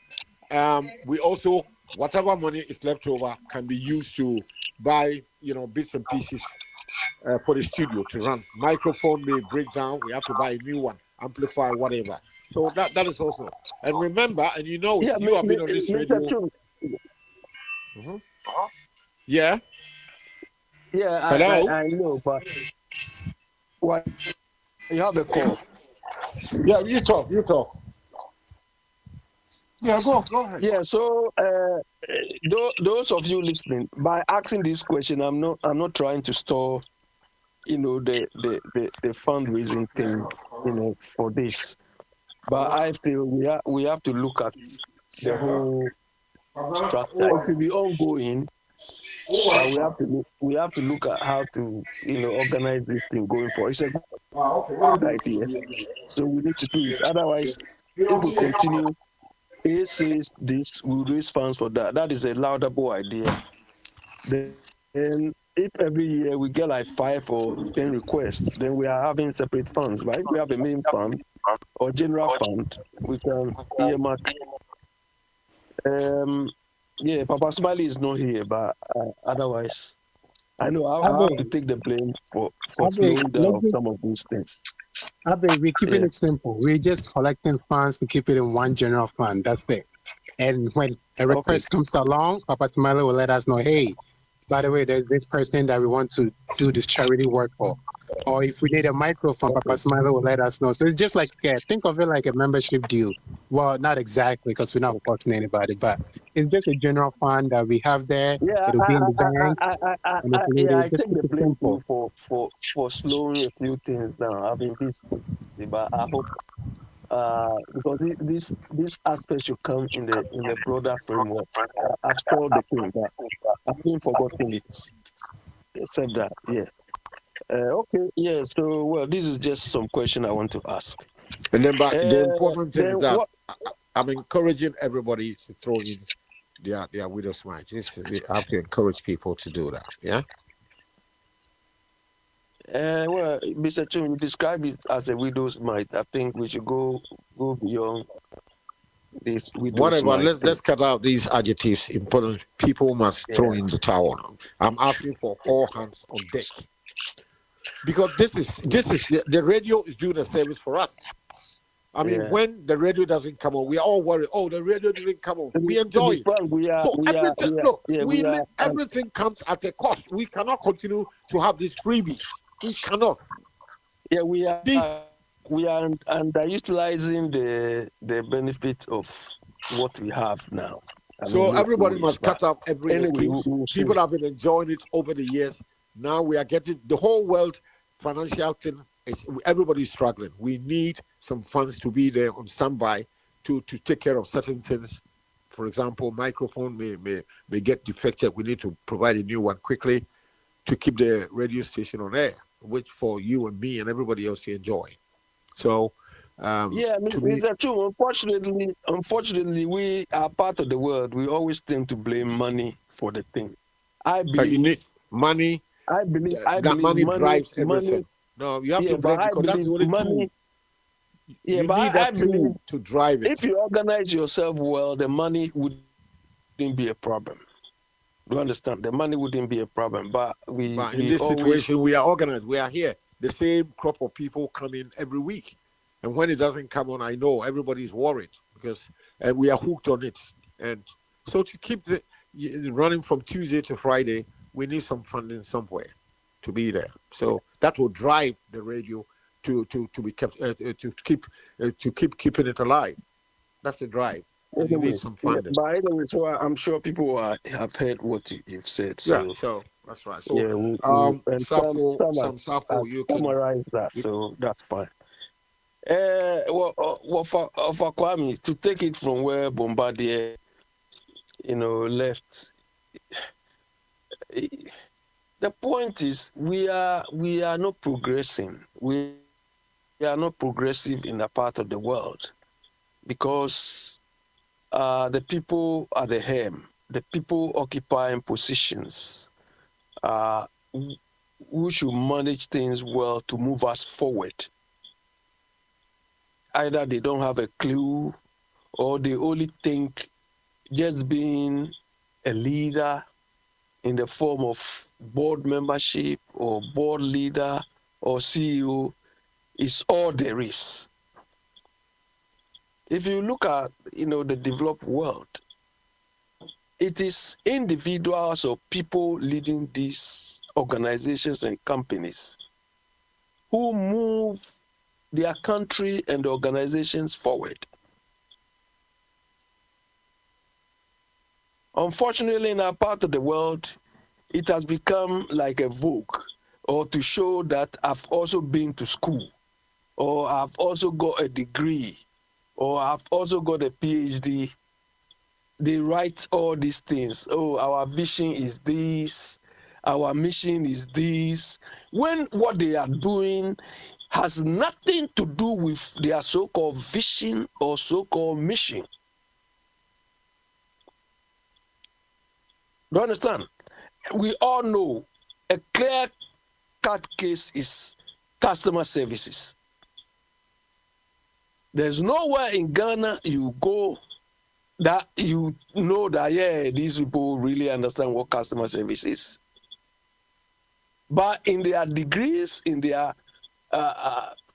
we also, whatever money is left over can be used to buy, bits and pieces for the studio to run. Microphone may break down. We have to buy a new one, amplify, whatever. So that is also. And remember, and you have been on this radio. Mm-hmm. Yeah. Yeah, hello. I know, but what? You have a call. Yeah, you talk. Yeah, go ahead. Yeah, so those of you listening, by asking this question, I'm not trying to store, the fundraising thing, for this. But I feel we have to look at the whole structure. It will be ongoing, but we have to look at how to organize this thing going forward. It's a good idea, so we need to do it. Otherwise, if we continue, A says this, we'll raise funds for that. That is a laudable idea. Then if every year we get like 5 or 10 requests, then we are having separate funds, right? We have a main fund or general fund. We can earmark Yeah, Papa Smiley is not here, but otherwise, I know I have to Abe, take the blame for Abe, slowing let's down just, some of these things. Abe, we're keeping Yeah. it simple. We're just collecting funds to keep it in one general fund. That's it. And when a Okay. request comes along, Papa Smiley will let us know, hey, by the way, there's this person that we want to do this charity work for. Or if we need a microphone, Papa Okay. Smiley will let us know. So it's just like, think of it like a membership deal. Well, not exactly because we're not reporting anybody, but it's just a general fund that we have there. Yeah, It'll be in the bank. And if we need yeah, it, I just take keep the it blame simple. too for slowing a few things down. I've been busy, but I hope because this aspect should come in the broader framework. I've stalled the thing, but I haven't forgotten it. Except that, yeah. Okay, yeah. So, well, this is just some question I want to ask. And then, but the important thing Then is that what? I'm encouraging everybody to throw in their widow's mite. We have to encourage people to do that. Yeah. Well, Mr. Chung, you describe it as a widow's mite. I think we should go beyond this widow's Whatever. mite thing. Let's cut out these adjectives. Important. People must throw in the towel. I'm asking for all hands on deck because this is the radio is doing a service for us. I mean, when the radio doesn't come on, we are all worried. Oh, the radio didn't come on. We enjoy it. So everything, look, everything comes at a cost. We cannot continue to have these freebies. We cannot. Yeah, we are underutilizing the benefit of what we have now. So everybody must cut up every excuse. People see. have been enjoying it over the years. Now we are getting the whole world financial thing. Everybody's struggling. We need some funds to be there on standby to take care of certain things. For example, microphone may get defective. We need to provide a new one quickly to keep the radio station on air, which for you and me and everybody else to enjoy. So, yeah, Mr. Chu, unfortunately, we are part of the world. We always tend to blame money for the thing. I believe you need money. I believe money drives everything. Money, no, you have to blame because that's the only tool. Yeah, you but need that tool to drive it. If you organize yourself well, the money wouldn't be a problem. You understand? The money wouldn't be a problem. But in this situation, we are organized. We are here. The same crop of people come in every week. And when it doesn't come on, I know everybody's worried because we are hooked on it. And so to keep the running from Tuesday to Friday, we need some funding somewhere to be there. So that will drive the radio to be kept to keep keeping it alive. That's the drive. And you need some funding. But anyway, so I'm sure people have heard what you've said. So yeah, so that's right. So yeah, some sample you can summarize that. So that's fine. Well, for Kwame, to take it from where Bombardier, left. The point is, we are not progressing. We are not progressive in that part of the world because the people are the helm. The people occupying positions who should manage things well to move us forward. Either they don't have a clue or they only think just being a leader in the form of board membership or board leader or CEO is all there is. If you look at, the developed world, it is individuals or people leading these organizations and companies who move their country and the organizations forward. Unfortunately, in our part of the world, it has become like a vogue or to show that I've also been to school or I've also got a degree or I've also got a PhD. They write all these things. Oh, our vision is this. Our mission is this. When what they are doing has nothing to do with their so-called vision or so-called mission. Do you understand? We all know a clear-cut case is customer services. There's nowhere in Ghana you go that you know that, yeah, these people really understand what customer service is. But in their degrees, in their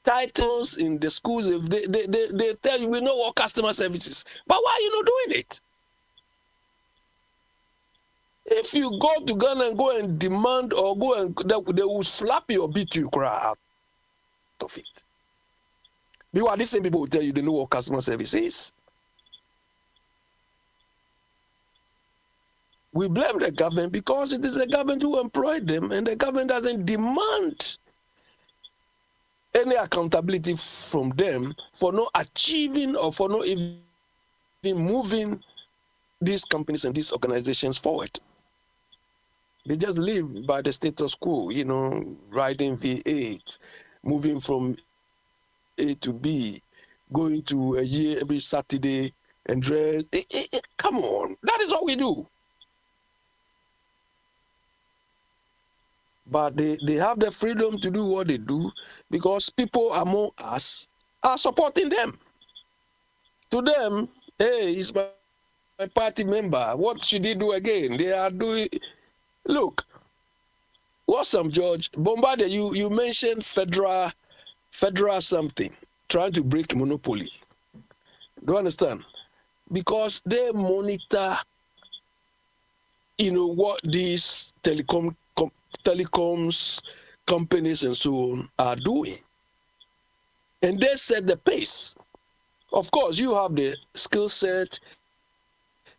titles, in the schools, if they tell you, we know what customer service is. But why are you not doing it? If you go to Ghana and go and demand or go and they will slap you or beat you out of it. Because these same people will tell you they know what customer service is. We blame the government because it is the government who employed them, and the government doesn't demand any accountability from them for not achieving or for not even moving these companies and these organizations forward. They just live by the status quo, riding V8, moving from A to B, going to a year every Saturday and dress. Come on, that is what we do. But they have the freedom to do what they do because people among us are supporting them. To them, hey, he's my party member. What should he do again? They are doing. Look, what's some George Bombardier? You mentioned federal something trying to break monopoly. Do you understand? Because they monitor, what these telecoms companies and so on are doing, and they set the pace. Of course, you have the skill set,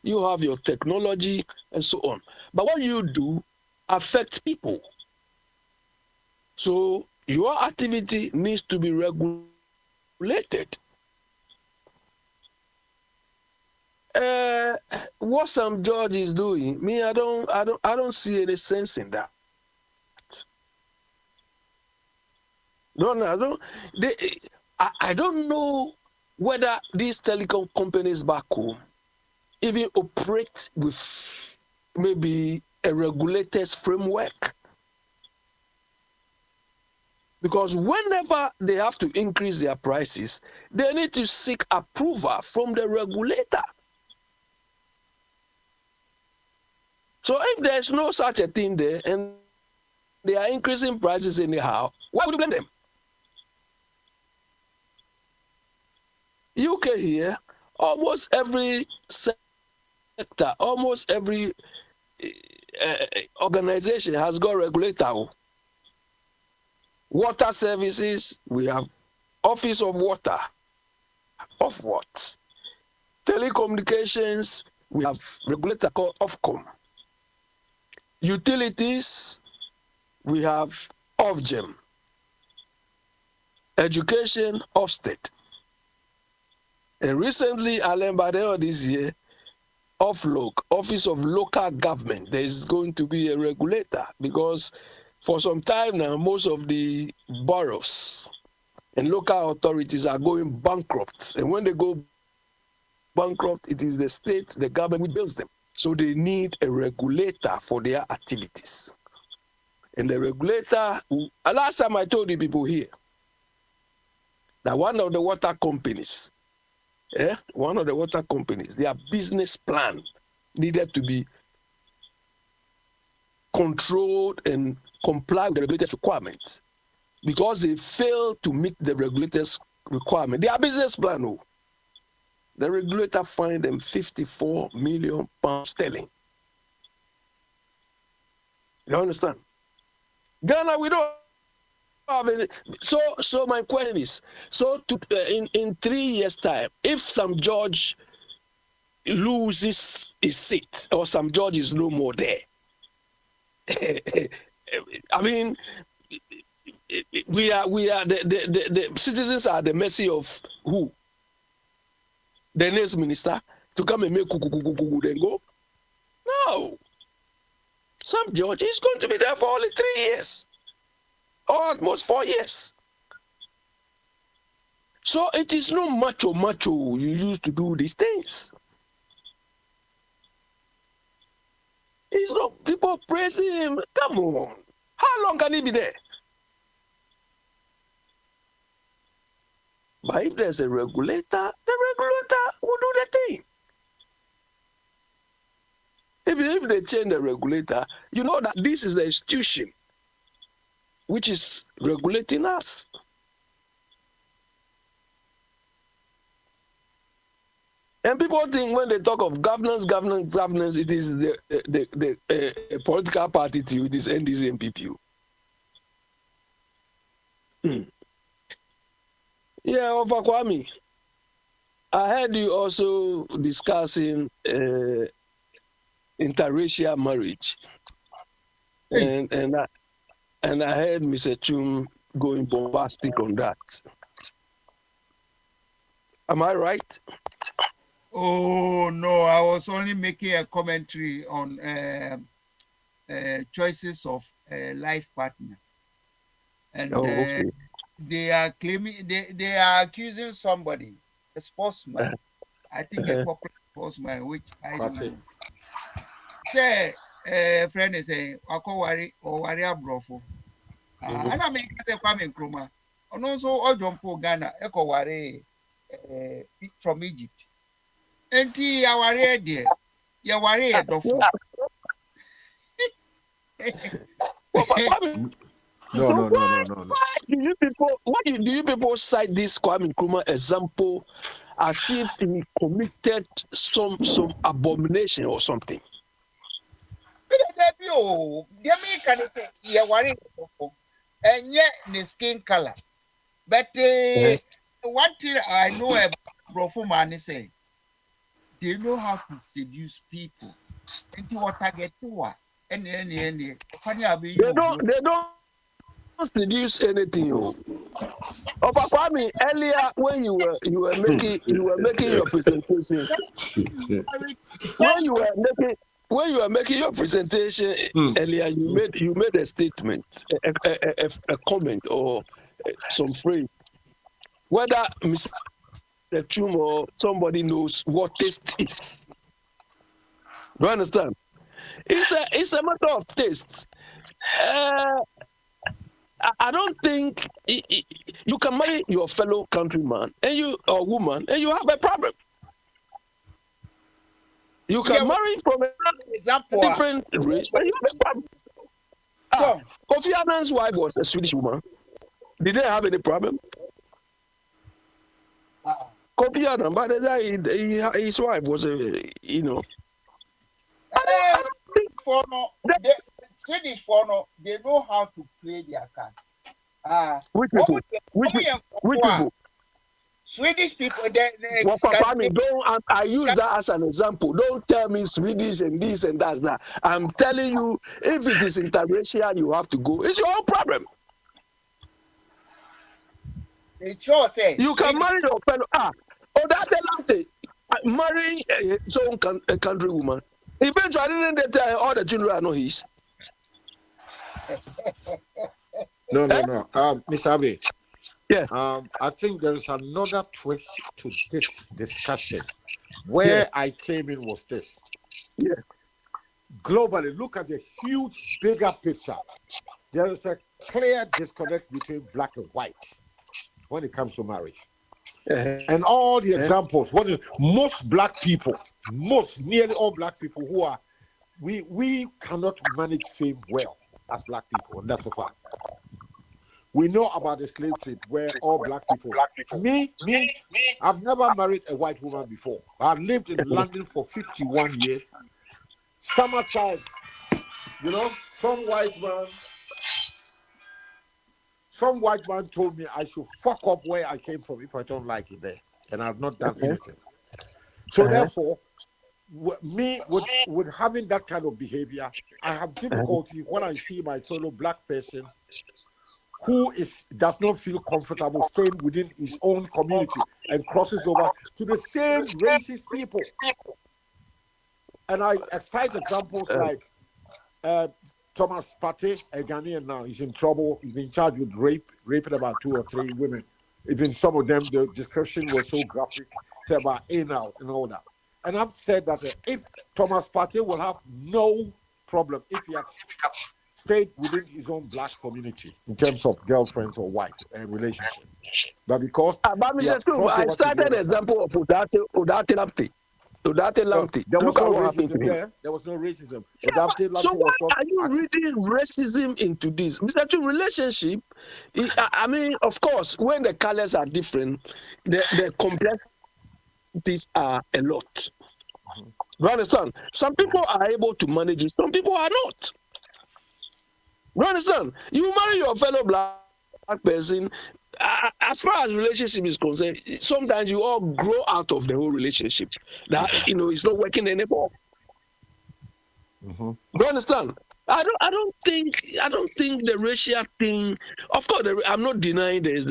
you have your technology, and so on. But what you do affects people. So your activity needs to be regulated. What some judge is doing, me, I don't see any sense in that. I don't know whether these telecom companies back home even operate with maybe a regulator's framework. Because whenever they have to increase their prices, they need to seek approval from the regulator. So if there's no such a thing there and they are increasing prices anyhow, why would you blame them? UK here, almost every sector, almost every organization has got a regulator. Water services, we have Office of Water, of what? Telecommunications, we have regulator called Ofcom. Utilities, we have Ofgem. Education, Ofsted. And recently, I learned by the end of this year, OFLOC, Office of Local Government, there is going to be a regulator because for some time now, most of the boroughs and local authorities are going bankrupt. And when they go bankrupt, it is the state, the government which builds them. So they need a regulator for their activities. And the regulator, last time I told you people here, that one of the water companies, their business plan needed to be controlled and comply with the regulator's requirements because they failed to meet the regulator's requirement. Their business plan, the regulator fined them £54 million sterling. You understand? Ghana, we don't have any. So my question is, in 3 years' time, if some judge loses his seat or some judge is no more there, I mean, we are the citizens are at the mercy of who? The next minister to come and make kuku then go? No. Some judge is going to be there for only 3 years or almost 4 years. So it is no macho you used to do these things. It's not people praising him. Come on. How long can he be there? But if there's a regulator, the regulator will do the thing. they change the regulator, you know that this is the institution which is regulating us. And people think when they talk of governance, it is the political party with this NDC and PPU. Yeah, Ofa Kwame, I heard you also discussing interracial marriage, and I heard Mr. Chum going bombastic on that. Am I right? Oh no, I was only making a commentary on choices of life partner, and okay. they are claiming they are accusing somebody, a sportsman, I think a popular sportsman, which I don't know. Say, friend is saying, "Ako wari or wari abrofo." And I mean, say Kwame Nkrumah, and also Ojompo Ghana, Eko wari from Egypt. And he aware there, you worry a dofo. No. Why do you people cite this Kwame Nkrumah example as if he committed some abomination or something? You worry and yet the skin color. But one thing I know about Brofo man is say they know how to seduce people into what I get to and funny they don't seduce anything. Opa Kwame, earlier when you were making your presentation, when you were making your presentation earlier, you made a statement, a comment or some phrase. Whether Mr. Chum or somebody knows what taste is. Do you understand? It's a matter of taste. I don't think you can marry your fellow countryman or woman and you have a problem. You can marry from a different race and you have a problem. Kofi Annan's wife was a Swedish woman. Did they have any problem? Kofi Annan, but his wife was The Swedish they know how to play their cards. Which people? Swedish people. I use that as an example. Don't tell me Swedish and this and that. I'm telling you, if it is interracial, you have to go. It's your own problem. It sure says you can marry your fellow. Marry his own country woman. Eventually, they tell all the children are not his. No. Mr. Abe. Yeah. I think there is another twist to this discussion. Where I came in was this. Yeah. Globally, look at the huge, bigger picture. There is a clear disconnect between black and white when it comes to marriage. And all the examples, most black people, nearly all black people who are, we cannot manage fame well as black people, and that's a fact. We know about the slave trade where all black people, me, I've never married a white woman before. I've lived in London for 51 years. Summertime, some white man told me I should fuck up where I came from if I don't like it there. And I've not done anything. So therefore, me with having that kind of behavior, I have difficulty when I see my fellow black person who does not feel comfortable staying within his own community and crosses over to the same racist people. And I cite examples like Thomas Partey, a Ghanaian now, he's in trouble. He's been charged with raping about 2 or 3 women. Even some of them, the description was so graphic, say about anal and all that. And I've said that if Thomas Partey will have no problem if he has stayed within his own black community in terms of girlfriends or wife and relationship. But because I started an example of Udate Lapte. Date Lamptey. There was Look at no what happened to racism him. there. There was no racism. Yeah, But Dante so Lamptey why was not are you acting. reading racism into this? Mr. Chu, relationship, I mean, of course, when the colors are different, the complexities are a lot. You understand? Some people are able to manage it, some people are not. You understand? You marry your fellow black person, as far as relationship is concerned, sometimes you all grow out of the whole relationship. That it's not working anymore. Mm-hmm. You understand? I don't think the racial thing. Of course, I'm not denying there is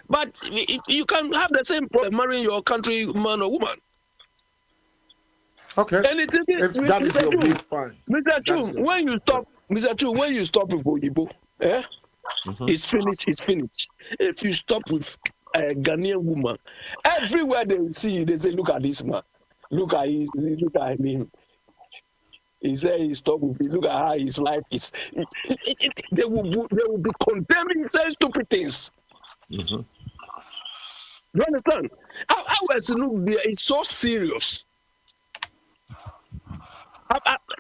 but you can have the same problem marrying your country man or woman. Okay. And it's If that is Mr. your Chu, view, fine. Mr. That is Chu, your when you yeah. stop, Mr. Chu, when you stop with Oyibo, it's finished. It's finished. If you stop with a Ghanaian woman, everywhere they see you, they say, "Look at this man. Look at him. He said he stopped with it. Look at how his life is." They will be condemning saying stupid things. Mm-hmm. You understand? Our look there is so serious.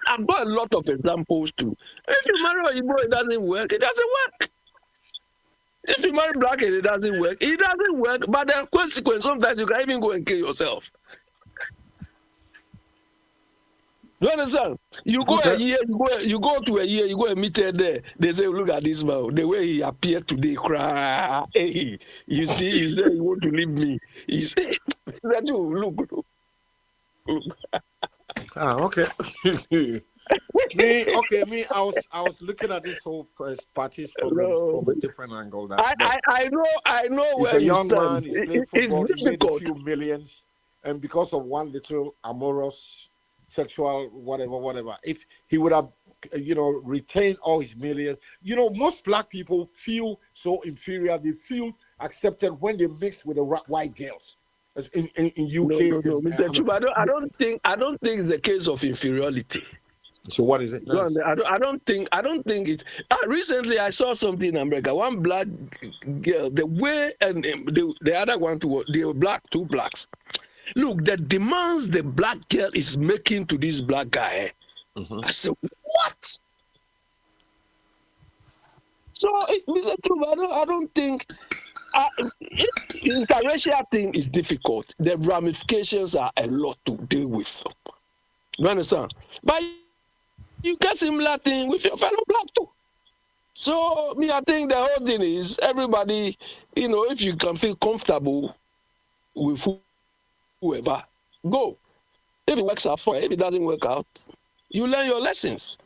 I've got a lot of examples too. If you marry Oyibo, it doesn't work. It doesn't work. If you marry black and it doesn't work, it doesn't work. But the consequence, sometimes you can even go and kill yourself. You understand? You go Okay. a year, you go to a year, you go and meet her there. They say, "Look at this man, the way he appeared today, cry. Hey, you see, he said he want to leave me." He said, "That you look." Okay. Me, I was looking at this whole party's problem No. from a different angle. I know He's where a you young stand. man. He's playing It's football. He made a difficult. few millions, and because of one little amorous, sexual, whatever. If he would have, retained all his millions, most black people feel so inferior. They feel accepted when they mix with the white girls. As in UK. No, Mr. Chuba, I don't think it's the case of inferiority. So what is it then? I don't think it's. Recently, I saw something in America. One black girl, the way and the other one they were black, two blacks. Look, the demands the black girl is making to this black guy. I said, what? So, Mr. Chuba, I don't think. If interracial thing is difficult, the ramifications are a lot to deal with. You understand? But you get similar thing with your fellow black too. So I think the whole thing is everybody, if you can feel comfortable with whoever, go. If it works out, fine. If it doesn't work out, you learn your lessons.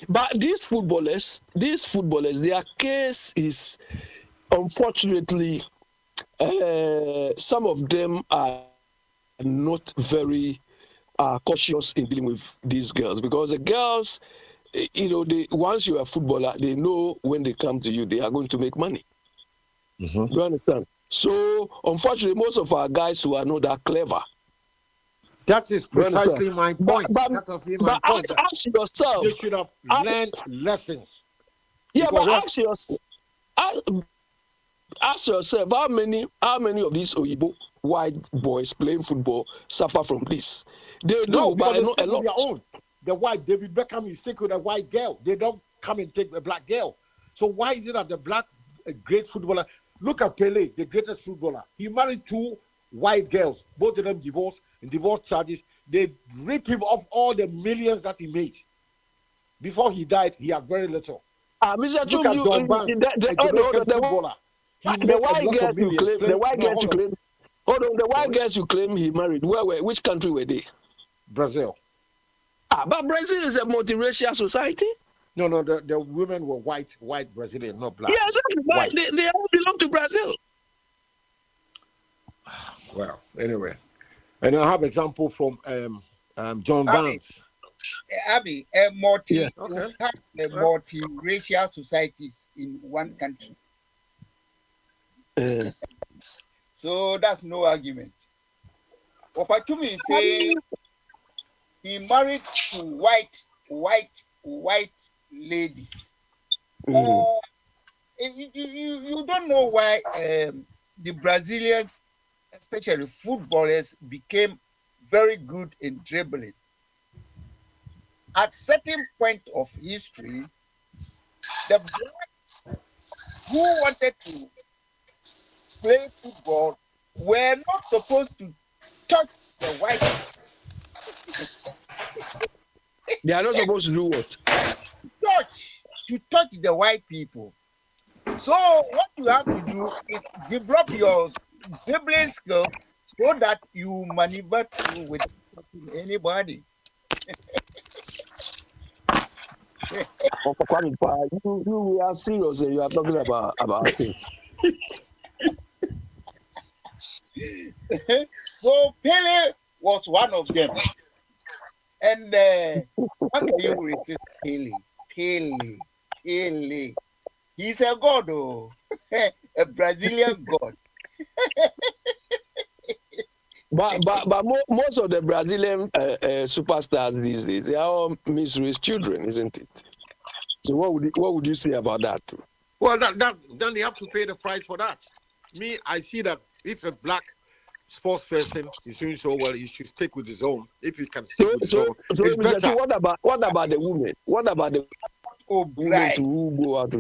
But these footballers, their case is, unfortunately, some of them are not very cautious in dealing with these girls, because the girls, once you're a footballer, they know when they come to you, they are going to make money. Do you understand? So, unfortunately, most of our guys who are not that clever. That is precisely my point. That has been my point. Ask yourself. They should have learned lessons. Yeah, but ask yourself, how many of these Oyibo white boys playing football suffer from this? They do, but not a lot. Their own. The white David Beckham is stick with a white girl. They don't come and take a black girl. So why is it that the black great footballer? Look at Pele, the greatest footballer. He married two white girls. Both of them divorced. In divorce charges, they ripped him off all the millions that he made. Before he died, he had very little. Mr. Look at John Barnes, a Jamaican footballer. The white girls you claim he married, which country were they? Brazil. But Brazil is a multiracial society. No, the women were white Brazilian, not black. Yes, but they all belong to Brazil. Well, anyway. And I have example from John Barnes. Abby, multiracial societies in one country. So that's no argument. Opatumi say he married to white ladies. You don't know why the Brazilians, especially footballers, became very good in dribbling. At certain point of history, the blacks who wanted to play football were not supposed to touch the white. They are not supposed to do what? To touch the white people. So what you have to do is develop your dribbling skill so that you maneuver through with anybody. You are serious. You are talking about things. So Pele was one of them. And how can you resist Pele? Pele. He's a god, oh, a Brazilian god. But most of the Brazilian superstars these days, they are all misraised children, isn't it? So what would you say about that? Well, then they have to pay the price for that. Me, I see that if a black sports person is doing so well, he should stick with his own. If he can stick with his own, it's Mr. better. What about the women? What about the women to go out?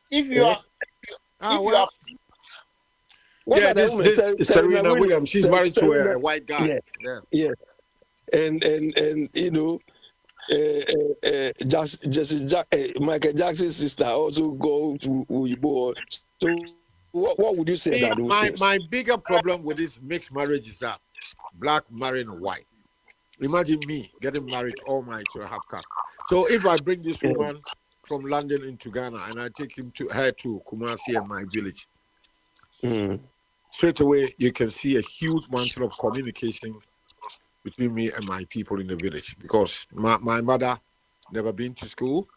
If you are, this Serena Williams, she's married to a white guy. Yeah. And you know, Michael Jackson's sister also go to Uyibo. So what would you say about those things? My bigger problem with this mixed marriage is that black marrying white. Imagine me getting married, all my children have cut. So if I bring this woman from London into Ghana and I take her to Kumasi and my village, straight away you can see a huge mountain of communication between me and my people in the village, because my mother never been to school,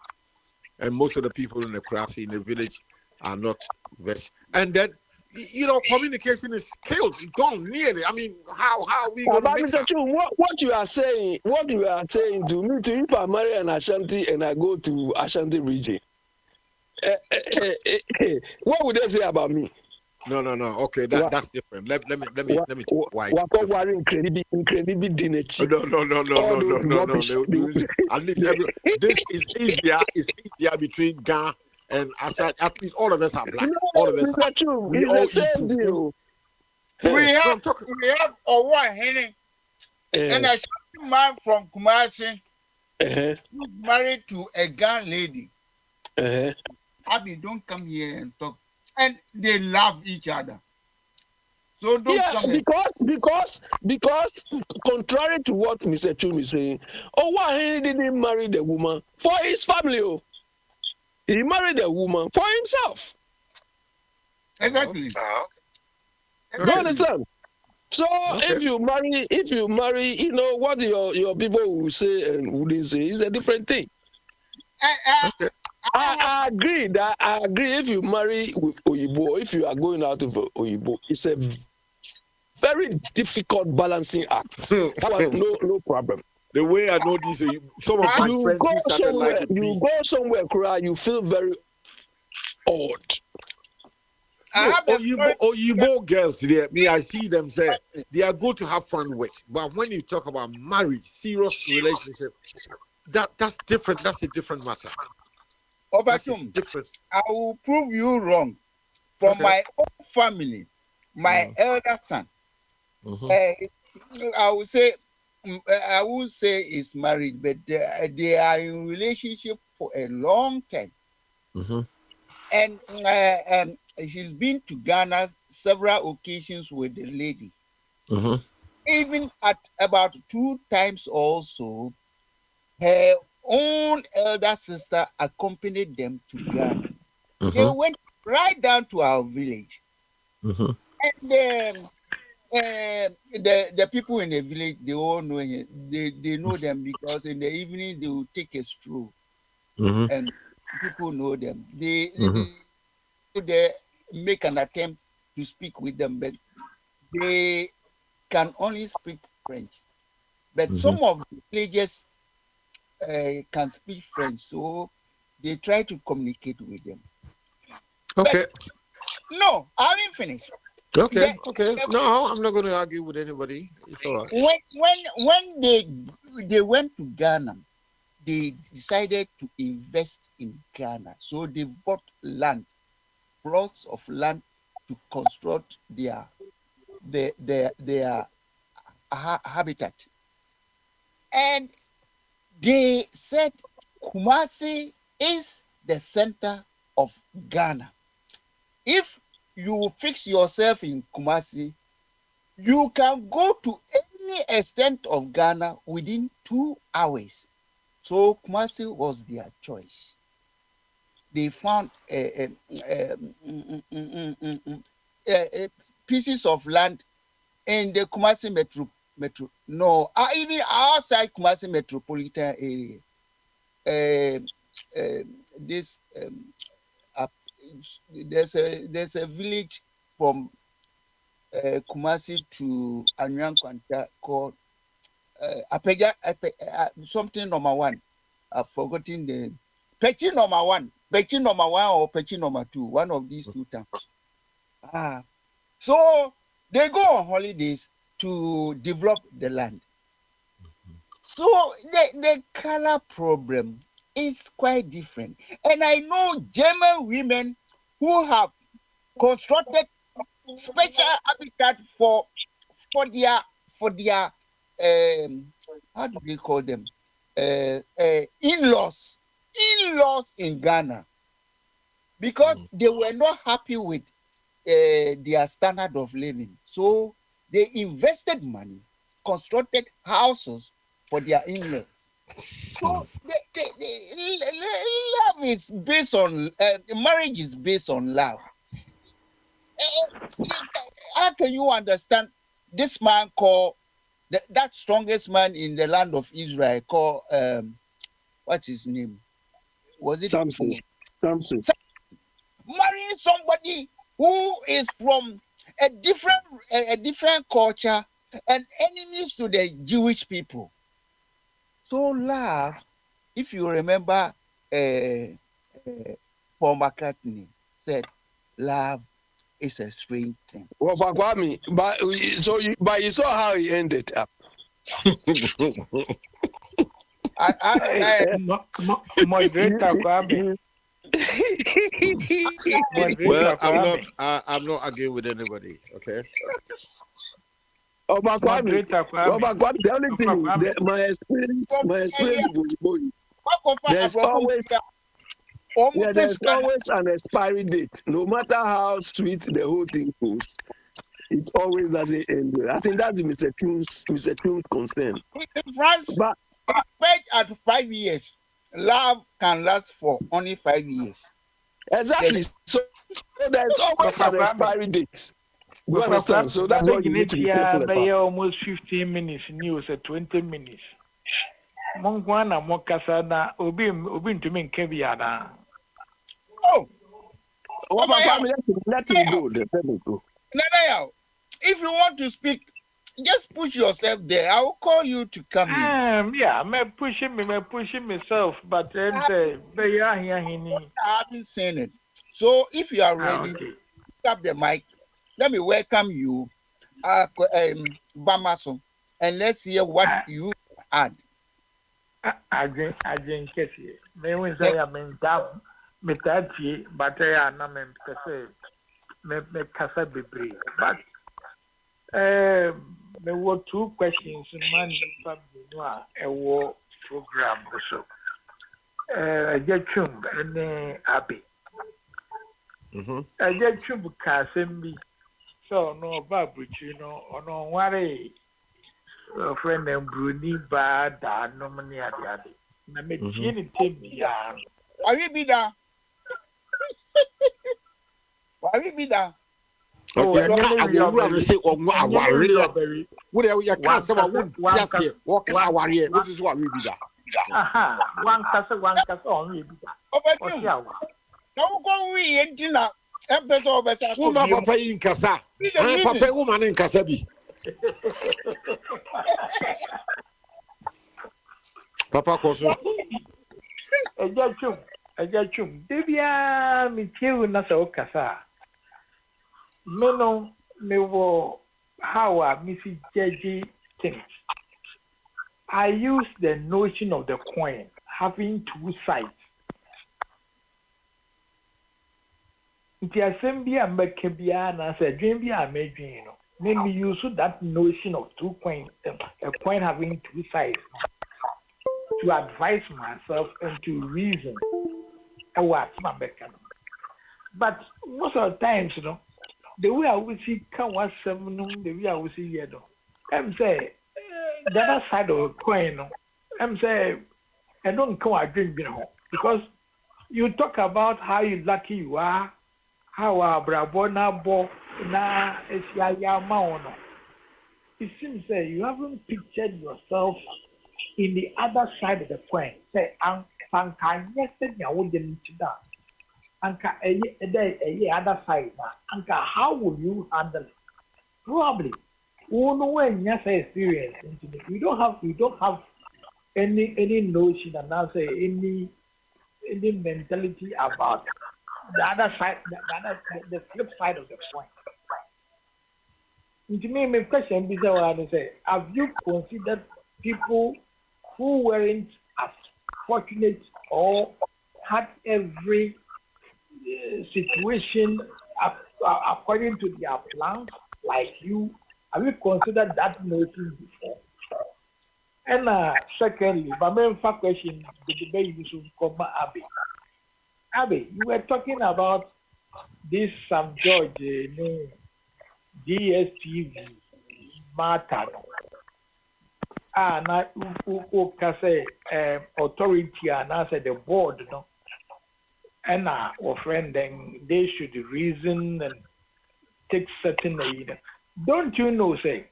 and most of the people in the Kumasi in the village are not veg. And then, you know, communication is killed, gone nearly. I mean, how are we going to make that? What you are saying to me, if I marry an Ashanti and I go to Ashanti region, what would they say about me? No. Okay, that's different. Let me why. No. At least this is easier. It's easier between Ghana and Ashanti. At least all of us are black. All of us are. We all eat food. We have Owa Henny and a man from Kumasi married to a Ghana lady. Abi, don't come here and talk. And they love each other. So don't come because contrary to what Mr. Chum is saying, he didn't marry the woman for his family. He married the woman for himself. Exactly. You understand? So if you marry, you know what your people will say and wouldn't say is a different thing. I agree if you marry with Oyibo, if you are going out of Oyibo, it's a very difficult balancing act. No problem. The way I know this, some of my friends who started liking me. You go somewhere, cry, you feel very odd. Oyibo girls, I see them say they are good to have fun with. But when you talk about marriage, serious relationship, that's different. That's a different matter. Obatum, I will prove you wrong. For my own family, my elder son, I would say is married, but they are in relationship for a long time. And she's been to Ghana several occasions with the lady. Even at about 2 times also, her own elder sister accompanied them to Ghana. They went right down to our village. And the people in the village, they all know him. They know them because in the evening they will take a stroll. And people know them. They make an attempt to speak with them, but they can only speak French. But some of the villages can speak French, so they try to communicate with them. Okay. But, no, I haven't finished. Okay, okay. No, I'm not going to argue with anybody. It's all right. When they went to Ghana, they decided to invest in Ghana. So they've bought land, plots of land to construct their habitat. And they said Kumasi is the center of Ghana. If you fix yourself in Kumasi, you can go to any extent of Ghana within 2 hours. So Kumasi was their choice. They found pieces of land in the Kumasi metro. No, even outside Kumasi metropolitan area. This there's a village from Kumasi to Anyankwanta called Apeja, something number 1. I've forgotten the Pechi number 1 or Pechi number 2, one of these two towns. So they go on holidays to develop the land. So the color problem is quite different. And I know German women who have constructed special habitat for their how do they call them, in-laws in Ghana, because they were not happy with their standard of living. So they invested money, constructed houses for their in-laws. So love is based on marriage is based on love. How can you understand this man called that strongest man in the land of Israel called what's his name? Was it Samson? Marrying somebody who is from a different culture and enemies to the Jewish people. So love, if you remember, Paul McCartney said, "Love is a strange thing." Well, Kwame, but you saw how he ended up. Moderator Kwame. Well, I'm not arguing with anybody. Okay. Kwame, the only thing, my experience with is there's always an expiry date. No matter how sweet the whole thing goes, it always doesn't end. I think that's Mr. Chu's concern. In France, but at 5 years, love can last for only 5 years. Exactly. So there's always an expiry date. You understand? So that's what you need to be careful about. Almost 15 minutes news at 20 minutes. Mongwana Mokasana Obin to me Keviana. Oh, let him go. Let him go. If you want to speak, just push yourself there. I will call you to come in. Yeah, I'm pushing myself, but then I haven't seen it. So if you are ready, pick up the mic. Let me welcome you, Bamaso, and let's hear what you add. I didn't get it. Maybe say I'm in doubt. But I am me kasa bebre. But there were 2 questions in my a program also. Jechum and Abi. Jechum Kasembi. So no Babuchino or no worry. Friend and Bruni bad nominee at the other. Na me chini tibia. Are we be there? Why we be there? Okay, I will rather say, "Oh, my warrior." What are you can't say? Yes, here. Walk our warrior. This is what we be there. Aha, one casa on me. Don't go we in dinner. Episode of a Who never pay in Casa? Papa woman in Casabi. Papa Coso. A judgum. Debia, me too, not so cassa. No, me wo how Missy JJ thinks. I use the notion of the coin having two sides. Nti asɛm bi a mbɛka biara na sɛ adwene bi a mɛdwene no maybe use that notion of two coins, a coin having two sides to advise myself and to reason what my back. But most of the times, the way I will see can was seven, the way I will see yet. I'm say the other side of the coin. I'm say I don't come a drink because you talk about how lucky you are, how brabona bo na esiyaya maono. It seems that you haven't pictured yourself in the other side of the coin. Say, anka yesterday I wouldn't that. Anka a other side. Anka, how will you handle it? Probably. When you say experience, we don't have any notion and now say any mentality about the other side, the flip side of the coin. To me, my question is, have you considered people who weren't as fortunate or had every situation according to their plans, like you? Have you considered that notion before? And secondly, my main question, the debate you should come Abby. Abby, you were talking about this Sam George DSTV matter. Na who say authority and I said the board, and our friend then they should reason and take certain aid. Don't you know say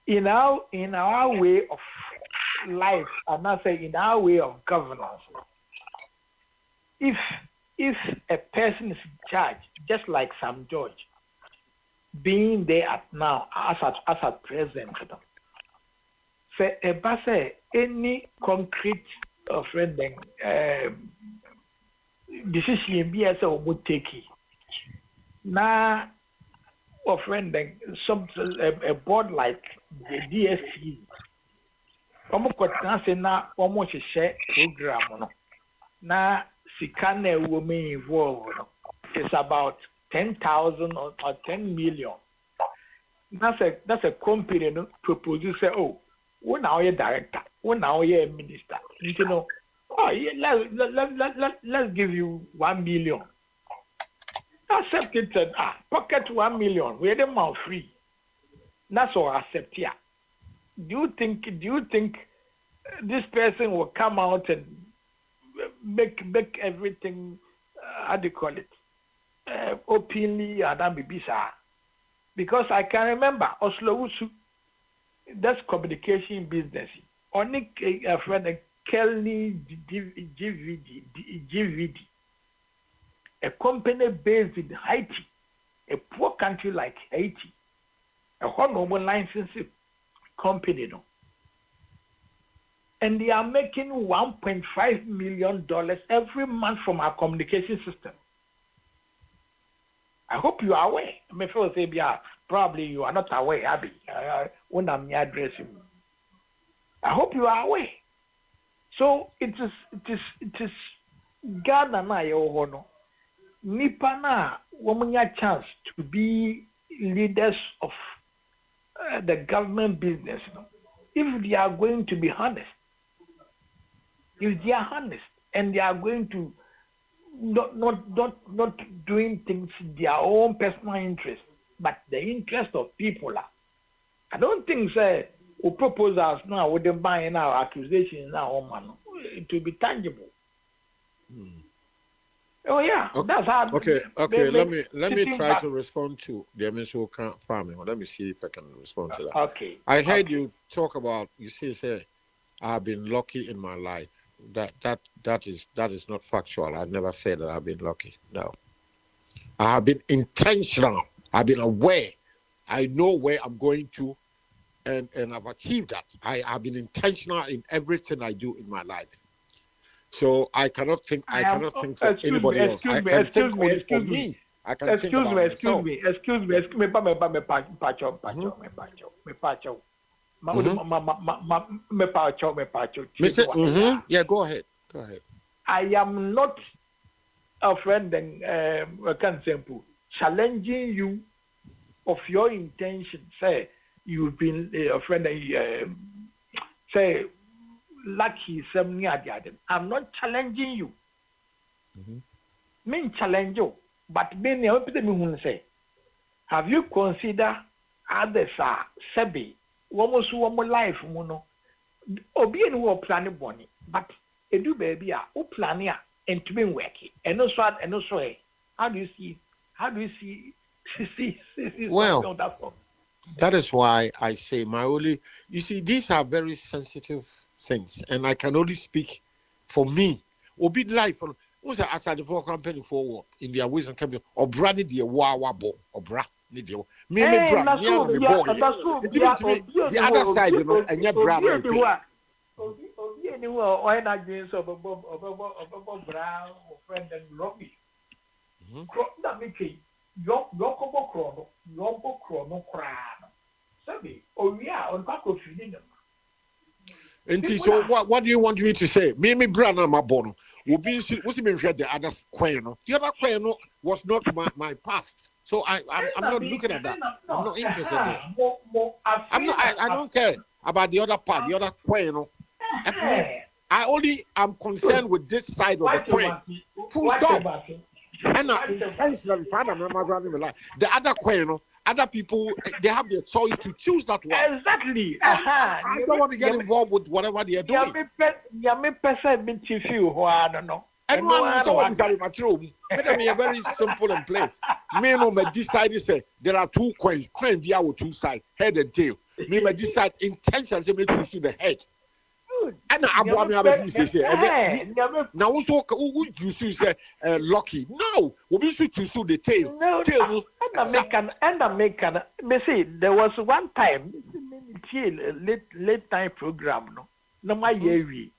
in our way of life, and I say in our way of governance, if a person is in charge, just like Sam George, being there at now as at present, say any concrete decision be as a would take it. Now, a board like the DSC, almost share program. Now, Sikane women involved. It's about 10,000 or 10 million. That's a company proposes say, oh, when now you're director, when now you're a minister, oh yeah, let's give you 1 million. Accept it and pocket 1 million. We're them all free. That's all accept here. Do you think this person will come out and make everything how do you call it openly and be bizarre? Because I can remember Oslo Usu, that's communication business. Only a friend Kelly GVD, a company based in Haiti, a poor country like Haiti, a honorable licensing company, and they are making $1.5 million every month from our communication system. I hope you are aware. I may feel say, yeah, probably you are not aware, Abby. When I'm addressing you, I hope you are aware. So it is Ghana na yehono. Nipa na womunya chance to be leaders of the government business. If they are going to be honest, and they are going to not doing things in their own personal interest, but the interest of people. I don't think say we proposals now with them buying our accusations now, it will be tangible. Oh yeah, okay. That's how. Okay. Let me try to respond to the Amiso farming. Let me see if I can respond to that. Okay. I heard you talk about. You say I've been lucky in my life. That is not factual. I never said that I've been lucky. No, I have been intentional. I've been aware. I know where I'm going to, and I've achieved that. I have been intentional in everything I do in my life. So I cannot think for anybody else. I can think only for me. I can think about myself. Excuse me. Me pacho. Mr. Yeah, go ahead. I am not a friend and simple challenging you of your intention. Say you've been a friend and say lucky some near the other. I'm not challenging you. Me challenge you, but many of them say, have you considered others are sebi? Almost one more life, mono. Obi and who planning bonny, but a do baby are who planning and to be working. And also, how do you see? Well, that is why I say you see, these are very sensitive things, and I can only speak for me. Obi life. Who's outside the company forward in their ways and company or brand the wawa bo or bra need you. Me brand the other side, you know, and your brand. Brown or friend and Robbie. That make your chrono crown. Sabi, yeah, on back of feeding them. And so what do you want me to say? Me brand my bono. What's even read the other queno? The other queno was not my past. So I'm not looking at that. I'm not interested there. I don't care about the other part, the other queno. I only am concerned with this side of the coin. Full stop. And I intentionally find a member running the line. The other coin, other people, they have their choice to choose that one. Exactly. I don't want to get involved with whatever they are doing. Everyone so what is my true. Let me very simple and plain. Me no me decide say there are two coins. Coin be with two sides, head and tail. Me decide intention say me choose to the head. And I me have say now who you say lucky. No, we should choose the tail. No, tail. And American. Me see, there was one time late night program no my year.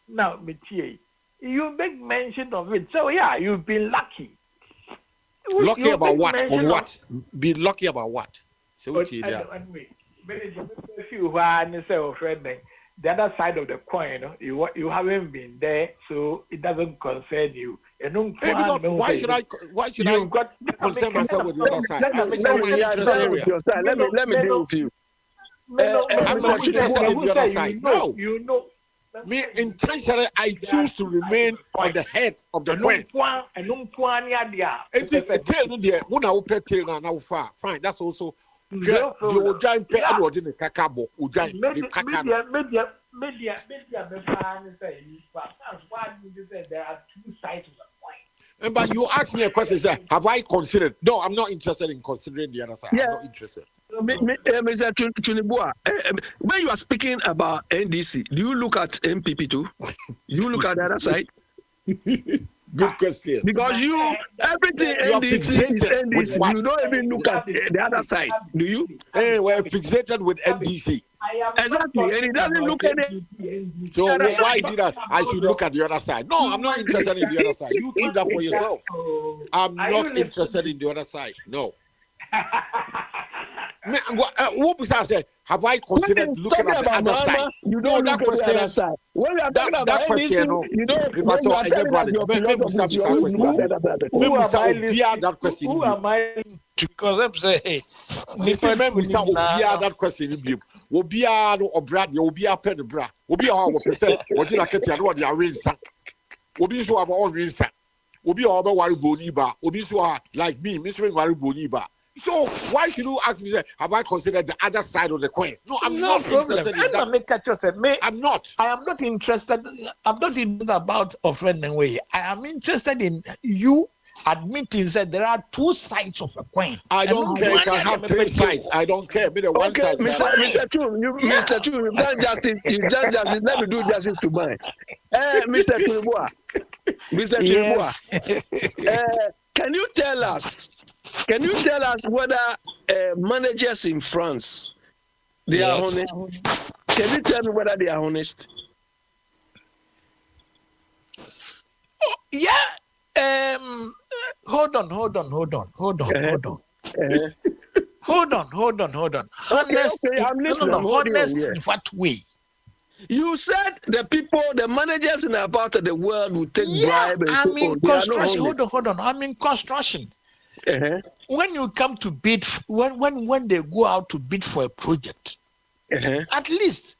Now me you make mention of it. So yeah, you've been lucky. Lucky about what? Or what? Be lucky about what? So what you there? The other side of the coin, you haven't been there, so it doesn't concern you. Why should I concern myself with the other side? Let me deal with you. I'm not interested in the other side. No. You know. Me intentionally, I choose to remain on the head of the coin. Fine, that's also. You giant pet Edward in the cacabo, there are two sides of the coin. But you asked me a question, sir. Have I considered? No, I'm not interested in considering the other side. I'm not interested. Mr. Chunibua, when you are speaking about NDC, do you look at MPP too? Do you look at the other side? Good question. Because everything NDC is NDC. You don't even look at the other side, do you? Hey, we're fixated with NDC. Exactly, and he doesn't look at it. So why is it that I should look at the other side? No, I'm not interested in the other side. You keep that for yourself. I'm not interested in the other side. No. What was I say? Have I considered looking at the other side? You don't look at the other side. When we are talking about NDC, you know, when you are talking about your philosophy, that question. Who am I? Because I'm saying, hey, that question. Obia no obrad, obia pen bra, obia our percent, what you like to know the arrange. Obi so have all reason. Obi over worry boniba, Obi so like me, Mr. Worry boniba. So why should you ask me? Have I considered the other side of the coin? No, I'm not interested in that. I'm not. I am not interested. I'm not interested about offending way. I am interested in you admitting that there are two sides of a coin. I don't care. I can have three sides. I don't care. Be the one side. Mr. Chu, you've done justice. You've done justice. Let me do justice to mine. Mr. Chunibua. Can you tell us whether managers in France they are honest? Can you tell me whether they are honest? hold on. Hold on. Honest, Okay, I'm listening. I'm holding on, honest yeah. in what way? You said the people, the managers in our part of the world will take bribe and so on. They are not Construction. honest. Hold on. I'm in construction. Uh-huh. When you come to bid, when they go out to bid for a project, Uh-huh. at least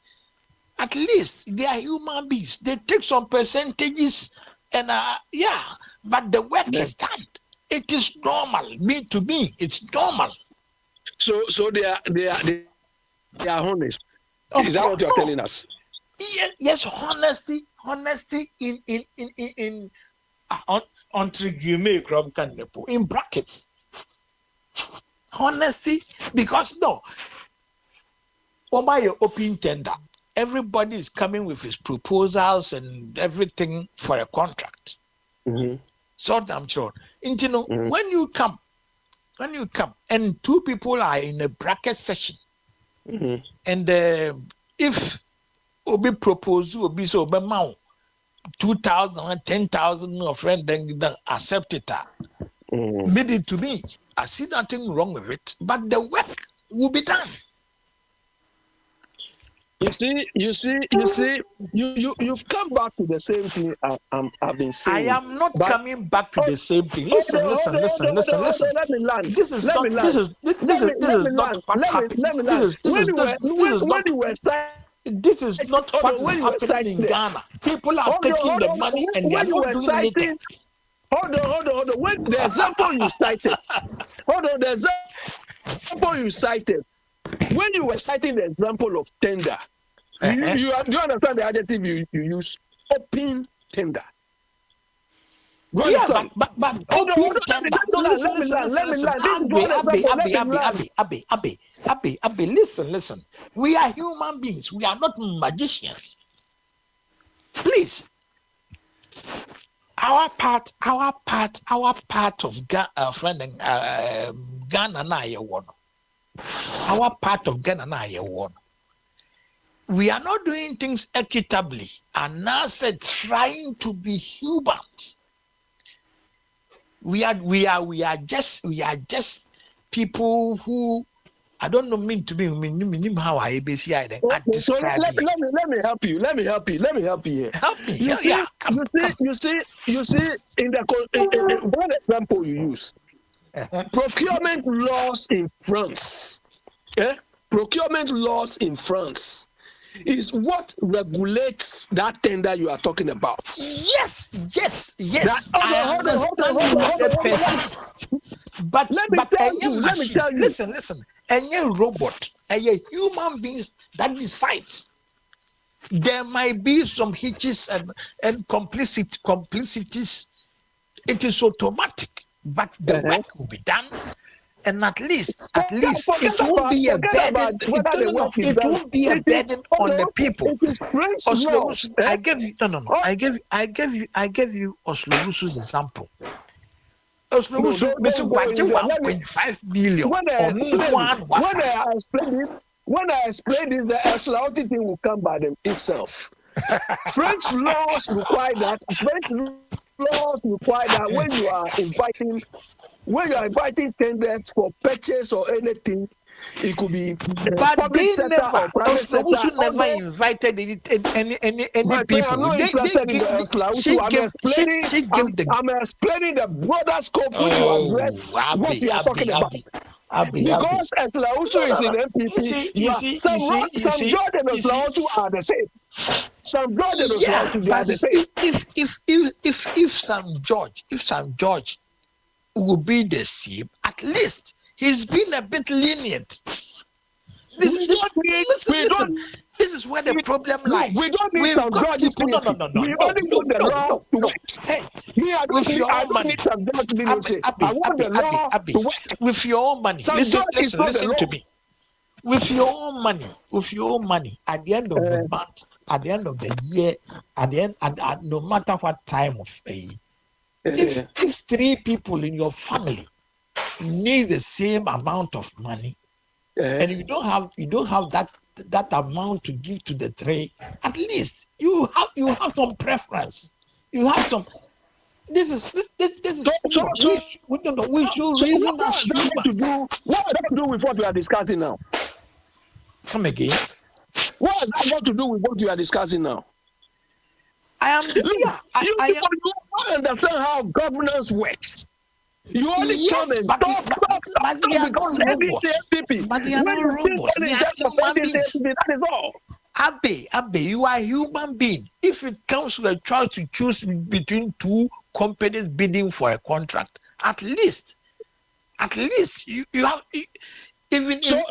they are human beings. They take some percentages, and but the work is done. It is normal. To me, it's normal. So they are honest. Of Is that course, what you're telling us? Yes, honesty in brackets. Honesty, because by your open tender, everybody is coming with his proposals and everything for a contract. Mm-hmm. So I'm sure. When you come, and two people are in a bracket session, Mm-hmm. and if Obi propose, Obi so Obi 2,000, 10,000 of friend then accept it. Made it to me. I see nothing wrong with it, but the work will be done. You see, you've come back to the same thing I've been saying. I am not coming back to the same thing. Listen. Let me land. This is not what happened. This is not what is happening in Ghana. People are taking the money and they are not doing anything. Hold on. When the example you cited, the example you cited, when you were citing the example of tender, do you understand the adjective you use? Open tender. Yeah, but open tender. No, listen. Abby, listen. We are human beings. We are not magicians. Please. Our part of Ghana, Ghana na one. Our part of Ghana na one. We are not doing things equitably, and now said trying to be humans. We are just people who I don't know mean how I describe it. Let me help you. Let me help you here. Help me. You see, in the one example you use, procurement laws in France. Procurement laws in France is what regulates that tender you are talking about. Yes. I understand 100%. But let me tell you. Listen. Any robot, any human beings that decides. There might be some hitches and complicities. It is automatic, but the work will be done. And at least it won't be a burden. It won't be a burden on the people. I gave you Oslobusu's example. Oslobusu, 1.5 million. When I explain this, the Eslauti thing will come by itself. French laws require that. When you are inviting tenders for purchase or anything, it could be public sector or private sector. Never invited any people. I'm explaining the broader scope which you address what you are talking about. Because Eslausu is in MPP, some George and Eslausu are the same. Some George and Eslausu are the same. If some George will be the same, at least he's been a bit lenient. This is where the problem lies. We don't need some George leniency. We only want the law to work. Hey, with your own money. I want the law to work. With your own money. Listen to me. With your own money, at the end of the month, at the end of the year, no matter what time of day, if 3 people in your family need the same amount of money, and you don't have that amount to give to the 3, at least you have some preference. You have some. This is we should reason as humans. What does that do with what we are discussing now? Come again. What has that got to do with what we are discussing now? I don't understand how governance works. You only come and talk they are not robots. But they are not robots. They are human beings. That is all. Abe, you are a human being. If it comes to a choice to choose between two companies bidding for a contract, at least you have even so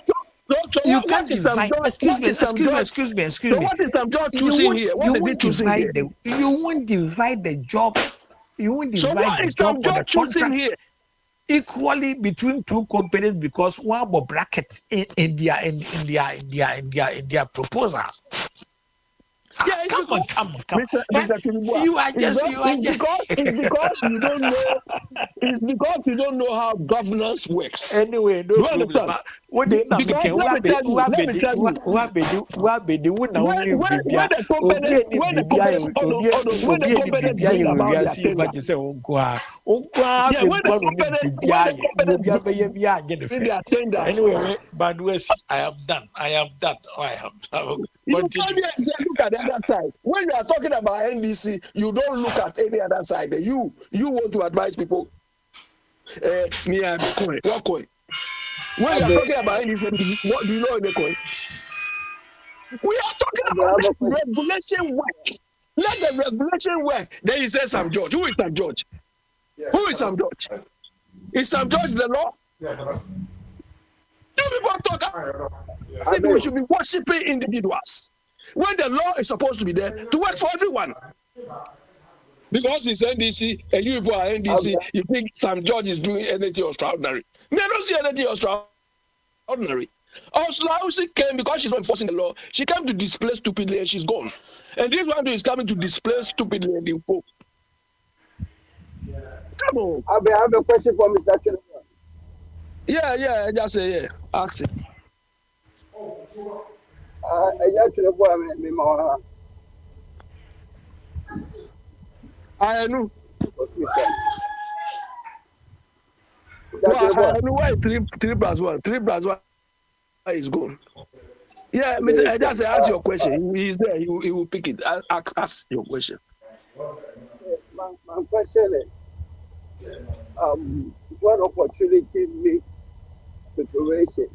you can't divide. Excuse me. So what is Sam George choosing here? What is he choosing here? You won't divide the job. You won't divide the job or the contract here? Equally between two companies because one more bracket in their proposals. Yeah, come on. You are just because you don't know. It's because you don't know how governance works. Anyway, no problem. Let me tell you. When the anyway, but I am done. You look at the other side. When you are talking about NDC, you don't look at any other side. You want to advise people. Me and coin. What coin? When you are talking about NDC, what do you know in the coin? We are talking about regulation work. Let the regulation work. Then you say Sam George. Who is Sam George? Who is Sam George? Is Sam George the law? You people talk. We should be worshiping individuals when the law is supposed to be there to work for everyone. Because it's NDC and you people are NDC, you think Sam George is doing anything extraordinary. I don't see anything extraordinary. Oslausi came because she's not enforcing the law. She came to display stupidly and she's gone. And this one is coming to display stupidly and the Pope. Come on. I have a question for Mr. Chinua. Yeah, just say yeah. Ask it. I know. Well, I know why 3+1. 3+1 is gone. Yeah, Mr. I just ask your question. He's there. He will pick it. Ask your question. My question is, what opportunity meets preparation?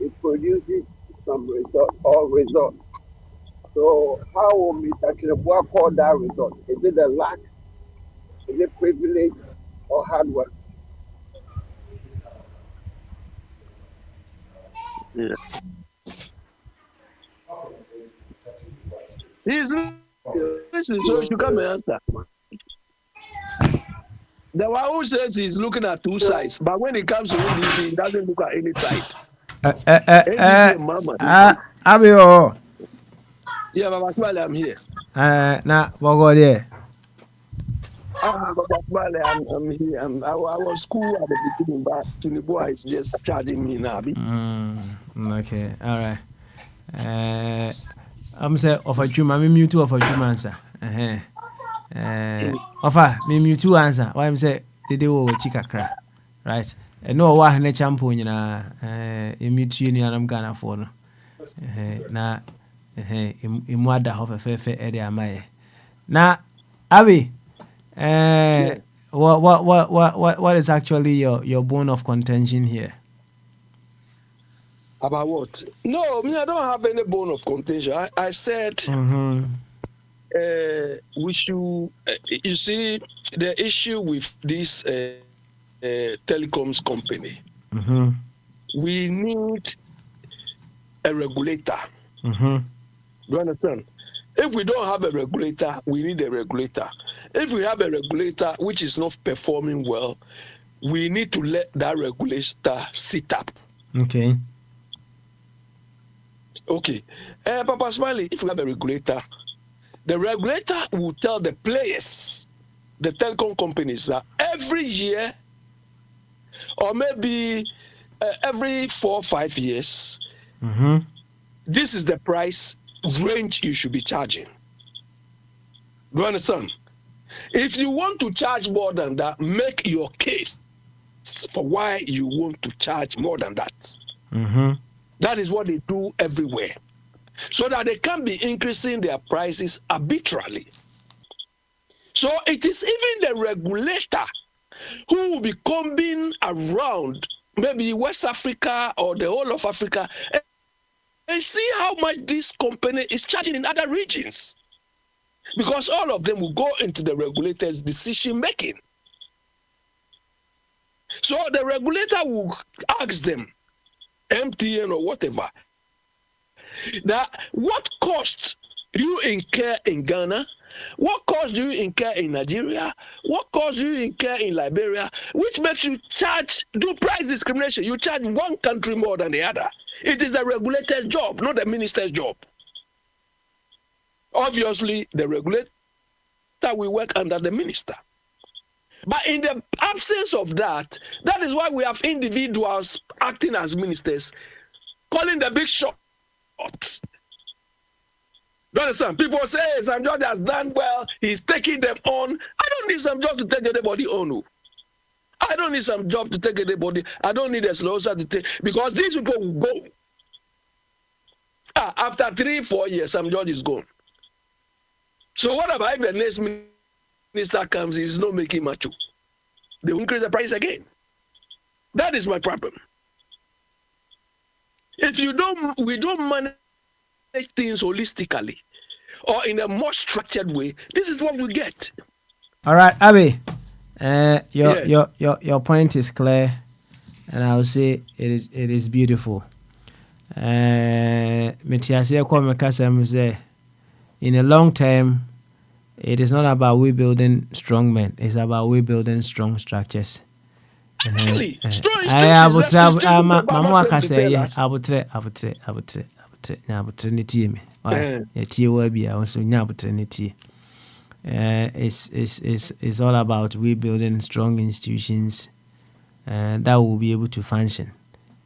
It produces some result or result. So how will Mr. Chinua call that result? Is it a lack? Is it privilege or hard work? Yeah. He's listening, so you should come and answer. The one who says he's looking at two sides, but when it comes to NDC, he doesn't look at any side. Abio. Yeah, but that's why I'm here. Nah, what go there? I'm here. I was cool at the beginning, but Tinubu is just charging me now. Okay, all right. I'm say of a Juma, me mute of a Juma answer. Offer me mute answer. Why I'm say they do chikakra, right? No one ne champion na mute you ni anam Ghana for no. Na imwada of a fair area amaye. Na Abi. What is actually your bone of contention here? About what? No, I don't have any bone of contention. I said we should. You see, the issue with this telecoms company, we need a regulator. You understand? If we don't have a regulator, we need a regulator. If we have a regulator which is not performing well, we need to let that regulator sit up. Okay. Papa Smiley, if we have a regulator, the regulator will tell the players, the telecom companies, that every year or maybe every 4 or 5 years, this is the price range you should be charging. Do you understand? If you want to charge more than that, make your case for why you want to charge more than that. Mm-hmm. That is what they do everywhere. So that they can't be increasing their prices arbitrarily. So it is even the regulator who will be combing around maybe West Africa or the whole of Africa and see how much this company is charging in other regions. Because all of them will go into the regulator's decision making. So the regulator will ask them, MTN or whatever, that what cost you incur in Ghana, what cost do you incur in Nigeria, what cost do you incur in Liberia, which makes you do price discrimination. You charge one country more than the other. It is the regulator's job, not the minister's job. Obviously, the regulator will work under the minister. But in the absence of that, that is why we have individuals acting as ministers, calling the big shots. You understand? People say, hey, Sam George has done well, he's taking them on. I don't need Sam George to take anybody on. I don't need Sam George to take anybody. I don't need a Slosa to take, because these people will go. After 3-4 years, Sam George is gone. So what about if the next minister comes, he's not making much? They will increase the price again. That is my problem. If we don't manage things holistically or in a more structured way, this is what we get. All right, Abby. Your point is clear, and I would say it is beautiful. In a long term, it is not about we building strong men. It's about we building strong structures. Actually, strong structures. It's all about we building strong institutions that will be able to function.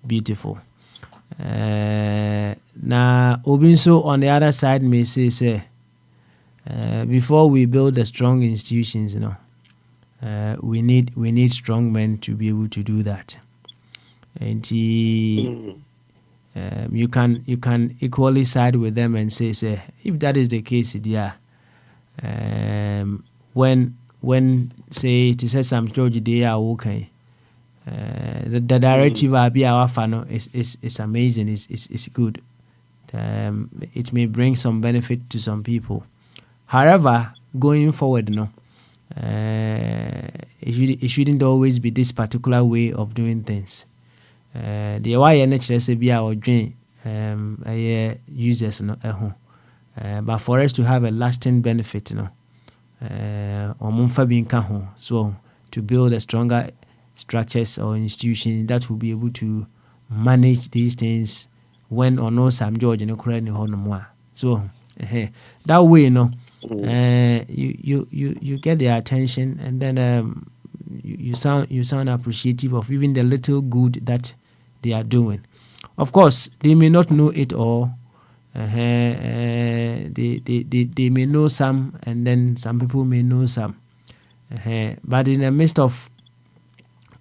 Beautiful. Now, Obinso on the other side may say, before we build the strong institutions, we need strong men to be able to do that. And you can equally side with them and say if that is the case, when say it is Sam George they are okay. The directive is amazing. It's good. It may bring some benefit to some people. However, going forward, it shouldn't always be this particular way of doing things. The why NHS be our dream users but for us to have a lasting benefit, so to build a stronger structures or institutions that will be able to manage these things when or no Sam George and so that way, you get their attention, and then you sound appreciative of even the little good that they are doing. Of course, they may not know it all. They may know some, and then some people may know some. But in the midst of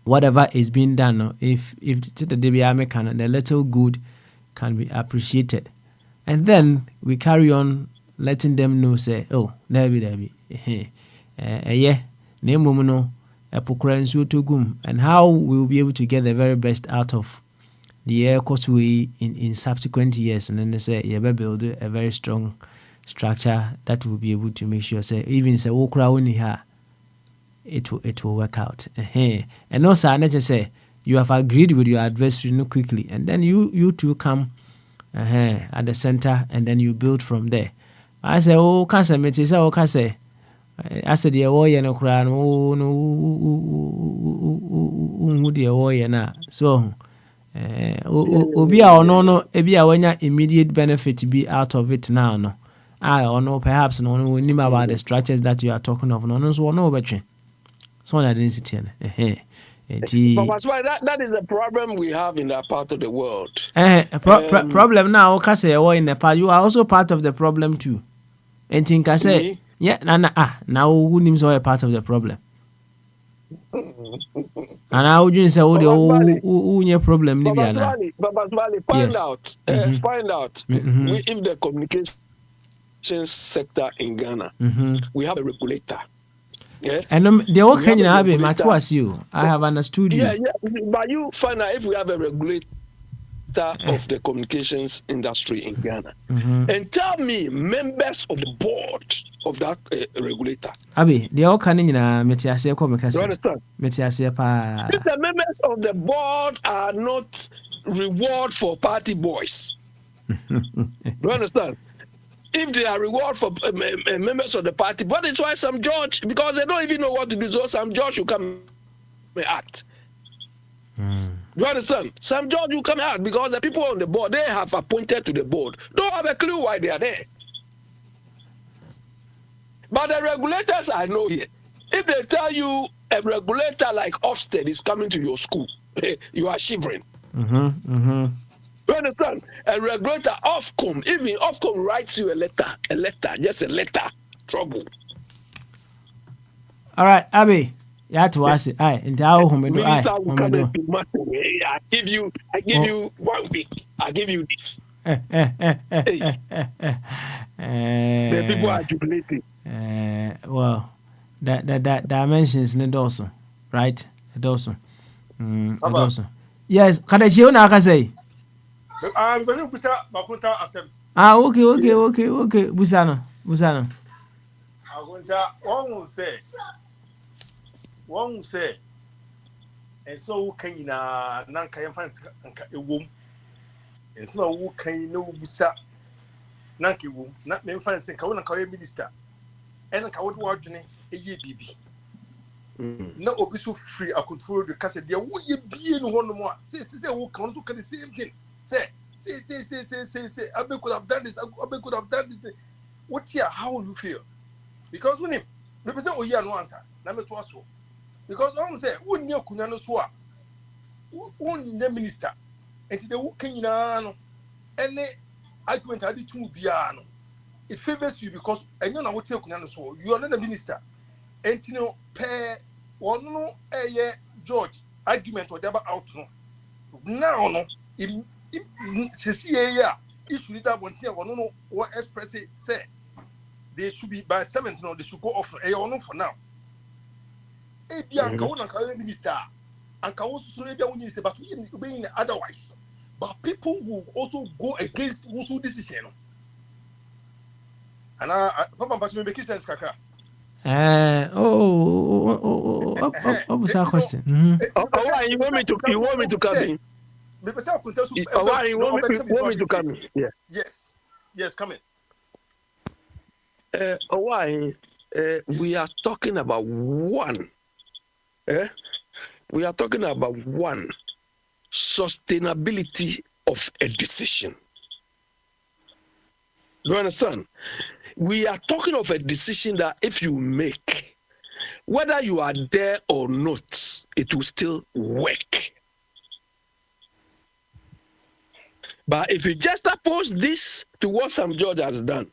whatever is being done, if the little good can be appreciated, and then we carry on letting them know, say, oh, there be, and how we will be able to get the very best out of the air course in subsequent years, and then they say, build a very strong structure that will be able to make sure, say, even say, it will work out. And also, I just say, you have agreed with your adversary quickly, and then you two come at the center, and then you build from there. I say, oh, can't say, I said, the warrior no crown, so immediate benefit to be out of it now, no. I or no, perhaps no one knew about the structures that you are talking of, no, so no better. So I didn't sit here. That's why that is the problem we have in that part of the world. Problem now, Kase, or in Nepal, you are also part of the problem too. And think I say, Yeah, now who names are a part of the problem. And how would you say, who your problem, Nibiana? Baba Swali, Yes. find out if the communication sector in Ghana, we have a regulator. Yeah. And the whole Kenya have a matwas you. I have understood you. Yeah, but you find out if we have a regulator of the communications industry in Ghana. And tell me, members of the board of that regulator. Abi, the whole Kenya metiase ko mekase. You understand? Metiase pa. If the members of the board are not reward for party boys, you understand? If they are reward for members of the party, but it's why some judge, because they don't even know what to do, so some judge will come and act. You understand? Some judge will come out because the people on the board, they have appointed to the board, don't have a clue why they are there. But the regulators I know here, if they tell you a regulator like Ofsted is coming to your school, you are shivering. You understand? A regulator, Ofcom, even Ofcom writes you a letter, just a letter, trouble. All right, Abi, you have to ask it. Minister will come and be mad. I give you 1 week. I give you this. The people are jubilating. Well, that dimensions in also, right? Also. Also. Yes, can I show now? Say. I'm going to Bakunta Asem. Okay. Busano. I want to one will say, and so can you Nanka fans a womb, and so who can you know Busa Nanki womb, not men fans and Kawana Kaya minister, and a coward watching a ye BB. No, Obisu free, I could follow the cassette. There would you be in one more? Say, who can look at the same thing. Say, I could have done this. I could have done this. What here? How will you feel? Because when him, maybe say, oh, yeah, no answer. Number two, so because one say, who near Kunano Swa, who the minister, and to the who can you know, any argument I did to Biano. It favors you because I know what you Kunano Swa. You are not a minister. And you know, pair one no a George argument or never out now no in CCA issue that one here one no what express say they should be by 7th no they should go off a no for now. A Bianca one and minister and can also say but we being otherwise. But people will also go against also decision. And Papa Pastor make sense kaka. What was our question? Why you want me to come in? Why you want me to come in? Yeah. Yes, come in. Why we are talking about one. We are talking about one sustainability of a decision. Do you understand? We are talking of a decision that if you make, whether you are there or not, it will still work. But if you just oppose this to what some judge has done,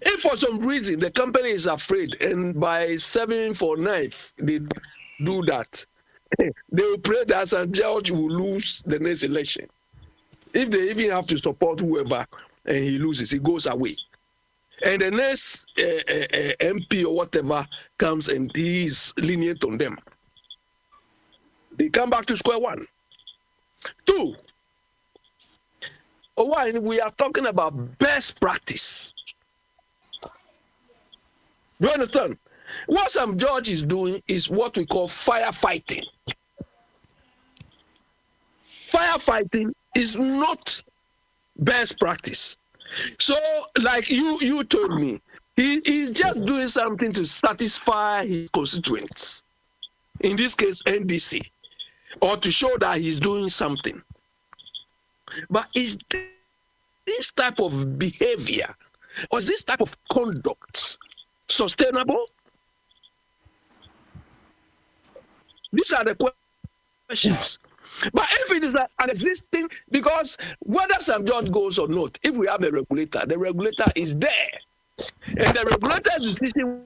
if for some reason the company is afraid and by 7th or 9th they do that, they will pray that some judge will lose the next election. If they even have to support whoever and he loses, he goes away. And the next MP or whatever comes and he is lenient on them. They come back to square one. 2, we are talking about best practice. Do you understand? What some judge is doing is what we call firefighting. Firefighting is not best practice. So, like you told me, he's just doing something to satisfy his constituents. In this case, NDC, or to show that he's doing something. But is this type of behavior or is this type of conduct sustainable? These are the questions. But if it is an existing, because whether some judge goes or not, if we have a regulator, the regulator is there. And the regulator's decision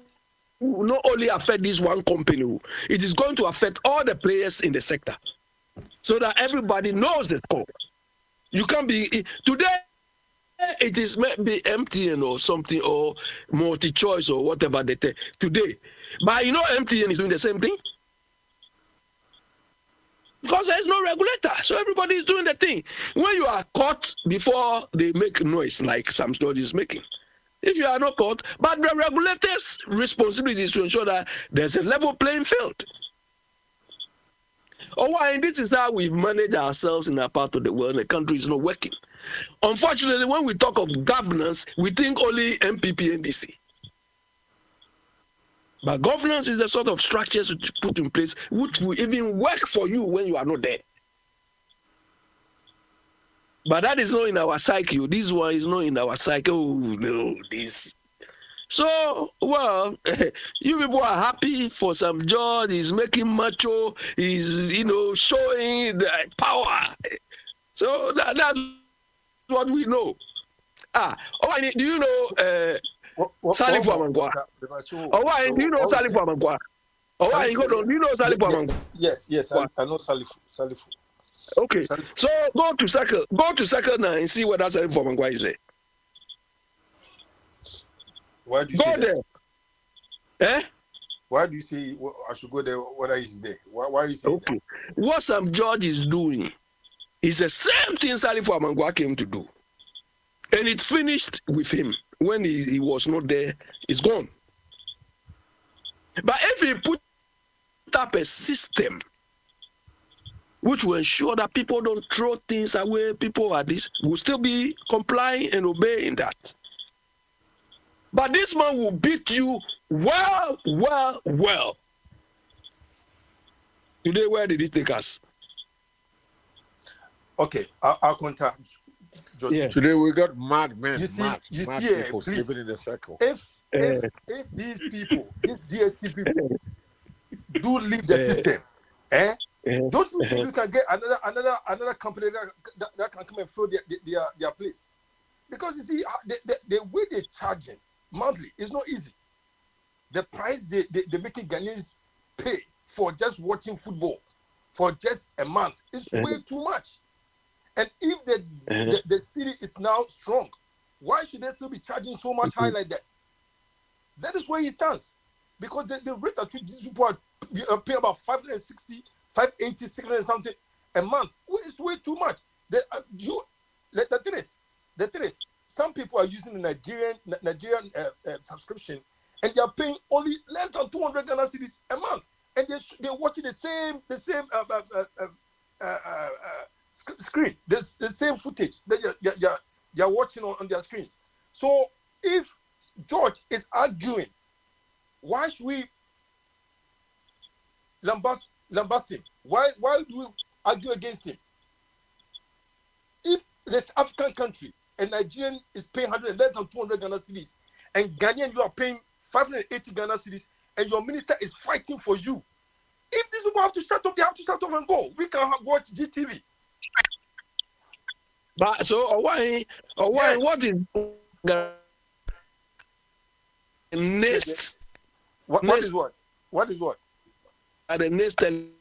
will not only affect this one company, it is going to affect all the players in the sector, so that everybody knows the score. You can't be today. It is maybe MTN or something or multi-choice or whatever they take today, but you know MTN is doing the same thing because there's no regulator, so everybody is doing the thing. When you are caught before they make noise like Sam George is making, if you are not caught, but the regulators' responsibility is to ensure that there's a level playing field. Oh, why? This is how we've managed ourselves in our part of the world. The country is not working. Unfortunately, when we talk of governance, we think only MPP and DC. But governance is the sort of structures to put in place which will even work for you when you are not there. But that is not in our psyche. This one is not in our psyche. Oh, no, this. So, well, you people are happy for some George. He's making macho. He's, showing the power. So that's what we know. Do you know Salif Amangwa? Do you know Salif Amangwa? Do you know Salif Amangwa? Yes, I know Salif. Okay, so go to circle now and see what that Salif Amangwa is there. Why do you go say there? That? Why do you say I should go there? Whether he's there? Why you say okay. That? What Sam George is doing is the same thing Salif Amangwa came to do. And it finished with him. When he was not there, it's gone. But if he put up a system which will ensure that people don't throw things away, people are this, will still be complying and obeying that. But this man will beat you well. Today, where did he take us? Okay, I'll contact. Yeah. Today we got mad men. You see, mad people please, living in a circle. If these people, these DST people, do leave the system, don't you think you can get another company that can come and fill their place? Because you see, the way they're charging monthly is not easy. The price they're making Ghanaians pay for just watching football for just a month is way too much. And if the city is now strong, why should they still be charging so much high like that? That is where he stands. Because the rate at which these people are paying about 560, 580, 600 something a month is way too much. The thing is, some people are using the Nigerian subscription, and they are paying only less than 200 Ghana cedis a month, and they're watching the same screen, the same footage that they're watching on their screens. So if George is arguing, why should we lambast him? Why do we argue against him? If this African country and Nigerian is paying less than 200 Ghana cedis, and Ghanaian you are paying 580 Ghana cedis, and your minister is fighting for you, if these people have to shut up, they have to shut up and go. We can watch GTV. But so why? What is the next? What is what? What is what? The next thing,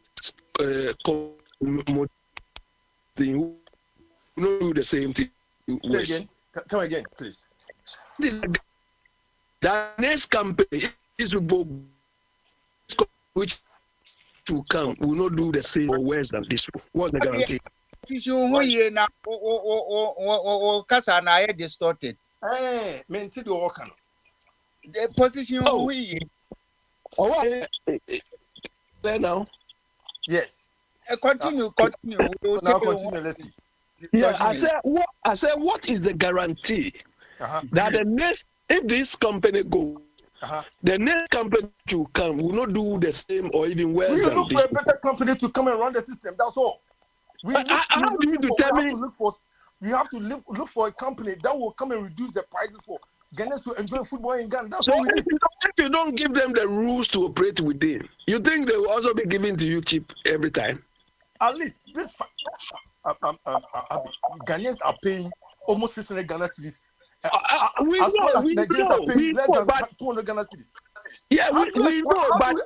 do the same thing. Come again, please. The next campaign is which to come will not do the same or worse than this one. What's the guarantee? Kasa na ye distorted. Menti do work. The position we. There now. Yes. Continue. Now continue. Let's see. Yeah, I said, what is the guarantee that the next, if this company goes, the next company to come will not do the same or even worse than look this? For a better company to come and run the system. That's all. We have to look for a company that will come and reduce the prices for Ghanaians to enjoy football in Ghana. That's what we need. If you don't give them the rules to operate within, you think they will also be giving to you cheap every time? At least this Ghanaians are paying almost 600 Ghana cedis We as well know, as we Nigerians know, are paying less than but 200 Ghana cedis. yeah, How we know, but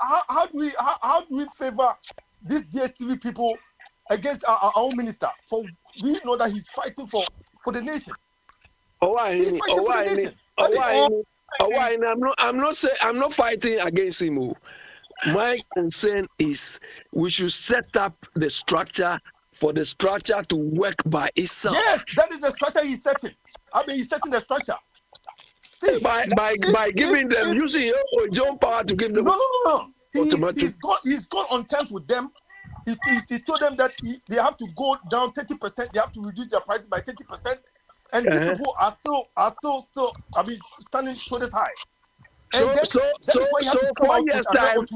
do we favor these DSTV people against our own minister? For we know that he's fighting for the nation. He's fighting for the nation. I'm not fighting against him. Oh. My concern is we should set up the structure for the structure to work by itself. Yes, that is the structure he's setting. I mean, he's setting the structure. See, by giving them using your own power to give them. No. He's gone on terms with them. He told them that they have to go down 30%. They have to reduce their prices by 30%. And these people are still. I mean, standing shoulders high. And so 4 years time.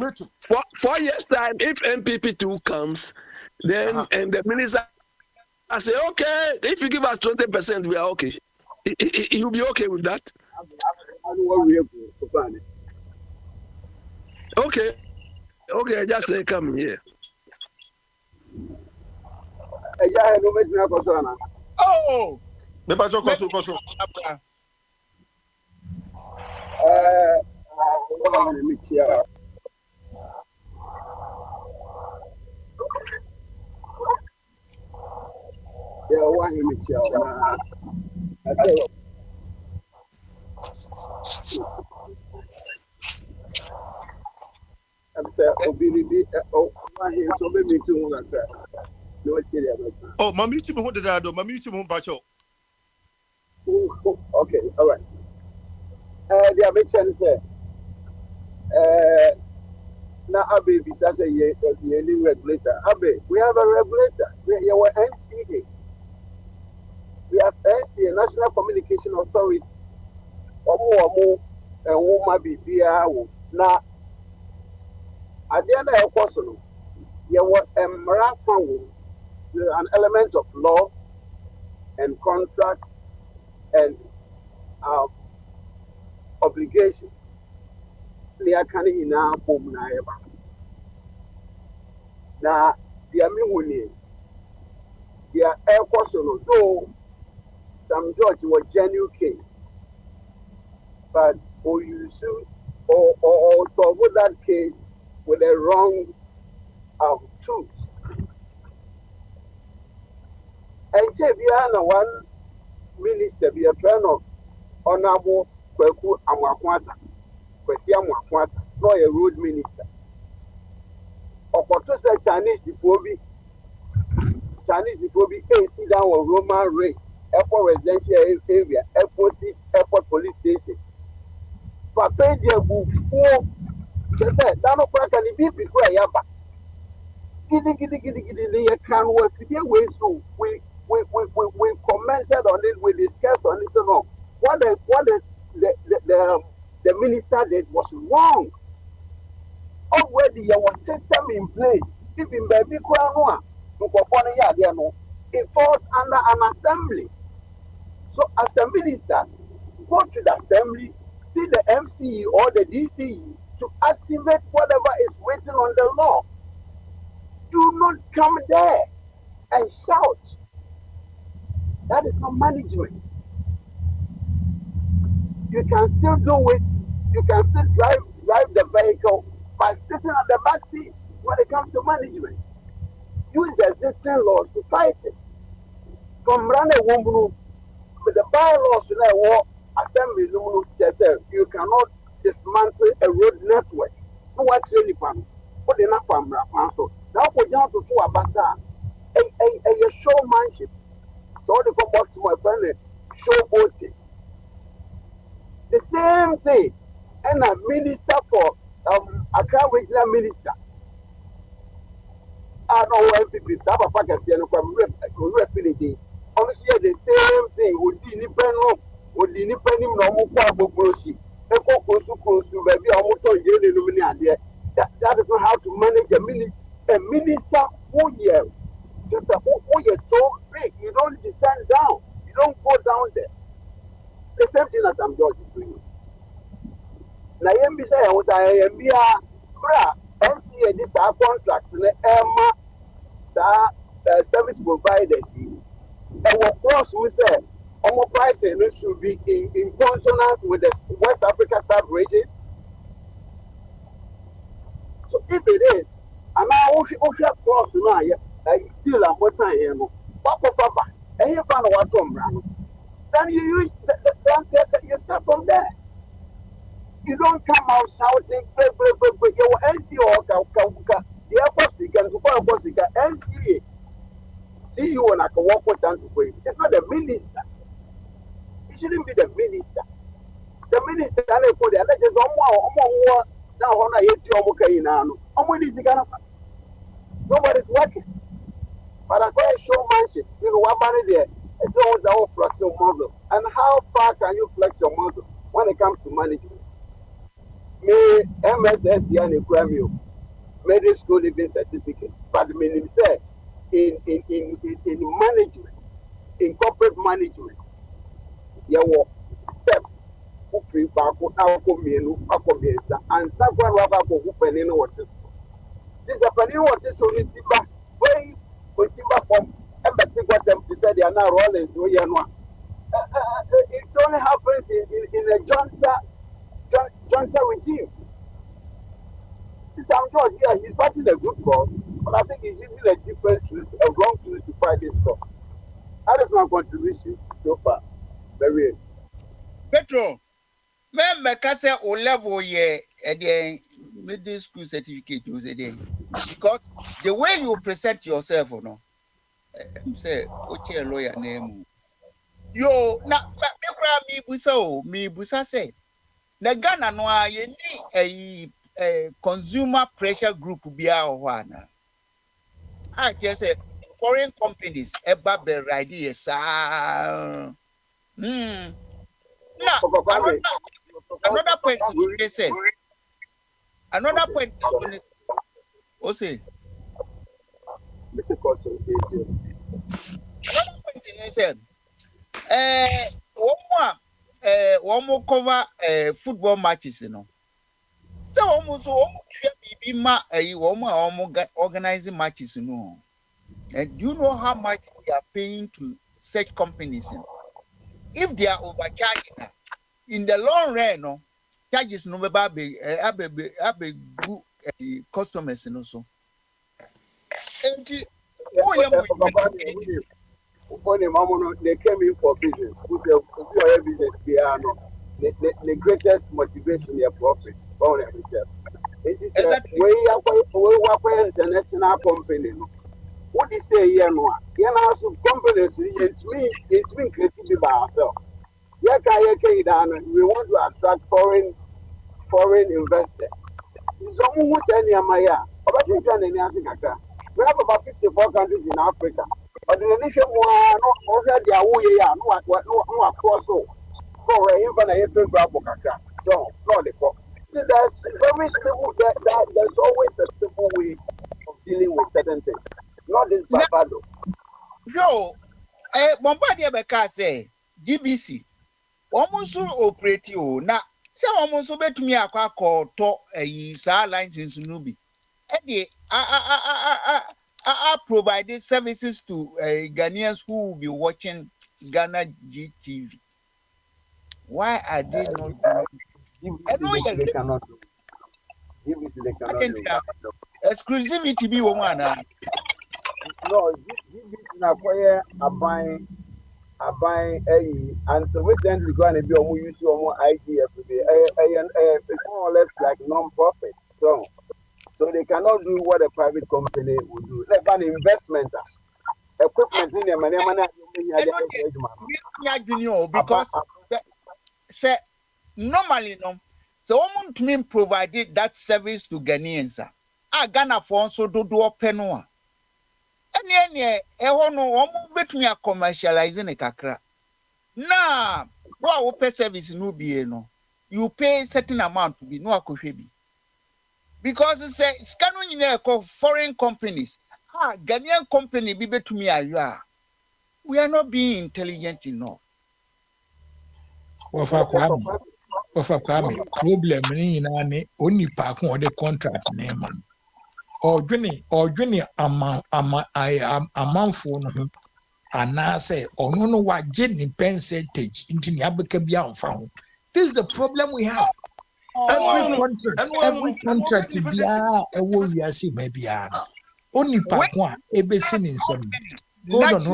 4 years time, if MPP2 comes, then and the minister I say, okay, if you give us 20%, we are okay. You'll be okay with that? Okay, just say come here. Oh, Oh, my meeting who did I do? My meeting who bacho. Okay, all right. The American said, now Abe besides a new regulator. Abe, we have a regulator. We have NCA. We have NCA, National Communication Authority. Omo and woman be now. At the end of the course, you were a miracle, an element of law and contract and obligations. They are coming in our home now. The Amini, they are air personal, though some judge was genuine case, but or you sue or solve that case with a wrong truth. And Chebiana, one minister, be a friend of Honorable Kweku Amakwata, Kwesi Amakwata, not a road minister. Okoto said Chinese Ipobi, sit down on Roman Range, airport residential area, airport police station. Papa dear book 4, she said, Dano Prakani be before Yaba. Giddy, can work here way so we commented on it, we discussed on it, so no. What the minister did was wrong. Already there was system in place. Even baby Kwanwa, it falls under an assembly. So as a minister, go to the assembly, see the MCE or the DCE to activate whatever is written on the law. Do not come there and shout. That is not management. You can still do it. You can still drive the vehicle by sitting on the back seat when it comes to management. Use the existing laws to fight it. From running Wumbulu, with the bylaws in the war, assembly, you cannot dismantle a road network. No, actually, put enough from Rapanso. Now, we're down to a bazaar, a showmanship. So, the box, my friend, showboating. The same thing, and a minister for Accra regional minister. I know MPP, Saba Pakasi, and Repility. Honestly, the same thing would be independent, no Mukwa Echo Kosu, baby, I want to get that is not how to manage a minister who year. Just a who you're so big, you don't descend down, you don't go down there. The same thing as I'm George is doing. Now, MB say I was NCA this our contract service providers. And what cross we say Our pricing should be in consonance with the West Africa sub-region. So if it is, and now if you cross now, like still and what's on here, Papa, and you found what then you you start from there. You don't come out shouting, you NCO, the airport can support NCA. See you when I can walk with Akwantufuo. It's not the minister. It shouldn't be the minister. The minister, I put it, let just one now on a hit nobody's working. But I quite show manship. You know what money there? It's always our flex your muscles. And how far can you flex your muscles when it comes to management? Me MSS and Premium medical school living certificate. But the minimum say in management, in corporate management, there were steps. And someone who penny what this is a penny what is only Simba. Way with Simba from everything what them to say they are now rolling. So you know, it only happens in a junta regime. This I'm George here, he's fighting a good cause, but I think he's using a different tool, a wrong tool to fight this cause. That is my contribution so far. Very good. Petro, me kase o level ye the middle school certificate you say because the way you present yourself no say okay lawyer name yo na me busa say na Ghana no a ye ni consumer pressure group bia o ho ana I just say foreign companies eba be right yes another point to say another point say Mr. Cotton, another point in say one more cover football matches you know so almost be ma organizing matches you know and do you know how much they are paying to such companies you know? If they are overcharging in the long run no charges no be customers and also and they came in for business. Whoever business they are no the greatest motivation is profit. It is a way international company. What do you say here no? Here now some companies it's been created by ourselves. We want to attract foreign investors. We have about 54 countries in Africa. But in the nation, so not the fuck. There's very simple. There's always a simple way of dealing with certain things. Not this bravado. Yo, Bombardier Beka say GBC. Almost operate you now. Say almost bet me a call to a lines in Sunubi. And I provided services to Ghanaians who will be watching Ghana GTV. Why are they not doing it? They cannot do it. GBC they cannot do it. Exclusivity be woman. No, GBC na for a buying and so recently going to be on use more IT every day. It's more or less like non-profit. So they cannot do what a private company would do. Like an investment, equipment in their money. Because say normally no. So someone to me provided that service to Ghanaians. Ghana for also do penwa. Any no between a commercializing a kakra. Nah, what pay service no be no. You pay certain amount to be no akohwebi. Because it says canon foreign companies. Ghanaian company be between me. We are not being intelligent enough. Ofa kwame problem ni ina ne oni pa ko de contract na man. Odwene amanfo no ho and I say, oh no, what Jenny percentage into the Abaka found. This is the problem we have. Every contract, be a warrior, see, maybe only part one, ABC in some. Hold on.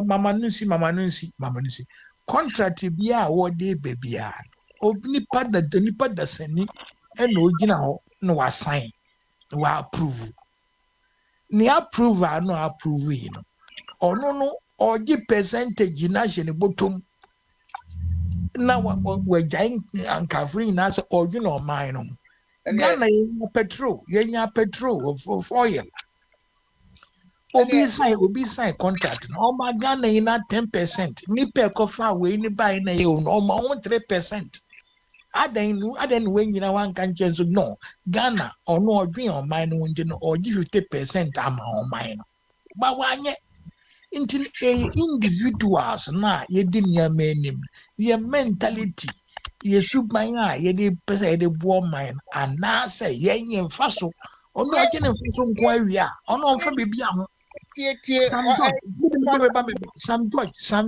Mama Nusi. Contract be a what day, baby. Nipa da sani and no no assign no approve. Ni approve no approve no. Or no or give percentage na je ne bottom. Na we giant and covering as or you know mine. Ghana yenya petrol of oil. Obi sign contract. No ma Ghana in 10%. Ni pe kofa we ni buy na you no ma 3%. Aden when you know one can change no Ghana or no dream on mine or give 50% am on mine. But why until individuals na ye dim ya menim your mentality ye should my eye ye de pesa de bo mine and na say ye mfa so ono agye ne mfa so nko awia ono mfa bibia ho Sam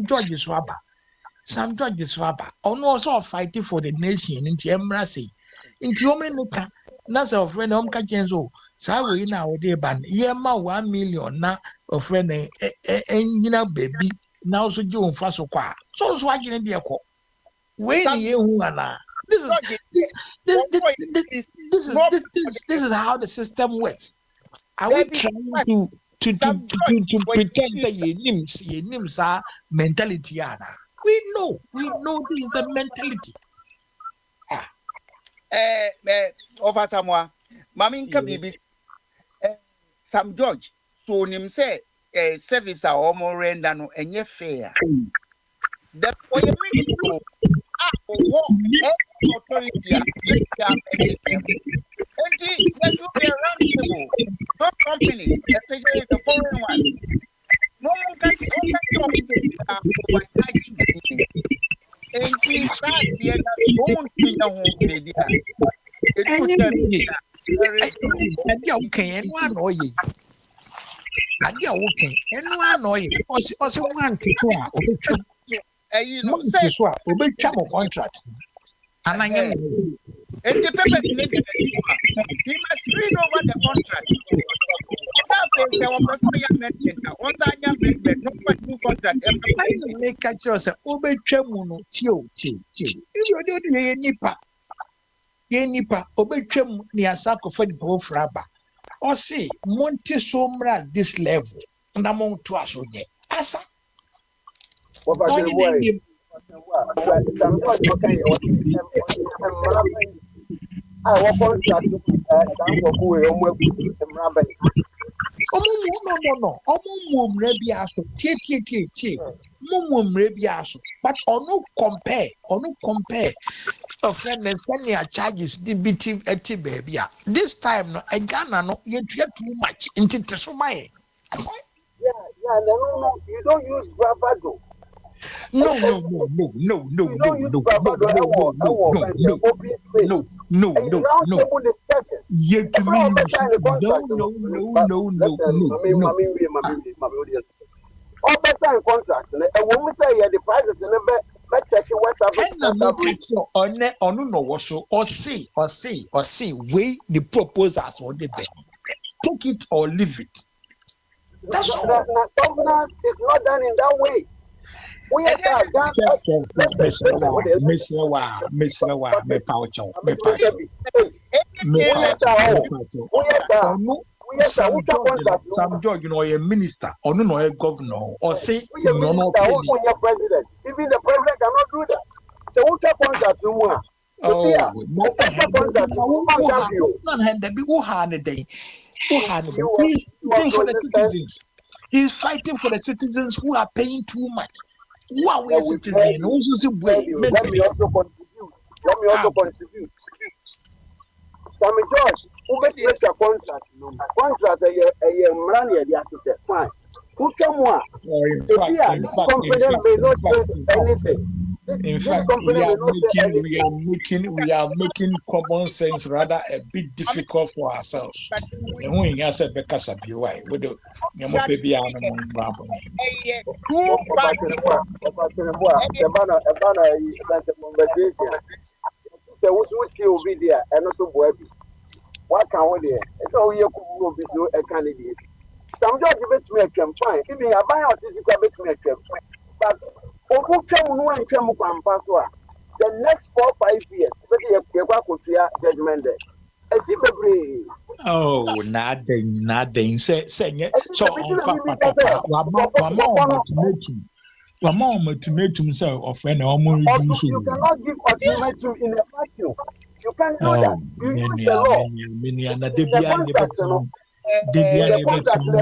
George is rubber. Sam George is rubber. Also fighting for the nation in Emrasi. In Tiomenica, Nasa of friend Omka Genzo, Sawi now dear ban, Yema 1 million na of friend and baby, now so Joan Faso qua. So it's watching in the echo. When you are this is how the system works. Are we trying to pretend say ye names are mentality ana? We know this is the mentality. Over someone, Mammy Kabibi, Sam George, so him say, service are almost render no and ye fair. The point authority, there should be a roundtable. Those companies, especially the foreign ones, no one can overcharging the and she starts here that don't see the home media. Okay, and one oil. And one oil. Also, one to you know, say, obey chamo contract. And I am. And the paper, he must read over the contract. Make catch us obey chemuno tio. Ye nipa obey chem ni asako for the whole fraba. Or say Monte Somra this level. And among to us on Asa. No. Omum rebiaso, tie. Mumum rebiaso. But onu compare. Of friend and send your charges DBT eti baby. This time no, I Ghana no, you too much into Tesumai. No, you don't use bravado. No. Yet to me, Sign contract. A woman say the prices never check what's up. Or see, weigh the proposals or the bed. Take it or leave it. That's all. Governance is not done in that way. We are Sam George, you know, a minister or no a governor or say no president. Even the president cannot do that. So who can contract you? For the citizens. He's fighting for the citizens who are paying too much. Who are we citizens? Let me also contribute. Sammy George, who makes a contract? Contract a money at the assessor. Fine. Who come on? Company may not change anything. In This fact, company may not say anything. we are making common sense rather a bit difficult for ourselves. And when you say because of you, why would you maybe two parties. The banner is a conversation. So who's still be there and also boy. What can we do? It's all you could be so a candidate. Some judge bet me a camp fine. Even a buy out is equal bet me a camp. But who can one camp the next 4-5 years, but you have judgment there. I see the oh, nothing. Say, so on papa, ultimatum, so offend almost you cannot give ultimatum in a vacuum. You can't do that. oh, You use the law. In the contract, in the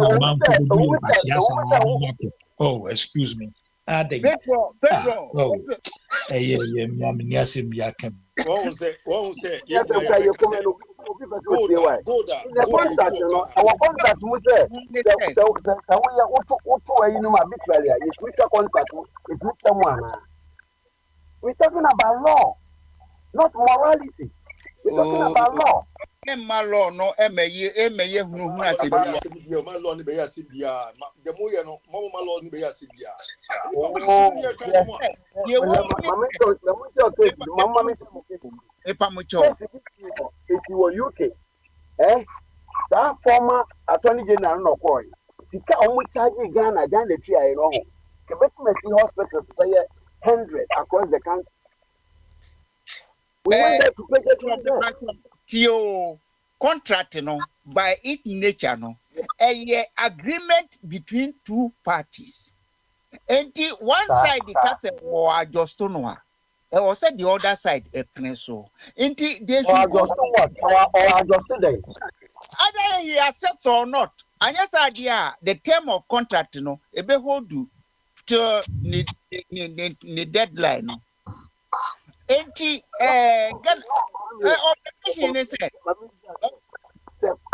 contract, oh, excuse me. Pedro. Oh, yeah, What was it? yes, you come and Go in the contract, our contract we say, so we are auto you know arbitrarily. It's with a contract, it's with someone. We're talking about law, not morality. We're talking about law. Emma law no emeye hunu man law ni be ya sibia. The mo ye no, mama law ni be ya sibia. If you were UK, that former attorney general no coin. Sika omu charge Ghana the tree I know. Quebec Mercy hospitals pay 100 across the country. We went there to pay Tio contract by its nature a agreement between two parties. And one side the castle or just no. Or said the other side a preso. And they should go or just today. Either he accepts or not. And yes, idea the term of contract a behold do to the deadline. And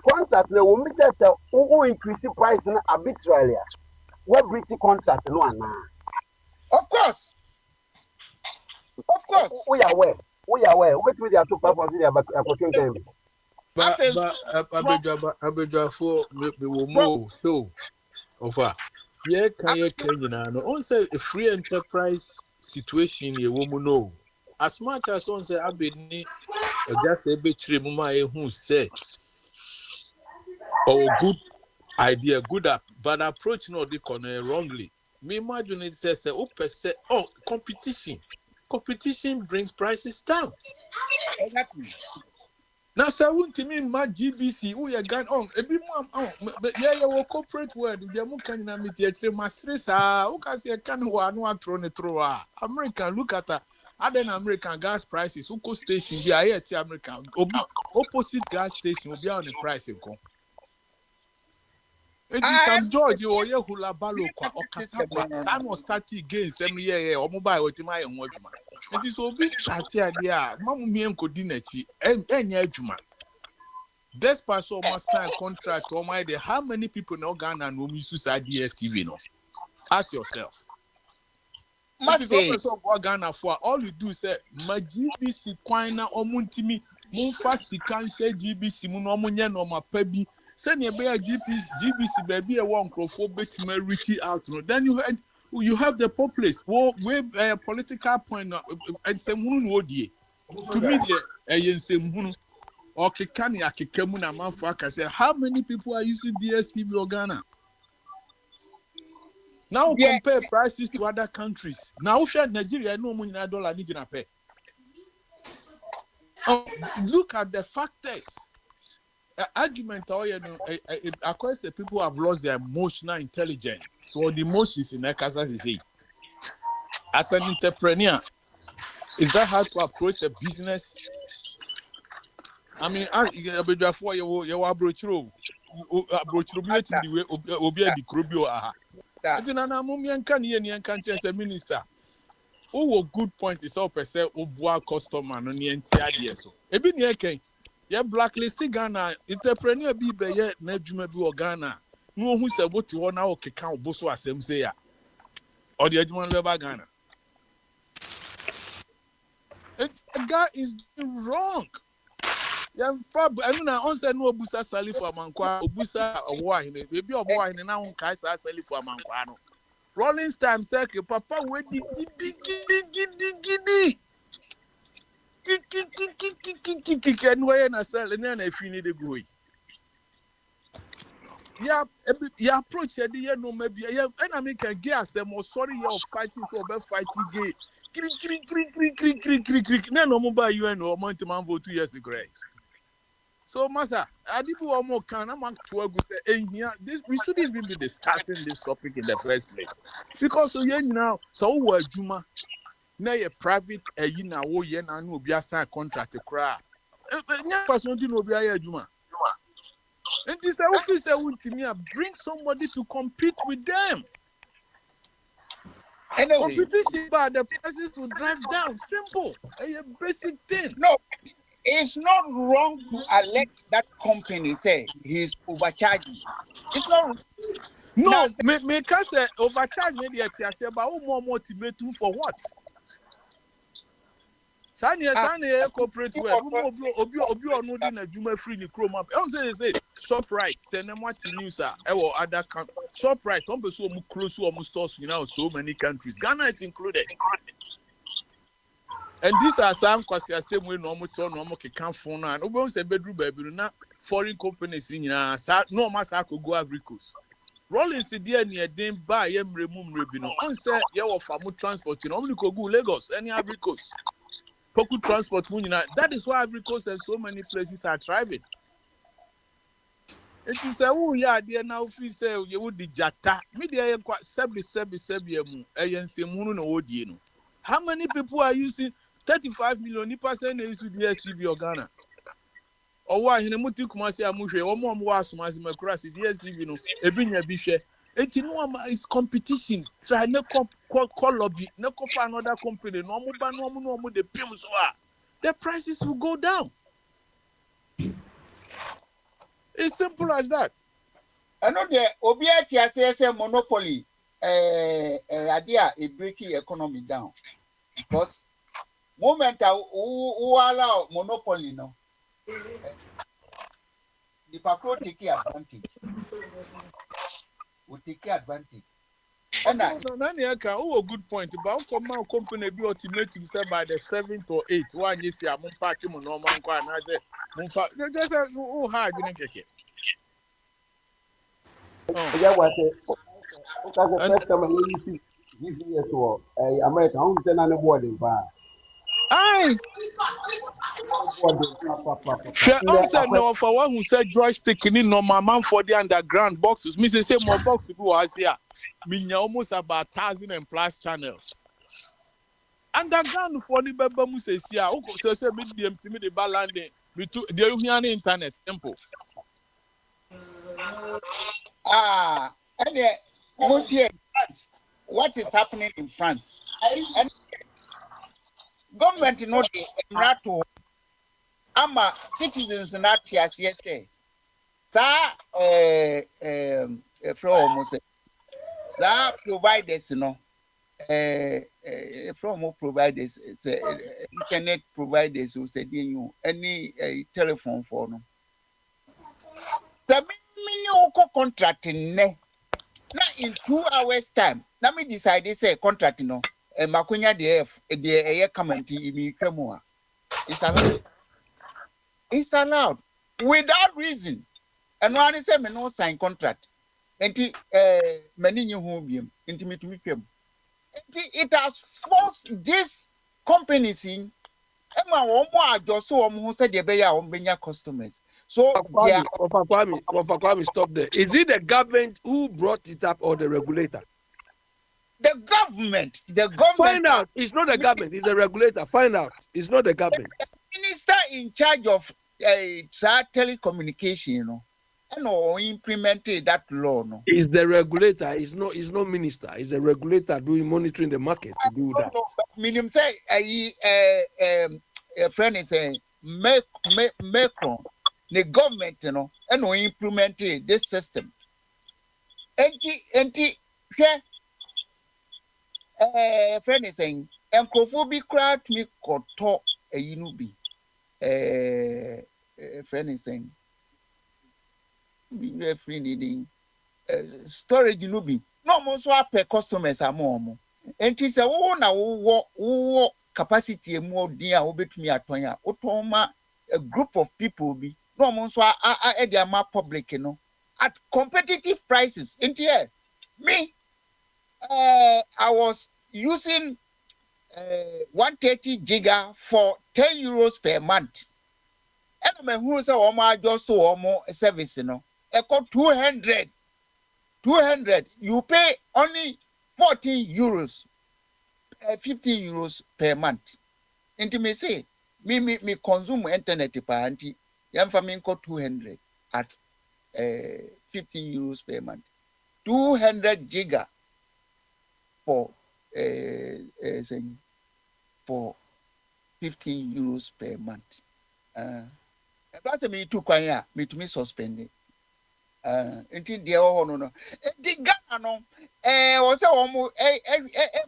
contract the woman says who increase the price arbitrarily. What British contract no na? Of course. We are aware. What with the two purpose there but Abedjafo me wo mo so ofa ye kan nyina no on say a free enterprise situation ye wo mu no as much as on say abedni just a bit chire mu ma ehun say oh good idea good up but approach no the corner wrongly me imagine it says oh competition brings prices down. Exactly. Now, sir, won't me my GBC? We are going on a bit more. But yeah, your corporate word. The American media, my stress. Who can say a can one thrown it through? American, look at that. Other American gas prices. Who cost station? The IET American opposite gas station will be on the price. It is some George or Yahula Balokwa or Kasakwa. Some was starting against every year or mobile with my own word. It is always starting idea. Mamma could dinner any juma. Despite so much sign contract or my day, how many people in Ghana and women use DSTV? No, ask yourself. It is also what Ghana for all you do say, my GBC Quina or Muntimi, Munfa Sikan say GBC Munomunya no ma pebi. Send your GBC baby a one crofobit may reach out. Then you have the populace. With a political point and some woody. To me, the or Kikani Akikamuna Manfaka say, how many people are using DSTV or Ghana? Now compare prices to other countries. Now, Nigeria, no money $1 need to pay. Look at the factors. Argument of course the people have lost their emotional intelligence. So the emotions in Ekasa is say. As an entrepreneur, is that how to approach a business? I mean, Abedjafo you approach the way obi the Krobio aha. Enti na na mumyan kan ye ni kan say minister. Oh good point is all per se obua customer no ni enti ade so. Ebi ni eken yeah, blacklisted Ghana, entrepreneur be yet, Nedjuma be or Ghana. No who said what you want now, okay, count Bosso as them say, or the Edmund Lever Ghana. It's a guy is doing wrong. Yeah, probably. I know on say no obusa sali for amankwa, obusa owo maybe obo ahine na won kai sa sali for amankwa no. Rolling time circle, papa we di gidi. Anyway na sell na fini de go. Yeah, approach the no maybe yeah, and I mean can get us more sorry you're fighting so about fighting gay. Crick. No more by you and month man vote 2 years ago. So, Master, I did one more can I'm here. This we shouldn't even be discussing this topic in the first place. Because so yeah now, so what Juma now a private you know yeah now no be a sign contract to cry. Person no be a Juma. And this officer want me bring somebody to compete with them. Anyway, competition, but the prices will drive down. Simple, a basic thing. No, it's not wrong to elect that company. Say he's overcharging. It's not. No, me can say overcharge me the say, but more motivating for what? Sani corporate web. Obi ono di na juma free ni chroma. I say ShopRite send them what news are or other ShopRite on be so mu close to almost stores in so many countries. Ghana is included. And these are some questions same way normal turn normal can phone and obi say bedroom baby na foreign companies in no mass go agricos. Rolling there near them buy yem remove rebino. On say you offer mu transport in only go Lagos any agricos. Poku transport that is why agricos and so many places are thriving. It is a yeah, dear now if you say you would the jata, media quite sebi no. How many people are using 35 million percent is with the STV or Ghana? Or why in a multi commercial amushe or more was as macross the STV no a binya bishe. It is competition. Try no call lobby, no call for another company, no more the PIMs the prices will go down. It's simple as that. I know the Obiati says a monopoly idea is breaking economy down. Because moment who allow monopoly no the patrol take advantage. We take advantage. And no, good point. About common company be ultimatum said by the 7th or 8th. One you see a moon party no man and I say just hard you keke. Yeah, what the first time I see GPS or America, I don't send any boarding bar. Aye. She answered no for one who said joystick in normal man for the underground boxes. Mrs. Say more boxes do as here. Mean almost about 1,000+ channels. Underground for the Baba Musa here. So say medium to me the balance between the internet simple. And what is happening in France? And government not the ama citizens not yes that from that providers no from providers internet providers who said you any telephone for no the minimum contract now in 2 hours time let me decide this contract no makunya the comment in Kremua. It's allowed without reason. And one is a no sign contract. And many new home intimate with them. It has forced these companies in Emma just so who said they pay our customers. So Kwame, stop there. Is it the government who brought it up or the regulator? The government. Find out. It's not the government. It's the regulator. Find out. It's not the government. The minister in charge of telecommunication, you know, and implemented that law. No, it's the regulator. It's no minister. It's the regulator doing monitoring the market to do that. Minimum say a friend is a Macron, the government, you know, and implemented this system. Friend is saying, and Kofobi crowd me koto you be friend is saying free needing storage no be no mo so apɛ customers amomo enti sɛ wo na wo capacity emu odin a wobetumi atɔn a wotɔn ma a group of people be no mo so a de ama public no at competitive prices enti me I was using 130 giga for 10 euros per month. And me who say just to service no. E 200. You pay only 14 euros, 15 euros per month. Into me say me consume internet pa anti yam for me 200 at 15 euros per month. 200 giga for for 15 euros per month. That's me too quiet, me to me suspended. Until the no. The Ghana no, also almost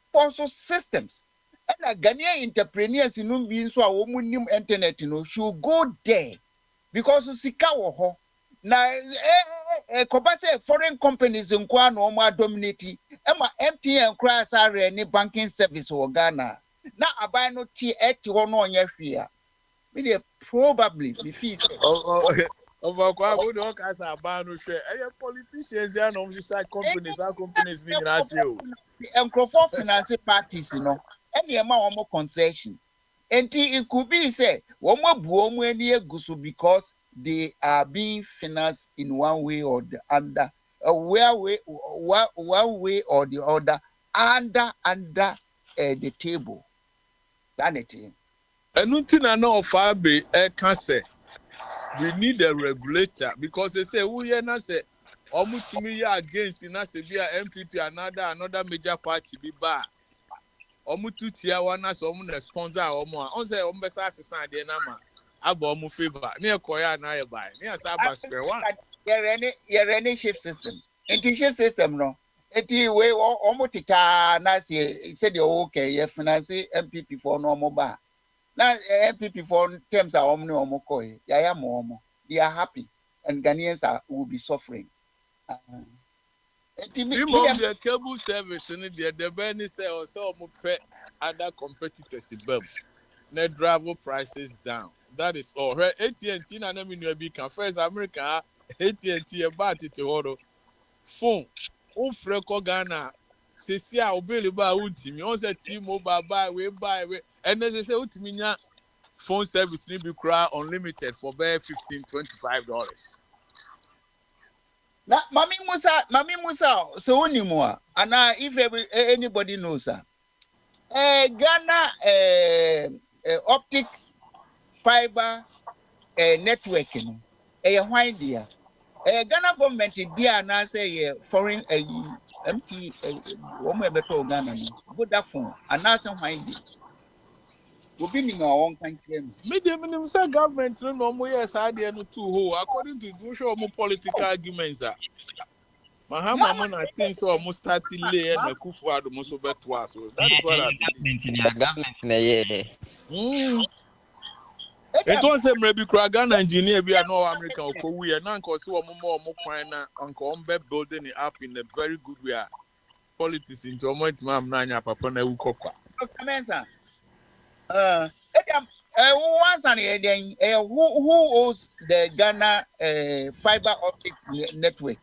sponsor systems. And Ghanaian entrepreneurs in no means so a woman internet, should go there because Sika ho. Now, Kobase foreign companies in Kwan or more dominating. Emma MTN cries are any banking service or Ghana. Now I buy no tea at one on your fear. Maybe probably be fees. Over kwa go do kasa ba no hwe politicians ya no say companies ni nyina ase o Enkrofo finance parties any amount of concession. It could be say because they are being financed in one way or the other, one way or the other under the table. Sanity. Enuntina na ofa be can say we need a regulator because they say who na say omutumi ya against na say be a MPP another major party be ba omututia wana so omu na sponsor omu a on say ombesa asesa de na ma aba omu favor na ekoya na ye buy na say aba square one your shift system anti shift system no eti we omu tita na say said okay you finance MPP for no omu ba now MPP for terms are omu no omu koi ya mo they are happy and Ghanaians will be suffering. The cable service in the Benny say or so other competitors net drive prices down. That is all. Her AT&T na na me be can first America AT&T about it to phone. O freko Ghana. Se si a obele ba ultimi. On say T-Mobile buy and then they say ultimi nya phone service ni be cry unlimited for bare $15-25. Na Mami Musa, so anymore. And if anybody knows her, Ghana optic fiber networking, why dear? Ghana government dear now say foreign MT woman better Ghana Vodafone and now some why dear. We've been in our own country. Medium say government no more yes idea no too ho according to do show more political arguments Mahama Mona things so almost starting lay and Akwantufuo almost over twice. So that is what I believe. Government in a year there. It was a maybe Ghana engineer be no American or we are not because more quina uncle building it up in a very good way. Politics into a moment, ma'am, Nanya Papa Neukoka. Once and again, who owns the Ghana fiber optic network?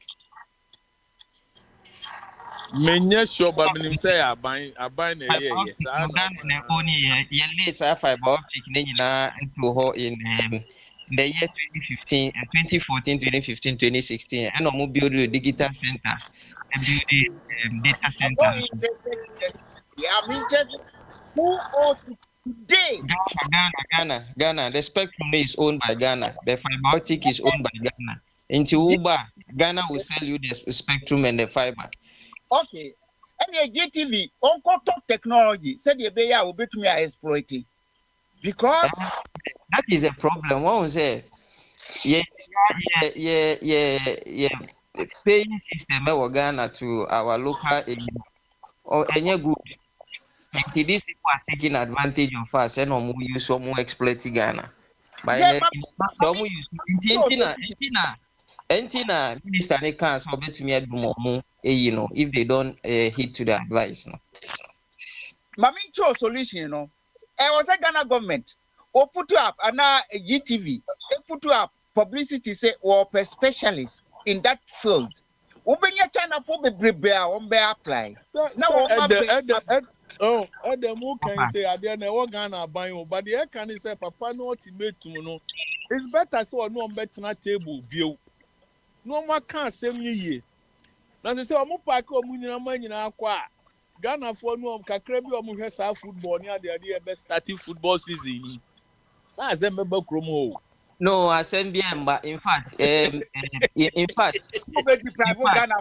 Many sure, but I say I buy a year. Yes, I know. Only fiber optic in the year 2015, 2014, 2015, 2016, and I'm build a digital center, and build data center. Yeah, I mean, just who owns today? Ghana. The spectrum is owned by Ghana. The fiber optic is owned by Ghana. Into Uber, Ghana will sell you the spectrum and the fiber. Okay. And the GTV, Uncle Top Technology said the Bay will be to me exploiting. Because that is a problem. What was it? Yeah. Paying system of Ghana to our local or any good. Until these people are taking advantage of us and use some more exploiting Ghana. By Yeah, then, mami Entina minister they can so bet me adum if they don't heed to the advice no. cho solution, you know. I was a Ghana government. Or put you up and GTV. They put you up publicity say or per specialist in that field. Open your China for the prepare on be apply. Now At the more can say I didn't know Ghana buying, but the air can say papa no ultimatum no. It's better so no better na table view. No one can't say me. Now they say I'm pack or munina man in aqua. Ghana for no kakrebi or muhesa football near the idea best starting football season. That's a member chromo. No, I send them, but in fact, in fact, Ghana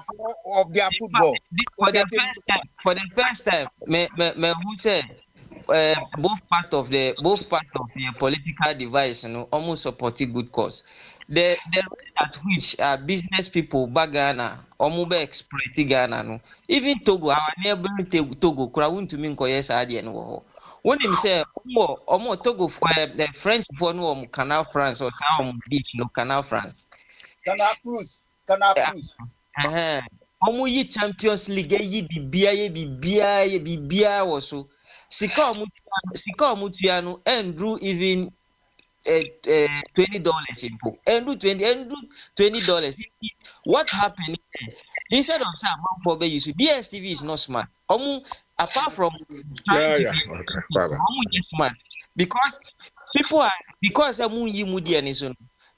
of their football. For the first time, me who said both part of the political device, almost supporting good cause. The rate at which business people back Ghana, almost exploiting Ghana, no. Even Togo, our neighboring Togo, crowd to me yes, I didn't know. When him say omo Togo for the French for no Canal France or some beach no Canal France. Canal Cruz. Omo yi Champions League yi bibia was so. Sika omo tuano Andrew even $20 impo. Andrew $20. What happened? Instead of say amount for use DSTV is not smart. Apart from trying to be smart because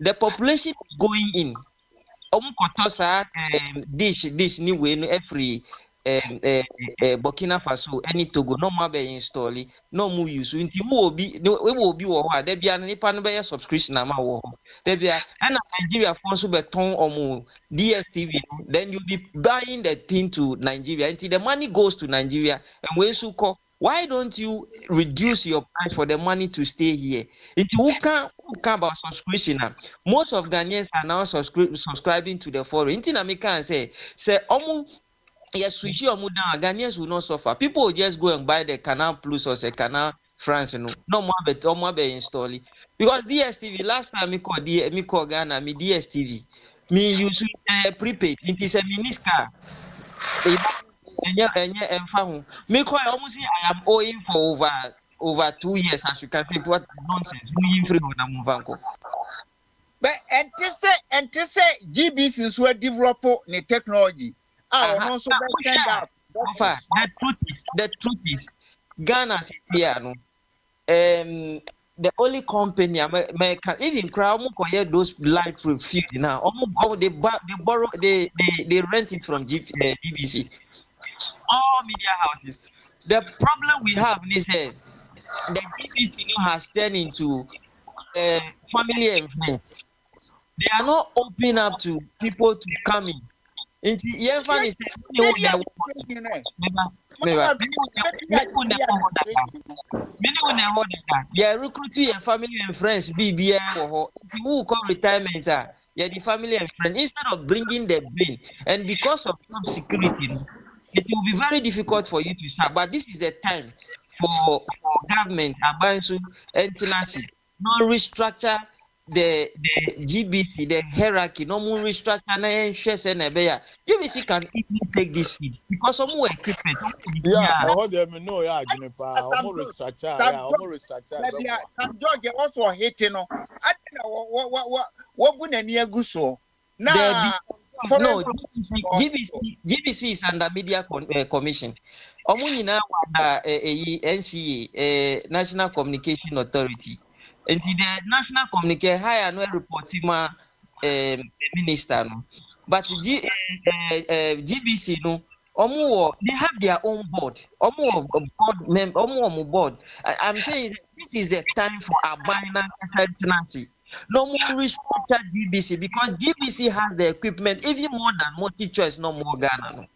the population is going in. Dish new way every Burkina Faso any Togo no more be install no more use until we will be or there be an nipa subscription amount war there be and Nigeria also be turn DSTV then you'll be buying the thing to Nigeria until the money goes to Nigeria and when you call why don't you reduce your price for the money to stay here? Who can about subscription now? Most of Ghanaians are now subscribing to the foreign. Inti na me can say yes, switch your mood down. Ghanaians will not suffer. People will just go and buy the Canal Plus or say Canal France, no more be install it. Because DSTV last time me call Ghana me DSTV. Me use prepaid. It is a miniscar. Me call almost I am owing for over 2 years as you can take what nonsense. Me free on Movanko. But and to say GBCs were develop the technology. Also the truth is Ghana is here no. The only company American even crowd those live feed now. They rent it from BBC. All media houses. The problem we have is the BBC has turned into family and friends. They are not open up to people to come in. Yeah, recruiting your family and friends BBI who come retirement the family and friends instead of bringing the brain and because of job security it will be very difficult for you to serve but this is the time for government and tenancy not restructure the GBC, the hierarchy, no more restructure and shares and GBC can easily take this feed because some more equipment. I heard them know Juniper. Some George also hating I don't know what would any guso. Now no, GBC is under media commission. Omunina NCA, National Communication Authority. And the National Communication hire no reporting minister no. But GBC no, they have their own board. Board. I'm saying this is the time for abundant tenancy. No more restructured GBC because GBC has the equipment even more than multi-choice, no more Ghana. No.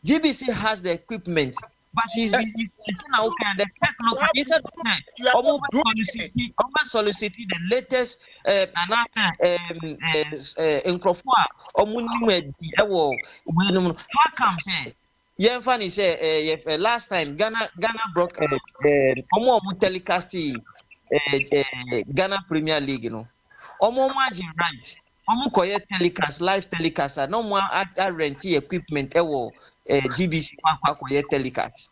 GBC has the equipment, but his business is now kind of soliciting the latest how come say Yeah, funny say last time Ghana broke telecasting Ghana Premier League, you know. Margin right. Koye telecast live telecast no more rent equipment GBC koye telecast.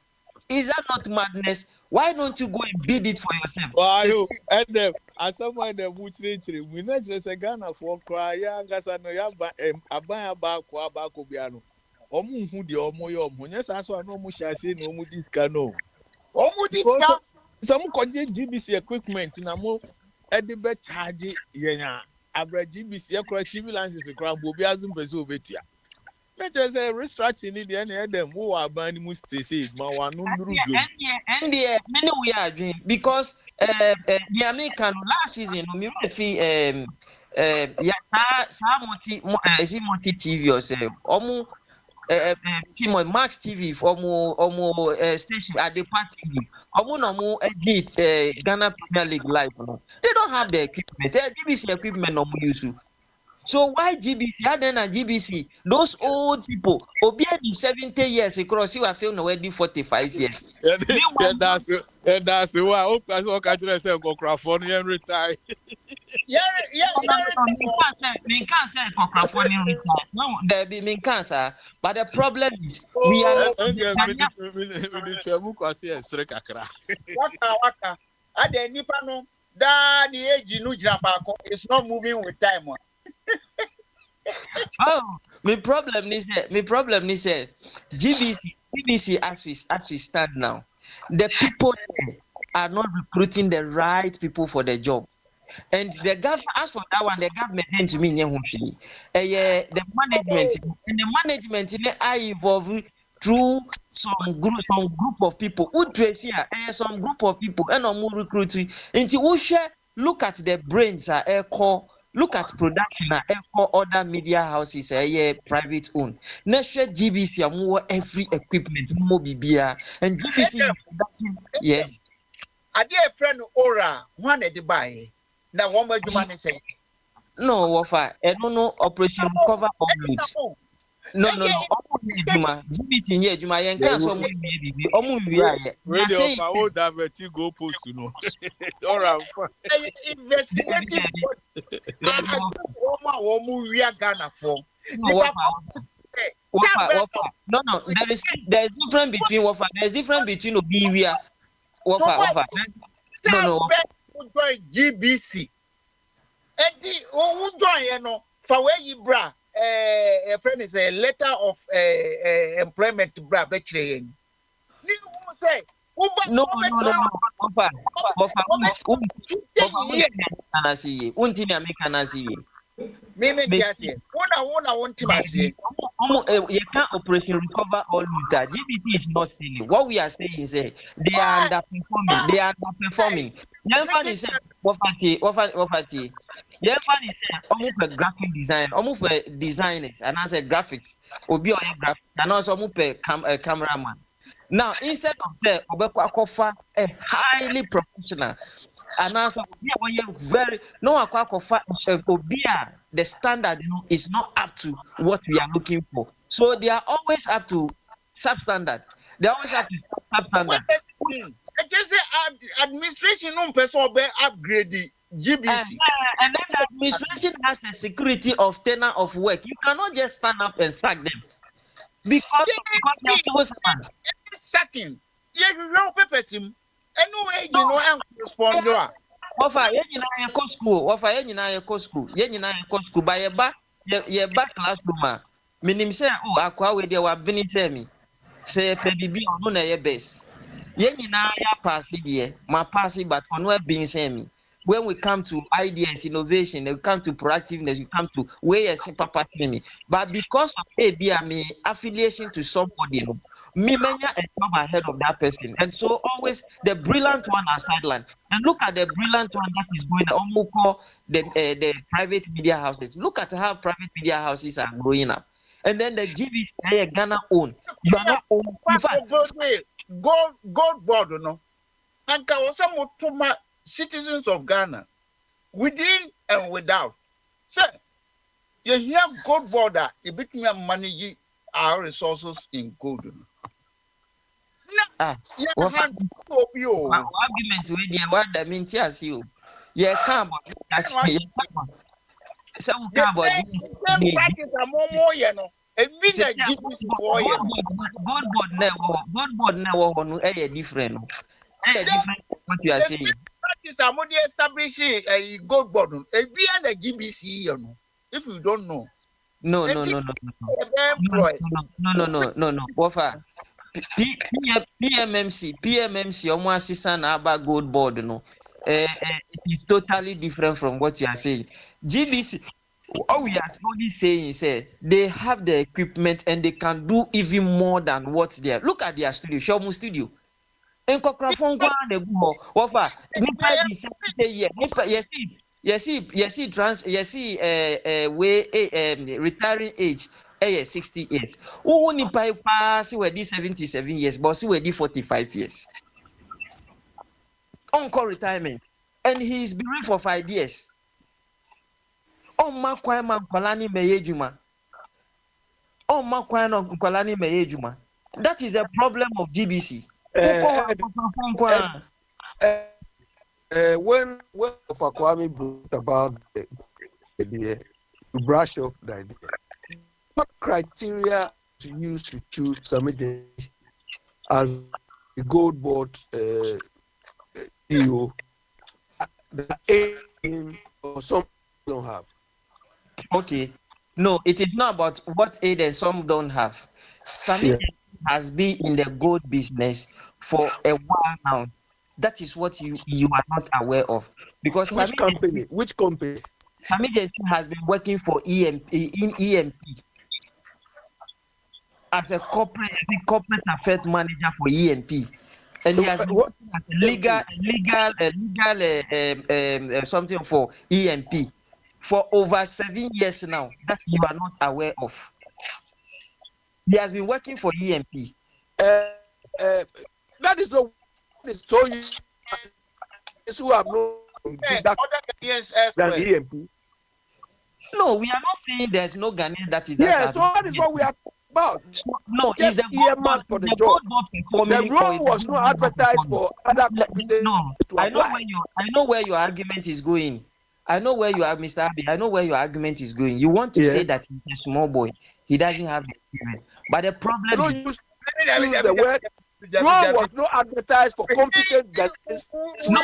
Is that not madness? Why don't you go and bid it for yourself? Why you and them as someone the butchery we not just a Ghana for cry gasa no ya ba biano. Omu hu de omo yo omo nya sa so no mu sha say no mu diska no. Omu Because diska. some koje GBC equipment na mo edi be charge yenya abra GBC ekra TV license ekra bo bi azum pese obetia. Let us say restructuring in the end them who are banning must say ma wa no nduru dwom. And many we are doing because the American last season me refi multi TV or say Max TV for station at the party edit Ghana Premier League live. They don't have the equipment. GBC equipment no use. So why GBC? How then GBC? Those old people, Obia 70 years across, you are feeling already 45 years. That's why I catch myself go Crawford and retire. Me can't say no, there be me can't say. But the problem is we are Waka. Ade nipa no da the age no jira baako. It's not moving with time. Oh, my problem is GBC as we stand now, the people there are not recruiting the right people for the job. And the government, as for that one, the government then to me, the management I evolve through some group of people who trace here, some group of people and more recruiting. Into who share look at the brains look at production other media houses private owned. Next year GBC every equipment more bibia and GBC production. Yes. I dear friend Ora one at the buy. Now one more you say. No, Wafa, no operation cover all needs. No. GBC here, Juma, and cancel maybe. Radio for that go post, you know. All right. Investigative. Ghana for. No, there is difference between Wafa. There is difference between Obiwia. Wafa. No. GBC. Edi who join no for where you bra a friend is a letter of employment bra betray. Ni who say no. Me just Una want to say. You can't operation recover all Luther. GBC is not stealing. What we are saying is they are underperforming. Young fan is Wafati. Young fan is almost a graphic design, almost a designers, and as a graphics, Obi or graphics, and also almost a cameraman. Now, instead of that, Obekofa a highly professional, and also very no Obia, the standard is not up to what we are looking for. So they are always up to substandard. They always have to substandard. I just say administration no person upgrade the GBC. And then the administration has a security of tenure of work. You cannot just stand up and sack them. Because they are civil servants. Second, you know person. Anyway, you know I'm respond to. Wafa yenina yeko school. Wafa yenina yeko school. Yenina yeko school. Ba yeba classroom. Minim say akwa we dey wa bini say me. Say pe bibi ono na ye best. Yenina ya pass there. Ma pass but ono e bin say me. When we come to ideas, innovation, we come to proactiveness, we come to where you see papa me. But because of ABM affiliation to somebody, me many a job ahead of that person. And so always the brilliant one are sidelined. And look at the brilliant one that is going almost the private media houses. Look at how private media houses are growing up. And then the GBC Ghana own. You are not own. In fact, gold board, no. And some citizens of Ghana, within and without. Sir, you have gold border, it became manage our resources in gold. What argument with the what that means yes you. Yeah, come on. Actually, so come on. Practice a more, you know. A minute, God board never no different. Different what you are saying. Practice a more establishing a gold bottom. A be and a GBC, you know. If you don't know. No. Wafa PMMC omo assistant na about gold board no. It is totally different from what you are saying. GBC, all we are slowly saying is they have the equipment and they can do even more than what's there. Look at their studio, Shomu Studio. In Kokrafon kwa negumo, wafa, nipa di 70 years, retiring age, 60 years. Who nipa pass we di 77 years, but see we di 45 years. Encore retirement, and he's been for 5 years. Makwa Mankolani Meyejuma. Makwa Nkolani Meyejuma. That is the problem of GBC. When Fakwame brought about the idea, to brush off the idea, what criteria to use to choose somebody as the gold board CEO that aim or some don't have? Okay. No, it is not about what aid and some don't have. Sami has been in the gold business for a while now. That is what you are not aware of. Because which company? Sami Jensen has been working for EMP as a corporate affairs manager for EMP. And he has been working as a legal something for EMP for over 7 years now that you are not aware of. He has been working for EMP. That is so you who have no than EMP. No, we are not saying there's no Ghanaian that is so that is what we are about. So, no, is the earmark for the job. The role was not advertised for other companies. No, I know where your argument is going. I know where you are, Mr. Abbey. I know where your argument is going. You want to say that he's a small boy. He doesn't have the experience. But the problem is... the word role was not advertised for competent guys. No.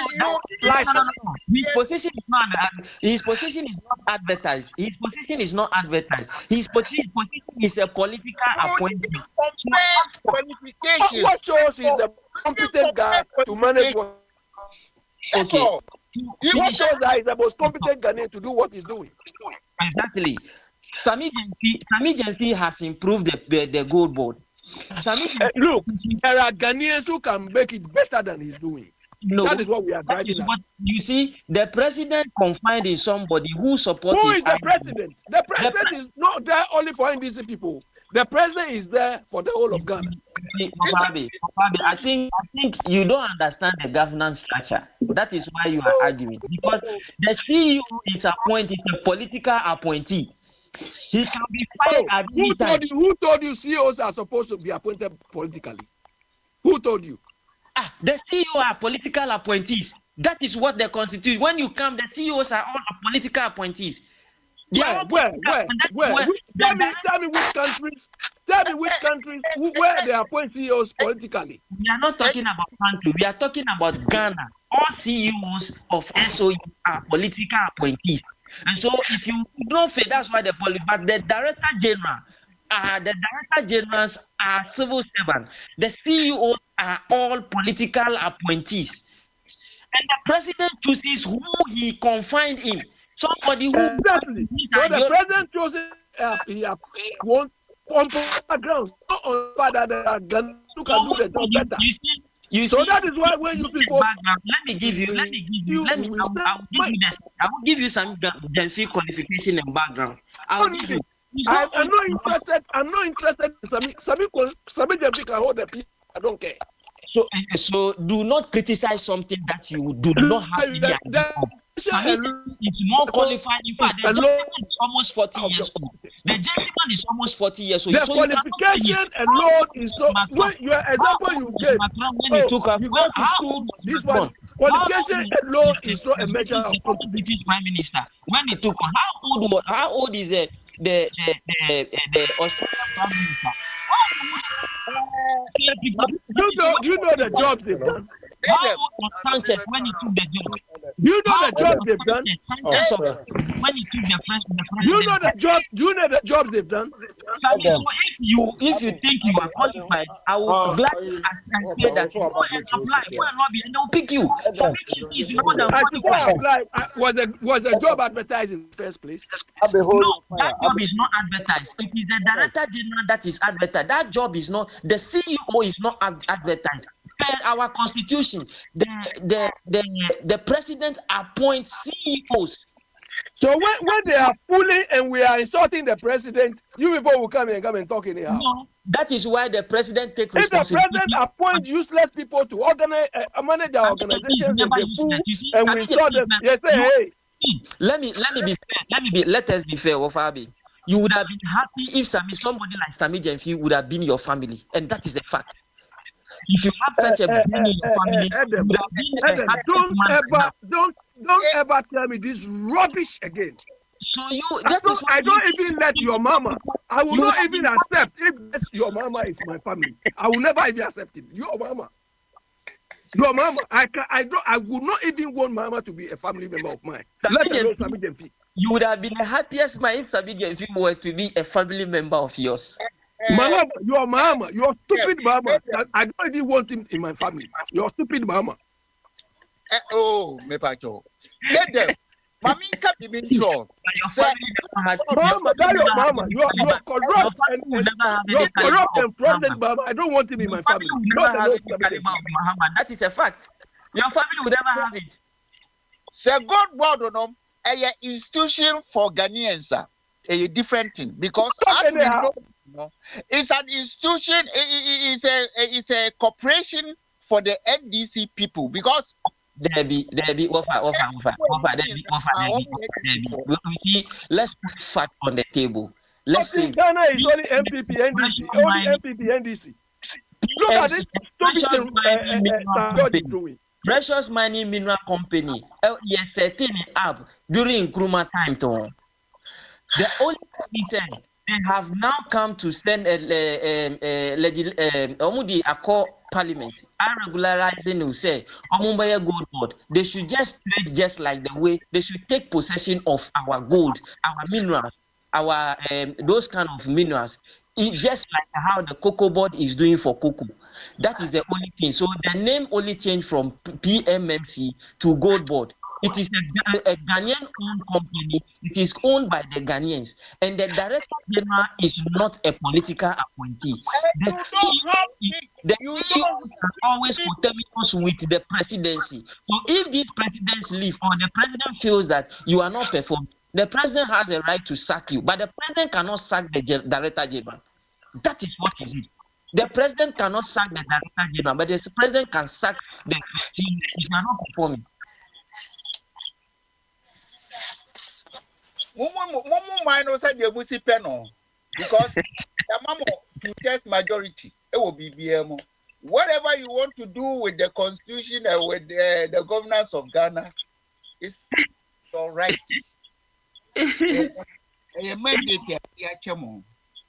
His position is not advertised. His position is not advertised. His position is a political appointment. What shows he's a competent guy to manage what? Okay. What shows that he's the most competent Ghanaian to do what he's doing? Exactly. Sami Jenfi has improved the gold board. Look, there are Ghanaians who can make it better than he's doing. No, that is what we are driving at. You see, the president confined in somebody who supports. Who is the president? The president is not there only for NDC people. The president is there for the whole of Ghana. I think you don't understand the governance structure. That is why you are arguing. Because the CEO is a political appointee. He can be fired at any time. Who told you CEOs are supposed to be appointed politically? Who told you? The CEO are political appointees. That is what the Constitution. When you come, the CEOs are all political appointees. Where? Tell me which countries. Tell me which countries where they appoint CEOs politically. We are not talking about country. We are talking about Ghana. All CEOs of SOEs are political appointees. And so, if you don't fail, that's why the director generals are civil servants. The CEOs are all political appointees. And the president chooses who he confined in. Somebody who exactly. So the president chooses one on background, not on that who can do the job better. You so see, that is why when you people let me give you this. I will give you some Genfi qualification and background. I'm not interested in Sami Genfi can hold the people. I don't care. So do not criticize something that you do not have any idea of. is more qualified. In fact, the gentleman is almost 40 years old. The gentleman is almost 40 years old. The So qualification alone is not. When your example you gave, when he took up, you go to school. This one qualification alone is not a measure of competence. British Prime Minister when he took on, how old is the Australian Prime Minister? Do you know the jobs they've done? How old was Sanchez when he took the job? Do you know the jobs they've done? Sanchez when he took the presidency. Do you know the job? Do you know the jobs they've done? So if you think you are qualified, I will gladly say that you go and apply, go and lobby, and they'll pick you. So is more than was a job advertised in the first place? No, that job is not advertised. It is the director general that is advertised. That job is not. The CEO is not advertised. Per our constitution, the president appoints CEOs. So when they are fooling and we are insulting the president, you people will come and talk anyhow. No, that is why the president takes responsibility. If the president appoints useless people to organize, manage their organization, and we saw them, they say, hey. Let me be fair. Let us be fair, Wafabi. You would have been happy if somebody like Sami Jenfi would have been your family, and that is the fact. If you have such a being in your family, you would have been a happy man. Don't ever tell me this rubbish again. So I don't even let your mama. I will not even accept if your mama is my family. I will never even accept it. Your mama. I would not even want mama to be a family member of mine. Let alone Sami Jenfi. You would have been the happiest man if Sami Jenfi were to be a family member of yours. Mama, your stupid mama. I don't even want him in my family. Your stupid mama. Me pacho. Let them. Mami can't be sure. Mama, that your mama. You are corrupt you're corrupt and fraudulent, mama. I don't want him in my family. That is a fact. Your family would never have it. Say God word on a institution for Ghanaians, a different thing because it's an institution. It's a corporation for the NDC people because. Debbie, offer. We see, let's put fact on the table. Let's see. Ghana is only MPP, NDC. Only MPP, NDC. Look at this stupid doing. Precious Mining Mineral Company, yes, setting it up during Nkrumah time. The only thing he said, they have now come to send a call Parliament. Regularizing will say, gold board. They should just trade just like the way they should take possession of our gold, our minerals, our those kind of minerals. It's just like how the cocoa board is doing for cocoa. That is the only thing. So the name only changed from PMMC to Gold Board. It is a Ghanaian-owned company. It is owned by the Ghanaians. And the director general is not a political appointee. The CEOs are always coterminous with the presidency. So if these presidents leave or the president feels that you are not performing, the president has a right to sack you. But the president cannot sack the director general. That is what is it. The president cannot sack the director general, but the president can sack the team if you are not performing. Because the mama to test majority, it will be BMO. Whatever you want to do with the constitution and with the governance of Ghana, it's all right. A mandate here, chemo.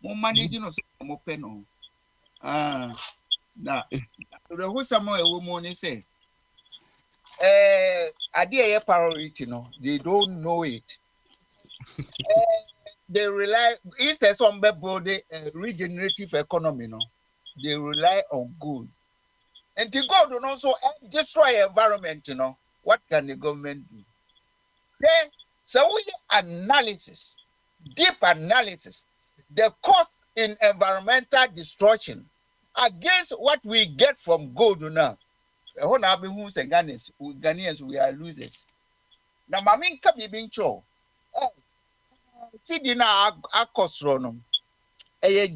More money, you know, more pen. Now, the who some a woman say, idea priority, no, they don't know it. They rely, if there's some body regenerative economy, no, they rely on gold. And to go to also destroy environment, you know, what can the government do? Then, so we analysis, deep analysis, the cost in environmental destruction against what we get from gold now. Ghanaians, we are losers. Now, Mamin can be being sure. See, now,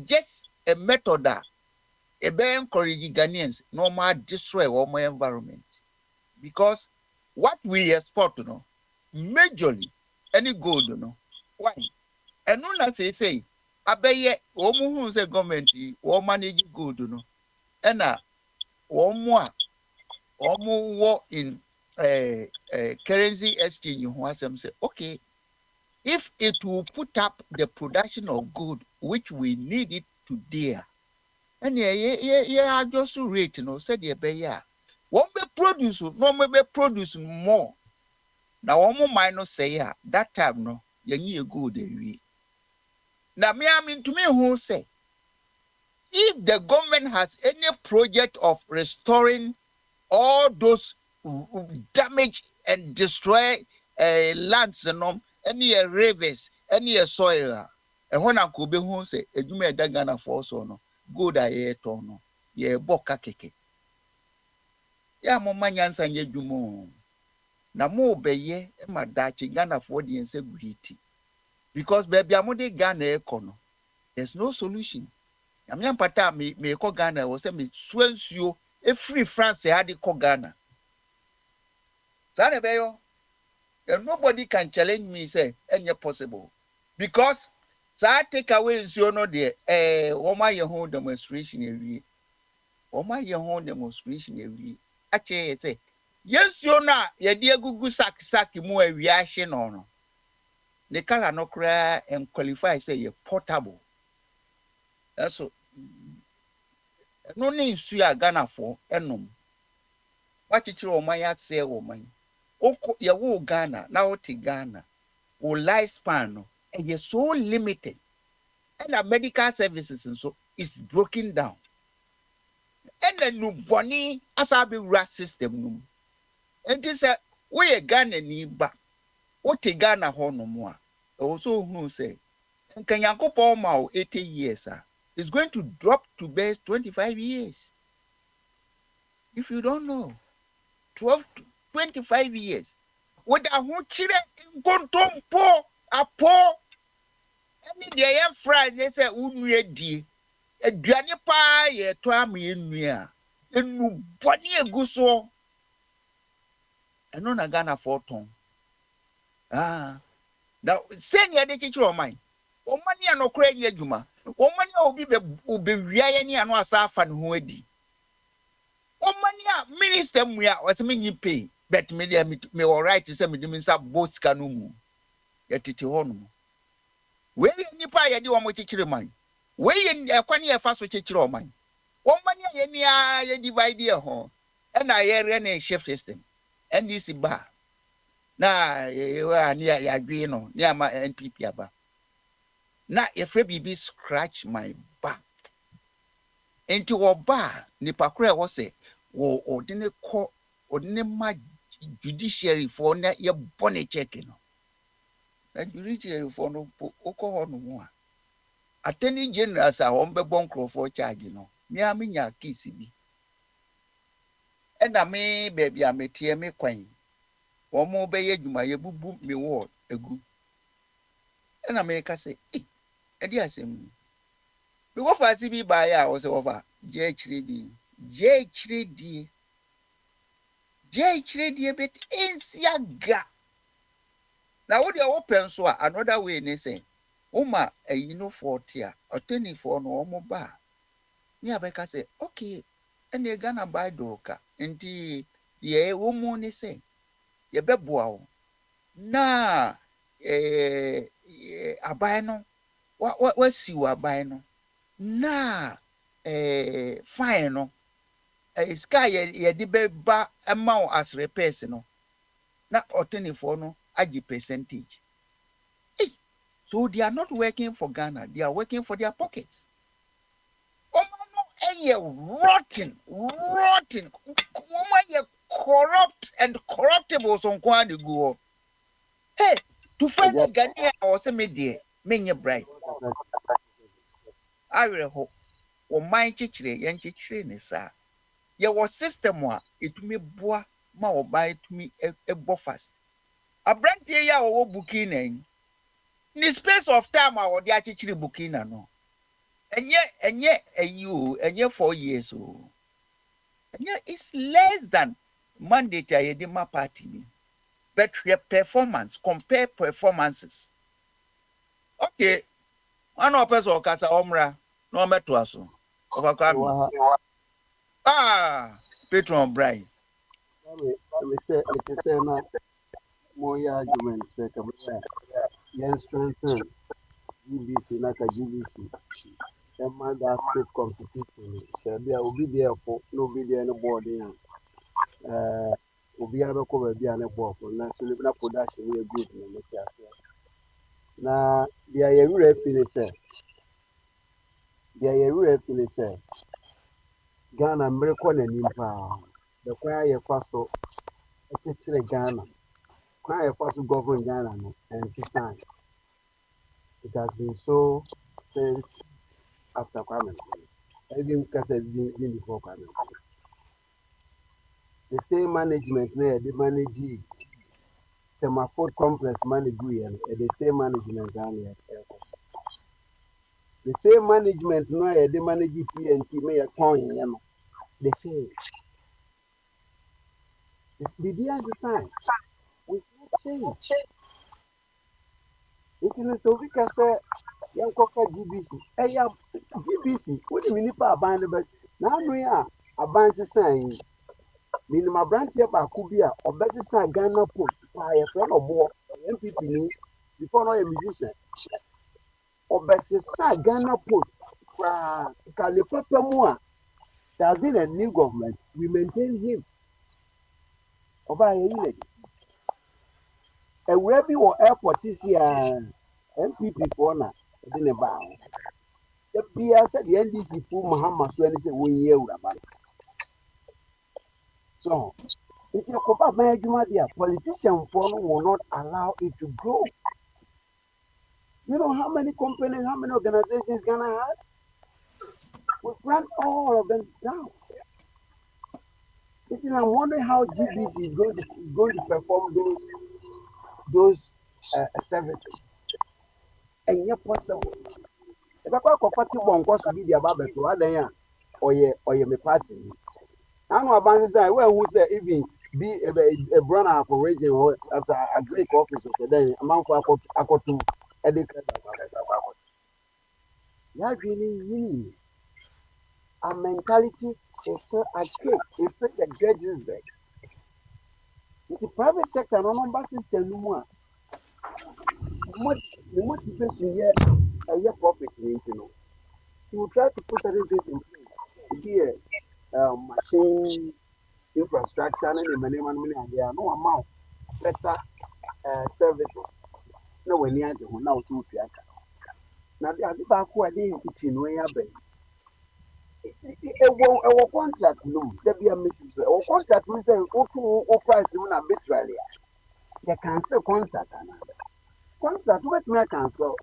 just a method that a bear encouraging Ghanaians normal destroy our environment because what we export, you know, majorly any gold no. Why? And no na say abeye omu hu say government wo manage gold no. And omu a omu wo in currency exchange ho asem say okay, if it will put up the production of gold which we need it today, and yeah, just rate, said the bear. Won't be produce, no may be produce more. Now, one minus say that time, no, you good. Now, me, I mean to me, who say if the government has any project of restoring all those damaged and destroy lands, any rivers, any soil. And when I could be home, say, a you may dagana for so no good. I hear no ye boka keke. Ya mama nyansa nye jumo. Na mo be ye ma dachi Ghana for the insecurity. Because baby amode Ghana ekono. There's no solution. Yamyan pata me ko Ghana was me swensio e free France had ko Ghana. Zane beyo. And nobody can challenge me, say, any possible. Because sa take away is you know the Oma your home demonstration every. Oma your home demonstration every. Actually, say, yes, you know, your dear Gugu Saki mu a reaction on. The color no cry and qualify say you're portable. That's so no name suya Ghana for enum. What you Oma say, woman. Oko ya wo Ghana, now to Ghana. Or lifespan and you're so limited. And the medical services and so is broken down. And the new bonny as I be rat system. And this we a Ghana ni ba. What a Ghana no more. Also who say and can you go ma 80 years it's going to drop to base 25 years. If you don't know, 12 to 25 years. What a whole children in control a poor. Any day friend they say unready. Aduane pa ye to am ye nua. Enu boni egu so. Eno na Ghana for ton. Now send ye de chichi o man. O mani anokra nye adwuma. O mani obi be wia ye ni ano asa afa ne ho adi. O mani a minister mu ya what me nyi pay. Bet me dey me all right say me dim nsa boat ka no mu. Ye tete ho no. We nipa ye di o mo chichire man. We ye kwani ye fa so chichire o man. Omani ye ni ye divide ye ho. And I hear any shift system. And this is ba. Na ye ya agri no. Ni ama NPP aba. Na if bibi scratch my back. Enti wo ba nipa kura wo se wo odine ko odine ma judiciary for na ye bone check no. Na judiciary for no oko ho no mo a. Attorney general sa ho mbe bon for charge no. Mi aminya case bi. And I may baby, I may tear me quain. Or more by you, my bubu me ward a good. And I make her say, eh, and yes, him. Before I see me by hours over, J3D, J3D, J3D a bit in Siaga. Now, what you open so another way, they say, Oma, a 40 or 24 no more bar. Yeah, Becca say, okay, and they're gonna buy doka. And the woman say, ye beboa wo na aban no wa si wo aban no na fine no sky ye de beba ma wo as repairs no na otenifo no agi percentage. So they are not working for Ghana, they are working for their pockets. Rotten woman ye corrupt and corruptible so kwa de go. Hey, to find a Ghanaian or some media, many bright. I will hope. Or my chichre, yan chichre, sir. Your system wa, it me boa, ma or buy to me a buffast. A brand ya or booking in the space of time or the chichre booking, no. And yet, and yet 4 years old. And yet, it's less than mandate I did my party. but your performance, compare performances. Okay, one person or casa omra, no matter us. Overcome. Patron Brian. Me say na more argument say come yen strengthen GBC na ka GBC. Emma that state competition. Shall be obi there for no be there no board yan. Obi abeko ba bi ane board for na so na production we good na me tia. Na dia ye wura finish say. Dia ye wura finish say. Ghana mrekọ na nimpa. The choir ye kwaso echichire Ghana. Choir ye kwaso govern Ghana no and sisan. It has been so since after Kwame Nkrumah. Even been before Kwame Nkrumah. The same management there, the manage the Ford complex manage and the same management down here. The same management no the manage PNT may a tone the same. It's the design. We can't change. It is so we can say young cocker GBC. Hey, GBC, what do you mean by band? But now we are a band saying, minimum branch here by Kubia or better say Ghana Post by a friend of war, MPP before no a musician. Or better say Ghana Post for California. There has been a new government. We maintain him. Over a year. And where we were airport this year, MPP for now, didn't bow. The PR said the NDC for Muhammad Swani said 1 year. So, if you compare my dear, politician will not allow it to grow. You know how many companies, how many organizations Ghana has? We run all of them down. I'm wondering how GBC is going to perform those services. And yet possible. If I call party one cost to be the Ababa to other or ye me party. I know about this. Where who say even be a brother for region or after a great office or then amount for a to educate. Yeah, really, our mentality is still archaic. It's still the judges there. The private sector, no number system no more. The motivation here, a year profit, you know. You will try to put certain things in place. Here, machine infrastructure and the money and there are no amount better services. No, when you are now to now the other back who are there, it's in way up. A contract, no, there be a message. Or contract, we say, what price you want to Australia? They cancel contract. Contract, what may cancel?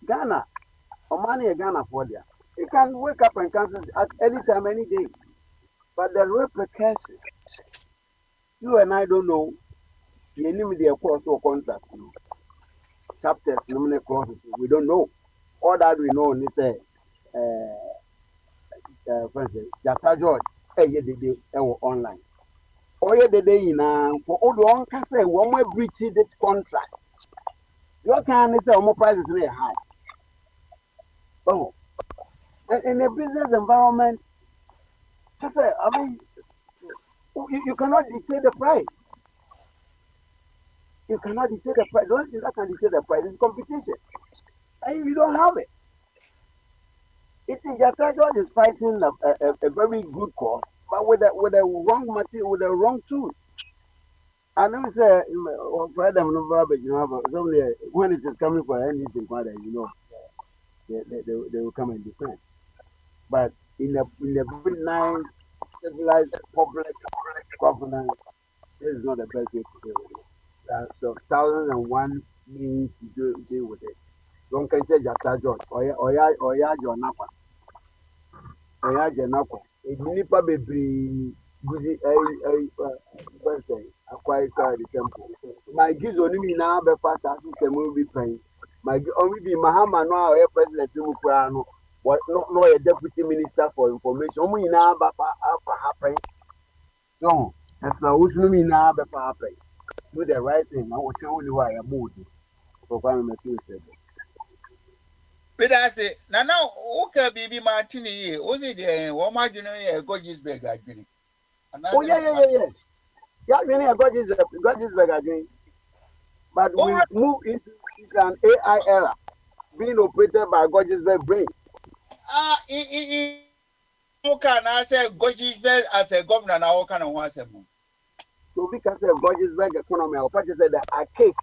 Ghana, or money Ghana for there. You can wake up and cancel at any time, any day. But the repercussions, you and I don't know. The enemy of course or contract, you know. Chapters, nominal clauses, we don't know. All that we know is for instance, Jata George, the day online. Or the day for all the one can say, when we breach this contract, you can say, more prices in high. Oh, and in a business environment, just say, I mean, you cannot dictate the price. You cannot dictate the price. The only thing that can dictate the price is competition. And you don't have it. It is Jata George is fighting a very good cause, but with a wrong material, with a wrong tool. I never say, when it is coming for any inquiry, you know, they will come and defend. But in a very nice, civilized public governance, this is not the best way to deal with it. So 1001 means to deal with it. Don't catch a Jata George or ya John Napa. Or ya Janapa. If Nipa be busy, say, acquire the temple. My gives only me now, but fast as system will be paying. My only be Mahama no a president to Mukrano, what no a deputy minister for information. Only now, but happen. No, that's not who's me now, but happen. do the right thing. I will tell you why I'm moving. For one of my said. But I say, now, okay, baby Martini, was it the woman you know, gorgeous bag again? Oh, yeah. Yeah, really, I got this bag again. But we Oh, move into an AI era being operated by Gorgeous brains. okay, I say gorgeous bag as a governor, now kind of once a month. So because of Gorgeous economy, I'll purchase that I cake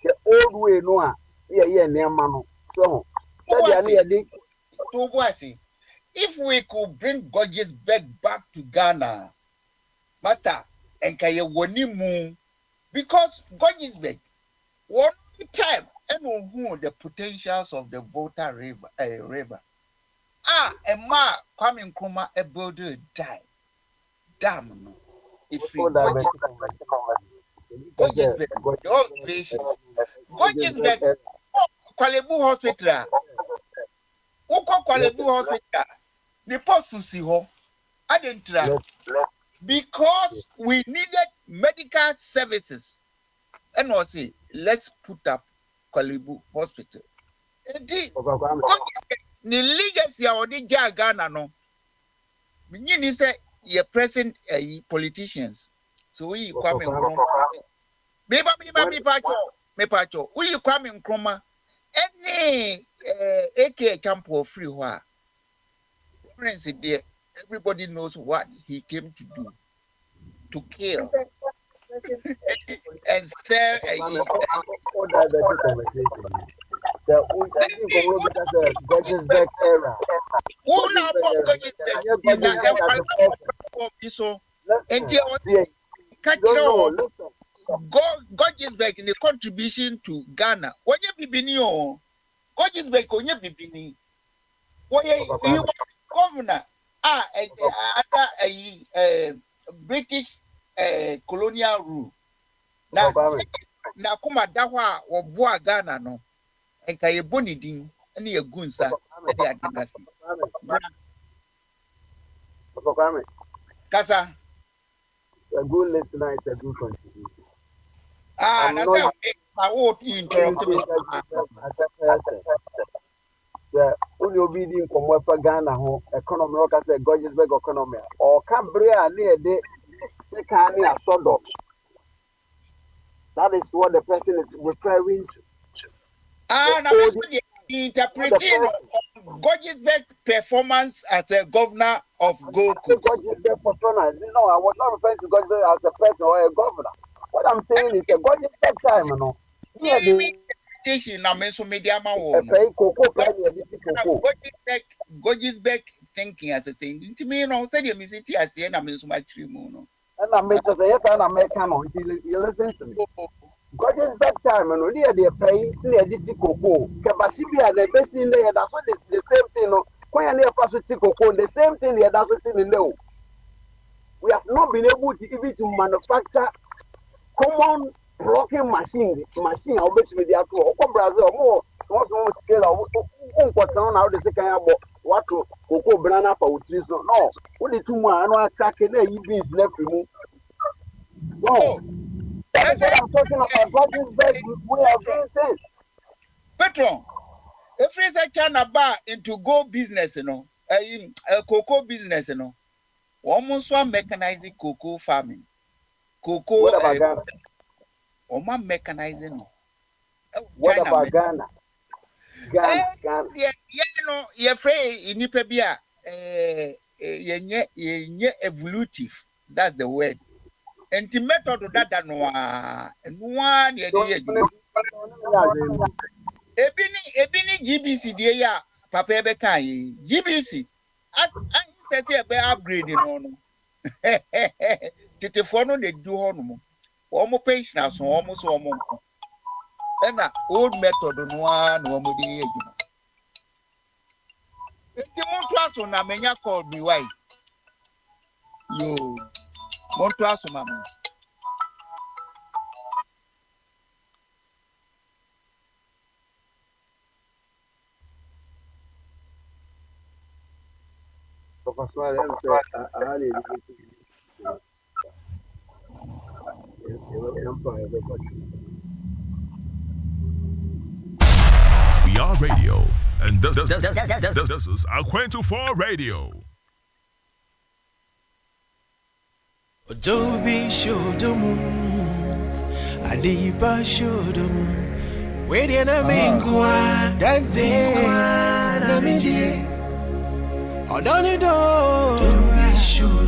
the old way, no, near Mano. So, If we could bring gorgeous back to Ghana, Master, and Kayawani because gorgeous one time, and who the potentials of the Volta River. And ma coming Kuma a border die. Damn no. If we gorgeous bed, your patient. Gorgeous bed, Kwalebu Hospital. Uko Kwalebu Hospital. The post to see her. I didn't try. Because we needed medical services. And I say, let's put up Kwalebu Hospital. Indeed, the legacy of the Ghana no. Meaning say your present politicians. So we come in Kroma. Me pacho. We come in Kroma. Any AK camp for free wa. Friends there. Everybody knows what he came to do. To kill and sell So we because Gorgeous era. Gorgeous in the contribution to Ghana. What you bibini o? Gorgeous onye bibini. He was governor. British colonial rule. Na kuma dahwa oboa Ghana no. Enka ye boni din ene ye gunsa e de adenasi. Kasa. A good listener is a good contribution. That's how I won't interrupt me. As a person. So, only obedient from what Ghana home economy, like I said, Gorgeous economy, or Cambria near the second year sodo. That is what the person is referring to. Now interpreting Gorgeous performance as a governor of Gold Coast. Gorgeous performance. No, I was not referring to Gorgeous as a person or a governor. What I'm saying is a Gorgeous time, no. Yeah, Gorgeous thinking as a thing. To me, no, say you see I see and I'm so much no. And I make yes, and I make come on until you listen to me. Gorgeous time, and only they pay near the cocoa. Cabasibia, the best in there, that's what is the same thing. No, when near Pacifico, the same thing here, that's what in the we have not been able to even to manufacture common blocking machine. I'll bet with the actual Brazil more scale of what now the second what cocoa banana for which is no. What the 2 months I attack and he beans left remove. No. That's what I'm talking about. Gorgeous we are doing things. Petron, if it's a China bar into go business, a cocoa business, almost one mechanizing cocoa farming. Cocoa, what about Ghana? Oma mechanizing. What about Ghana? Ghana. You're afraid in Nipebia, you're evolutive. That's the word. And the method of that and one Ebini GBC dear Papa Bekai GBC. I said upgrading on Titefono they do on almost patient so almost and that old method on one woman. If you want to na menya call me why you want to ask mama. We are radio, and this is Akwantufuo Radio. Adobe Shodomu, Adipa Shodomu, waiting a mingua, Dante, Namidi, Odonido, Adobe Shodomu.